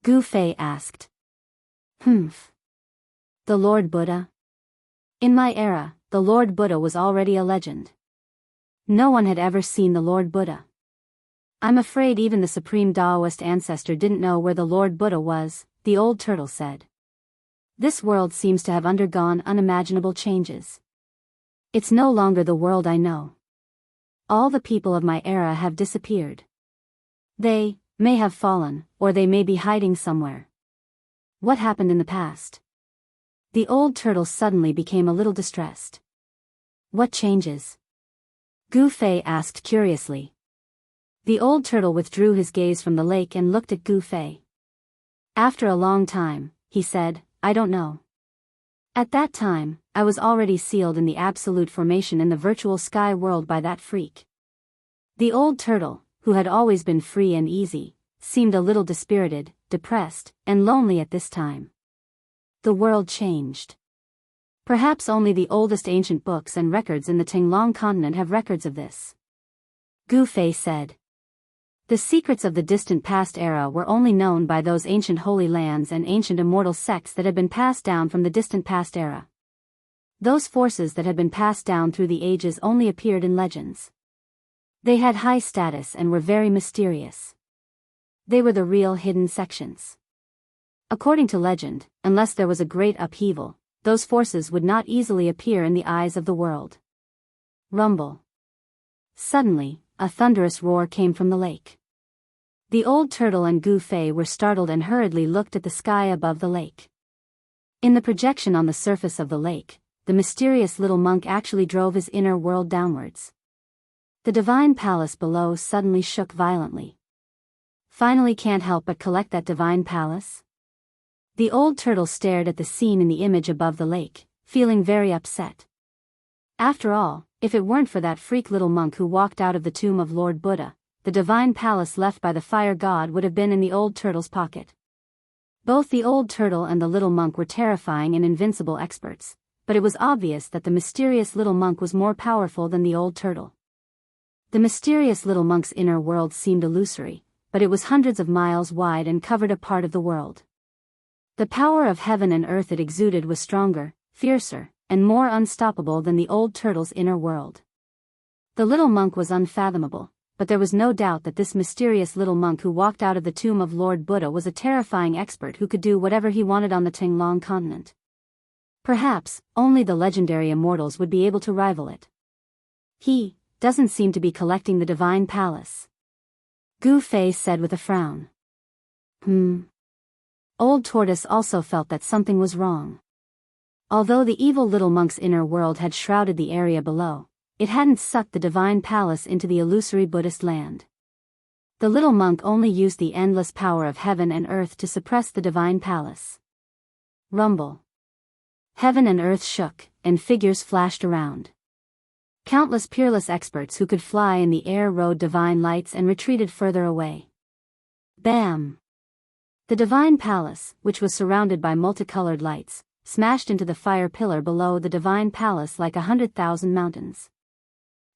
Gu Fei asked. Humph. The Lord Buddha? In my era, the Lord Buddha was already a legend. No one had ever seen the Lord Buddha. I'm afraid even the supreme Daoist ancestor didn't know where the Lord Buddha was, the old turtle said. This world seems to have undergone unimaginable changes. It's no longer the world I know. All the people of my era have disappeared. They may have fallen, or they may be hiding somewhere. What happened in the past? The old turtle suddenly became a little distressed. What changes? Gu Fei asked curiously. The old turtle withdrew his gaze from the lake and looked at Gu Fei. After a long time, he said, I don't know. At that time, I was already sealed in the absolute formation in the virtual sky world by that freak. The old turtle, who had always been free and easy, seemed a little dispirited, depressed, and lonely at this time. The world changed. Perhaps only the oldest ancient books and records in the Tinglong continent have records of this. Gu Fei said. The secrets of the distant past era were only known by those ancient holy lands and ancient immortal sects that had been passed down from the distant past era. Those forces that had been passed down through the ages only appeared in legends. They had high status and were very mysterious. They were the real hidden sections. According to legend, unless there was a great upheaval, those forces would not easily appear in the eyes of the world. Rumble. Suddenly, a thunderous roar came from the lake. The old turtle and Gu Fei were startled and hurriedly looked at the sky above the lake. In the projection on the surface of the lake, the mysterious little monk actually drove his inner world downwards. The divine palace below suddenly shook violently. Finally can't help but collect that divine palace? The old turtle stared at the scene in the image above the lake, feeling very upset. After all, if it weren't for that freak little monk who walked out of the tomb of Lord Buddha, the divine palace left by the fire god would have been in the old turtle's pocket. Both the old turtle and the little monk were terrifying and invincible experts, but it was obvious that the mysterious little monk was more powerful than the old turtle. The mysterious little monk's inner world seemed illusory, but it was hundreds of miles wide and covered a part of the world. The power of heaven and earth it exuded was stronger, fiercer, and more unstoppable than the old turtle's inner world. The little monk was unfathomable, but there was no doubt that this mysterious little monk who walked out of the tomb of Lord Buddha was a terrifying expert who could do whatever he wanted on the Tinglong continent. Perhaps, only the legendary immortals would be able to rival it. He doesn't seem to be collecting the divine palace. Gu Fei said with a frown. Old Tortoise also felt that something was wrong. Although the evil little monk's inner world had shrouded the area below, it hadn't sucked the divine palace into the illusory Buddhist land. The little monk only used the endless power of heaven and earth to suppress the divine palace. Rumble. Heaven and earth shook, and figures flashed around. Countless peerless experts who could fly in the air rode divine lights and retreated further away. Bam! The divine palace, which was surrounded by multicolored lights, smashed into the fire pillar below the divine palace like 100,000 mountains.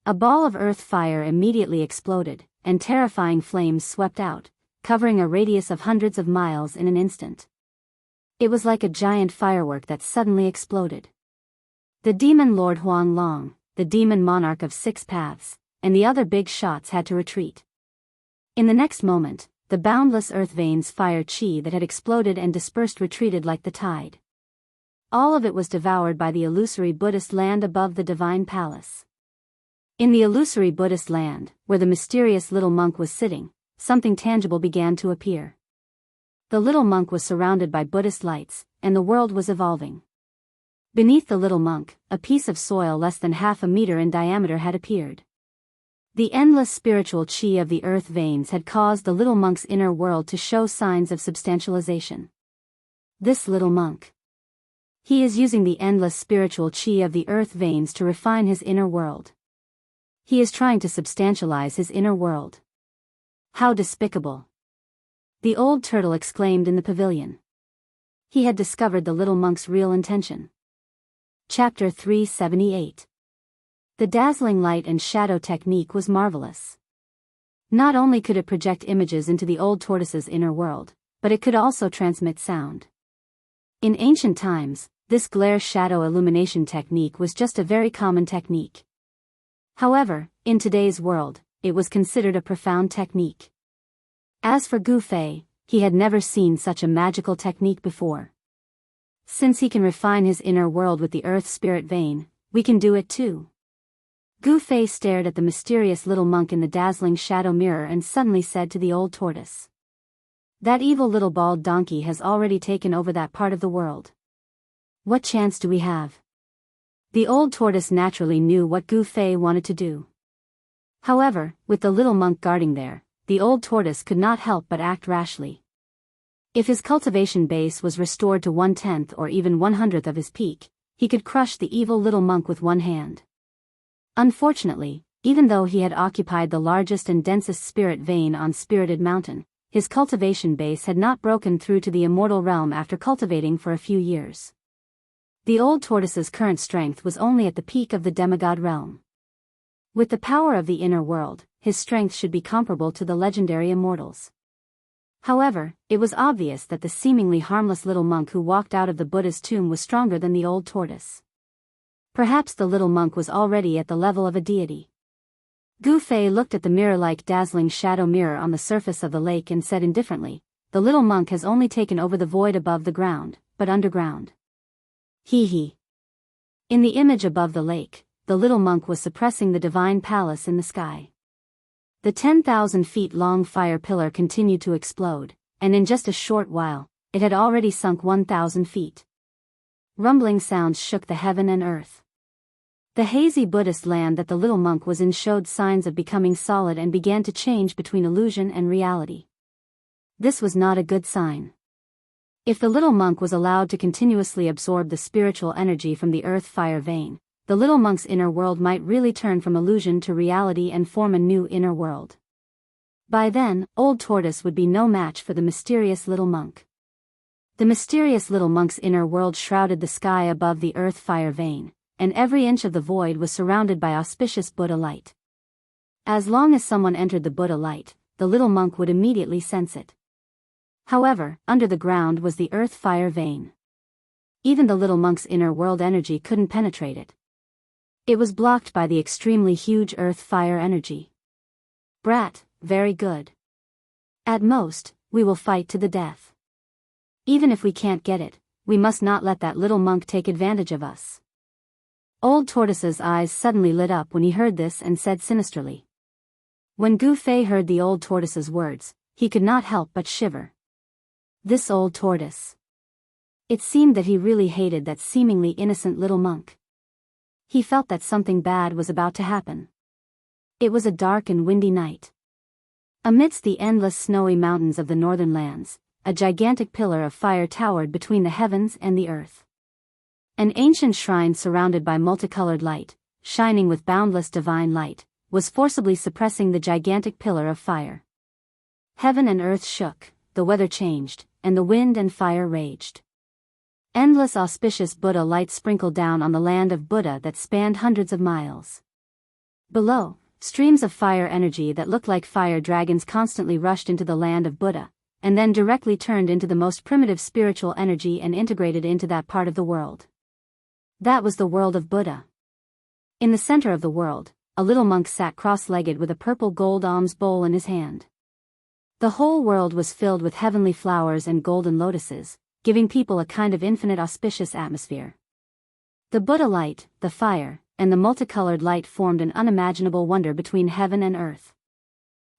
A ball of earth fire immediately exploded, and terrifying flames swept out, covering a radius of hundreds of miles in an instant. It was like a giant firework that suddenly exploded. The demon Lord Huang Long, the demon monarch of 6 paths, and the other big shots had to retreat. In the next moment, the boundless earth veins fire chi that had exploded and dispersed retreated like the tide. All of it was devoured by the illusory Buddhist land above the divine palace. In the illusory Buddhist land, where the mysterious little monk was sitting, something tangible began to appear. The little monk was surrounded by Buddhist lights, and the world was evolving. Beneath the little monk, a piece of soil less than half a meter in diameter had appeared. The endless spiritual chi of the earth veins had caused the little monk's inner world to show signs of substantialization. This little monk. He is using the endless spiritual chi of the earth veins to refine his inner world. He is trying to substantialize his inner world. How despicable. the old turtle exclaimed in the pavilion. He had discovered the little monk's real intention. Chapter 378. The dazzling light and shadow technique was marvelous. Not only could it project images into the old tortoise's inner world, but it could also transmit sound. In ancient times, this glare-shadow illumination technique was just a very common technique. However, in today's world, it was considered a profound technique. As for Gu Fei, he had never seen such a magical technique before. Since he can refine his inner world with the earth spirit vein, we can do it too. Gu Fei stared at the mysterious little monk in the dazzling shadow mirror and suddenly said to the old tortoise. That evil little bald donkey has already taken over that part of the world. What chance do we have? The old tortoise naturally knew what Gu Fei wanted to do. However, with the little monk guarding there, the old tortoise could not help but act rashly. If his cultivation base was restored to 1/10 or even 1/100th of his peak, he could crush the evil little monk with one hand. Unfortunately, even though he had occupied the largest and densest spirit vein on Spirited Mountain, his cultivation base had not broken through to the immortal realm after cultivating for a few years. The old tortoise's current strength was only at the peak of the demigod realm. With the power of the inner world, his strength should be comparable to the legendary immortals. However, it was obvious that the seemingly harmless little monk who walked out of the Buddha's tomb was stronger than the old tortoise. Perhaps the little monk was already at the level of a deity. Gu Fei looked at the mirror-like dazzling shadow mirror on the surface of the lake and said indifferently, "The little monk has only taken over the void above the ground, but underground." He. In the image above the lake, the little monk was suppressing the divine palace in the sky. The 10,000 feet long fire pillar continued to explode, and in just a short while, it had already sunk 1,000 feet. Rumbling sounds shook the heaven and earth. The hazy Buddhist land that the little monk was in showed signs of becoming solid and began to change between illusion and reality. This was not a good sign. If the little monk was allowed to continuously absorb the spiritual energy from the earth fire vein, the little monk's inner world might really turn from illusion to reality and form a new inner world. By then, old tortoise would be no match for the mysterious little monk. The mysterious little monk's inner world shrouded the sky above the earth fire vein, and every inch of the void was surrounded by auspicious Buddha light. As long as someone entered the Buddha light, the little monk would immediately sense it. However, under the ground was the earth fire vein. Even the little monk's inner world energy couldn't penetrate it. It was blocked by the extremely huge earth fire energy. Brat, very good. At most, we will fight to the death. Even if we can't get it, we must not let that little monk take advantage of us. Old Tortoise's eyes suddenly lit up when he heard this and said sinisterly. When Gu Fei heard the old tortoise's words, he could not help but shiver. This old tortoise. It seemed that he really hated that seemingly innocent little monk. He felt that something bad was about to happen. It was a dark and windy night. Amidst the endless snowy mountains of the northern lands, a gigantic pillar of fire towered between the heavens and the earth. An ancient shrine surrounded by multicolored light, shining with boundless divine light, was forcibly suppressing the gigantic pillar of fire. Heaven and earth shook, the weather changed, and the wind and fire raged. Endless auspicious Buddha light sprinkled down on the land of Buddha that spanned hundreds of miles. Below, streams of fire energy that looked like fire dragons constantly rushed into the land of Buddha, and then directly turned into the most primitive spiritual energy and integrated into that part of the world. That was the world of Buddha. In the center of the world, a little monk sat cross-legged with a purple gold alms bowl in his hand. The whole world was filled with heavenly flowers and golden lotuses, giving people a kind of infinite auspicious atmosphere. The Buddha light, the fire, and the multicolored light formed an unimaginable wonder between heaven and earth.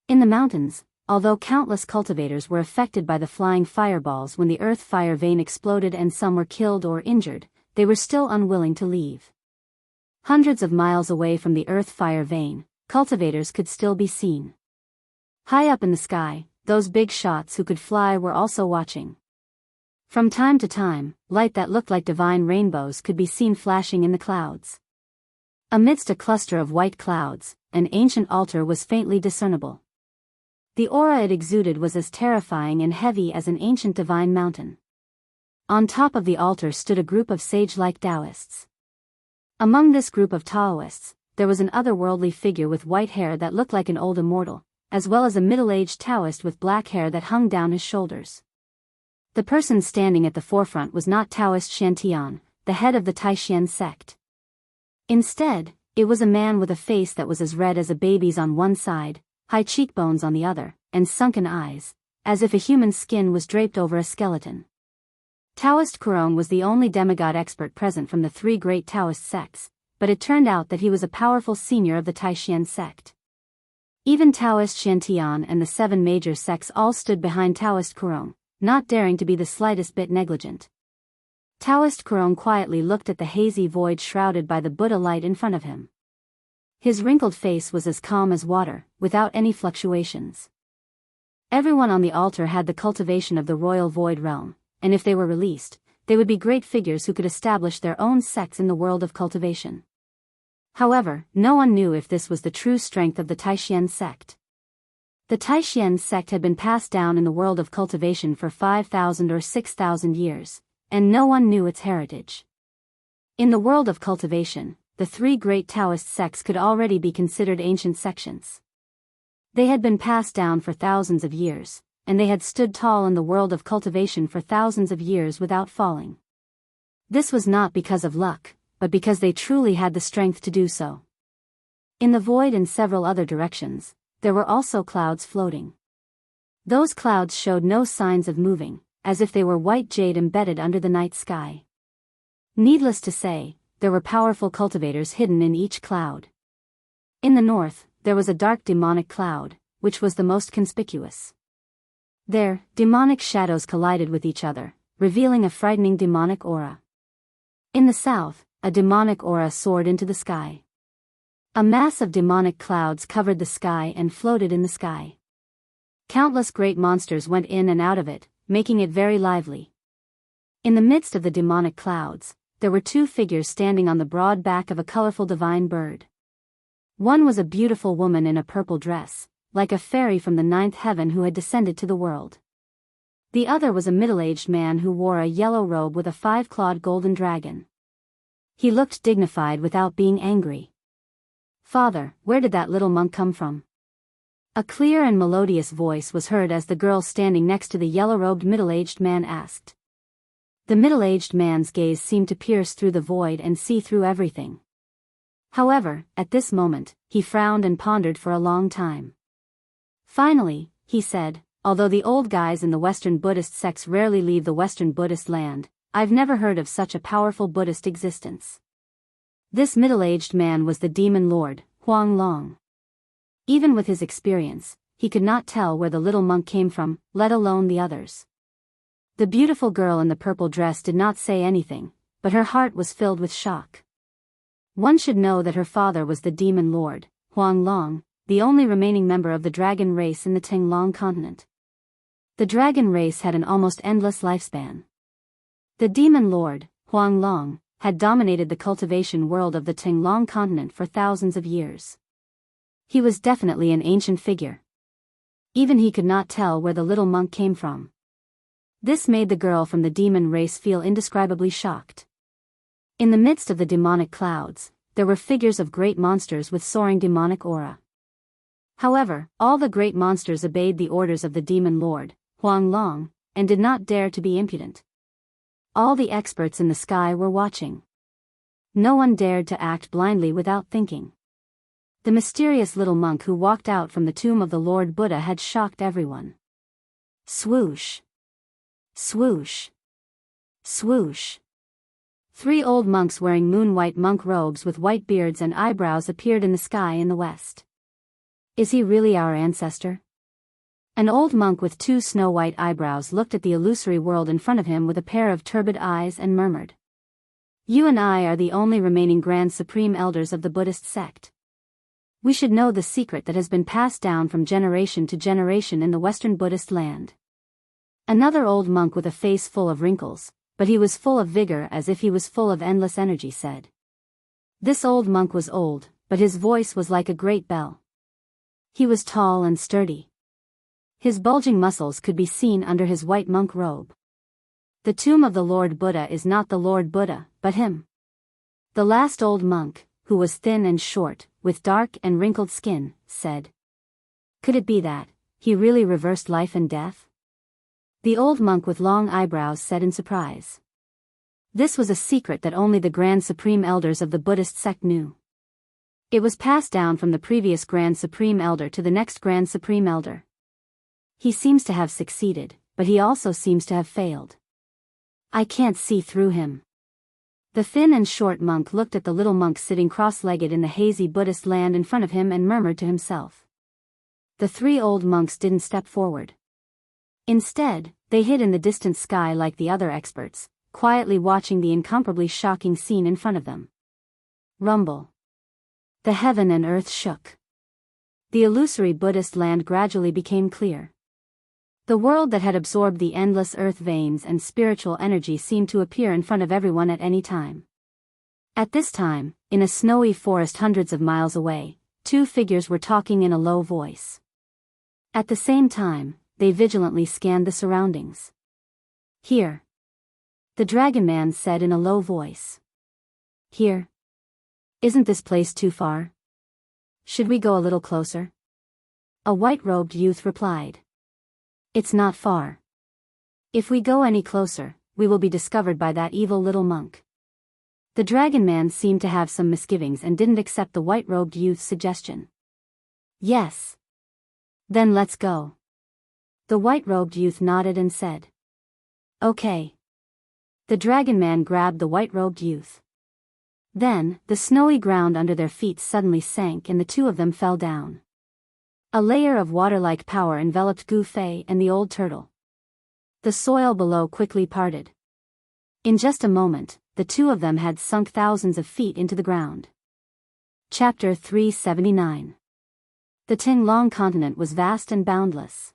In the mountains, although countless cultivators were affected by the flying fireballs when the earth fire vein exploded and some were killed or injured, they were still unwilling to leave. Hundreds of miles away from the earth fire vein, cultivators could still be seen. High up in the sky, those big shots who could fly were also watching. From time to time, light that looked like divine rainbows could be seen flashing in the clouds. Amidst a cluster of white clouds, an ancient altar was faintly discernible. The aura it exuded was as terrifying and heavy as an ancient divine mountain. On top of the altar stood a group of sage-like Daoists. Among this group of Taoists, there was an otherworldly figure with white hair that looked like an old immortal, as well as a middle-aged Taoist with black hair that hung down his shoulders. The person standing at the forefront was not Taoist Shantian, the head of the Taishan sect. Instead, it was a man with a face that was as red as a baby's on one side, high cheekbones on the other, and sunken eyes, as if a human skin was draped over a skeleton. Taoist Kurong was the only demigod expert present from the three great Taoist sects, but it turned out that he was a powerful senior of the Taishan sect. Even Taoist Shantian and the seven major sects all stood behind Taoist Kurong, not daring to be the slightest bit negligent. Taoist Kurong quietly looked at the hazy void shrouded by the Buddha light in front of him. His wrinkled face was as calm as water, without any fluctuations. Everyone on the altar had the cultivation of the royal void realm, and if they were released, they would be great figures who could establish their own sects in the world of cultivation. However, no one knew if this was the true strength of the Taishan sect. The Taishan sect had been passed down in the world of cultivation for 5,000 or 6,000 years, and no one knew its heritage. In the world of cultivation, the three great Taoist sects could already be considered ancient sections. They had been passed down for thousands of years, and they had stood tall in the world of cultivation for thousands of years without falling. This was not because of luck, but because they truly had the strength to do so. In the void and several other directions, there were also clouds floating. Those clouds showed no signs of moving, as if they were white jade embedded under the night sky. Needless to say, there were powerful cultivators hidden in each cloud. In the north, there was a dark demonic cloud, which was the most conspicuous. There, demonic shadows collided with each other, revealing a frightening demonic aura. In the south, a demonic aura soared into the sky. A mass of demonic clouds covered the sky and floated in the sky. Countless great monsters went in and out of it, making it very lively. In the midst of the demonic clouds, there were two figures standing on the broad back of a colorful divine bird. One was a beautiful woman in a purple dress, like a fairy from the ninth heaven who had descended to the world. The other was a middle-aged man who wore a yellow robe with a five-clawed golden dragon. He looked dignified without being angry. "Father, where did that little monk come from?" A clear and melodious voice was heard as the girl standing next to the yellow-robed middle-aged man asked. The middle-aged man's gaze seemed to pierce through the void and see through everything. However, at this moment, he frowned and pondered for a long time. Finally, he said, "Although the old guys in the Western Buddhist sects rarely leave the Western Buddhist land, I've never heard of such a powerful Buddhist existence." This middle-aged man was the demon lord, Huang Long. Even with his experience, he could not tell where the little monk came from, let alone the others. The beautiful girl in the purple dress did not say anything, but her heart was filled with shock. One should know that her father was the demon lord, Huang Long, the only remaining member of the dragon race in the Tinglong continent. The dragon race had an almost endless lifespan. The demon lord, Huang Long, had dominated the cultivation world of the Tinglong continent for thousands of years. He was definitely an ancient figure. Even he could not tell where the little monk came from. This made the girl from the demon race feel indescribably shocked. In the midst of the demonic clouds, there were figures of great monsters with soaring demonic aura. However, all the great monsters obeyed the orders of the demon lord, Huang Long, and did not dare to be impudent. All the experts in the sky were watching. No one dared to act blindly without thinking. The mysterious little monk who walked out from the tomb of the Lord Buddha had shocked everyone. Swoosh! Swoosh! Swoosh! 3 old monks wearing moon-white monk robes with white beards and eyebrows appeared in the sky in the west. Is he really our ancestor? An old monk with 2 snow-white eyebrows looked at the illusory world in front of him with a pair of turbid eyes and murmured. You and I are the only remaining Grand Supreme Elders of the Buddhist sect. We should know the secret that has been passed down from generation to generation in the Western Buddhist land. Another old monk with a face full of wrinkles, but he was full of vigor as if he was full of endless energy, said. This old monk was old, but his voice was like a great bell. He was tall and sturdy. His bulging muscles could be seen under his white monk robe. The tomb of the Lord Buddha is not the Lord Buddha, but him. The last old monk, who was thin and short, with dark and wrinkled skin, said. Could it be that he really reversed life and death? The old monk with long eyebrows said in surprise. This was a secret that only the Grand Supreme Elders of the Buddhist sect knew. It was passed down from the previous Grand Supreme Elder to the next Grand Supreme Elder. He seems to have succeeded, but he also seems to have failed. I can't see through him. The thin and short monk looked at the little monk sitting cross-legged in the hazy Buddhist land in front of him and murmured to himself. The three old monks didn't step forward. Instead, they hid in the distant sky like the other experts, quietly watching the incomparably shocking scene in front of them. Rumble. The heaven and earth shook. The illusory Buddhist land gradually became clear. The world that had absorbed the endless earth veins and spiritual energy seemed to appear in front of everyone at any time. At this time, in a snowy forest hundreds of miles away, two figures were talking in a low voice. At the same time, they vigilantly scanned the surroundings. Here. The dragon man said in a low voice. Here. Isn't this place too far? Should we go a little closer? A white-robed youth replied. It's not far. If we go any closer, we will be discovered by that evil little monk. The dragon man seemed to have some misgivings and didn't accept the white-robed youth's suggestion. Yes. Then let's go. The white-robed youth nodded and said. Okay. The dragon man grabbed the white-robed youth. Then, the snowy ground under their feet suddenly sank and the two of them fell down. A layer of water-like power enveloped Gu Fei and the old turtle. The soil below quickly parted. In just a moment, the two of them had sunk thousands of feet into the ground. Chapter 379. The Tinglong continent was vast and boundless.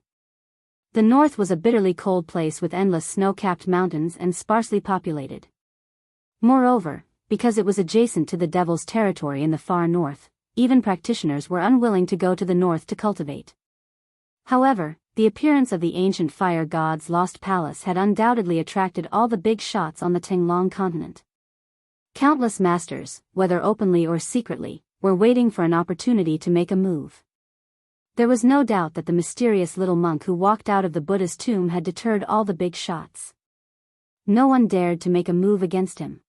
The north was a bitterly cold place with endless snow-capped mountains and sparsely populated. Moreover, because it was adjacent to the Devil's territory in the far north, even practitioners were unwilling to go to the north to cultivate. However, the appearance of the ancient fire god's lost palace had undoubtedly attracted all the big shots on the Tinglong continent. Countless masters, whether openly or secretly, were waiting for an opportunity to make a move. There was no doubt that the mysterious little monk who walked out of the Buddha's tomb had deterred all the big shots. No one dared to make a move against him.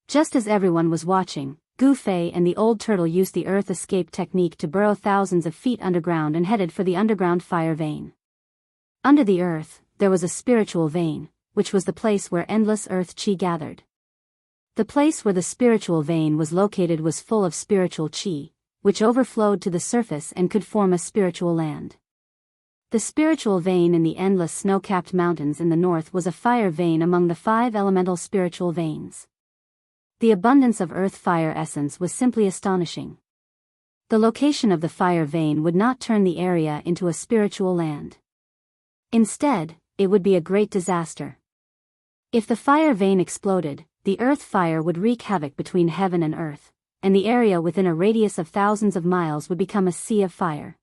Just as everyone was watching, Gu Fei and the old turtle used the earth escape technique to burrow thousands of feet underground and headed for the underground fire vein. Under the earth, there was a spiritual vein, which was the place where endless earth chi gathered. The place where the spiritual vein was located was full of spiritual chi, which overflowed to the surface and could form a spiritual land. The spiritual vein in the endless snow-capped mountains in the north was a fire vein among the 5 elemental spiritual veins. The abundance of earth fire essence was simply astonishing. The location of the fire vein would not turn the area into a spiritual land. Instead, it would be a great disaster. If the fire vein exploded, the earth fire would wreak havoc between heaven and earth, and the area within a radius of thousands of miles would become a sea of fire.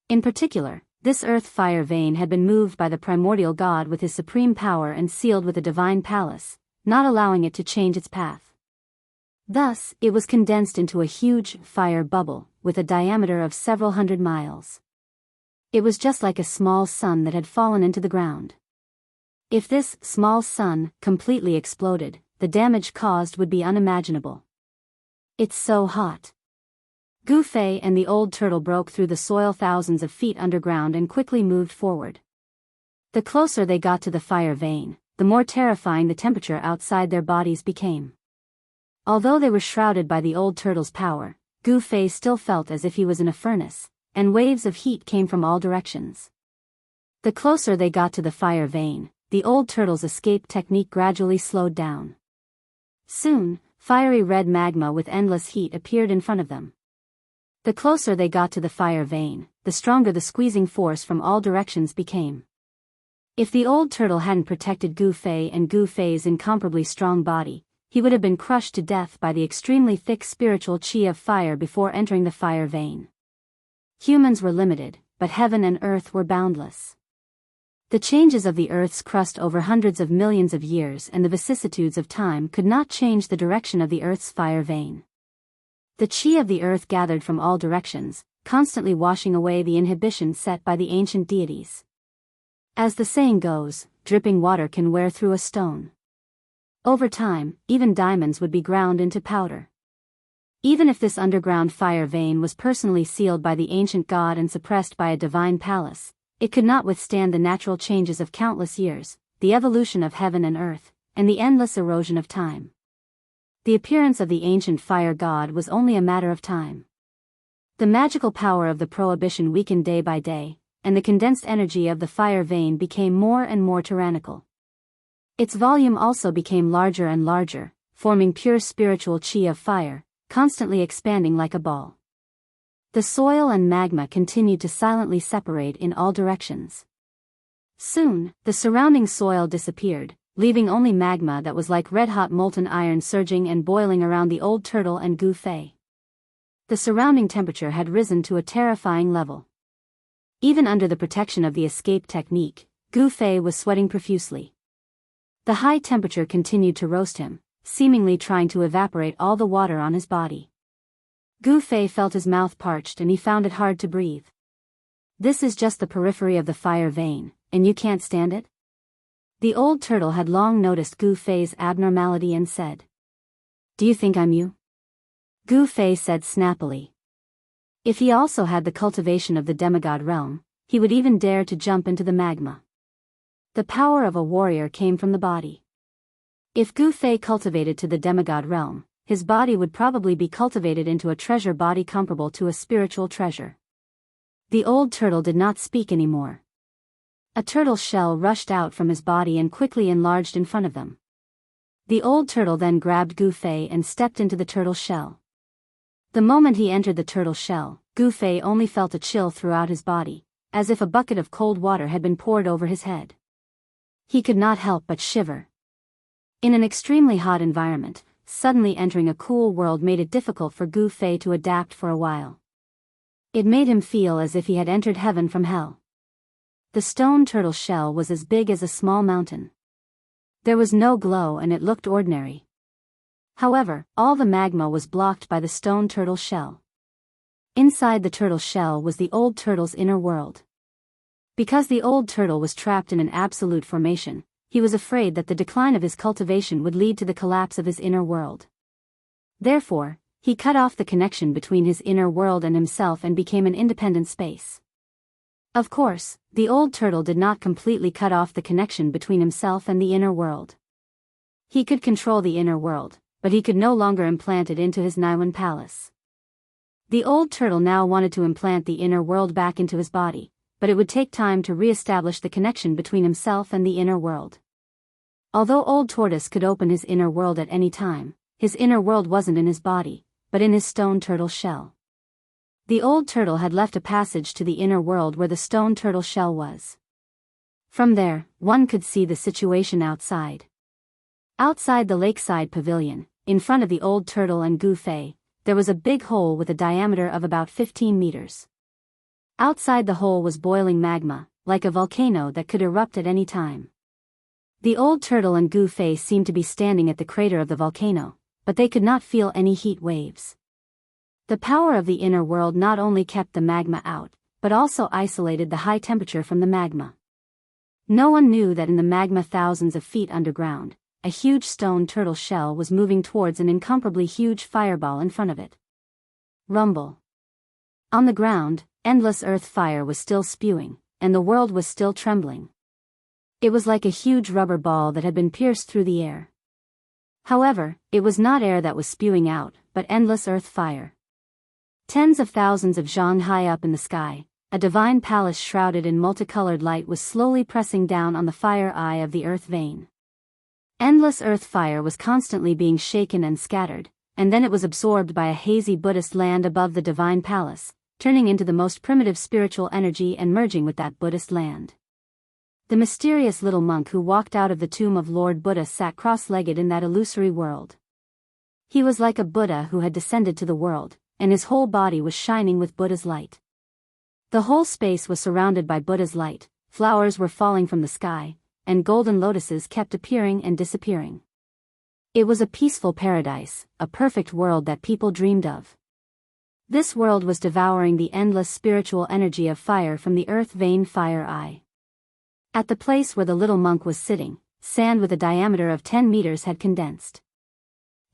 In particular, this earth fire vein had been moved by the primordial god with his supreme power and sealed with a divine palace, not allowing it to change its path. Thus, it was condensed into a huge fire bubble, with a diameter of several hundred miles. It was just like a small sun that had fallen into the ground. If this small sun completely exploded, the damage caused would be unimaginable. It's so hot. Gu Fei and the old turtle broke through the soil thousands of feet underground and quickly moved forward. The closer they got to the fire vein, the more terrifying the temperature outside their bodies became. Although they were shrouded by the old turtle's power, Gu Fei still felt as if he was in a furnace, and waves of heat came from all directions. The closer they got to the fire vein, the old turtle's escape technique gradually slowed down. Soon, fiery red magma with endless heat appeared in front of them. The closer they got to the fire vein, the stronger the squeezing force from all directions became. If the old turtle hadn't protected Gu Fei and Gu Fei's incomparably strong body, he would have been crushed to death by the extremely thick spiritual chi of fire before entering the fire vein. Humans were limited, but heaven and earth were boundless. The changes of the Earth's crust over hundreds of millions of years and the vicissitudes of time could not change the direction of the Earth's fire vein. The chi of the Earth gathered from all directions, constantly washing away the inhibition set by the ancient deities. As the saying goes, dripping water can wear through a stone. Over time, even diamonds would be ground into powder. Even if this underground fire vein was personally sealed by the ancient god and suppressed by a divine palace, it could not withstand the natural changes of countless years, the evolution of heaven and earth, and the endless erosion of time. The appearance of the ancient fire god was only a matter of time. The magical power of the prohibition weakened day by day, and the condensed energy of the fire vein became more and more tyrannical. Its volume also became larger and larger, forming pure spiritual chi of fire, constantly expanding like a ball. The soil and magma continued to silently separate in all directions. Soon, the surrounding soil disappeared, leaving only magma that was like red-hot molten iron surging and boiling around the old turtle and Gu Fei. The surrounding temperature had risen to a terrifying level. Even under the protection of the escape technique, Gu Fei was sweating profusely. The high temperature continued to roast him, seemingly trying to evaporate all the water on his body. Gu Fei felt his mouth parched and he found it hard to breathe. "This is just the periphery of the fire vein, and you can't stand it?" The old turtle had long noticed Gu Fei's abnormality and said, "Do you think I'm you?" Gu Fei said snappily. If he also had the cultivation of the demigod realm, he would even dare to jump into the magma. The power of a warrior came from the body. If Gu Fei cultivated to the demigod realm, his body would probably be cultivated into a treasure body comparable to a spiritual treasure. The old turtle did not speak anymore. A turtle shell rushed out from his body and quickly enlarged in front of them. The old turtle then grabbed Gu Fei and stepped into the turtle shell. The moment he entered the turtle shell, Gu Fei only felt a chill throughout his body, as if a bucket of cold water had been poured over his head. He could not help but shiver. In an extremely hot environment, suddenly entering a cool world made it difficult for Gu Fei to adapt for a while. It made him feel as if he had entered heaven from hell. The stone turtle shell was as big as a small mountain. There was no glow and it looked ordinary. However, all the magma was blocked by the stone turtle shell. Inside the turtle shell was the old turtle's inner world. Because the old turtle was trapped in an absolute formation, he was afraid that the decline of his cultivation would lead to the collapse of his inner world. Therefore, he cut off the connection between his inner world and himself and became an independent space. Of course, the old turtle did not completely cut off the connection between himself and the inner world. He could control the inner world, but he could no longer implant it into his Naiwan palace. The old turtle now wanted to implant the inner world back into his body, but it would take time to re-establish the connection between himself and the inner world. Although Old Tortoise could open his inner world at any time, his inner world wasn't in his body, but in his stone turtle shell. The old turtle had left a passage to the inner world where the stone turtle shell was. From there, one could see the situation outside. Outside the lakeside pavilion, in front of the old turtle and Gu Fei, there was a big hole with a diameter of about 15 meters. Outside the hole was boiling magma, like a volcano that could erupt at any time. The old turtle and Gu Fei seemed to be standing at the crater of the volcano, but they could not feel any heat waves. The power of the inner world not only kept the magma out, but also isolated the high temperature from the magma. No one knew that in the magma thousands of feet underground, a huge stone turtle shell was moving towards an incomparably huge fireball in front of it. Rumble. On the ground, endless earth fire was still spewing, and the world was still trembling. It was like a huge rubber ball that had been pierced through the air. However, it was not air that was spewing out, but endless earth fire. Tens of thousands of zhang high up in the sky, a divine palace shrouded in multicolored light was slowly pressing down on the fire eye of the earth vein. Endless earth fire was constantly being shaken and scattered, and then it was absorbed by a hazy Buddhist land above the divine palace, turning into the most primitive spiritual energy and merging with that Buddhist land. The mysterious little monk who walked out of the tomb of Lord Buddha sat cross-legged in that illusory world. He was like a Buddha who had descended to the world, and his whole body was shining with Buddha's light. The whole space was surrounded by Buddha's light, flowers were falling from the sky, and golden lotuses kept appearing and disappearing. It was a peaceful paradise, a perfect world that people dreamed of. This world was devouring the endless spiritual energy of fire from the earth vein fire eye. At the place where the little monk was sitting, sand with a diameter of 10 meters had condensed.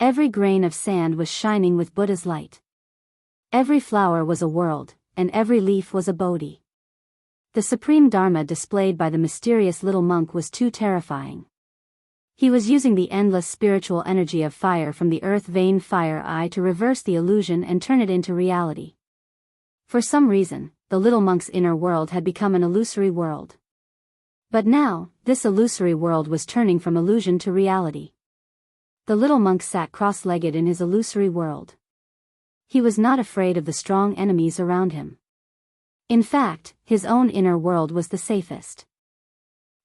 Every grain of sand was shining with Buddha's light. Every flower was a world, and every leaf was a Bodhi. The supreme Dharma displayed by the mysterious little monk was too terrifying. He was using the endless spiritual energy of fire from the earth vein fire eye to reverse the illusion and turn it into reality. For some reason, the little monk's inner world had become an illusory world. But now, this illusory world was turning from illusion to reality. The little monk sat cross-legged in his illusory world. He was not afraid of the strong enemies around him. In fact, his own inner world was the safest.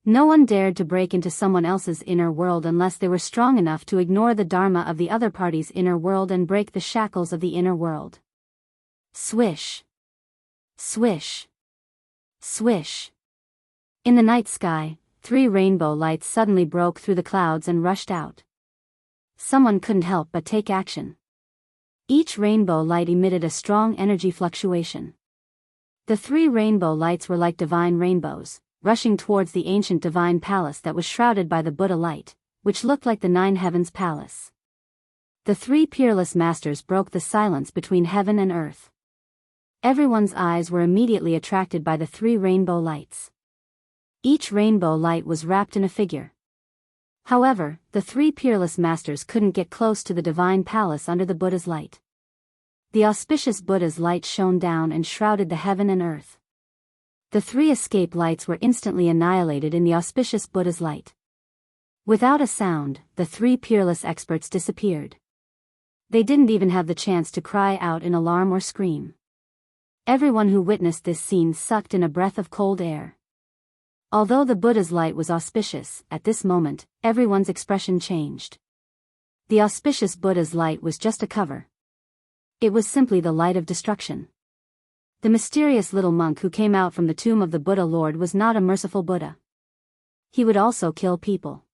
No one dared to break into someone else's inner world unless they were strong enough to ignore the dharma of the other party's inner world and break the shackles of the inner world. Swish. Swish. Swish. In the night sky, 3 rainbow lights suddenly broke through the clouds and rushed out. Someone couldn't help but take action. Each rainbow light emitted a strong energy fluctuation. The 3 rainbow lights were like divine rainbows, rushing towards the ancient divine palace that was shrouded by the Buddha light, which looked like the 9 heavens palace. The 3 peerless masters broke the silence between heaven and earth. Everyone's eyes were immediately attracted by the 3 rainbow lights. Each rainbow light was wrapped in a figure. However, the 3 peerless masters couldn't get close to the divine palace under the Buddha's light. The auspicious Buddha's light shone down and shrouded the heaven and earth. The 3 escape lights were instantly annihilated in the auspicious Buddha's light. Without a sound, the 3 peerless experts disappeared. They didn't even have the chance to cry out in alarm or scream. Everyone who witnessed this scene sucked in a breath of cold air. Although the Buddha's light was auspicious, at this moment, everyone's expression changed. The auspicious Buddha's light was just a cover. It was simply the light of destruction. The mysterious little monk who came out from the tomb of the Buddha Lord was not a merciful Buddha. He would also kill people.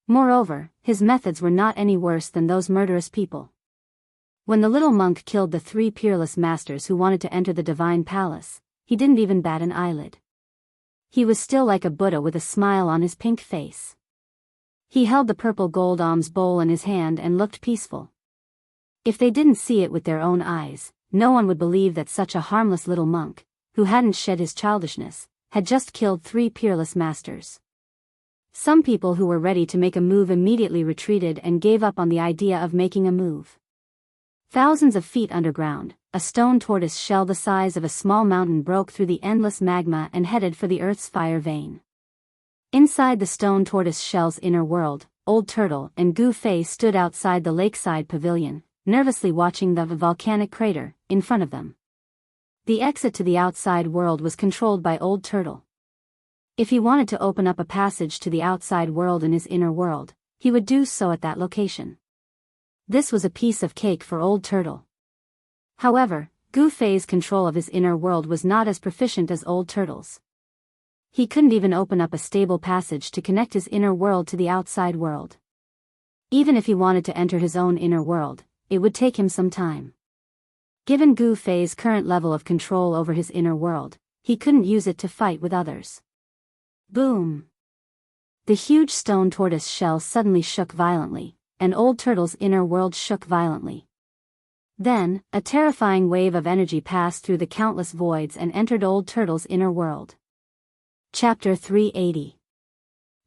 Moreover, his methods were not any worse than those murderous people. When the little monk killed the 3 peerless masters who wanted to enter the divine palace, he didn't even bat an eyelid. He was still like a Buddha with a smile on his pink face. He held the purple gold alms bowl in his hand and looked peaceful. If they didn't see it with their own eyes, no one would believe that such a harmless little monk, who hadn't shed his childishness, had just killed 3 peerless masters. Some people who were ready to make a move immediately retreated and gave up on the idea of making a move. Thousands of feet underground, a stone tortoise shell the size of a small mountain broke through the endless magma and headed for the Earth's fire vein. Inside the stone tortoise shell's inner world, Old Turtle and Gu Fei stood outside the lakeside pavilion, nervously watching the volcanic crater in front of them. The exit to the outside world was controlled by Old Turtle. If he wanted to open up a passage to the outside world in his inner world, he would do so at that location. This was a piece of cake for Old Turtle. However, Gu Fei's control of his inner world was not as proficient as Old Turtle's. He couldn't even open up a stable passage to connect his inner world to the outside world. Even if he wanted to enter his own inner world, it would take him some time. Given Gu Fei's current level of control over his inner world, he couldn't use it to fight with others. Boom! The huge stone tortoise shell suddenly shook violently, and Old Turtle's inner world shook violently. Then, a terrifying wave of energy passed through the countless voids and entered Old Turtle's inner world. Chapter 380.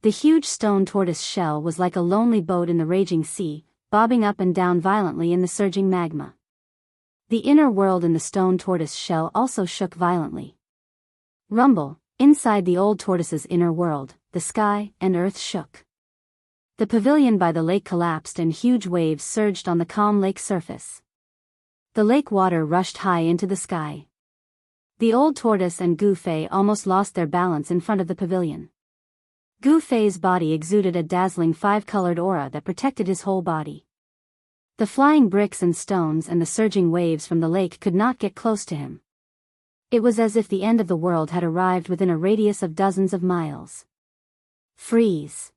The huge stone tortoise shell was like a lonely boat in the raging sea, bobbing up and down violently in the surging magma. The inner world in the stone tortoise shell also shook violently. Rumble, inside the old tortoise's inner world, the sky and earth shook. The pavilion by the lake collapsed and huge waves surged on the calm lake surface. The lake water rushed high into the sky. The old tortoise and Gu Fei almost lost their balance in front of the pavilion. Gu Fei's body exuded a dazzling 5-colored aura that protected his whole body. The flying bricks and stones and the surging waves from the lake could not get close to him. It was as if the end of the world had arrived within a radius of dozens of miles. Freeze!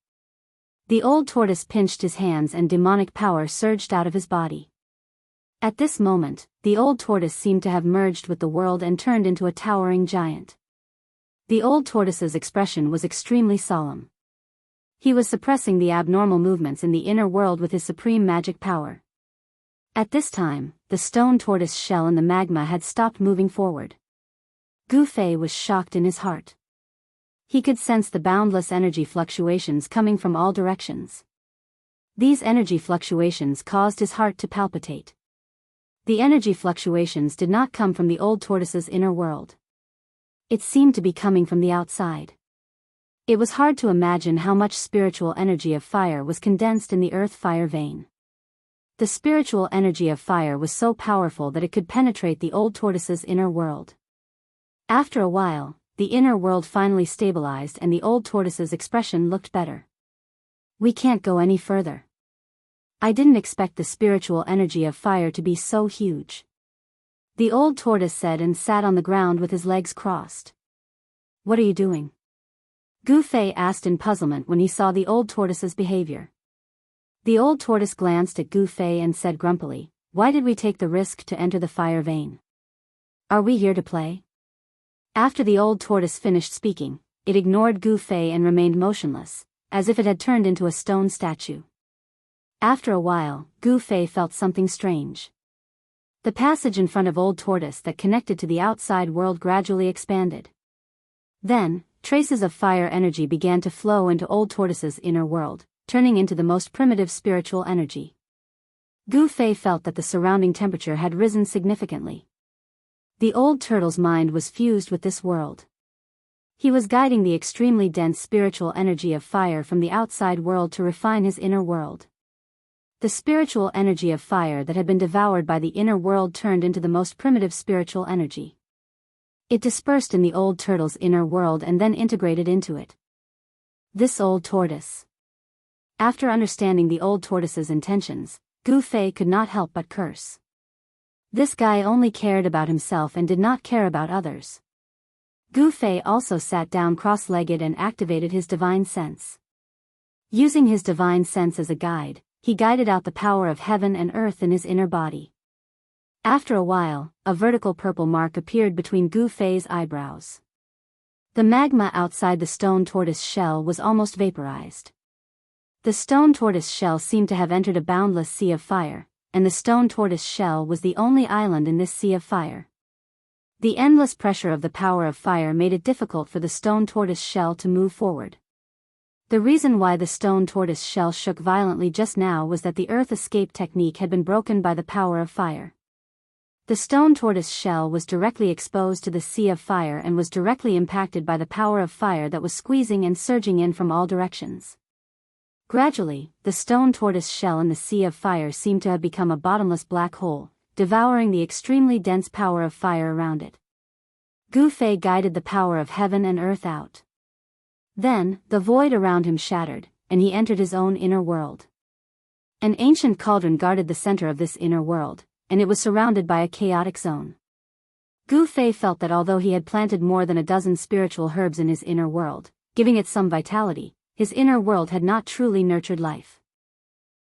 The old tortoise pinched his hands and demonic power surged out of his body. At this moment, the old tortoise seemed to have merged with the world and turned into a towering giant. The old tortoise's expression was extremely solemn. He was suppressing the abnormal movements in the inner world with his supreme magic power. At this time, the stone tortoise shell in the magma had stopped moving forward. Gu Fei was shocked in his heart. He could sense the boundless energy fluctuations coming from all directions. These energy fluctuations caused his heart to palpitate. The energy fluctuations did not come from the old tortoise's inner world. It seemed to be coming from the outside. It was hard to imagine how much spiritual energy of fire was condensed in the earth fire vein. The spiritual energy of fire was so powerful that it could penetrate the old tortoise's inner world. After a while, the inner world finally stabilized and the old tortoise's expression looked better. We can't go any further. I didn't expect the spiritual energy of fire to be so huge. The old tortoise said and sat on the ground with his legs crossed. What are you doing? Gu Fei asked in puzzlement when he saw the old tortoise's behavior. The old tortoise glanced at Gu Fei and said grumpily, "Why did we take the risk to enter the fire vein? Are we here to play?" After the old tortoise finished speaking, it ignored Gu Fei and remained motionless, as if it had turned into a stone statue. After a while, Gu Fei felt something strange. The passage in front of Old Tortoise that connected to the outside world gradually expanded. Then, traces of fire energy began to flow into Old Tortoise's inner world, turning into the most primitive spiritual energy. Gu Fei felt that the surrounding temperature had risen significantly. The old turtle's mind was fused with this world. He was guiding the extremely dense spiritual energy of fire from the outside world to refine his inner world. The spiritual energy of fire that had been devoured by the inner world turned into the most primitive spiritual energy. It dispersed in the old turtle's inner world and then integrated into it. This old tortoise. After understanding the old tortoise's intentions, Gu Fei could not help but curse. This guy only cared about himself and did not care about others. Gu Fei also sat down cross-legged and activated his divine sense. Using his divine sense as a guide, he guided out the power of heaven and earth in his inner body. After a while, a vertical purple mark appeared between Gu Fei's eyebrows. The magma outside the stone tortoise shell was almost vaporized. The stone tortoise shell seemed to have entered a boundless sea of fire, and the stone tortoise shell was the only island in this sea of fire. The endless pressure of the power of fire made it difficult for the stone tortoise shell to move forward. The reason why the stone tortoise shell shook violently just now was that the earth escape technique had been broken by the power of fire. The stone tortoise shell was directly exposed to the sea of fire and was directly impacted by the power of fire that was squeezing and surging in from all directions. Gradually, the stone tortoise shell in the sea of fire seemed to have become a bottomless black hole, devouring the extremely dense power of fire around it. Gu Fei guided the power of heaven and earth out. Then, the void around him shattered, and he entered his own inner world. An ancient cauldron guarded the center of this inner world, and it was surrounded by a chaotic zone. Gu Fei felt that although he had planted more than a dozen spiritual herbs in his inner world, giving it some vitality, his inner world had not truly nurtured life.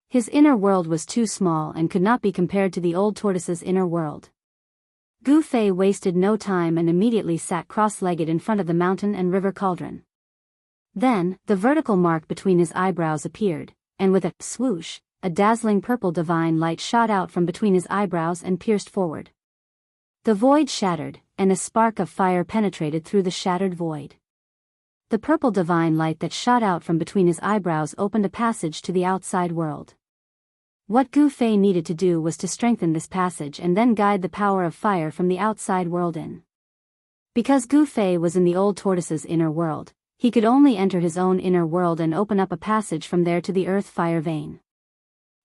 His inner world was too small and could not be compared to the old tortoise's inner world. Gu Fei wasted no time and immediately sat cross-legged in front of the mountain and river cauldron. Then, the vertical mark between his eyebrows appeared, and with a swoosh, a dazzling purple divine light shot out from between his eyebrows and pierced forward. The void shattered, and a spark of fire penetrated through the shattered void. The purple divine light that shot out from between his eyebrows opened a passage to the outside world. What Gu Fei needed to do was to strengthen this passage and then guide the power of fire from the outside world in. Because Gu Fei was in the old tortoise's inner world, he could only enter his own inner world and open up a passage from there to the earth fire vein.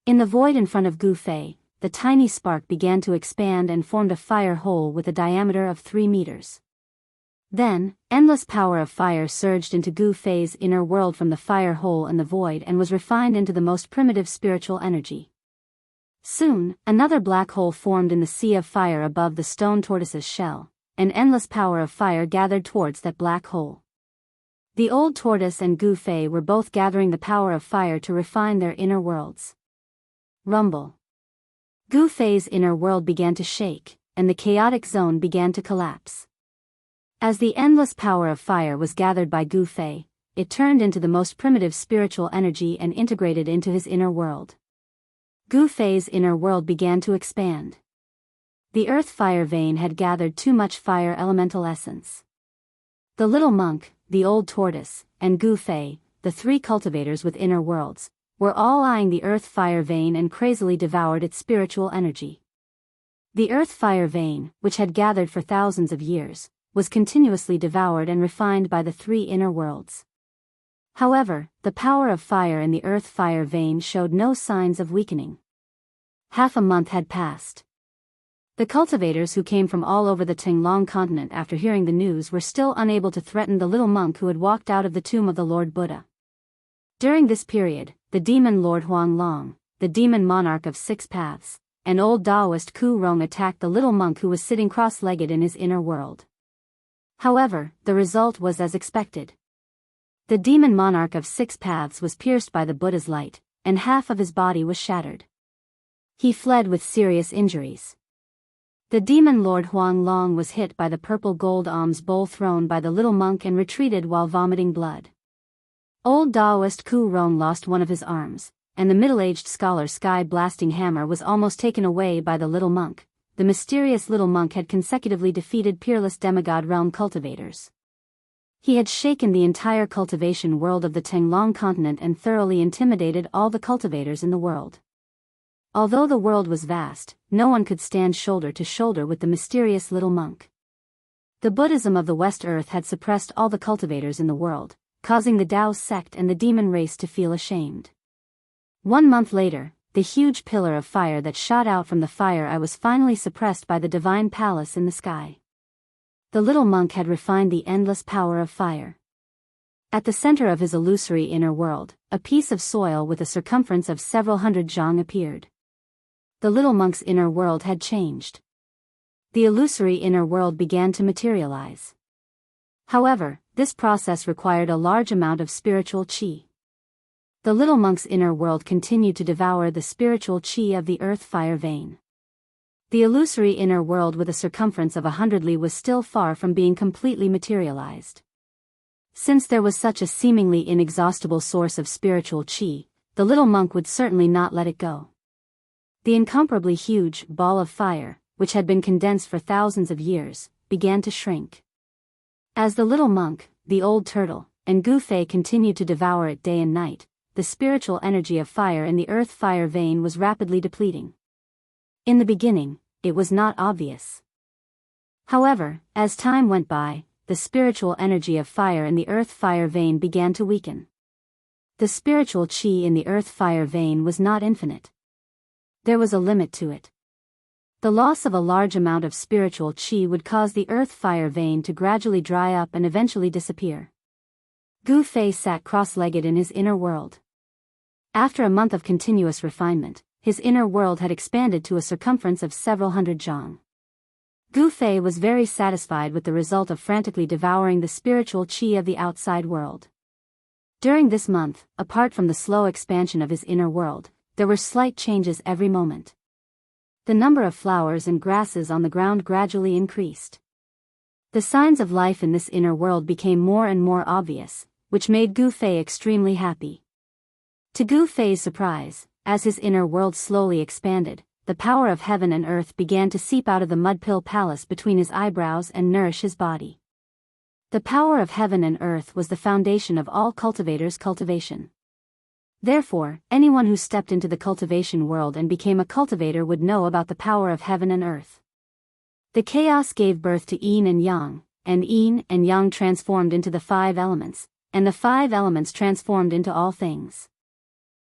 In the void in front of Gu Fei, the tiny spark began to expand and formed a fire hole with a diameter of 3 meters. Then, endless power of fire surged into Gu Fei's inner world from the fire hole in the void and was refined into the most primitive spiritual energy. Soon, another black hole formed in the sea of fire above the stone tortoise's shell, an endless power of fire gathered towards that black hole. The old tortoise and Gu Fei were both gathering the power of fire to refine their inner worlds. Rumble. Gu Fei's inner world began to shake, and the chaotic zone began to collapse. As the endless power of fire was gathered by Gu Fei, it turned into the most primitive spiritual energy and integrated into his inner world. Gu Fei's inner world began to expand. The earth-fire vein had gathered too much fire elemental essence. The little monk, the old tortoise, and Gu Fei, the three cultivators with inner worlds, were all eyeing the earth-fire vein and crazily devoured its spiritual energy. The earth-fire vein, which had gathered for thousands of years, was continuously devoured and refined by the three inner worlds. However, the power of fire in the earth-fire vein showed no signs of weakening. Half a month had passed. The cultivators who came from all over the Tinglong continent after hearing the news were still unable to threaten the little monk who had walked out of the tomb of the Lord Buddha. During this period, the demon Lord Huanglong, the demon monarch of 6 paths, and old Daoist Ku Rong attacked the little monk who was sitting cross-legged in his inner world. However, the result was as expected. The demon monarch of 6 paths was pierced by the Buddha's light, and half of his body was shattered. He fled with serious injuries. The demon Lord Huanglong was hit by the purple gold alms bowl thrown by the little monk and retreated while vomiting blood. Old Daoist Ku Rong lost one of his arms, and the middle-aged scholar's sky-blasting hammer was almost taken away by the little monk. The mysterious little monk had consecutively defeated peerless demigod realm cultivators. He had shaken the entire cultivation world of the Tinglong continent and thoroughly intimidated all the cultivators in the world. Although the world was vast, no one could stand shoulder to shoulder with the mysterious little monk. The Buddhism of the West Earth had suppressed all the cultivators in the world, causing the Daoist sect and the demon race to feel ashamed. 1 month later, the huge pillar of fire that shot out from the fire eye was finally suppressed by the divine palace in the sky. The little monk had refined the endless power of fire. At the center of his illusory inner world, a piece of soil with a circumference of several hundred zhang appeared. The little monk's inner world had changed. The illusory inner world began to materialize. However, this process required a large amount of spiritual qi. The little monk's inner world continued to devour the spiritual qi of the earth-fire vein. The illusory inner world with a circumference of 100 li was still far from being completely materialized. Since there was such a seemingly inexhaustible source of spiritual qi, the little monk would certainly not let it go. The incomparably huge ball of fire, which had been condensed for thousands of years, began to shrink. As the little monk, the old turtle, and Gu Fei continued to devour it day and night, the spiritual energy of fire in the earth-fire vein was rapidly depleting. In the beginning, it was not obvious. However, as time went by, the spiritual energy of fire in the earth-fire vein began to weaken. The spiritual qi in the earth-fire vein was not infinite. There was a limit to it. The loss of a large amount of spiritual qi would cause the earth-fire vein to gradually dry up and eventually disappear. Gu Fei sat cross-legged in his inner world. After a month of continuous refinement, his inner world had expanded to a circumference of several hundred zhang. Gu Fei was very satisfied with the result of frantically devouring the spiritual qi of the outside world. During this month, apart from the slow expansion of his inner world, there were slight changes every moment. The number of flowers and grasses on the ground gradually increased. The signs of life in this inner world became more and more obvious, which made Gu Fei extremely happy. To Gu Fei's surprise, as his inner world slowly expanded, the power of heaven and earth began to seep out of the mud-pill palace between his eyebrows and nourish his body. The power of heaven and earth was the foundation of all cultivators' cultivation. Therefore, anyone who stepped into the cultivation world and became a cultivator would know about the power of heaven and earth. The chaos gave birth to yin and yin and yang transformed into the 5 elements, and the 5 elements transformed into all things.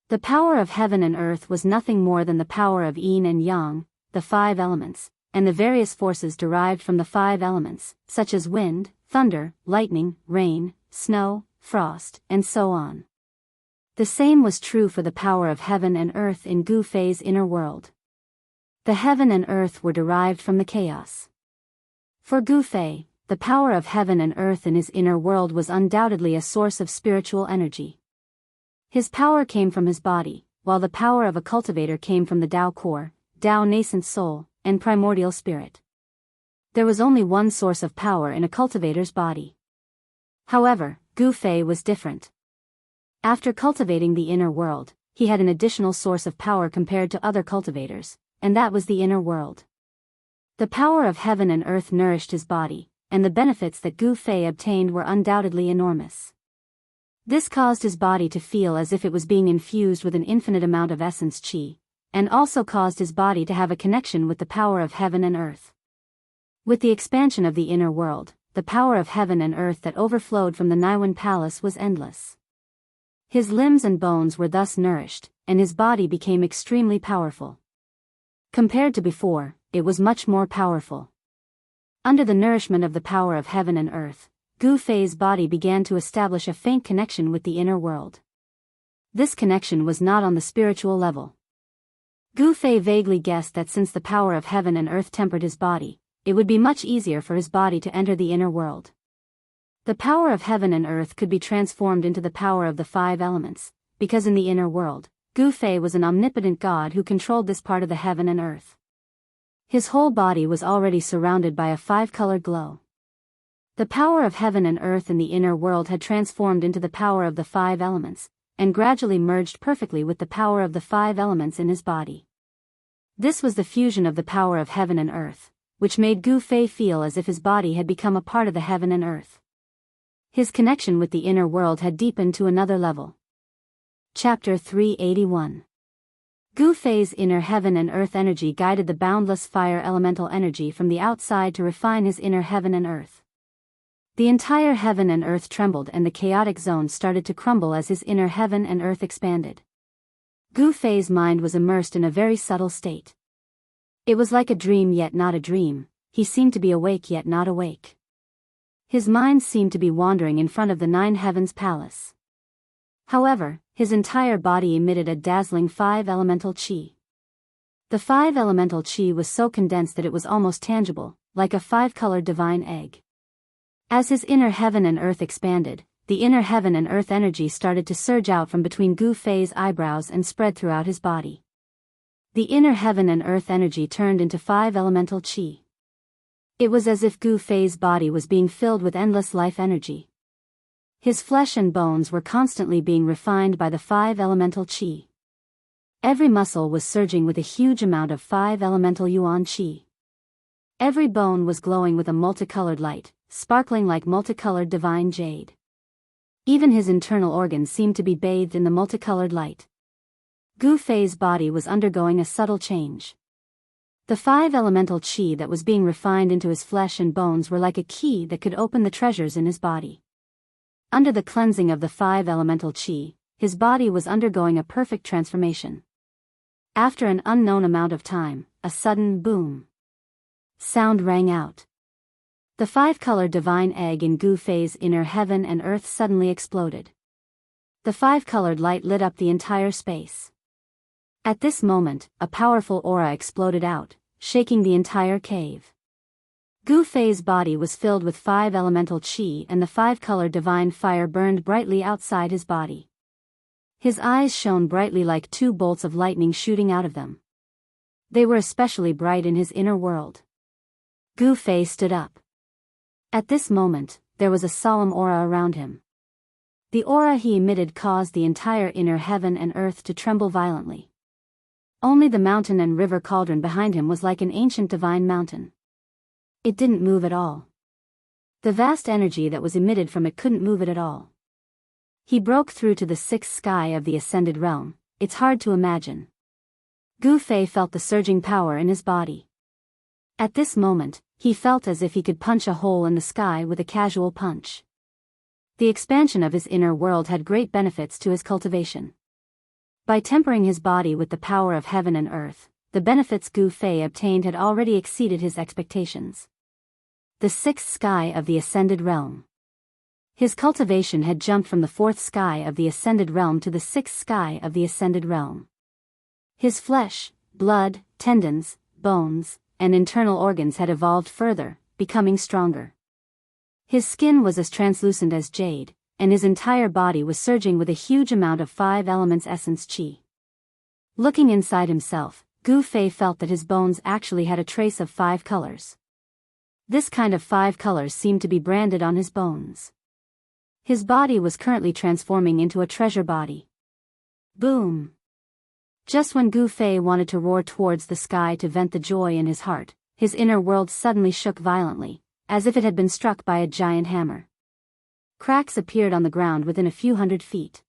The power of heaven and earth was nothing more than the power of yin and yang, the 5 elements, and the various forces derived from the 5 elements, such as wind, thunder, lightning, rain, snow, frost, and so on. The same was true for the power of heaven and earth in Gu Fei's inner world. The heaven and earth were derived from the chaos. For Gu Fei, the power of heaven and earth in his inner world was undoubtedly a source of spiritual energy. His power came from his body, while the power of a cultivator came from the Dao core, Dao nascent soul, and primordial spirit. There was only one source of power in a cultivator's body. However, Gu Fei was different. After cultivating the inner world, he had an additional source of power compared to other cultivators, and that was the inner world. The power of heaven and earth nourished his body, and the benefits that Gu Fei obtained were undoubtedly enormous. This caused his body to feel as if it was being infused with an infinite amount of essence qi, and also caused his body to have a connection with the power of heaven and earth. With the expansion of the inner world, the power of heaven and earth that overflowed from the Niwen Palace was endless. His limbs and bones were thus nourished, and his body became extremely powerful. Compared to before, it was much more powerful. Under the nourishment of the power of heaven and earth, Gu Fei's body began to establish a faint connection with the inner world. This connection was not on the spiritual level. Gu Fei vaguely guessed that since the power of heaven and earth tempered his body, it would be much easier for his body to enter the inner world. The power of heaven and earth could be transformed into the power of the 5 elements, because in the inner world, Gu Fei was an omnipotent god who controlled this part of the heaven and earth. His whole body was already surrounded by a 5-colored glow. The power of heaven and earth in the inner world had transformed into the power of the 5 elements, and gradually merged perfectly with the power of the 5 elements in his body. This was the fusion of the power of heaven and earth, which made Gu Fei feel as if his body had become a part of the heaven and earth. His connection with the inner world had deepened to another level. Chapter 381. Gu Fei's inner heaven and earth energy guided the boundless fire elemental energy from the outside to refine his inner heaven and earth. The entire heaven and earth trembled and the chaotic zone started to crumble as his inner heaven and earth expanded. Gu Fei's mind was immersed in a very subtle state. It was like a dream yet not a dream, he seemed to be awake yet not awake. His mind seemed to be wandering in front of the 9 heavens palace. However, his entire body emitted a dazzling 5 elemental qi. The 5 elemental qi was so condensed that it was almost tangible, like a 5-colored divine egg. As his inner heaven and earth expanded, the inner heaven and earth energy started to surge out from between Gu Fei's eyebrows and spread throughout his body. The inner heaven and earth energy turned into 5 elemental qi. It was as if Gu Fei's body was being filled with endless life energy. His flesh and bones were constantly being refined by the 5 elemental qi. Every muscle was surging with a huge amount of 5 elemental yuan qi. Every bone was glowing with a multicolored light, sparkling like multicolored divine jade. Even his internal organs seemed to be bathed in the multicolored light. Gu Fei's body was undergoing a subtle change. The 5 elemental qi that was being refined into his flesh and bones were like a key that could open the treasures in his body. Under the cleansing of the 5 elemental qi, his body was undergoing a perfect transformation. After an unknown amount of time, a sudden boom sound rang out. The 5-colored divine egg in Gu Fei's inner heaven and earth suddenly exploded. The 5-colored light lit up the entire space. At this moment, a powerful aura exploded out, shaking the entire cave. Gu Fei's body was filled with 5 elemental qi and the 5-colored divine fire burned brightly outside his body. His eyes shone brightly like 2 bolts of lightning shooting out of them. They were especially bright in his inner world. Gu Fei stood up. At this moment, there was a solemn aura around him. The aura he emitted caused the entire inner heaven and earth to tremble violently. Only the mountain and river cauldron behind him was like an ancient divine mountain. It didn't move at all. The vast energy that was emitted from it couldn't move it at all. He broke through to the 6th sky of the ascended realm. It's hard to imagine. Gu Fei felt the surging power in his body. At this moment, he felt as if he could punch a hole in the sky with a casual punch. The expansion of his inner world had great benefits to his cultivation. By tempering his body with the power of heaven and earth, the benefits Gu Fei obtained had already exceeded his expectations. The 6th sky of the ascended realm. His cultivation had jumped from the 4th sky of the ascended realm to the 6th sky of the ascended realm. His flesh, blood, tendons, bones, and internal organs had evolved further, becoming stronger. His skin was as translucent as jade, and his entire body was surging with a huge amount of 5 elements essence qi. Looking inside himself, Gu Fei felt that his bones actually had a trace of 5 colors. This kind of 5 colors seemed to be branded on his bones. His body was currently transforming into a treasure body. Boom! Just when Gu Fei wanted to roar towards the sky to vent the joy in his heart, his inner world suddenly shook violently, as if it had been struck by a giant hammer. Cracks appeared on the ground within a few hundred feet.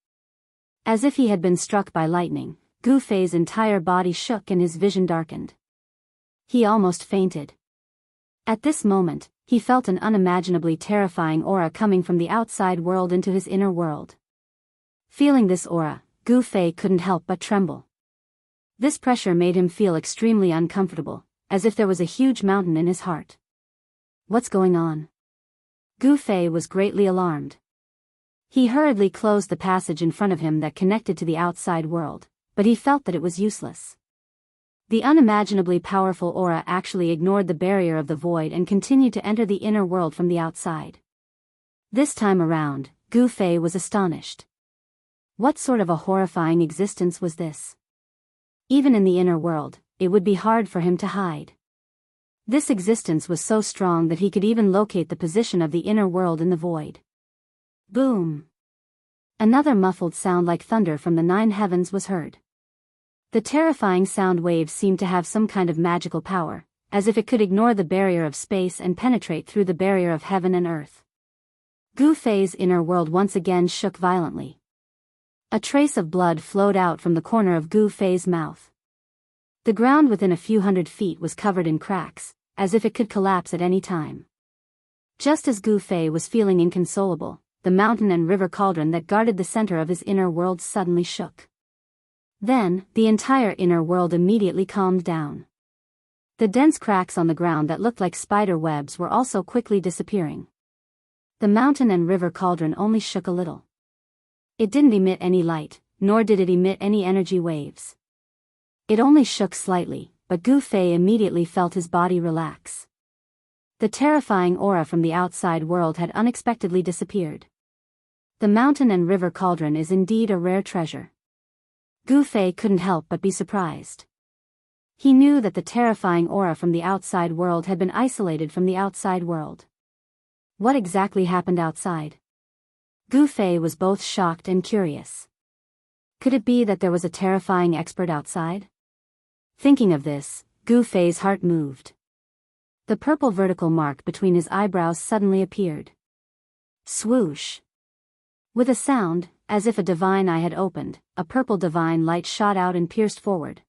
As if he had been struck by lightning, Gu Fei's entire body shook and his vision darkened. He almost fainted. At this moment, he felt an unimaginably terrifying aura coming from the outside world into his inner world. Feeling this aura, Gu Fei couldn't help but tremble. This pressure made him feel extremely uncomfortable, as if there was a huge mountain in his heart. What's going on? Gu Fei was greatly alarmed. He hurriedly closed the passage in front of him that connected to the outside world, but he felt that it was useless. The unimaginably powerful aura actually ignored the barrier of the void and continued to enter the inner world from the outside. This time around, Gu Fei was astonished. What sort of a horrifying existence was this? Even in the inner world, it would be hard for him to hide. This existence was so strong that he could even locate the position of the inner world in the void. Boom! Another muffled sound like thunder from the 9 heavens was heard. The terrifying sound waves seemed to have some kind of magical power, as if it could ignore the barrier of space and penetrate through the barrier of heaven and earth. Gu Fei's inner world once again shook violently. A trace of blood flowed out from the corner of Gu Fei's mouth. The ground within a few hundred feet was covered in cracks, as if it could collapse at any time. Just as Gu Fei was feeling inconsolable, the mountain and river cauldron that guarded the center of his inner world suddenly shook. Then, the entire inner world immediately calmed down. The dense cracks on the ground that looked like spider webs were also quickly disappearing. The mountain and river cauldron only shook a little. It didn't emit any light, nor did it emit any energy waves. It only shook slightly, but Gu Fei immediately felt his body relax. The terrifying aura from the outside world had unexpectedly disappeared. The mountain and river cauldron is indeed a rare treasure. Gu Fei couldn't help but be surprised. He knew that the terrifying aura from the outside world had been isolated from the outside world. What exactly happened outside? Gu Fei was both shocked and curious. Could it be that there was a terrifying expert outside? Thinking of this, Gu Fei's heart moved. The purple vertical mark between his eyebrows suddenly appeared. Swoosh! With a sound, as if a divine eye had opened, a purple divine light shot out and pierced forward.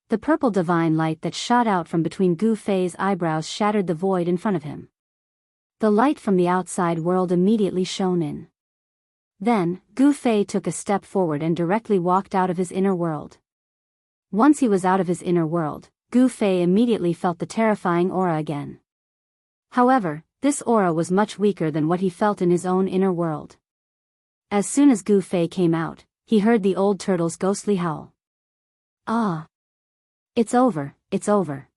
The purple divine light that shot out from between Gu Fei's eyebrows shattered the void in front of him. The light from the outside world immediately shone in. Then, Gu Fei took a step forward and directly walked out of his inner world. Once he was out of his inner world, Gu Fei immediately felt the terrifying aura again. However, this aura was much weaker than what he felt in his own inner world. As soon as Gu Fei came out, he heard the old turtle's ghostly howl. Ah! It's over, it's over.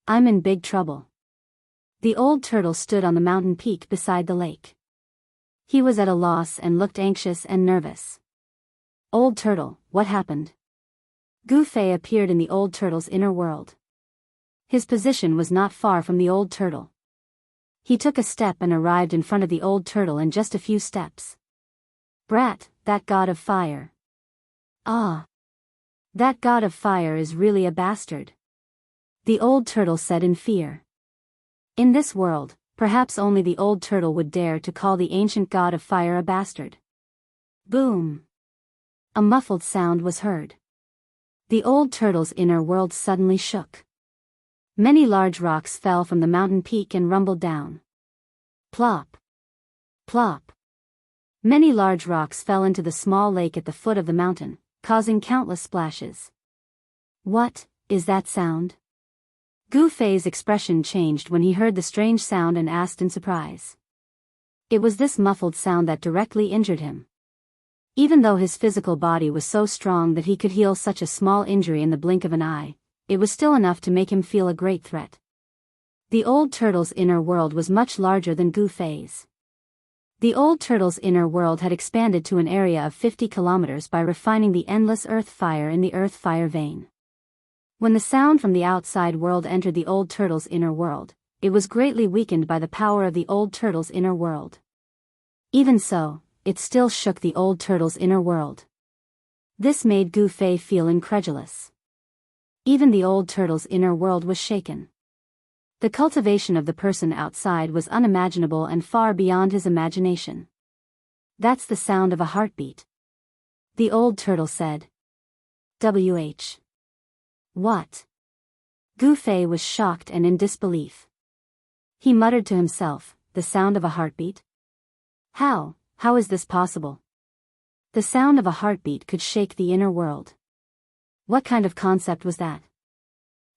I'm in big trouble. The old turtle stood on the mountain peak beside the lake. He was at a loss and looked anxious and nervous. Old turtle, what happened? Gu Fei appeared in the old turtle's inner world. His position was not far from the old turtle. He took a step and arrived in front of the old turtle in just a few steps. Brat, that god of fire. Ah! That god of fire is really a bastard. The old turtle said in fear. In this world, perhaps only the old turtle would dare to call the ancient god of fire a bastard. Boom! A muffled sound was heard. The old turtle's inner world suddenly shook. Many large rocks fell from the mountain peak and rumbled down. Plop! Plop! Many large rocks fell into the small lake at the foot of the mountain, causing countless splashes. What is that sound? Gu Fei's expression changed when he heard the strange sound and asked in surprise. It was this muffled sound that directly injured him. Even though his physical body was so strong that he could heal such a small injury in the blink of an eye, it was still enough to make him feel a great threat. The old turtle's inner world was much larger than Gu Fei's. The old turtle's inner world had expanded to an area of 50 kilometers by refining the endless earth fire in the earth fire vein. When the sound from the outside world entered the old turtle's inner world, it was greatly weakened by the power of the old turtle's inner world. Even so, it still shook the old turtle's inner world. This made Gu Fei feel incredulous. Even the old turtle's inner world was shaken. The cultivation of the person outside was unimaginable and far beyond his imagination. That's the sound of a heartbeat. The old turtle said. "WH. What?" Gu Fei was shocked and in disbelief. He muttered to himself, "The sound of a heartbeat? How is this possible?" The sound of a heartbeat could shake the inner world. What kind of concept was that?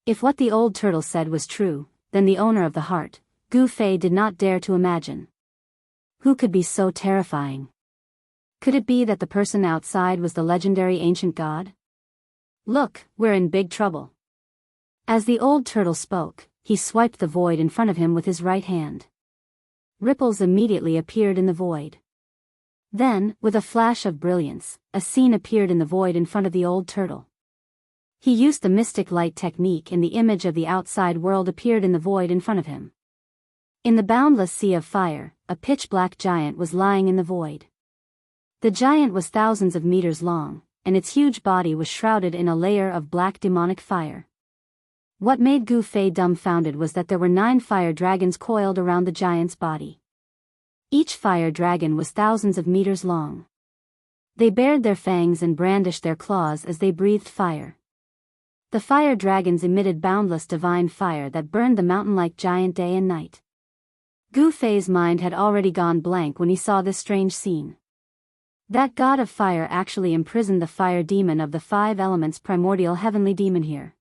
If what the old turtle said was true, then the owner of the heart, Gu Fei did not dare to imagine. Who could be so terrifying? Could it be that the person outside was the legendary ancient god? "Look, we're in big trouble." As the old turtle spoke, he swiped the void in front of him with his right hand. Ripples immediately appeared in the void. Then, with a flash of brilliance, a scene appeared in the void in front of the old turtle. He used the mystic light technique and the image of the outside world appeared in the void in front of him. In the boundless sea of fire, a pitch-black giant was lying in the void. The giant was thousands of meters long, and its huge body was shrouded in a layer of black demonic fire. What made Gu Fei dumbfounded was that there were 9 fire dragons coiled around the giant's body. Each fire dragon was thousands of meters long. They bared their fangs and brandished their claws as they breathed fire. The fire dragons emitted boundless divine fire that burned the mountain-like giant day and night. Gu Fei's mind had already gone blank when he saw this strange scene. That god of fire actually imprisoned the fire demon of the 5 elements, primordial heavenly demon here.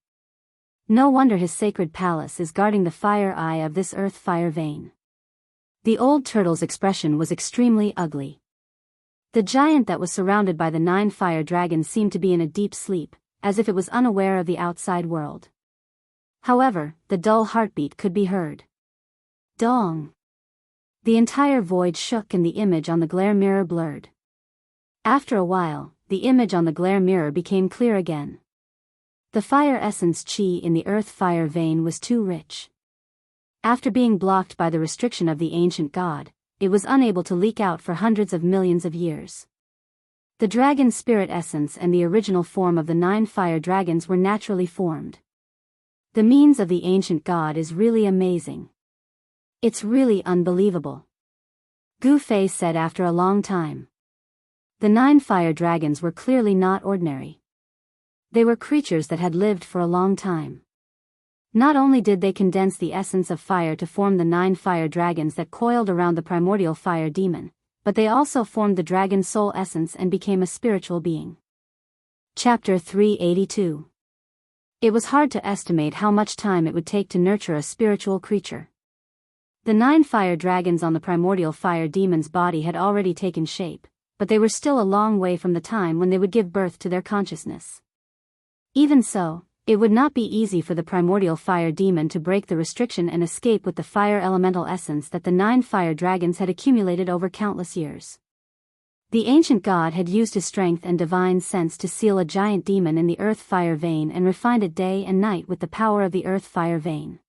No wonder his sacred palace is guarding the fire eye of this earth fire vein. The old turtle's expression was extremely ugly. The giant that was surrounded by the 9 fire dragons seemed to be in a deep sleep, as if it was unaware of the outside world. However, the dull heartbeat could be heard. Dong! The entire void shook and the image on the glare mirror blurred. After a while, the image on the glare mirror became clear again. The fire essence qi in the earth fire vein was too rich. After being blocked by the restriction of the ancient god, it was unable to leak out for hundreds of millions of years. The dragon spirit essence and the original form of the 9 fire dragons were naturally formed. The means of the ancient god is really amazing. It's really unbelievable. Gu Fei said after a long time. The 9 fire dragons were clearly not ordinary. They were creatures that had lived for a long time. Not only did they condense the essence of fire to form the 9 fire dragons that coiled around the primordial fire demon, but they also formed the dragon soul essence and became a spiritual being. Chapter 382. It was hard to estimate how much time it would take to nurture a spiritual creature. The 9 fire dragons on the primordial fire demon's body had already taken shape, but they were still a long way from the time when they would give birth to their consciousness. Even so, it would not be easy for the primordial fire demon to break the restriction and escape with the fire elemental essence that the 9 fire dragons had accumulated over countless years. The ancient god had used his strength and divine sense to seal a giant demon in the earth fire vein and refined it day and night with the power of the earth fire vein.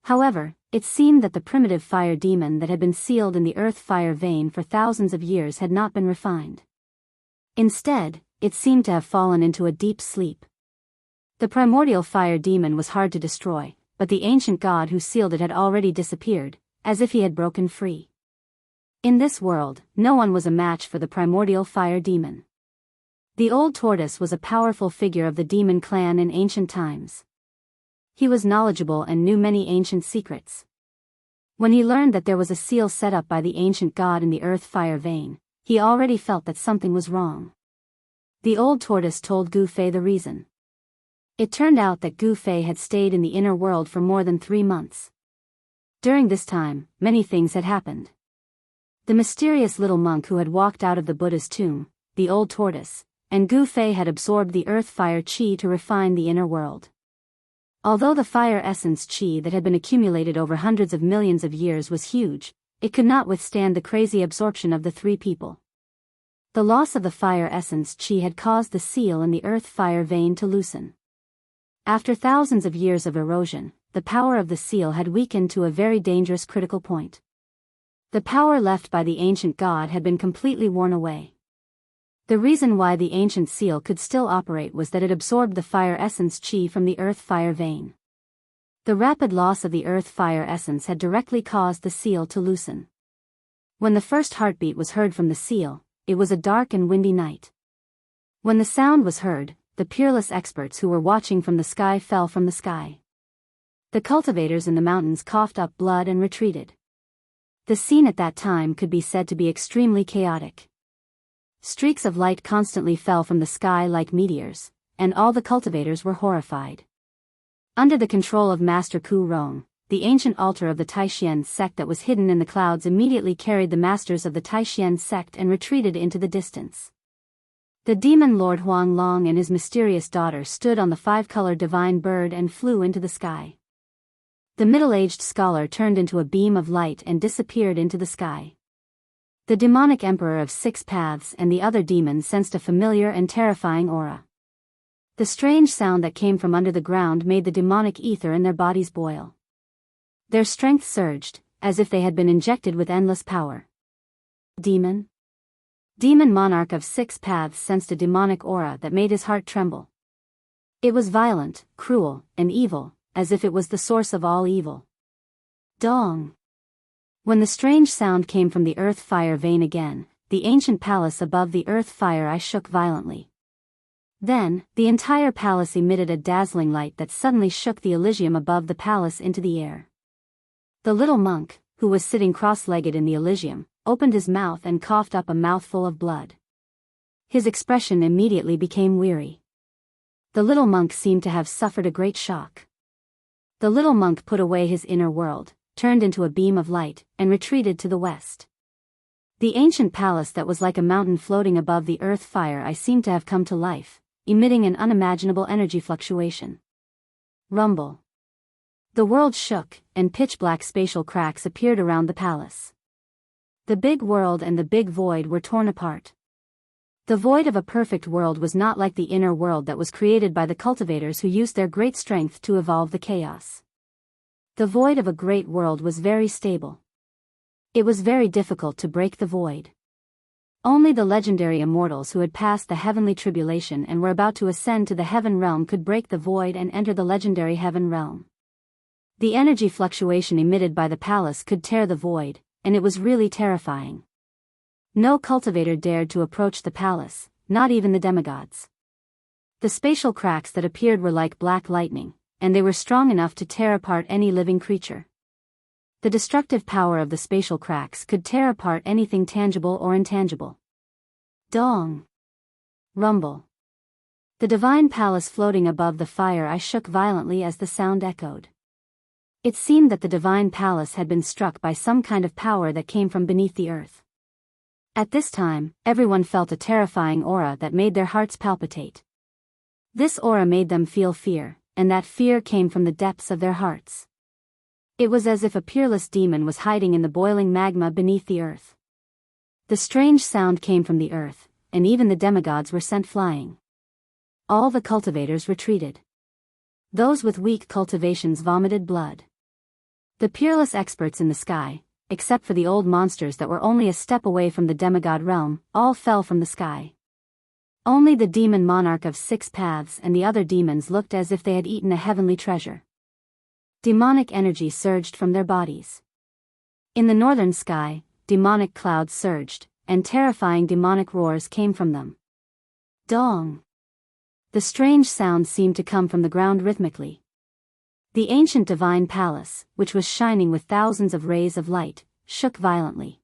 However, it seemed that the primitive fire demon that had been sealed in the earth fire vein for thousands of years had not been refined. Instead, it seemed to have fallen into a deep sleep. The primordial fire demon was hard to destroy, but the ancient god who sealed it had already disappeared, as if he had broken free. In this world, no one was a match for the primordial fire demon. The old tortoise was a powerful figure of the demon clan in ancient times. He was knowledgeable and knew many ancient secrets. When he learned that there was a seal set up by the ancient god in the earth fire vein, he already felt that something was wrong. The old tortoise told Gu Fei the reason. It turned out that Gu Fei had stayed in the inner world for more than 3 months. During this time, many things had happened. The mysterious little monk who had walked out of the Buddha's tomb, the old tortoise, and Gu Fei had absorbed the earth fire qi to refine the inner world. Although the fire essence chi that had been accumulated over hundreds of millions of years was huge, it could not withstand the crazy absorption of the three people. The loss of the fire essence chi had caused the seal in the earth fire vein to loosen. After thousands of years of erosion, the power of the seal had weakened to a very dangerous critical point. The power left by the ancient god had been completely worn away. The reason why the ancient seal could still operate was that it absorbed the fire essence chi from the earth fire vein. The rapid loss of the earth fire essence had directly caused the seal to loosen. When the first heartbeat was heard from the seal, it was a dark and windy night. When the sound was heard, the peerless experts who were watching from the sky fell from the sky. The cultivators in the mountains coughed up blood and retreated. The scene at that time could be said to be extremely chaotic. Streaks of light constantly fell from the sky like meteors, and all the cultivators were horrified. Under the control of Master Ku Rong, the ancient altar of the Taishan sect that was hidden in the clouds immediately carried the masters of the Taishan sect and retreated into the distance. The demon Lord Huang Long and his mysterious daughter stood on the five-color divine bird and flew into the sky. The middle-aged scholar turned into a beam of light and disappeared into the sky. The demonic emperor of six paths and the other demons sensed a familiar and terrifying aura. The strange sound that came from under the ground made the demonic ether in their bodies boil. Their strength surged, as if they had been injected with endless power. Demon monarch of six paths sensed a demonic aura that made his heart tremble. It was violent, cruel, and evil, as if it was the source of all evil. Dong! When the strange sound came from the earth fire vein again, the ancient palace above the earth fire eye shook violently. Then, the entire palace emitted a dazzling light that suddenly shook the Elysium above the palace into the air. The little monk, who was sitting cross-legged in the Elysium, opened his mouth and coughed up a mouthful of blood. His expression immediately became weary. The little monk seemed to have suffered a great shock. The little monk put away his inner world, turned into a beam of light, and retreated to the west. The ancient palace that was like a mountain floating above the earth fire eye seemed to have come to life, emitting an unimaginable energy fluctuation. Rumble. The world shook, and pitch-black spatial cracks appeared around the palace. The big world and the big void were torn apart. The void of a perfect world was not like the inner world that was created by the cultivators who used their great strength to evolve the chaos. The void of a great world was very stable. It was very difficult to break the void. Only the legendary immortals who had passed the heavenly tribulation and were about to ascend to the heaven realm could break the void and enter the legendary heaven realm. The energy fluctuation emitted by the palace could tear the void, and it was really terrifying. No cultivator dared to approach the palace, not even the demigods. The spatial cracks that appeared were like black lightning, and they were strong enough to tear apart any living creature. The destructive power of the spatial cracks could tear apart anything tangible or intangible. Dong! Rumble. The divine palace floating above the fire eye shook violently as the sound echoed. It seemed that the divine palace had been struck by some kind of power that came from beneath the earth. At this time, everyone felt a terrifying aura that made their hearts palpitate. This aura made them feel fear, and that fear came from the depths of their hearts. It was as if a peerless demon was hiding in the boiling magma beneath the earth. The strange sound came from the earth, and even the demigods were sent flying. All the cultivators retreated. Those with weak cultivations vomited blood. The peerless experts in the sky, except for the old monsters that were only a step away from the demigod realm, all fell from the sky. Only the demon monarch of six paths and the other demons looked as if they had eaten a heavenly treasure. Demonic energy surged from their bodies. In the northern sky, demonic clouds surged, and terrifying demonic roars came from them. Dong! The strange sound seemed to come from the ground rhythmically. The ancient divine palace, which was shining with thousands of rays of light, shook violently.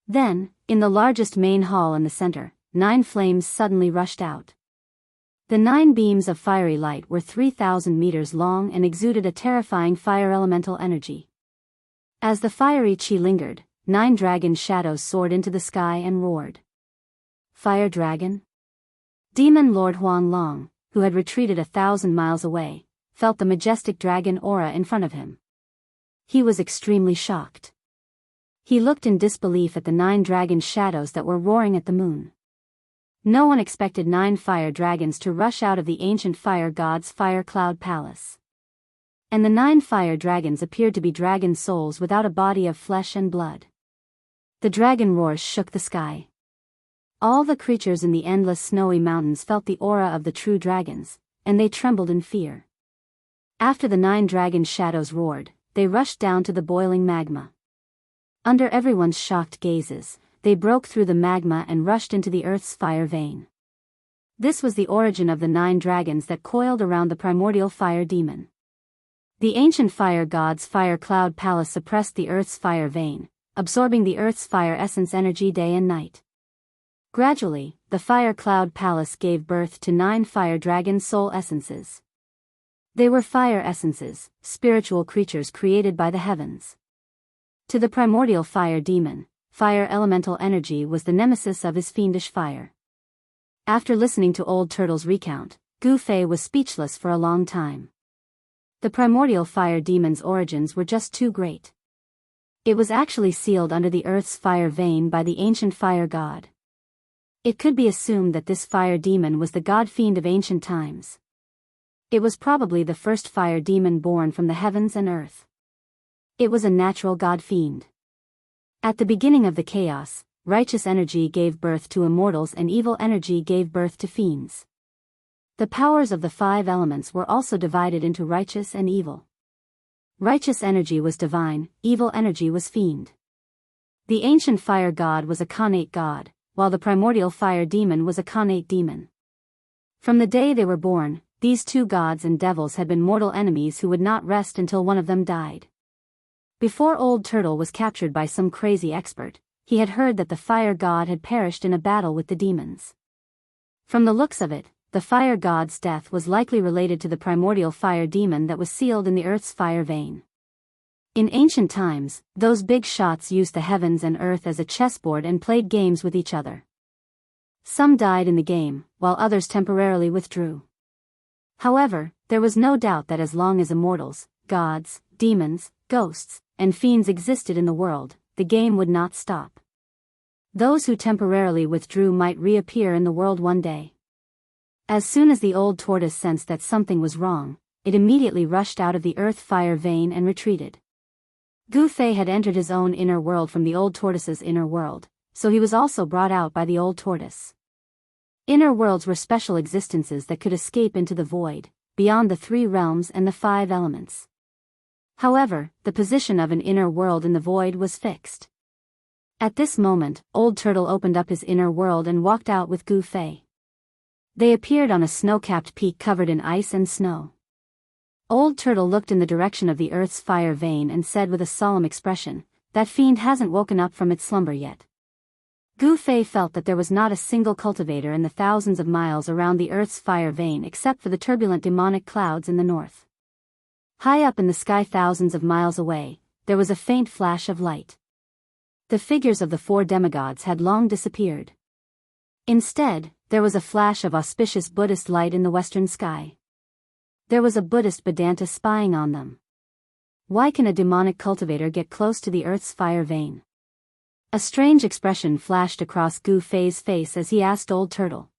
Then, in the largest main hall in the center, 9 flames suddenly rushed out. The 9 beams of fiery light were 3,000 meters long and exuded a terrifying fire elemental energy. As the fiery chi lingered, 9 dragon shadows soared into the sky and roared. Fire dragon? Demon Lord Huang Long, who had retreated 1,000 miles away, felt the majestic dragon aura in front of him. He was extremely shocked. He looked in disbelief at the 9 dragon shadows that were roaring at the moon. No one expected 9 fire dragons to rush out of the ancient fire god's fire cloud palace. And the 9 fire dragons appeared to be dragon souls without a body of flesh and blood. The dragon roars shook the sky. All the creatures in the endless snowy mountains felt the aura of the true dragons, and they trembled in fear. After the 9 dragon shadows roared, they rushed down to the boiling magma. Under everyone's shocked gazes, they broke through the magma and rushed into the earth's fire vein. This was the origin of the 9 dragons that coiled around the primordial fire demon. The ancient fire god's fire cloud palace suppressed the earth's fire vein, absorbing the earth's fire essence energy day and night. Gradually, the fire cloud palace gave birth to 9 fire dragon soul essences. They were fire essences, spiritual creatures created by the heavens. To the primordial fire demon, fire elemental energy was the nemesis of his fiendish fire. After listening to Old Turtle's recount, Gu Fei was speechless for a long time. The primordial fire demon's origins were just too great. It was actually sealed under the earth's fire vein by the ancient fire god. It could be assumed that this fire demon was the god fiend of ancient times. It was probably the first fire demon born from the heavens and earth. It was a natural god fiend. At the beginning of the chaos, righteous energy gave birth to immortals and evil energy gave birth to fiends. The powers of the 5 elements were also divided into righteous and evil. Righteous energy was divine, evil energy was fiend. The ancient fire god was a connate god, while the primordial fire demon was a connate demon. From the day they were born, these 2 gods and devils had been mortal enemies who would not rest until one of them died. Before Old Turtle was captured by some crazy expert, he had heard that the fire god had perished in a battle with the demons. From the looks of it, the fire god's death was likely related to the primordial fire demon that was sealed in the earth's fire vein. In ancient times, those big shots used the heavens and earth as a chessboard and played games with each other. Some died in the game, while others temporarily withdrew. However, there was no doubt that as long as immortals, gods, demons, ghosts, and fiends existed in the world, the game would not stop. Those who temporarily withdrew might reappear in the world one day. As soon as the old tortoise sensed that something was wrong, it immediately rushed out of the earth fire vein and retreated. Gu Fei had entered his own inner world from the old tortoise's inner world, so he was also brought out by the old tortoise. Inner worlds were special existences that could escape into the void, beyond the 3 realms and the 5 elements. However, the position of an inner world in the void was fixed. At this moment, Old Turtle opened up his inner world and walked out with Gu Fei. They appeared on a snow-capped peak covered in ice and snow. Old Turtle looked in the direction of the earth's fire vein and said with a solemn expression, "That fiend hasn't woken up from its slumber yet." Gu Fei felt that there was not a single cultivator in the thousands of miles around the earth's fire vein except for the turbulent demonic clouds in the north. High up in the sky thousands of miles away, there was a faint flash of light. The figures of the 4 demigods had long disappeared. Instead, there was a flash of auspicious Buddhist light in the western sky. There was a Buddhist Vedanta spying on them. Why can a demonic cultivator get close to the earth's fire vein? A strange expression flashed across Gu Fei's face as he asked Old Turtle.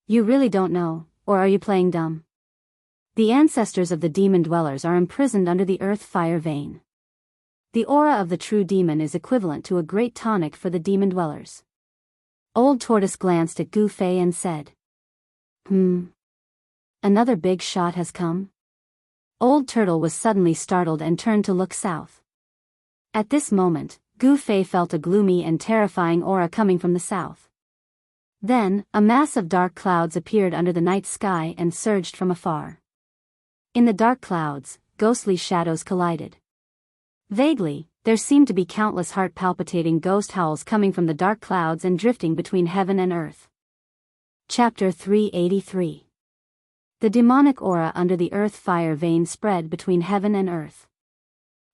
"You really don't know, or are you playing dumb?" The ancestors of the demon dwellers are imprisoned under the earth fire vein. The aura of the true demon is equivalent to a great tonic for the demon dwellers. Old Tortoise glanced at Gu Fei and said, Another big shot has come?" Old Turtle was suddenly startled and turned to look south. At this moment, Gu Fei felt a gloomy and terrifying aura coming from the south. Then, a mass of dark clouds appeared under the night sky and surged from afar. In the dark clouds, ghostly shadows collided. Vaguely, there seemed to be countless heart-palpitating ghost howls coming from the dark clouds and drifting between heaven and earth. Chapter 383. The demonic aura under the earth fire vein spread between heaven and earth.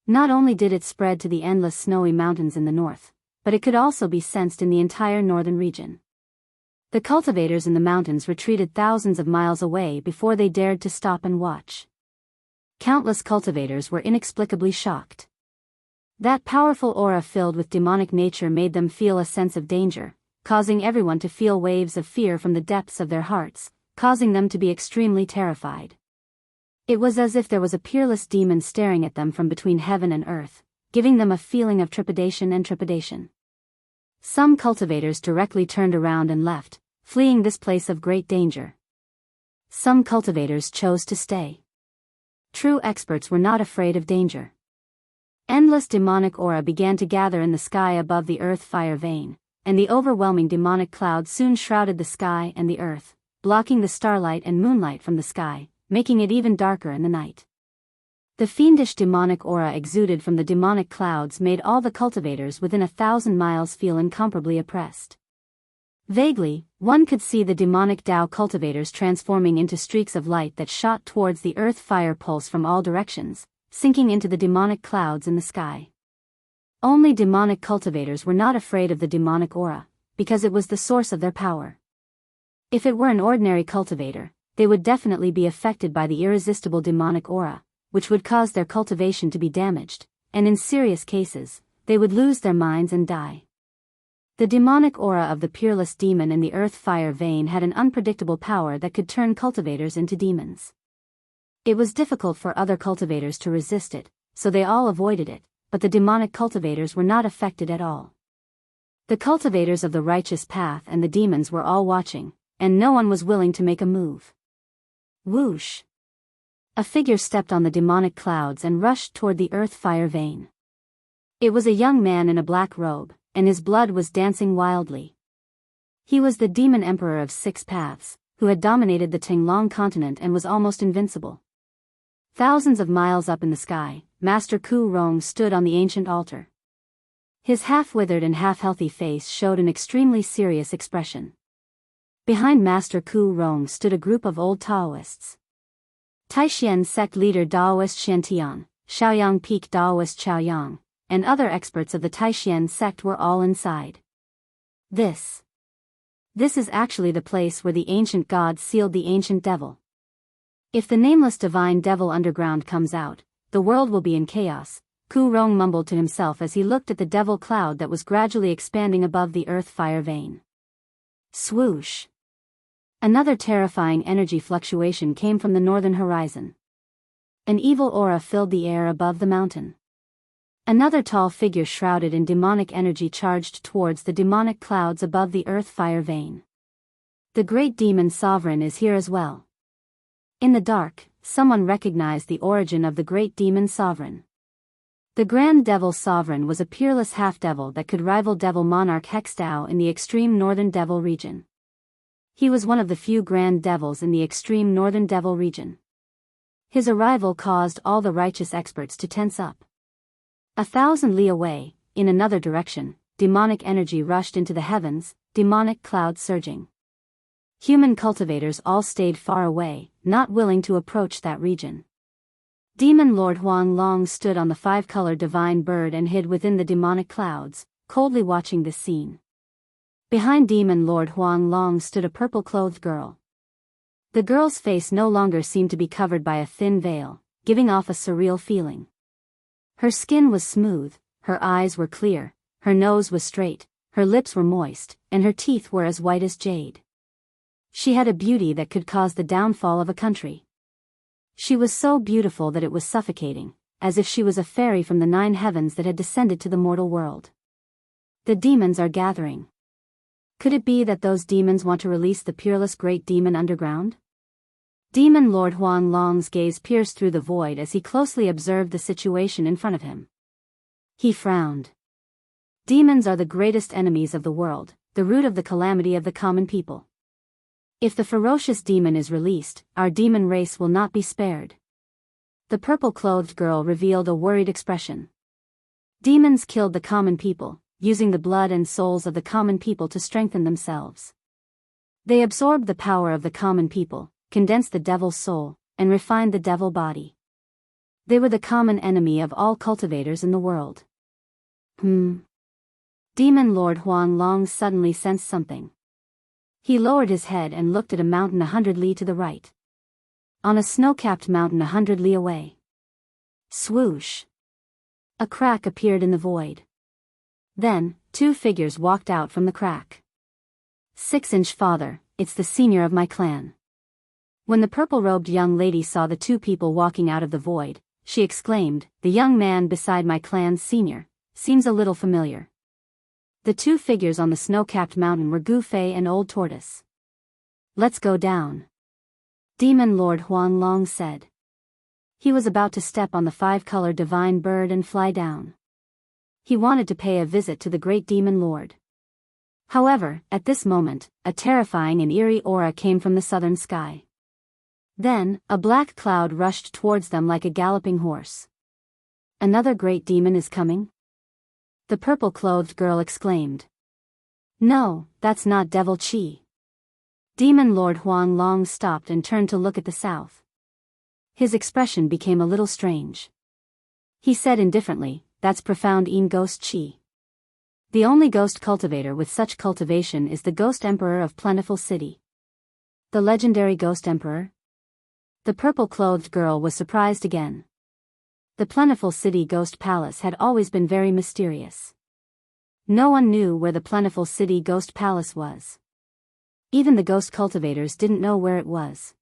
Not only did it spread to the endless snowy mountains in the north, but it could also be sensed in the entire northern region. The cultivators in the mountains retreated thousands of miles away before they dared to stop and watch. countless cultivators were inexplicably shocked. That powerful aura filled with demonic nature made them feel a sense of danger, causing everyone to feel waves of fear from the depths of their hearts, causing them to be extremely terrified. It was as if there was a peerless demon staring at them from between heaven and earth, giving them a feeling of trepidation. Some cultivators directly turned around and left, fleeing this place of great danger. Some cultivators chose to stay. True experts were not afraid of danger. Endless demonic aura began to gather in the sky above the earth fire vein, and the overwhelming demonic cloud soon shrouded the sky and the earth, blocking the starlight and moonlight from the sky, making it even darker in the night. The fiendish demonic aura exuded from the demonic clouds made all the cultivators within 1,000 miles feel incomparably oppressed. Vaguely, one could see the demonic Dao cultivators transforming into streaks of light that shot towards the earth fire pulse from all directions, sinking into the demonic clouds in the sky. Only demonic cultivators were not afraid of the demonic aura, because it was the source of their power. If it were an ordinary cultivator, they would definitely be affected by the irresistible demonic aura, which would cause their cultivation to be damaged, and in serious cases, they would lose their minds and die. The demonic aura of the peerless demon in the earth fire vein had an unpredictable power that could turn cultivators into demons. It was difficult for other cultivators to resist it, so they all avoided it, but the demonic cultivators were not affected at all. The cultivators of the righteous path and the demons were all watching, and no one was willing to make a move. Whoosh! A figure stepped on the demonic clouds and rushed toward the earth fire vein. It was a young man in a black robe, and his blood was dancing wildly. He was the demon emperor of 6 paths, who had dominated the Tinglong continent and was almost invincible. Thousands of miles up in the sky, Master Ku Rong stood on the ancient altar. His half-withered and half-healthy face showed an extremely serious expression. Behind Master Ku Rong stood a group of old Daoists. Taishan sect leader Daoist Xiantian, Shaoyang Peak Daoist Chaoyang, and other experts of the Taishan sect were all inside. This is actually the place where the ancient god sealed the ancient devil. If the nameless divine devil underground comes out, the world will be in chaos, Ku Rong mumbled to himself as he looked at the devil cloud that was gradually expanding above the earth fire vein. Swoosh! Another terrifying energy fluctuation came from the northern horizon. An evil aura filled the air above the mountain. Another tall figure shrouded in demonic energy charged towards the demonic clouds above the earth fire vein. The great demon sovereign is here as well. In the dark, someone recognized the origin of the great demon sovereign. The Grand Devil Sovereign was a peerless half-devil that could rival Devil Monarch Hextao in the extreme northern devil region. He was one of the few Grand Devils in the extreme northern devil region. His arrival caused all the righteous experts to tense up. 1,000 li away, in another direction, demonic energy rushed into the heavens, demonic clouds surging. Human cultivators all stayed far away, not willing to approach that region. Demon Lord Huang Long stood on the 5-colored divine bird and hid within the demonic clouds, coldly watching this scene. Behind Demon Lord Huang Long stood a purple-clothed girl. The girl's face no longer seemed to be covered by a thin veil, giving off a surreal feeling. Her skin was smooth, her eyes were clear, her nose was straight, her lips were moist, and her teeth were as white as jade. She had a beauty that could cause the downfall of a country. She was so beautiful that it was suffocating, as if she was a fairy from the 9 heavens that had descended to the mortal world. The demons are gathering. Could it be that those demons want to release the peerless great demon underground? Demon Lord Huang Long's gaze pierced through the void as he closely observed the situation in front of him. He frowned. Demons are the greatest enemies of the world, the root of the calamity of the common people. If the ferocious demon is released, our demon race will not be spared. The purple-clothed girl revealed a worried expression. Demons killed the common people, using the blood and souls of the common people to strengthen themselves. They absorbed the power of the common people, condensed the devil's soul, and refined the devil body. They were the common enemy of all cultivators in the world. Demon Lord Huang Long suddenly sensed something. He lowered his head and looked at a mountain 100 li to the right. On a snow-capped mountain 100 li away, Swoosh! A crack appeared in the void. Then, two figures walked out from the crack. 6-inch father, it's the senior of my clan. When the purple-robed young lady saw the two people walking out of the void, she exclaimed, the young man beside my clan's senior, seems a little familiar. The two figures on the snow-capped mountain were Gu Fei and Old Tortoise. Let's go down. Demon Lord Huan Long said. He was about to step on the 5-color divine bird and fly down. He wanted to pay a visit to the great Demon Lord. However, at this moment, a terrifying and eerie aura came from the southern sky. Then, a black cloud rushed towards them like a galloping horse. Another great demon is coming? The purple-clothed girl exclaimed. No, that's not Devil Chi. Demon Lord Huan Long stopped and turned to look at the south. His expression became a little strange. He said indifferently, that's profound Yin Ghost Chi. The only ghost cultivator with such cultivation is the Ghost Emperor of Plentiful City. The legendary Ghost Emperor? The purple-clothed girl was surprised again. The Plentiful City Ghost Palace had always been very mysterious. No one knew where the Plentiful City Ghost Palace was. Even the ghost cultivators didn't know where it was.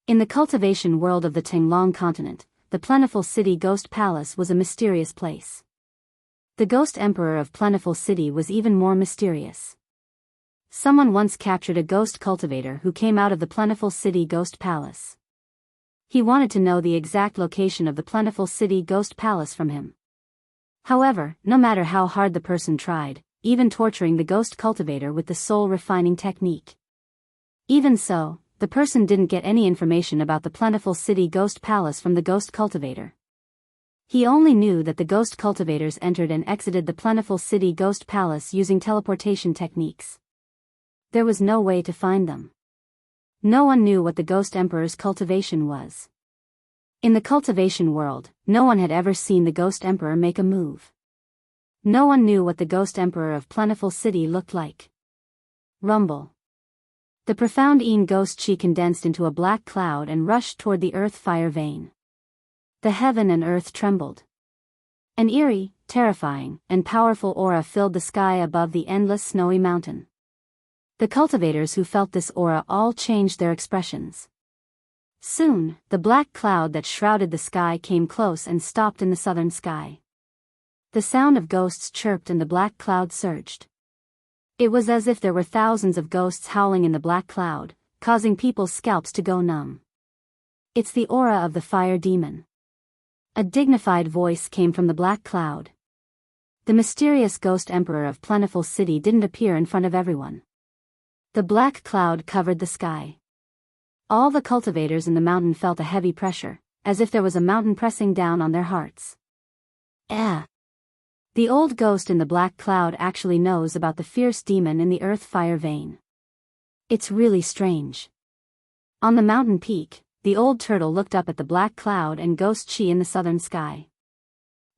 In the cultivation world of the Tinglong continent, the Plentiful City Ghost Palace was a mysterious place. The Ghost Emperor of Plentiful City was even more mysterious. Someone once captured a ghost cultivator who came out of the Plentiful City Ghost Palace. He wanted to know the exact location of the Plentiful City Ghost Palace from him. However, no matter how hard the person tried, even torturing the ghost cultivator with the soul-refining technique. Even so, the person didn't get any information about the Plentiful City Ghost Palace from the ghost cultivator. He only knew that the ghost cultivators entered and exited the Plentiful City Ghost Palace using teleportation techniques. There was no way to find them. No one knew what the Ghost Emperor's cultivation was. In the cultivation world, no one had ever seen the Ghost Emperor make a move. No one knew what the Ghost Emperor of Plentiful City looked like. Rumble. The profound Yin Ghost Chi condensed into a black cloud and rushed toward the earth fire vein. The heaven and earth trembled. An eerie, terrifying, and powerful aura filled the sky above the endless snowy mountain. The cultivators who felt this aura all changed their expressions. Soon, the black cloud that shrouded the sky came close and stopped in the southern sky. The sound of ghosts chirped and the black cloud surged. It was as if there were thousands of ghosts howling in the black cloud, causing people's scalps to go numb. It's the aura of the fire demon. A dignified voice came from the black cloud. The mysterious Ghost Emperor of Plentiful City didn't appear in front of everyone. The black cloud covered the sky. All the cultivators in the mountain felt a heavy pressure, as if there was a mountain pressing down on their hearts. The old ghost in the black cloud actually knows about the fierce demon in the earth fire vein. It's really strange. On the mountain peak, the old turtle looked up at the black cloud and Ghost Chi in the southern sky.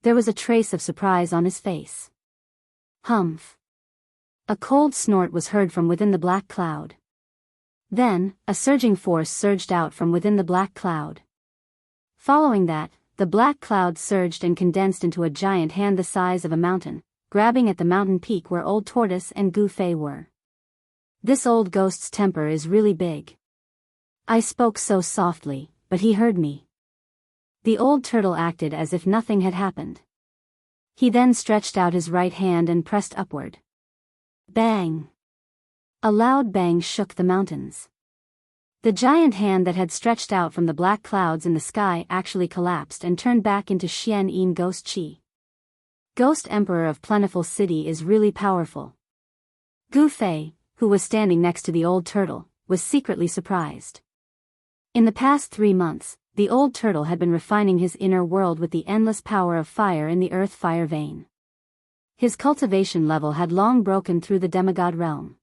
There was a trace of surprise on his face. Humph. A cold snort was heard from within the black cloud. Then, a surging force surged out from within the black cloud. Following that, the black cloud surged and condensed into a giant hand the size of a mountain, grabbing at the mountain peak where Old Tortoise and Gu Fei were. This old ghost's temper is really big. I spoke so softly, but he heard me. The old turtle acted as if nothing had happened. He then stretched out his right hand and pressed upward. Bang! A loud bang shook the mountains. The giant hand that had stretched out from the black clouds in the sky actually collapsed and turned back into Xian Yin Ghost Chi. Ghost Emperor of Plentiful City is really powerful. Gu Fei, who was standing next to the old turtle, was secretly surprised. In the past 3 months, the old turtle had been refining his inner world with the endless power of fire in the earth fire vein. His cultivation level had long broken through the demigod realm.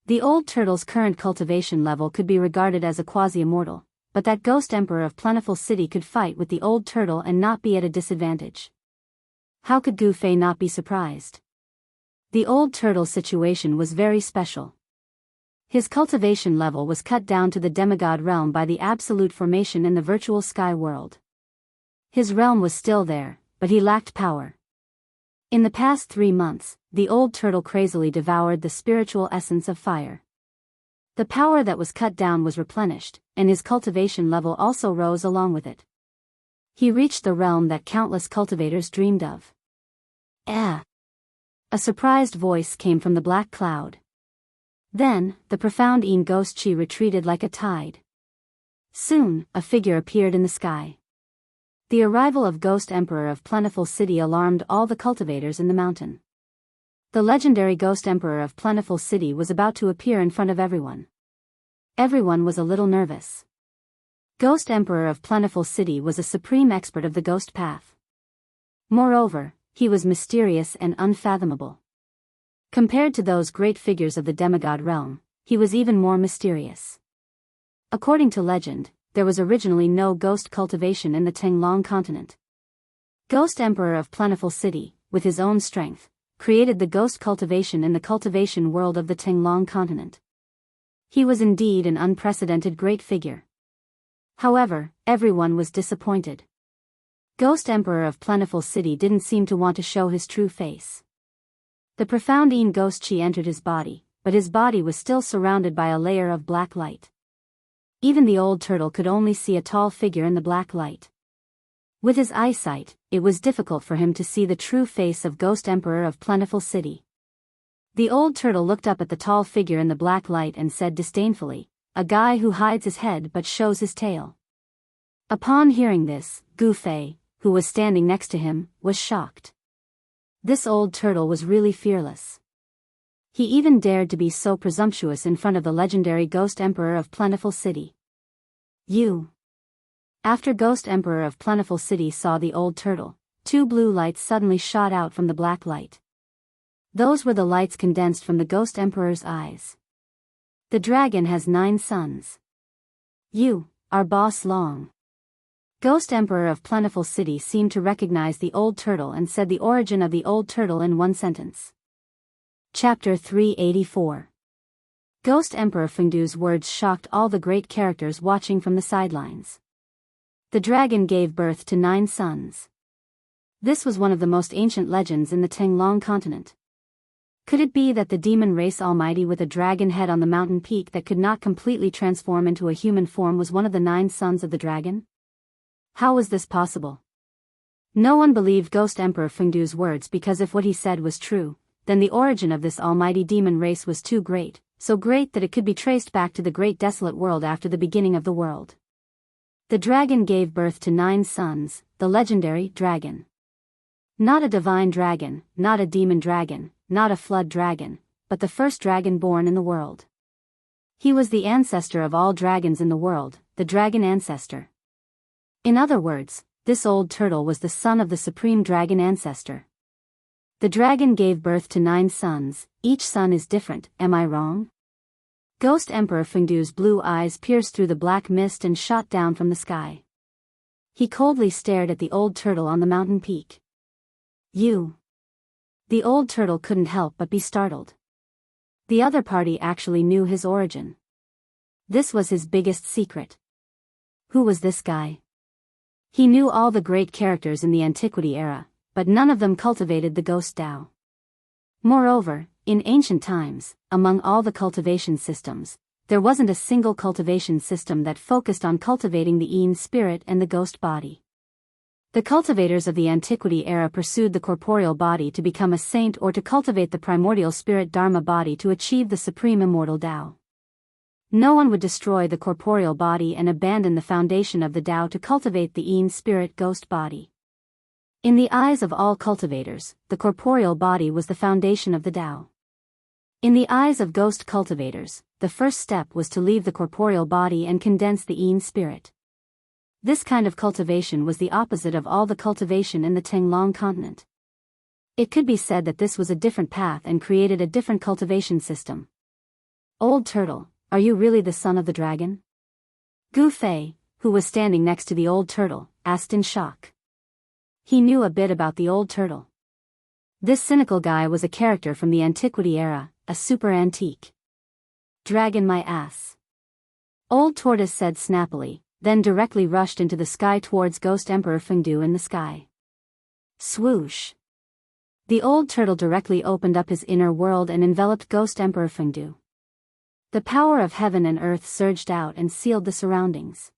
The old turtle's current cultivation level could be regarded as a quasi-immortal, but that Ghost Emperor of Plentiful City could fight with the old turtle and not be at a disadvantage. How could Gu Fei not be surprised? The old turtle's situation was very special. His cultivation level was cut down to the demigod realm by the absolute formation in the virtual sky world. His realm was still there, but he lacked power. In the past 3 months, the old turtle crazily devoured the spiritual essence of fire. The power that was cut down was replenished, and his cultivation level also rose along with it. He reached the realm that countless cultivators dreamed of. A surprised voice came from the black cloud. Then, the profound Yin ghost chi retreated like a tide. Soon, a figure appeared in the sky. The arrival of Ghost Emperor of Plentiful City alarmed all the cultivators in the mountain. The legendary Ghost Emperor of Plentiful City was about to appear in front of everyone. Everyone was a little nervous. Ghost Emperor of Plentiful City was a supreme expert of the ghost path. Moreover, he was mysterious and unfathomable. Compared to those great figures of the demigod realm, he was even more mysterious. According to legend, there was originally no ghost cultivation in the Tenglong continent. Ghost Emperor of Plentiful City, with his own strength, created the ghost cultivation in the cultivation world of the Tenglong continent. He was indeed an unprecedented great figure. However, everyone was disappointed. Ghost Emperor of Plentiful City didn't seem to want to show his true face. The profound Yin ghost chi entered his body, but his body was still surrounded by a layer of black light. Even the old turtle could only see a tall figure in the black light. With his eyesight, it was difficult for him to see the true face of Ghost Emperor of Plentiful City. The old turtle looked up at the tall figure in the black light and said disdainfully, "A guy who hides his head but shows his tail." Upon hearing this, Gu Fei, who was standing next to him, was shocked. This old turtle was really fearless. He even dared to be so presumptuous in front of the legendary Ghost Emperor of Plentiful City. You. After Ghost Emperor of Plentiful City saw the old turtle, 2 blue lights suddenly shot out from the black light. Those were the lights condensed from the Ghost Emperor's eyes. The dragon has 9 sons. You are Boss Long. Ghost Emperor of Plentiful City seemed to recognize the old turtle and said the origin of the old turtle in one sentence. Chapter 384. Ghost Emperor Fengdu's words shocked all the great characters watching from the sidelines. The dragon gave birth to 9 sons. This was one of the most ancient legends in the Tenglong continent. Could it be that the demon race almighty with a dragon head on the mountain peak that could not completely transform into a human form was one of the 9 sons of the dragon? How was this possible? No one believed Ghost Emperor Fengdu's words because if what he said was true, then the origin of this almighty demon race was too great, so great that it could be traced back to the great desolate world after the beginning of the world. The dragon gave birth to 9 sons, the legendary dragon. Not a divine dragon, not a demon dragon, not a flood dragon, but the first dragon born in the world. He was the ancestor of all dragons in the world, the dragon ancestor. In other words, this old turtle was the son of the supreme dragon ancestor. The dragon gave birth to 9 sons, each son is different, am I wrong? Ghost Emperor Fengdu's blue eyes pierced through the black mist and shot down from the sky. He coldly stared at the old turtle on the mountain peak. You. The old turtle couldn't help but be startled. The other party actually knew his origin. This was his biggest secret. Who was this guy? He knew all the great characters in the Antiquity era, but none of them cultivated the Ghost Tao. Moreover, in ancient times, among all the cultivation systems, there wasn't a single cultivation system that focused on cultivating the Yin spirit and the ghost body. The cultivators of the Antiquity era pursued the corporeal body to become a saint or to cultivate the primordial spirit Dharma body to achieve the supreme immortal Tao. No one would destroy the corporeal body and abandon the foundation of the Tao to cultivate the Yin spirit ghost body. In the eyes of all cultivators, the corporeal body was the foundation of the Tao. In the eyes of ghost cultivators, the first step was to leave the corporeal body and condense the Yin spirit. This kind of cultivation was the opposite of all the cultivation in the Tenglong continent. It could be said that this was a different path and created a different cultivation system. Old turtle, are you really the son of the dragon? Gu Fei, who was standing next to the old turtle, asked in shock. He knew a bit about the old turtle. This cynical guy was a character from the Antiquity era, a super antique. Dragon my ass. Old Tortoise said snappily, then directly rushed into the sky towards Ghost Emperor Fengdu in the sky. Swoosh! The old turtle directly opened up his inner world and enveloped Ghost Emperor Fengdu. The power of heaven and earth surged out and sealed the surroundings.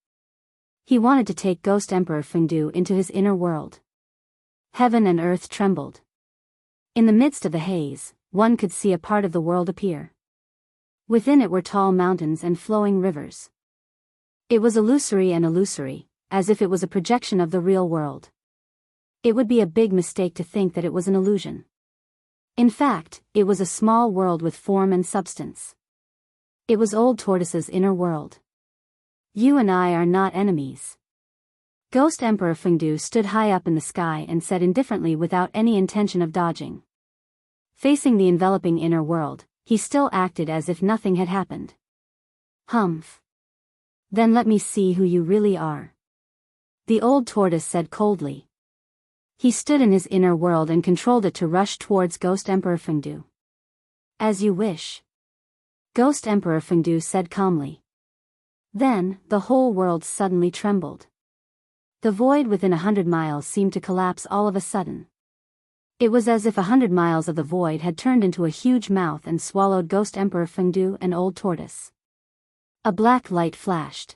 He wanted to take Ghost Emperor Fengdu into his inner world. Heaven and earth trembled. In the midst of the haze, one could see a part of the world appear. Within it were tall mountains and flowing rivers. It was illusory, as if it was a projection of the real world. It would be a big mistake to think that it was an illusion. In fact, it was a small world with form and substance. It was Old Tortoise's inner world. You and I are not enemies. Ghost Emperor Fengdu stood high up in the sky and said indifferently without any intention of dodging. Facing the enveloping inner world, he still acted as if nothing had happened. Humph. Then let me see who you really are. The old tortoise said coldly. He stood in his inner world and controlled it to rush towards Ghost Emperor Fengdu. As you wish. Ghost Emperor Fengdu said calmly. Then, the whole world suddenly trembled. The void within 100 miles seemed to collapse all of a sudden. It was as if 100 miles of the void had turned into a huge mouth and swallowed Ghost Emperor Fengdu and Old Tortoise. A black light flashed.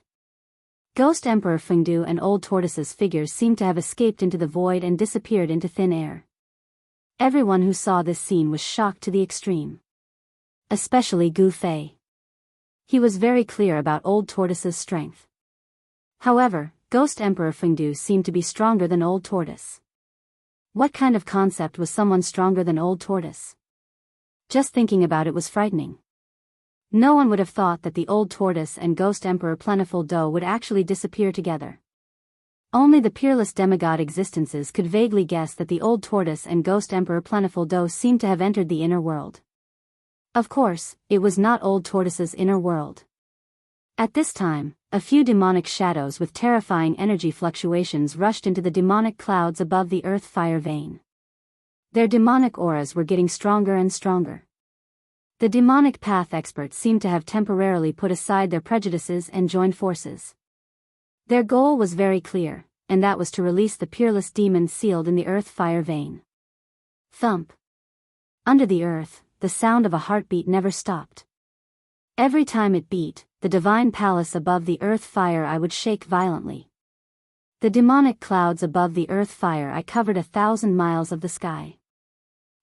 Ghost Emperor Fengdu and Old Tortoise's figures seemed to have escaped into the void and disappeared into thin air. Everyone who saw this scene was shocked to the extreme. Especially Gu Fei. He was very clear about Old Tortoise's strength. However, Ghost Emperor Fengdu seemed to be stronger than Old Tortoise. What kind of concept was someone stronger than Old Tortoise? Just thinking about it was frightening. No one would have thought that the Old Tortoise and Ghost Emperor Plentiful Do would actually disappear together. Only the peerless demigod existences could vaguely guess that the Old Tortoise and Ghost Emperor Plentiful Do seemed to have entered the inner world. Of course, it was not Old Tortoise's inner world. At this time, a few demonic shadows with terrifying energy fluctuations rushed into the demonic clouds above the earth-fire vein. Their demonic auras were getting stronger and stronger. The demonic path experts seemed to have temporarily put aside their prejudices and joined forces. Their goal was very clear, and that was to release the peerless demon sealed in the earth-fire vein. Thump. Under the earth, the sound of a heartbeat never stopped. Every time it beat, the divine palace above the earth fire I would shake violently. The demonic clouds above the earth fire I covered 1,000 miles of the sky.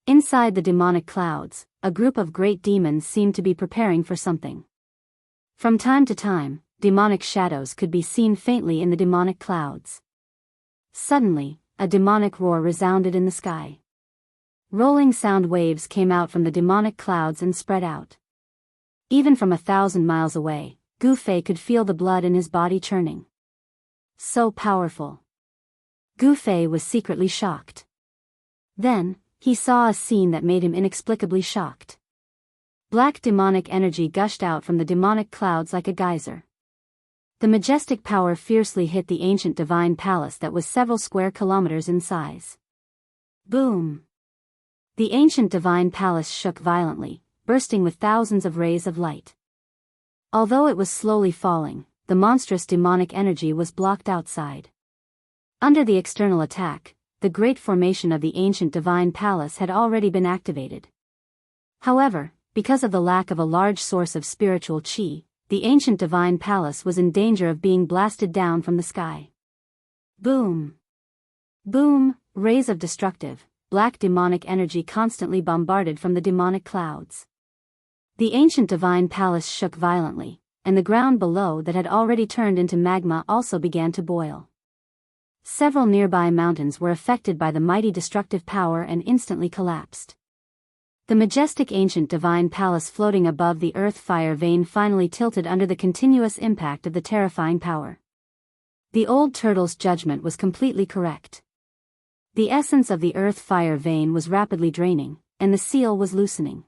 Inside the demonic clouds, a group of great demons seemed to be preparing for something. From time to time, demonic shadows could be seen faintly in the demonic clouds. Suddenly, a demonic roar resounded in the sky. Rolling sound waves came out from the demonic clouds and spread out. Even from 1,000 miles away, Gu Fei could feel the blood in his body churning. So powerful. Gu Fei was secretly shocked. Then, he saw a scene that made him inexplicably shocked. Black demonic energy gushed out from the demonic clouds like a geyser. The majestic power fiercely hit the ancient divine palace that was several square kilometers in size. Boom! The ancient divine palace shook violently, bursting with thousands of rays of light. Although it was slowly falling, the monstrous demonic energy was blocked outside. Under the external attack, the great formation of the ancient divine palace had already been activated. However, because of the lack of a large source of spiritual qi, the ancient divine palace was in danger of being blasted down from the sky. Boom! Boom! Rays of destructive, black demonic energy constantly bombarded from the demonic clouds. The ancient divine palace shook violently, and the ground below that had already turned into magma also began to boil. Several nearby mountains were affected by the mighty destructive power and instantly collapsed. The majestic ancient divine palace floating above the earth fire vein finally tilted under the continuous impact of the terrifying power. The old turtle's judgment was completely correct. The essence of the earth fire vein was rapidly draining, and the seal was loosening.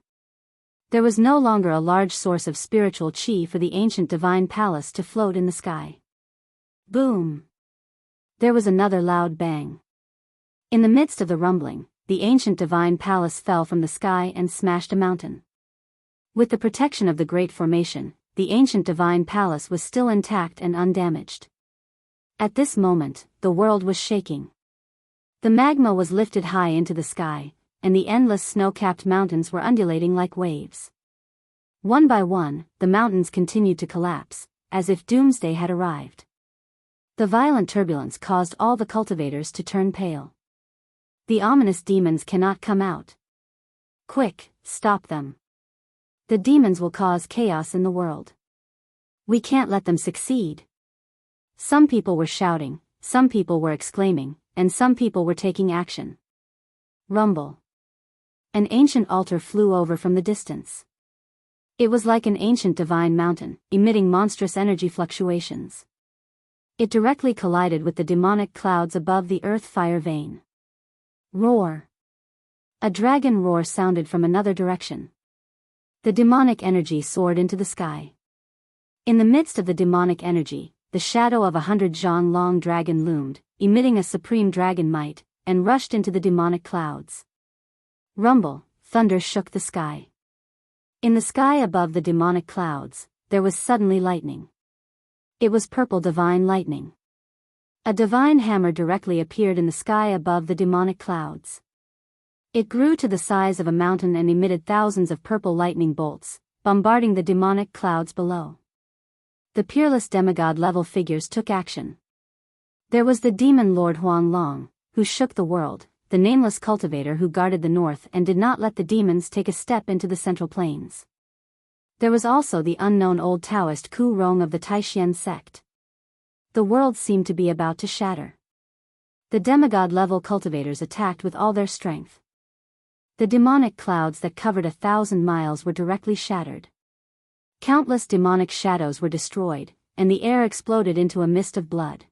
There was no longer a large source of spiritual qi for the ancient divine palace to float in the sky. Boom! There was another loud bang. In the midst of the rumbling, the ancient divine palace fell from the sky and smashed a mountain. With the protection of the Great Formation, the ancient divine palace was still intact and undamaged. At this moment, the world was shaking. The magma was lifted high into the sky, and the endless snow-capped mountains were undulating like waves. One by one, the mountains continued to collapse, as if doomsday had arrived. The violent turbulence caused all the cultivators to turn pale. The ominous demons cannot come out. Quick, stop them. The demons will cause chaos in the world. We can't let them succeed. Some people were shouting, some people were exclaiming, and some people were taking action. Rumble. An ancient altar flew over from the distance. It was like an ancient divine mountain, emitting monstrous energy fluctuations. It directly collided with the demonic clouds above the earth fire vein. Roar. A dragon roar sounded from another direction. The demonic energy soared into the sky. In the midst of the demonic energy, the shadow of 100 zhang long dragon loomed, emitting a supreme dragon might, and rushed into the demonic clouds. Rumble, thunder shook the sky. In the sky above the demonic clouds, there was suddenly lightning. It was purple divine lightning. A divine hammer directly appeared in the sky above the demonic clouds. It grew to the size of a mountain and emitted thousands of purple lightning bolts, bombarding the demonic clouds below. The peerless demigod-level figures took action. There was the demon Lord Huang Long, who shook the world, the nameless cultivator who guarded the north and did not let the demons take a step into the central plains. There was also the unknown old Taoist Ku Rong of the Taishan sect. The world seemed to be about to shatter. The demigod-level cultivators attacked with all their strength. The demonic clouds that covered 1,000 miles were directly shattered. Countless demonic shadows were destroyed, and the air exploded into a mist of blood.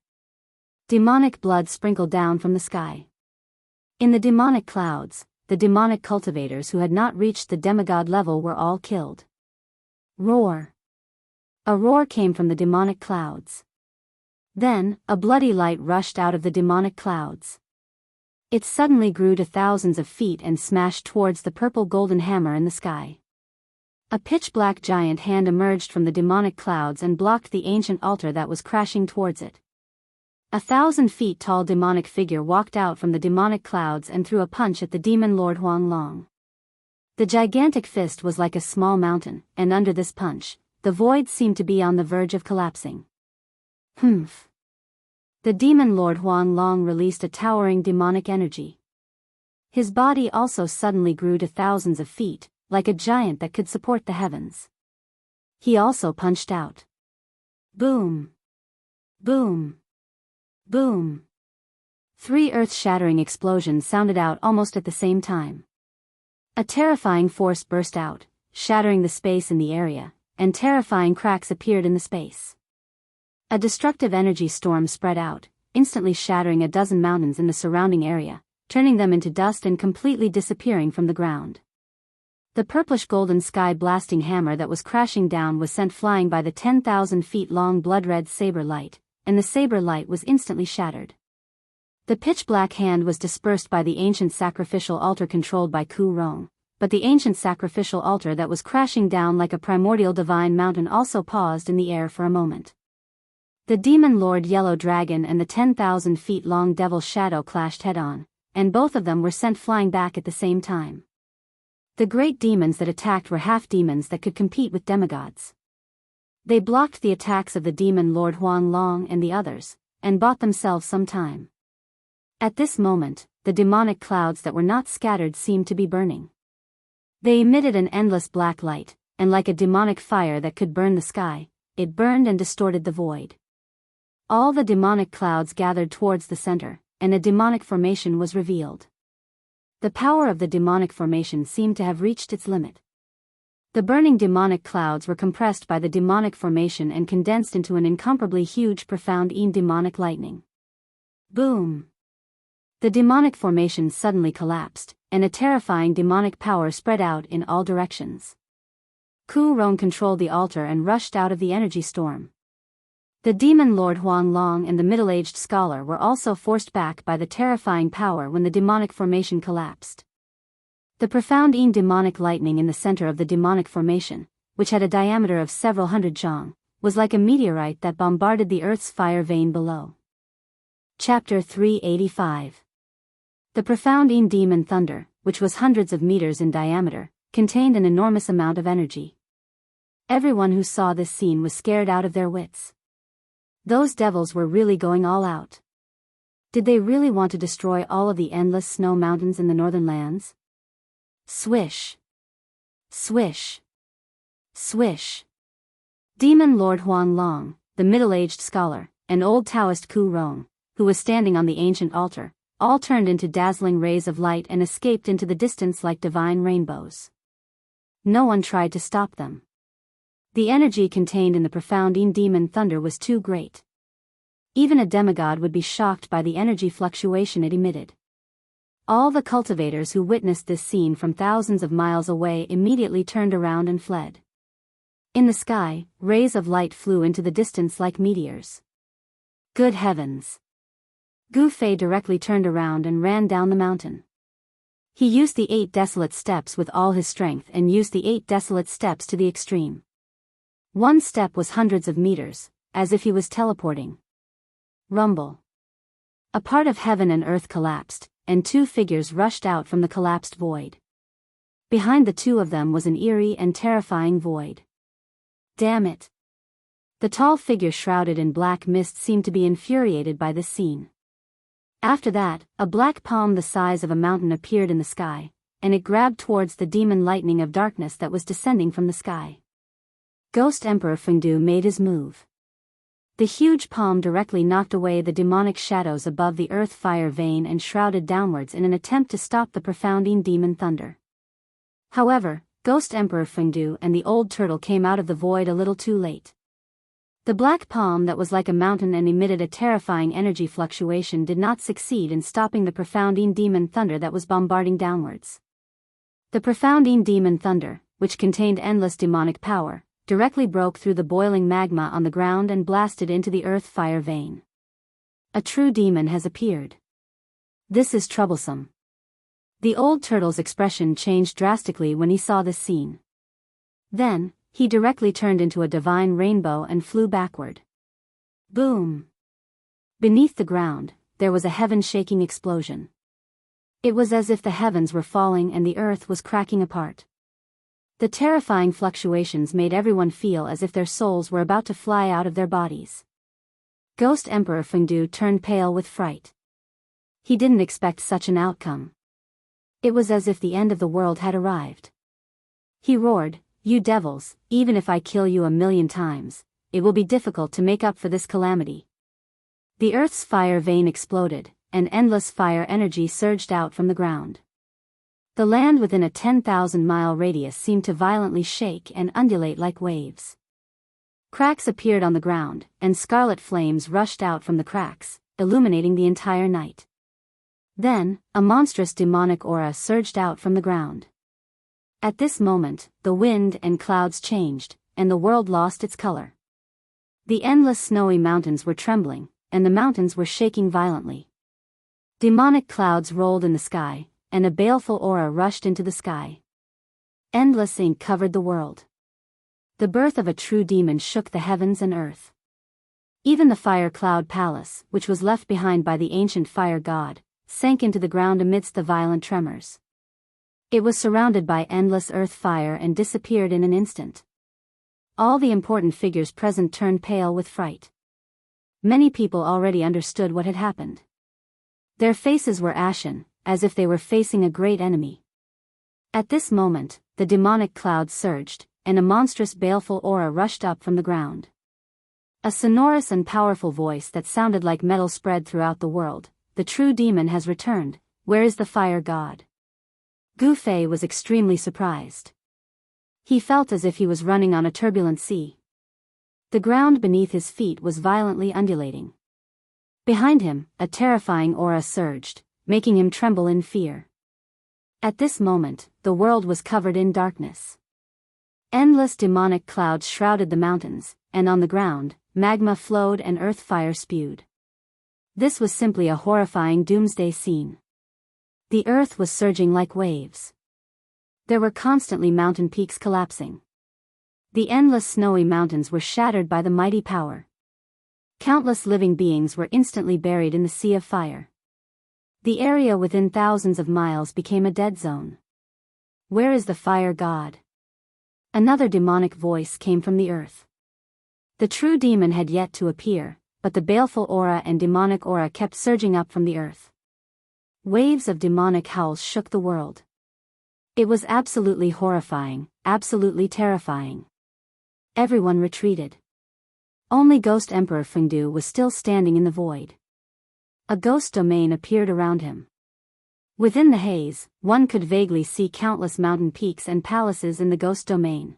Demonic blood sprinkled down from the sky. In the demonic clouds, the demonic cultivators who had not reached the demigod level were all killed. Roar. A roar came from the demonic clouds. Then, a bloody light rushed out of the demonic clouds. It suddenly grew to thousands of feet and smashed towards the purple golden hammer in the sky. A pitch-black giant hand emerged from the demonic clouds and blocked the ancient altar that was crashing towards it. 1,000 feet tall demonic figure walked out from the demonic clouds and threw a punch at the demon Lord Huang Long. The gigantic fist was like a small mountain, and under this punch, the void seemed to be on the verge of collapsing. Humph. The demon Lord Huang Long released a towering demonic energy. His body also suddenly grew to thousands of feet, like a giant that could support the heavens. He also punched out. Boom. Boom. Boom. 3 earth-shattering explosions sounded out almost at the same time. A terrifying force burst out, shattering the space in the area, and terrifying cracks appeared in the space. A destructive energy storm spread out, instantly shattering a dozen mountains in the surrounding area, turning them into dust and completely disappearing from the ground. The purplish-golden sky-blasting hammer that was crashing down was sent flying by the 10,000 feet long blood-red saber light, and the saber light was instantly shattered. The pitch-black hand was dispersed by the ancient sacrificial altar controlled by Ku Rong, but the ancient sacrificial altar that was crashing down like a primordial divine mountain also paused in the air for a moment. The demon Lord Yellow Dragon and the 10,000 feet long Devil Shadow clashed head-on, and both of them were sent flying back at the same time. The great demons that attacked were half-demons that could compete with demigods. They blocked the attacks of the demon Lord Huang Long and the others, and bought themselves some time. At this moment, the demonic clouds that were not scattered seemed to be burning. They emitted an endless black light, and like a demonic fire that could burn the sky, it burned and distorted the void. All the demonic clouds gathered towards the center, and a demonic formation was revealed. The power of the demonic formation seemed to have reached its limit. The burning demonic clouds were compressed by the demonic formation and condensed into an incomparably huge profound demonic lightning. Boom! The demonic formation suddenly collapsed, and a terrifying demonic power spread out in all directions. Ku Rong controlled the altar and rushed out of the energy storm. The demon Lord Huang Long and the middle-aged scholar were also forced back by the terrifying power when the demonic formation collapsed. The profound demonic lightning in the center of the demonic formation, which had a diameter of several hundred zhang, was like a meteorite that bombarded the earth's fire vein below. Chapter 385. The profound demon thunder, which was hundreds of meters in diameter, contained an enormous amount of energy. Everyone who saw this scene was scared out of their wits. Those devils were really going all out. Did they really want to destroy all of the endless snow mountains in the northern lands? Swish. Swish. Swish. Demon Lord Huang Long, the middle-aged scholar, and old Taoist Ku Rong, who was standing on the ancient altar, all turned into dazzling rays of light and escaped into the distance like divine rainbows. No one tried to stop them. The energy contained in the profound demon thunder was too great. Even a demigod would be shocked by the energy fluctuation it emitted. All the cultivators who witnessed this scene from thousands of miles away immediately turned around and fled. In the sky, rays of light flew into the distance like meteors. Good heavens! Gu Fei directly turned around and ran down the mountain. He used the 8 desolate steps with all his strength and used the 8 desolate steps to the extreme. One step was hundreds of meters, as if he was teleporting. Rumble. A part of heaven and earth collapsed, and 2 figures rushed out from the collapsed void. Behind the 2 of them was an eerie and terrifying void. Damn it! The tall figure shrouded in black mist seemed to be infuriated by this scene. After that, a black palm the size of a mountain appeared in the sky, and it grabbed towards the demon lightning of darkness that was descending from the sky. Ghost Emperor Fengdu made his move. The huge palm directly knocked away the demonic shadows above the earth fire vein and shrouded downwards in an attempt to stop the profounding demon thunder. However, Ghost Emperor Fengdu and the old turtle came out of the void a little too late. The black palm that was like a mountain and emitted a terrifying energy fluctuation did not succeed in stopping the profounding demon thunder that was bombarding downwards. The profounding demon thunder, which contained endless demonic power, directly broke through the boiling magma on the ground and blasted into the earth fire vein. A true demon has appeared. This is troublesome. The old turtle's expression changed drastically when he saw this scene. Then, he directly turned into a divine rainbow and flew backward. Boom! Beneath the ground, there was a heaven-shaking explosion. It was as if the heavens were falling and the earth was cracking apart. The terrifying fluctuations made everyone feel as if their souls were about to fly out of their bodies. Ghost Emperor Fengdu turned pale with fright. He didn't expect such an outcome. It was as if the end of the world had arrived. He roared, "You devils, even if I kill you 1,000,000 times, it will be difficult to make up for this calamity." The earth's fire vein exploded, and endless fire energy surged out from the ground. The land within a 10,000-mile radius seemed to violently shake and undulate like waves. Cracks appeared on the ground, and scarlet flames rushed out from the cracks, illuminating the entire night. Then, a monstrous demonic aura surged out from the ground. At this moment, the wind and clouds changed, and the world lost its color. The endless snowy mountains were trembling, and the mountains were shaking violently. Demonic clouds rolled in the sky, and a baleful aura rushed into the sky. Endless ink covered the world. The birth of a true demon shook the heavens and earth. Even the fire cloud palace, which was left behind by the ancient fire god, sank into the ground amidst the violent tremors. It was surrounded by endless earth fire and disappeared in an instant. All the important figures present turned pale with fright. Many people already understood what had happened. Their faces were ashen, as if they were facing a great enemy. At this moment, the demonic clouds surged, and a monstrous baleful aura rushed up from the ground. A sonorous and powerful voice that sounded like metal spread throughout the world. "The true demon has returned. Where is the fire god?" Gu Fei was extremely surprised. He felt as if he was running on a turbulent sea. The ground beneath his feet was violently undulating. Behind him, a terrifying aura surged, making him tremble in fear. At this moment, the world was covered in darkness. Endless demonic clouds shrouded the mountains, and on the ground, magma flowed and earth fire spewed. This was simply a horrifying doomsday scene. The earth was surging like waves. There were constantly mountain peaks collapsing. The endless snowy mountains were shattered by the mighty power. Countless living beings were instantly buried in the sea of fire. The area within thousands of miles became a dead zone. Where is the fire god? Another demonic voice came from the earth. The true demon had yet to appear, but the baleful aura and demonic aura kept surging up from the earth. Waves of demonic howls shook the world. It was absolutely horrifying, absolutely terrifying. Everyone retreated. Only Ghost Emperor Fengdu was still standing in the void. A ghost domain appeared around him. Within the haze, one could vaguely see countless mountain peaks and palaces in the ghost domain.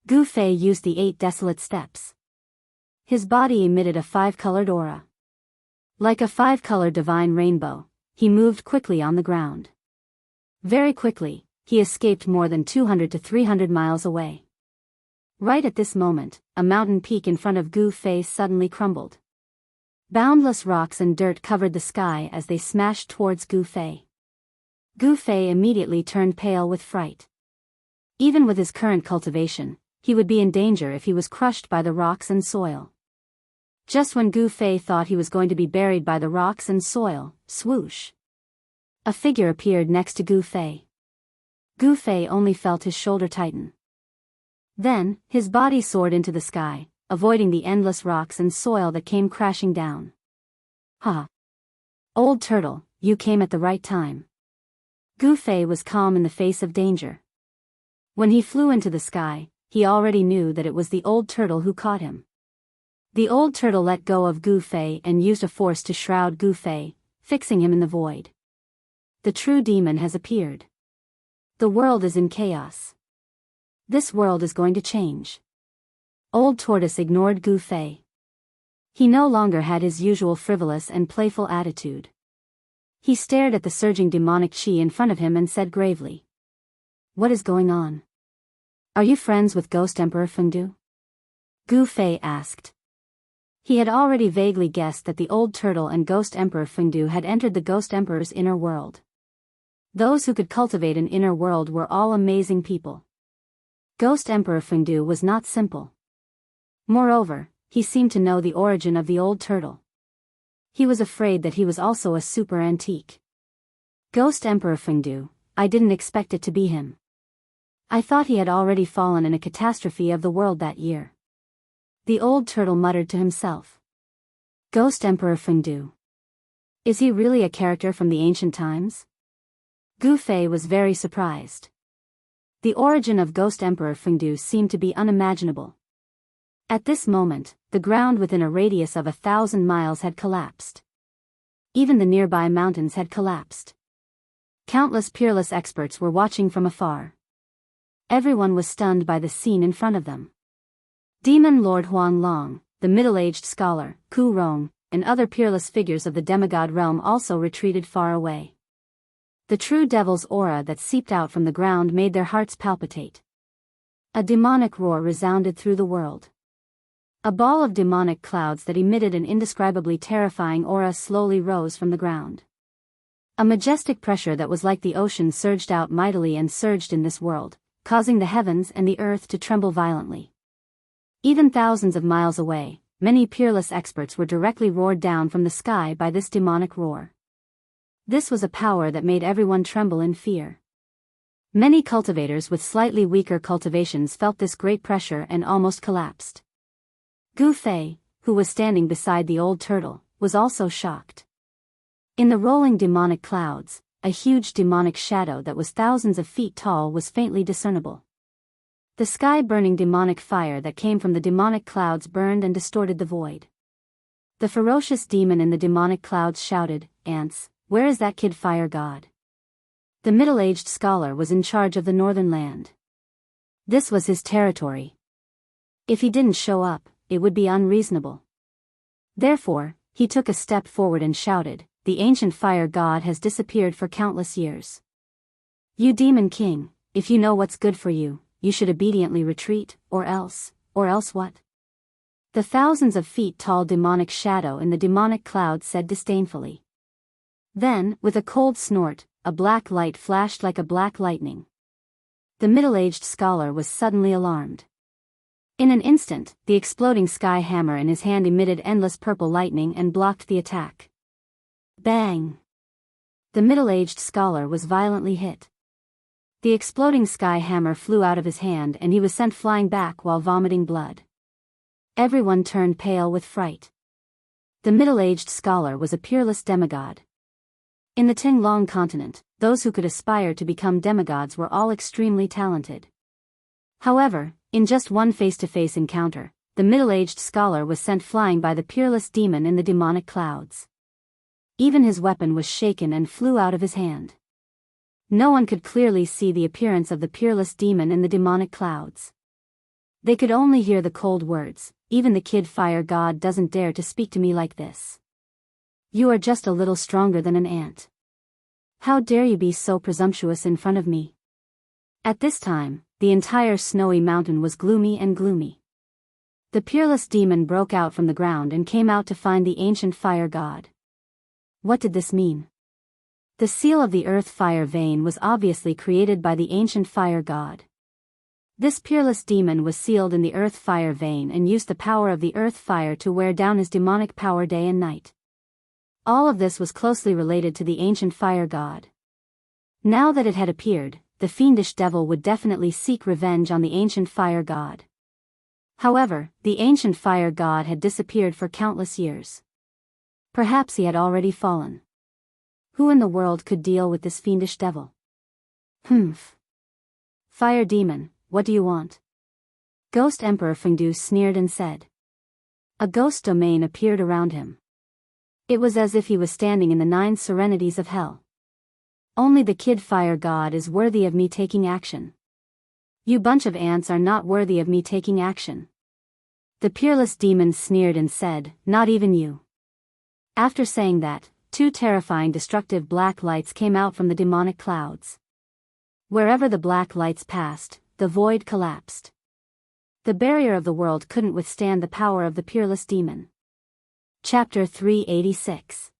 Gu Fei used the 8 desolate steps. His body emitted a 5-colored aura. Like a 5-colored divine rainbow, he moved quickly on the ground. Very quickly, he escaped more than 200 to 300 miles away. Right at this moment, a mountain peak in front of Gu Fei suddenly crumbled. Boundless rocks and dirt covered the sky as they smashed towards Gu Fei. Gu Fei immediately turned pale with fright. Even with his current cultivation, he would be in danger if he was crushed by the rocks and soil. Just when Gu Fei thought he was going to be buried by the rocks and soil, swoosh! A figure appeared next to Gu Fei. Gu Fei only felt his shoulder tighten. Then, his body soared into the sky, avoiding the endless rocks and soil that came crashing down. Ha! Old turtle, you came at the right time. Gu Fei was calm in the face of danger. When he flew into the sky, he already knew that it was the old turtle who caught him. The old turtle let go of Gu Fei and used a force to shroud Gu Fei, fixing him in the void. The true demon has appeared. The world is in chaos. This world is going to change. Old Tortoise ignored Gu Fei. He no longer had his usual frivolous and playful attitude. He stared at the surging demonic chi in front of him and said gravely, "What is going on? Are you friends with Ghost Emperor Fengdu?" Gu Fei asked. He had already vaguely guessed that the old turtle and Ghost Emperor Fengdu had entered the Ghost Emperor's inner world. Those who could cultivate an inner world were all amazing people. Ghost Emperor Fengdu was not simple. Moreover, he seemed to know the origin of the old turtle. He was afraid that he was also a super antique. Ghost Emperor Fengdu, I didn't expect it to be him. I thought he had already fallen in a catastrophe of the world that year. The old turtle muttered to himself. Ghost Emperor Fengdu. Is he really a character from the ancient times? Gu Fei was very surprised. The origin of Ghost Emperor Fengdu seemed to be unimaginable. At this moment, the ground within a radius of 1,000 miles had collapsed. Even the nearby mountains had collapsed. Countless peerless experts were watching from afar. Everyone was stunned by the scene in front of them. Demon Lord Huang Long, the middle-aged scholar, Ku Rong, and other peerless figures of the demigod realm also retreated far away. The true devil's aura that seeped out from the ground made their hearts palpitate. A demonic roar resounded through the world. A ball of demonic clouds that emitted an indescribably terrifying aura slowly rose from the ground. A majestic pressure that was like the ocean surged out mightily and surged in this world, causing the heavens and the earth to tremble violently. Even thousands of miles away, many peerless experts were directly roared down from the sky by this demonic roar. This was a power that made everyone tremble in fear. Many cultivators with slightly weaker cultivations felt this great pressure and almost collapsed. Gu Fei, who was standing beside the old turtle, was also shocked. In the rolling demonic clouds, a huge demonic shadow that was thousands of feet tall was faintly discernible. The sky-burning demonic fire that came from the demonic clouds burned and distorted the void. The ferocious demon in the demonic clouds shouted, "Ants, where is that kid fire god?" The middle-aged scholar was in charge of the northern land. This was his territory. If he didn't show up, it would be unreasonable. Therefore, he took a step forward and shouted, "The ancient fire god has disappeared for countless years. You demon king, if you know what's good for you, you should obediently retreat, or else what?" The thousands of feet tall demonic shadow in the demonic cloud said disdainfully. Then, with a cold snort, a black light flashed like a black lightning. The middle-aged scholar was suddenly alarmed. In an instant, the exploding sky hammer in his hand emitted endless purple lightning and blocked the attack. Bang! The middle-aged scholar was violently hit. The exploding sky hammer flew out of his hand and he was sent flying back while vomiting blood. Everyone turned pale with fright. The middle-aged scholar was a peerless demigod. In the Tinglong continent, those who could aspire to become demigods were all extremely talented. However, in just one face-to-face encounter, the middle-aged scholar was sent flying by the peerless demon in the demonic clouds. Even his weapon was shaken and flew out of his hand. No one could clearly see the appearance of the peerless demon in the demonic clouds. They could only hear the cold words, "Even the kid fire god doesn't dare to speak to me like this. You are just a little stronger than an ant. How dare you be so presumptuous in front of me?" At this time, the entire snowy mountain was gloomy and gloomy. The peerless demon broke out from the ground and came out to find the ancient fire god. What did this mean? The seal of the earth fire vein was obviously created by the ancient fire god. This peerless demon was sealed in the earth fire vein and used the power of the earth fire to wear down his demonic power day and night. All of this was closely related to the ancient fire god. Now that it had appeared, the fiendish devil would definitely seek revenge on the ancient fire god. However, the ancient fire god had disappeared for countless years. Perhaps he had already fallen. Who in the world could deal with this fiendish devil? Humph. Fire demon, what do you want? Ghost Emperor Fengdu sneered and said. A ghost domain appeared around him. It was as if he was standing in the 9 serenities of hell. Only the kid fire god is worthy of me taking action. You bunch of ants are not worthy of me taking action. The peerless demon sneered and said, not even you. After saying that, 2 terrifying destructive black lights came out from the demonic clouds. Wherever the black lights passed, the void collapsed. The barrier of the world couldn't withstand the power of the peerless demon. Chapter 386.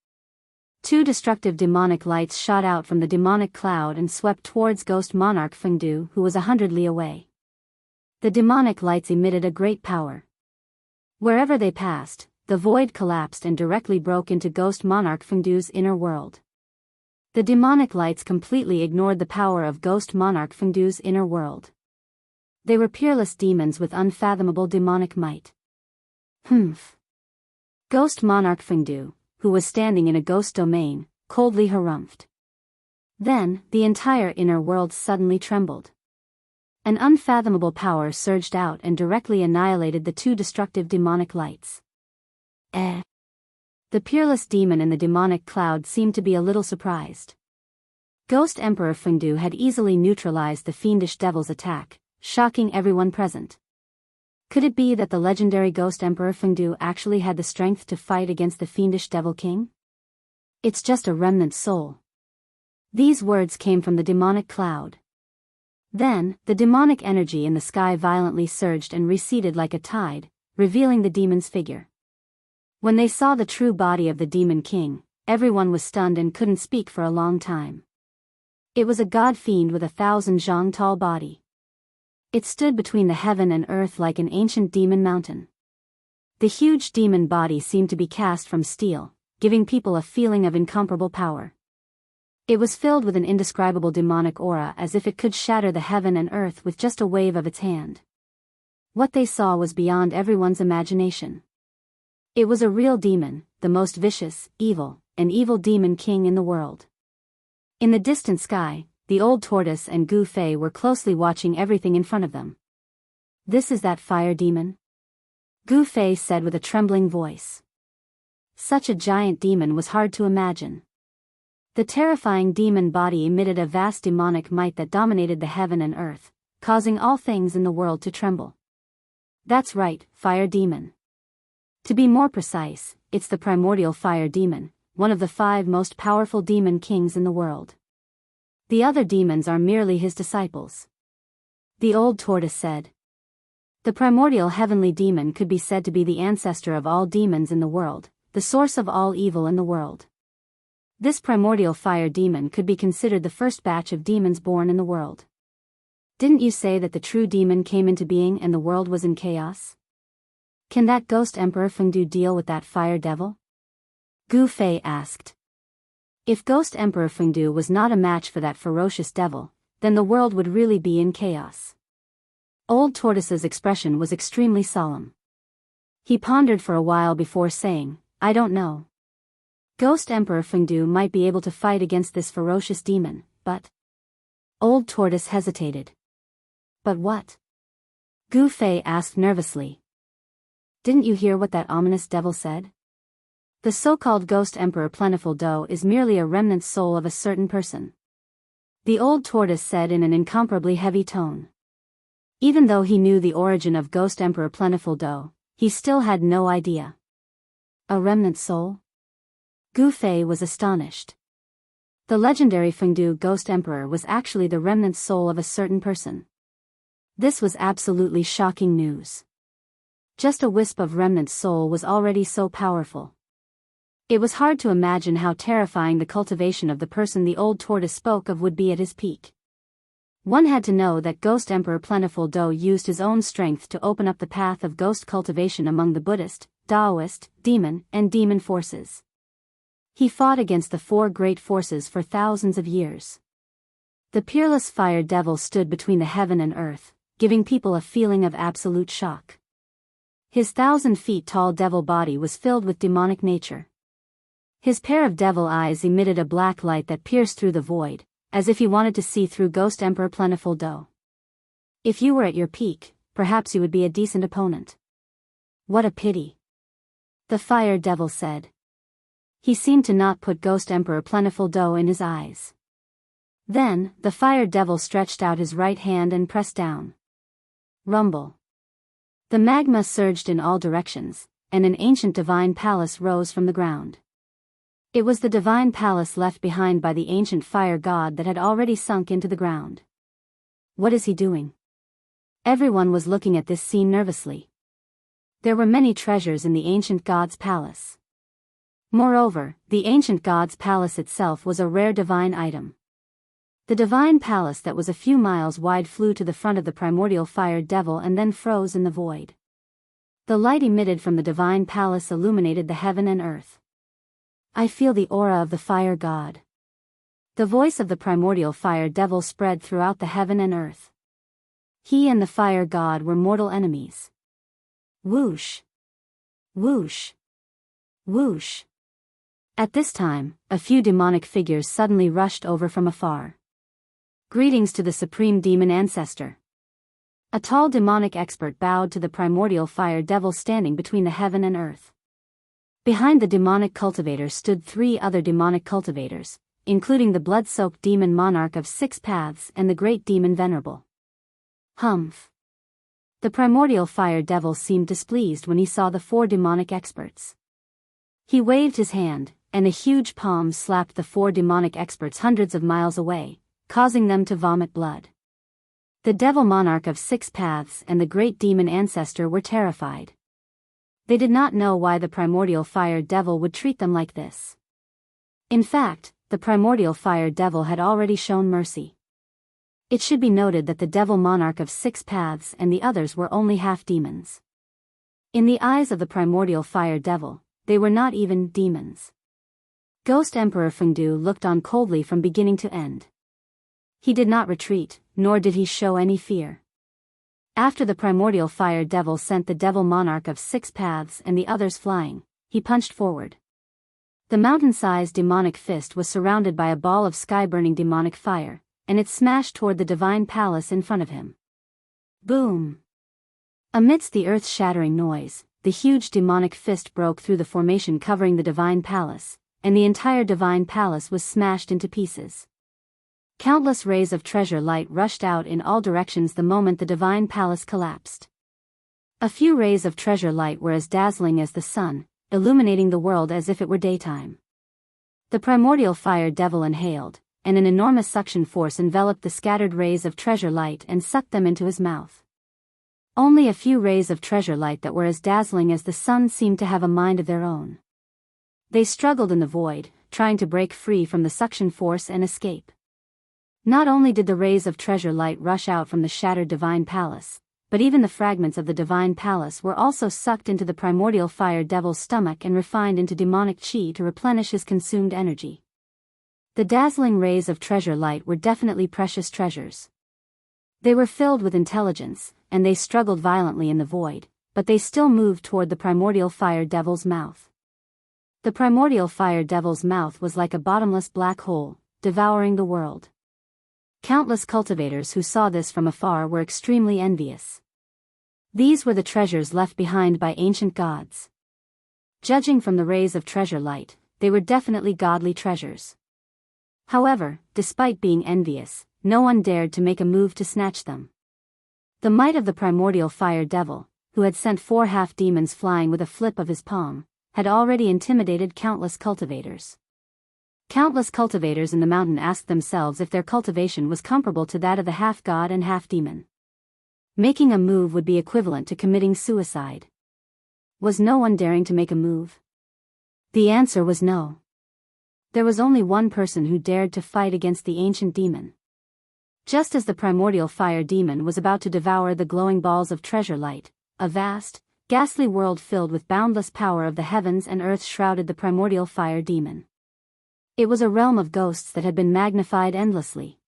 2 destructive demonic lights shot out from the demonic cloud and swept towards Ghost Monarch Fengdu, who was 100 li away. The demonic lights emitted a great power. Wherever they passed, the void collapsed and directly broke into Ghost Monarch Fengdu's inner world. The demonic lights completely ignored the power of Ghost Monarch Fengdu's inner world. They were peerless demons with unfathomable demonic might. Humph. Ghost Monarch Fengdu, who was standing in a ghost domain, coldly harumphed. Then, the entire inner world suddenly trembled. An unfathomable power surged out and directly annihilated the 2 destructive demonic lights. The peerless demon in the demonic cloud seemed to be a little surprised. Ghost Emperor Fengdu had easily neutralized the fiendish devil's attack, shocking everyone present. Could it be that the legendary Ghost Emperor Fengdu actually had the strength to fight against the fiendish Devil King? It's just a remnant soul. These words came from the demonic cloud. Then, the demonic energy in the sky violently surged and receded like a tide, revealing the demon's figure. When they saw the true body of the Demon King, everyone was stunned and couldn't speak for a long time. It was a god fiend with 1,000 zhang tall body. It stood between the heaven and earth like an ancient demon mountain. The huge demon body seemed to be cast from steel, giving people a feeling of incomparable power. It was filled with an indescribable demonic aura as if it could shatter the heaven and earth with just a wave of its hand. What they saw was beyond everyone's imagination. It was a real demon, the most vicious, evil, and evil demon king in the world. In the distant sky, the old tortoise and Gu Fei were closely watching everything in front of them. This is that fire demon? Gu Fei said with a trembling voice. Such a giant demon was hard to imagine. The terrifying demon body emitted a vast demonic might that dominated the heaven and earth, causing all things in the world to tremble. That's right, fire demon. To be more precise, it's the primordial fire demon, one of the 5 most powerful demon kings in the world. The other demons are merely his disciples. The old tortoise said. The primordial heavenly demon could be said to be the ancestor of all demons in the world, the source of all evil in the world. This primordial fire demon could be considered the first batch of demons born in the world. Didn't you say that the true demon came into being and the world was in chaos? Can that ghost Emperor Fengdu deal with that fire devil? Gu Fei asked. If Ghost Emperor Fengdu was not a match for that ferocious devil, then the world would really be in chaos. Old Tortoise's expression was extremely solemn. He pondered for a while before saying, I don't know. Ghost Emperor Fengdu might be able to fight against this ferocious demon, but... Old Tortoise hesitated. But what? Gu Fei asked nervously. Didn't you hear what that ominous devil said? The so-called Ghost Emperor Plentiful Do is merely a remnant soul of a certain person. The old tortoise said in an incomparably heavy tone. Even though he knew the origin of Ghost Emperor Plentiful Do, he still had no idea. A remnant soul? Gu Fei was astonished. The legendary Fengdu Ghost Emperor was actually the remnant soul of a certain person. This was absolutely shocking news. Just a wisp of remnant soul was already so powerful. It was hard to imagine how terrifying the cultivation of the person the old tortoise spoke of would be at his peak. One had to know that Ghost Emperor Plentiful Do used his own strength to open up the path of ghost cultivation among the Buddhist, Daoist, demon, and demon forces. He fought against the four great forces for thousands of years. The peerless fire devil stood between the heaven and earth, giving people a feeling of absolute shock. His 1,000 feet tall devil body was filled with demonic nature. His pair of devil eyes emitted a black light that pierced through the void, as if he wanted to see through Ghost Emperor Plentiful Do. If you were at your peak, perhaps you would be a decent opponent. What a pity. The fire devil said. He seemed to not put Ghost Emperor Plentiful Do in his eyes. Then, the fire devil stretched out his right hand and pressed down. Rumble. The magma surged in all directions, and an ancient divine palace rose from the ground. It was the divine palace left behind by the ancient fire god that had already sunk into the ground. What is he doing? Everyone was looking at this scene nervously. There were many treasures in the ancient god's palace. Moreover, the ancient god's palace itself was a rare divine item. The divine palace that was a few miles wide flew to the front of the primordial fire devil and then froze in the void. The light emitted from the divine palace illuminated the heaven and earth. I feel the aura of the fire god. The voice of the primordial fire devil spread throughout the heaven and earth. He and the fire god were mortal enemies. Whoosh! Whoosh! Whoosh! At this time, a few demonic figures suddenly rushed over from afar. Greetings to the supreme demon ancestor. A tall demonic expert bowed to the primordial fire devil standing between the heaven and earth. Behind the demonic cultivator stood 3 other demonic cultivators, including the blood-soaked demon monarch of 6 paths and the great demon venerable. Humph. The primordial fire devil seemed displeased when he saw the 4 demonic experts. He waved his hand, and a huge palm slapped the 4 demonic experts hundreds of miles away, causing them to vomit blood. The devil monarch of 6 paths and the great demon ancestor were terrified. They did not know why the primordial fire devil would treat them like this. In fact, the primordial fire devil had already shown mercy. It should be noted that the devil monarch of 6 paths and the others were only half demons. In the eyes of the primordial fire devil, they were not even demons. Ghost Emperor Fengdu looked on coldly from beginning to end. He did not retreat, nor did he show any fear. After the primordial fire devil sent the devil monarch of 6 paths and the others flying, he punched forward. The mountain-sized demonic fist was surrounded by a ball of sky-burning demonic fire, and it smashed toward the divine palace in front of him. Boom! Amidst the earth-shattering noise, the huge demonic fist broke through the formation covering the divine palace, and the entire divine palace was smashed into pieces. Countless rays of treasure light rushed out in all directions the moment the divine palace collapsed. A few rays of treasure light were as dazzling as the sun, illuminating the world as if it were daytime. The primordial fire devil inhaled, and an enormous suction force enveloped the scattered rays of treasure light and sucked them into his mouth. Only a few rays of treasure light that were as dazzling as the sun seemed to have a mind of their own. They struggled in the void, trying to break free from the suction force and escape. Not only did the rays of treasure light rush out from the shattered divine palace, but even the fragments of the divine palace were also sucked into the primordial fire devil's stomach and refined into demonic chi to replenish his consumed energy. The dazzling rays of treasure light were definitely precious treasures. They were filled with intelligence, and they struggled violently in the void, but they still moved toward the primordial fire devil's mouth. The primordial fire devil's mouth was like a bottomless black hole, devouring the world. Countless cultivators who saw this from afar were extremely envious. These were the treasures left behind by ancient gods. Judging from the rays of treasure light, they were definitely godly treasures. However, despite being envious, no one dared to make a move to snatch them. The might of the primordial fire devil, who had sent 4 half-demons flying with a flip of his palm, had already intimidated countless cultivators. Countless cultivators in the mountain asked themselves if their cultivation was comparable to that of the half-god and half-demon. Making a move would be equivalent to committing suicide. Was no one daring to make a move? The answer was no. There was only one person who dared to fight against the ancient demon. Just as the primordial fire demon was about to devour the glowing balls of treasure light, a vast, ghastly world filled with boundless power of the heavens and earth shrouded the primordial fire demon. It was a realm of ghosts that had been magnified endlessly.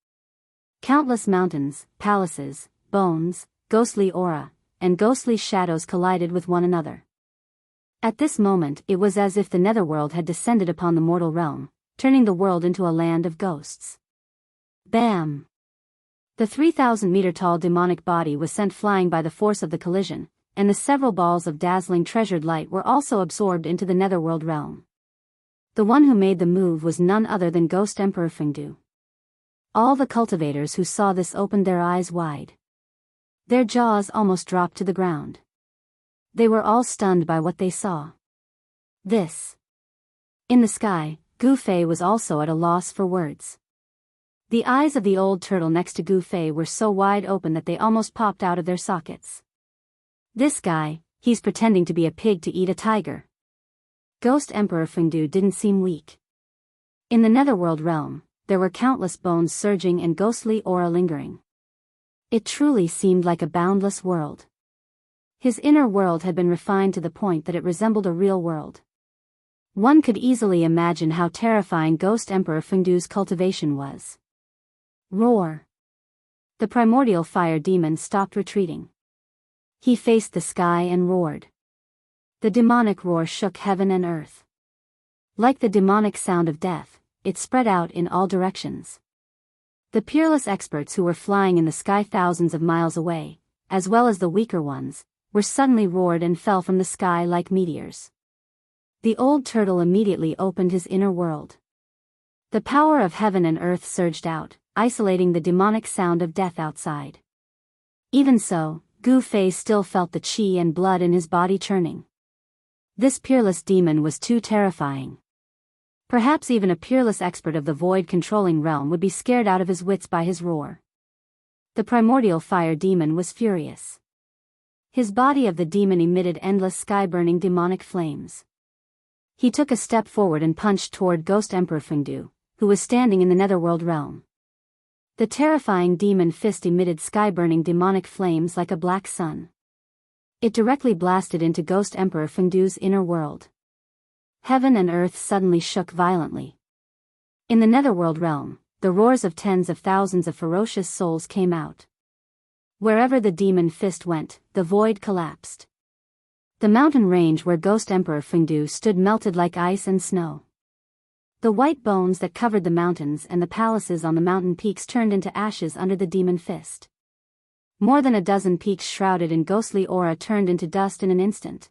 Countless mountains, palaces, bones, ghostly aura, and ghostly shadows collided with one another. At this moment it was as if the netherworld had descended upon the mortal realm, turning the world into a land of ghosts. Bam! The 3,000-meter-tall demonic body was sent flying by the force of the collision, and the several balls of dazzling treasured light were also absorbed into the netherworld realm. The one who made the move was none other than Ghost Emperor Fengdu. All the cultivators who saw this opened their eyes wide. Their jaws almost dropped to the ground. They were all stunned by what they saw. This. In the sky, Gu Fei was also at a loss for words. The eyes of the old turtle next to Gu Fei were so wide open that they almost popped out of their sockets. This guy, he's pretending to be a pig to eat a tiger. Ghost Emperor Fengdu didn't seem weak. In the netherworld realm, there were countless bones surging and ghostly aura lingering. It truly seemed like a boundless world. His inner world had been refined to the point that it resembled a real world. One could easily imagine how terrifying Ghost Emperor Fengdu's cultivation was. Roar! The primordial fire demon stopped retreating. He faced the sky and roared. The demonic roar shook heaven and earth. Like the demonic sound of death, it spread out in all directions. The peerless experts who were flying in the sky thousands of miles away, as well as the weaker ones, were suddenly roared and fell from the sky like meteors. The old turtle immediately opened his inner world. The power of heaven and earth surged out, isolating the demonic sound of death outside. Even so, Gu Fei still felt the chi and blood in his body churning. This peerless demon was too terrifying. Perhaps even a peerless expert of the void-controlling realm would be scared out of his wits by his roar. The primordial fire demon was furious. His body of the demon emitted endless sky-burning demonic flames. He took a step forward and punched toward Ghost Emperor Fengdu, who was standing in the netherworld realm. The terrifying demon fist emitted sky-burning demonic flames like a black sun. It directly blasted into Ghost Emperor Fengdu's inner world. Heaven and earth suddenly shook violently. In the netherworld realm, the roars of tens of thousands of ferocious souls came out. Wherever the demon fist went, the void collapsed. The mountain range where Ghost Emperor Fengdu stood melted like ice and snow. The white bones that covered the mountains and the palaces on the mountain peaks turned into ashes under the demon fist. More than a dozen peaks shrouded in ghostly aura turned into dust in an instant.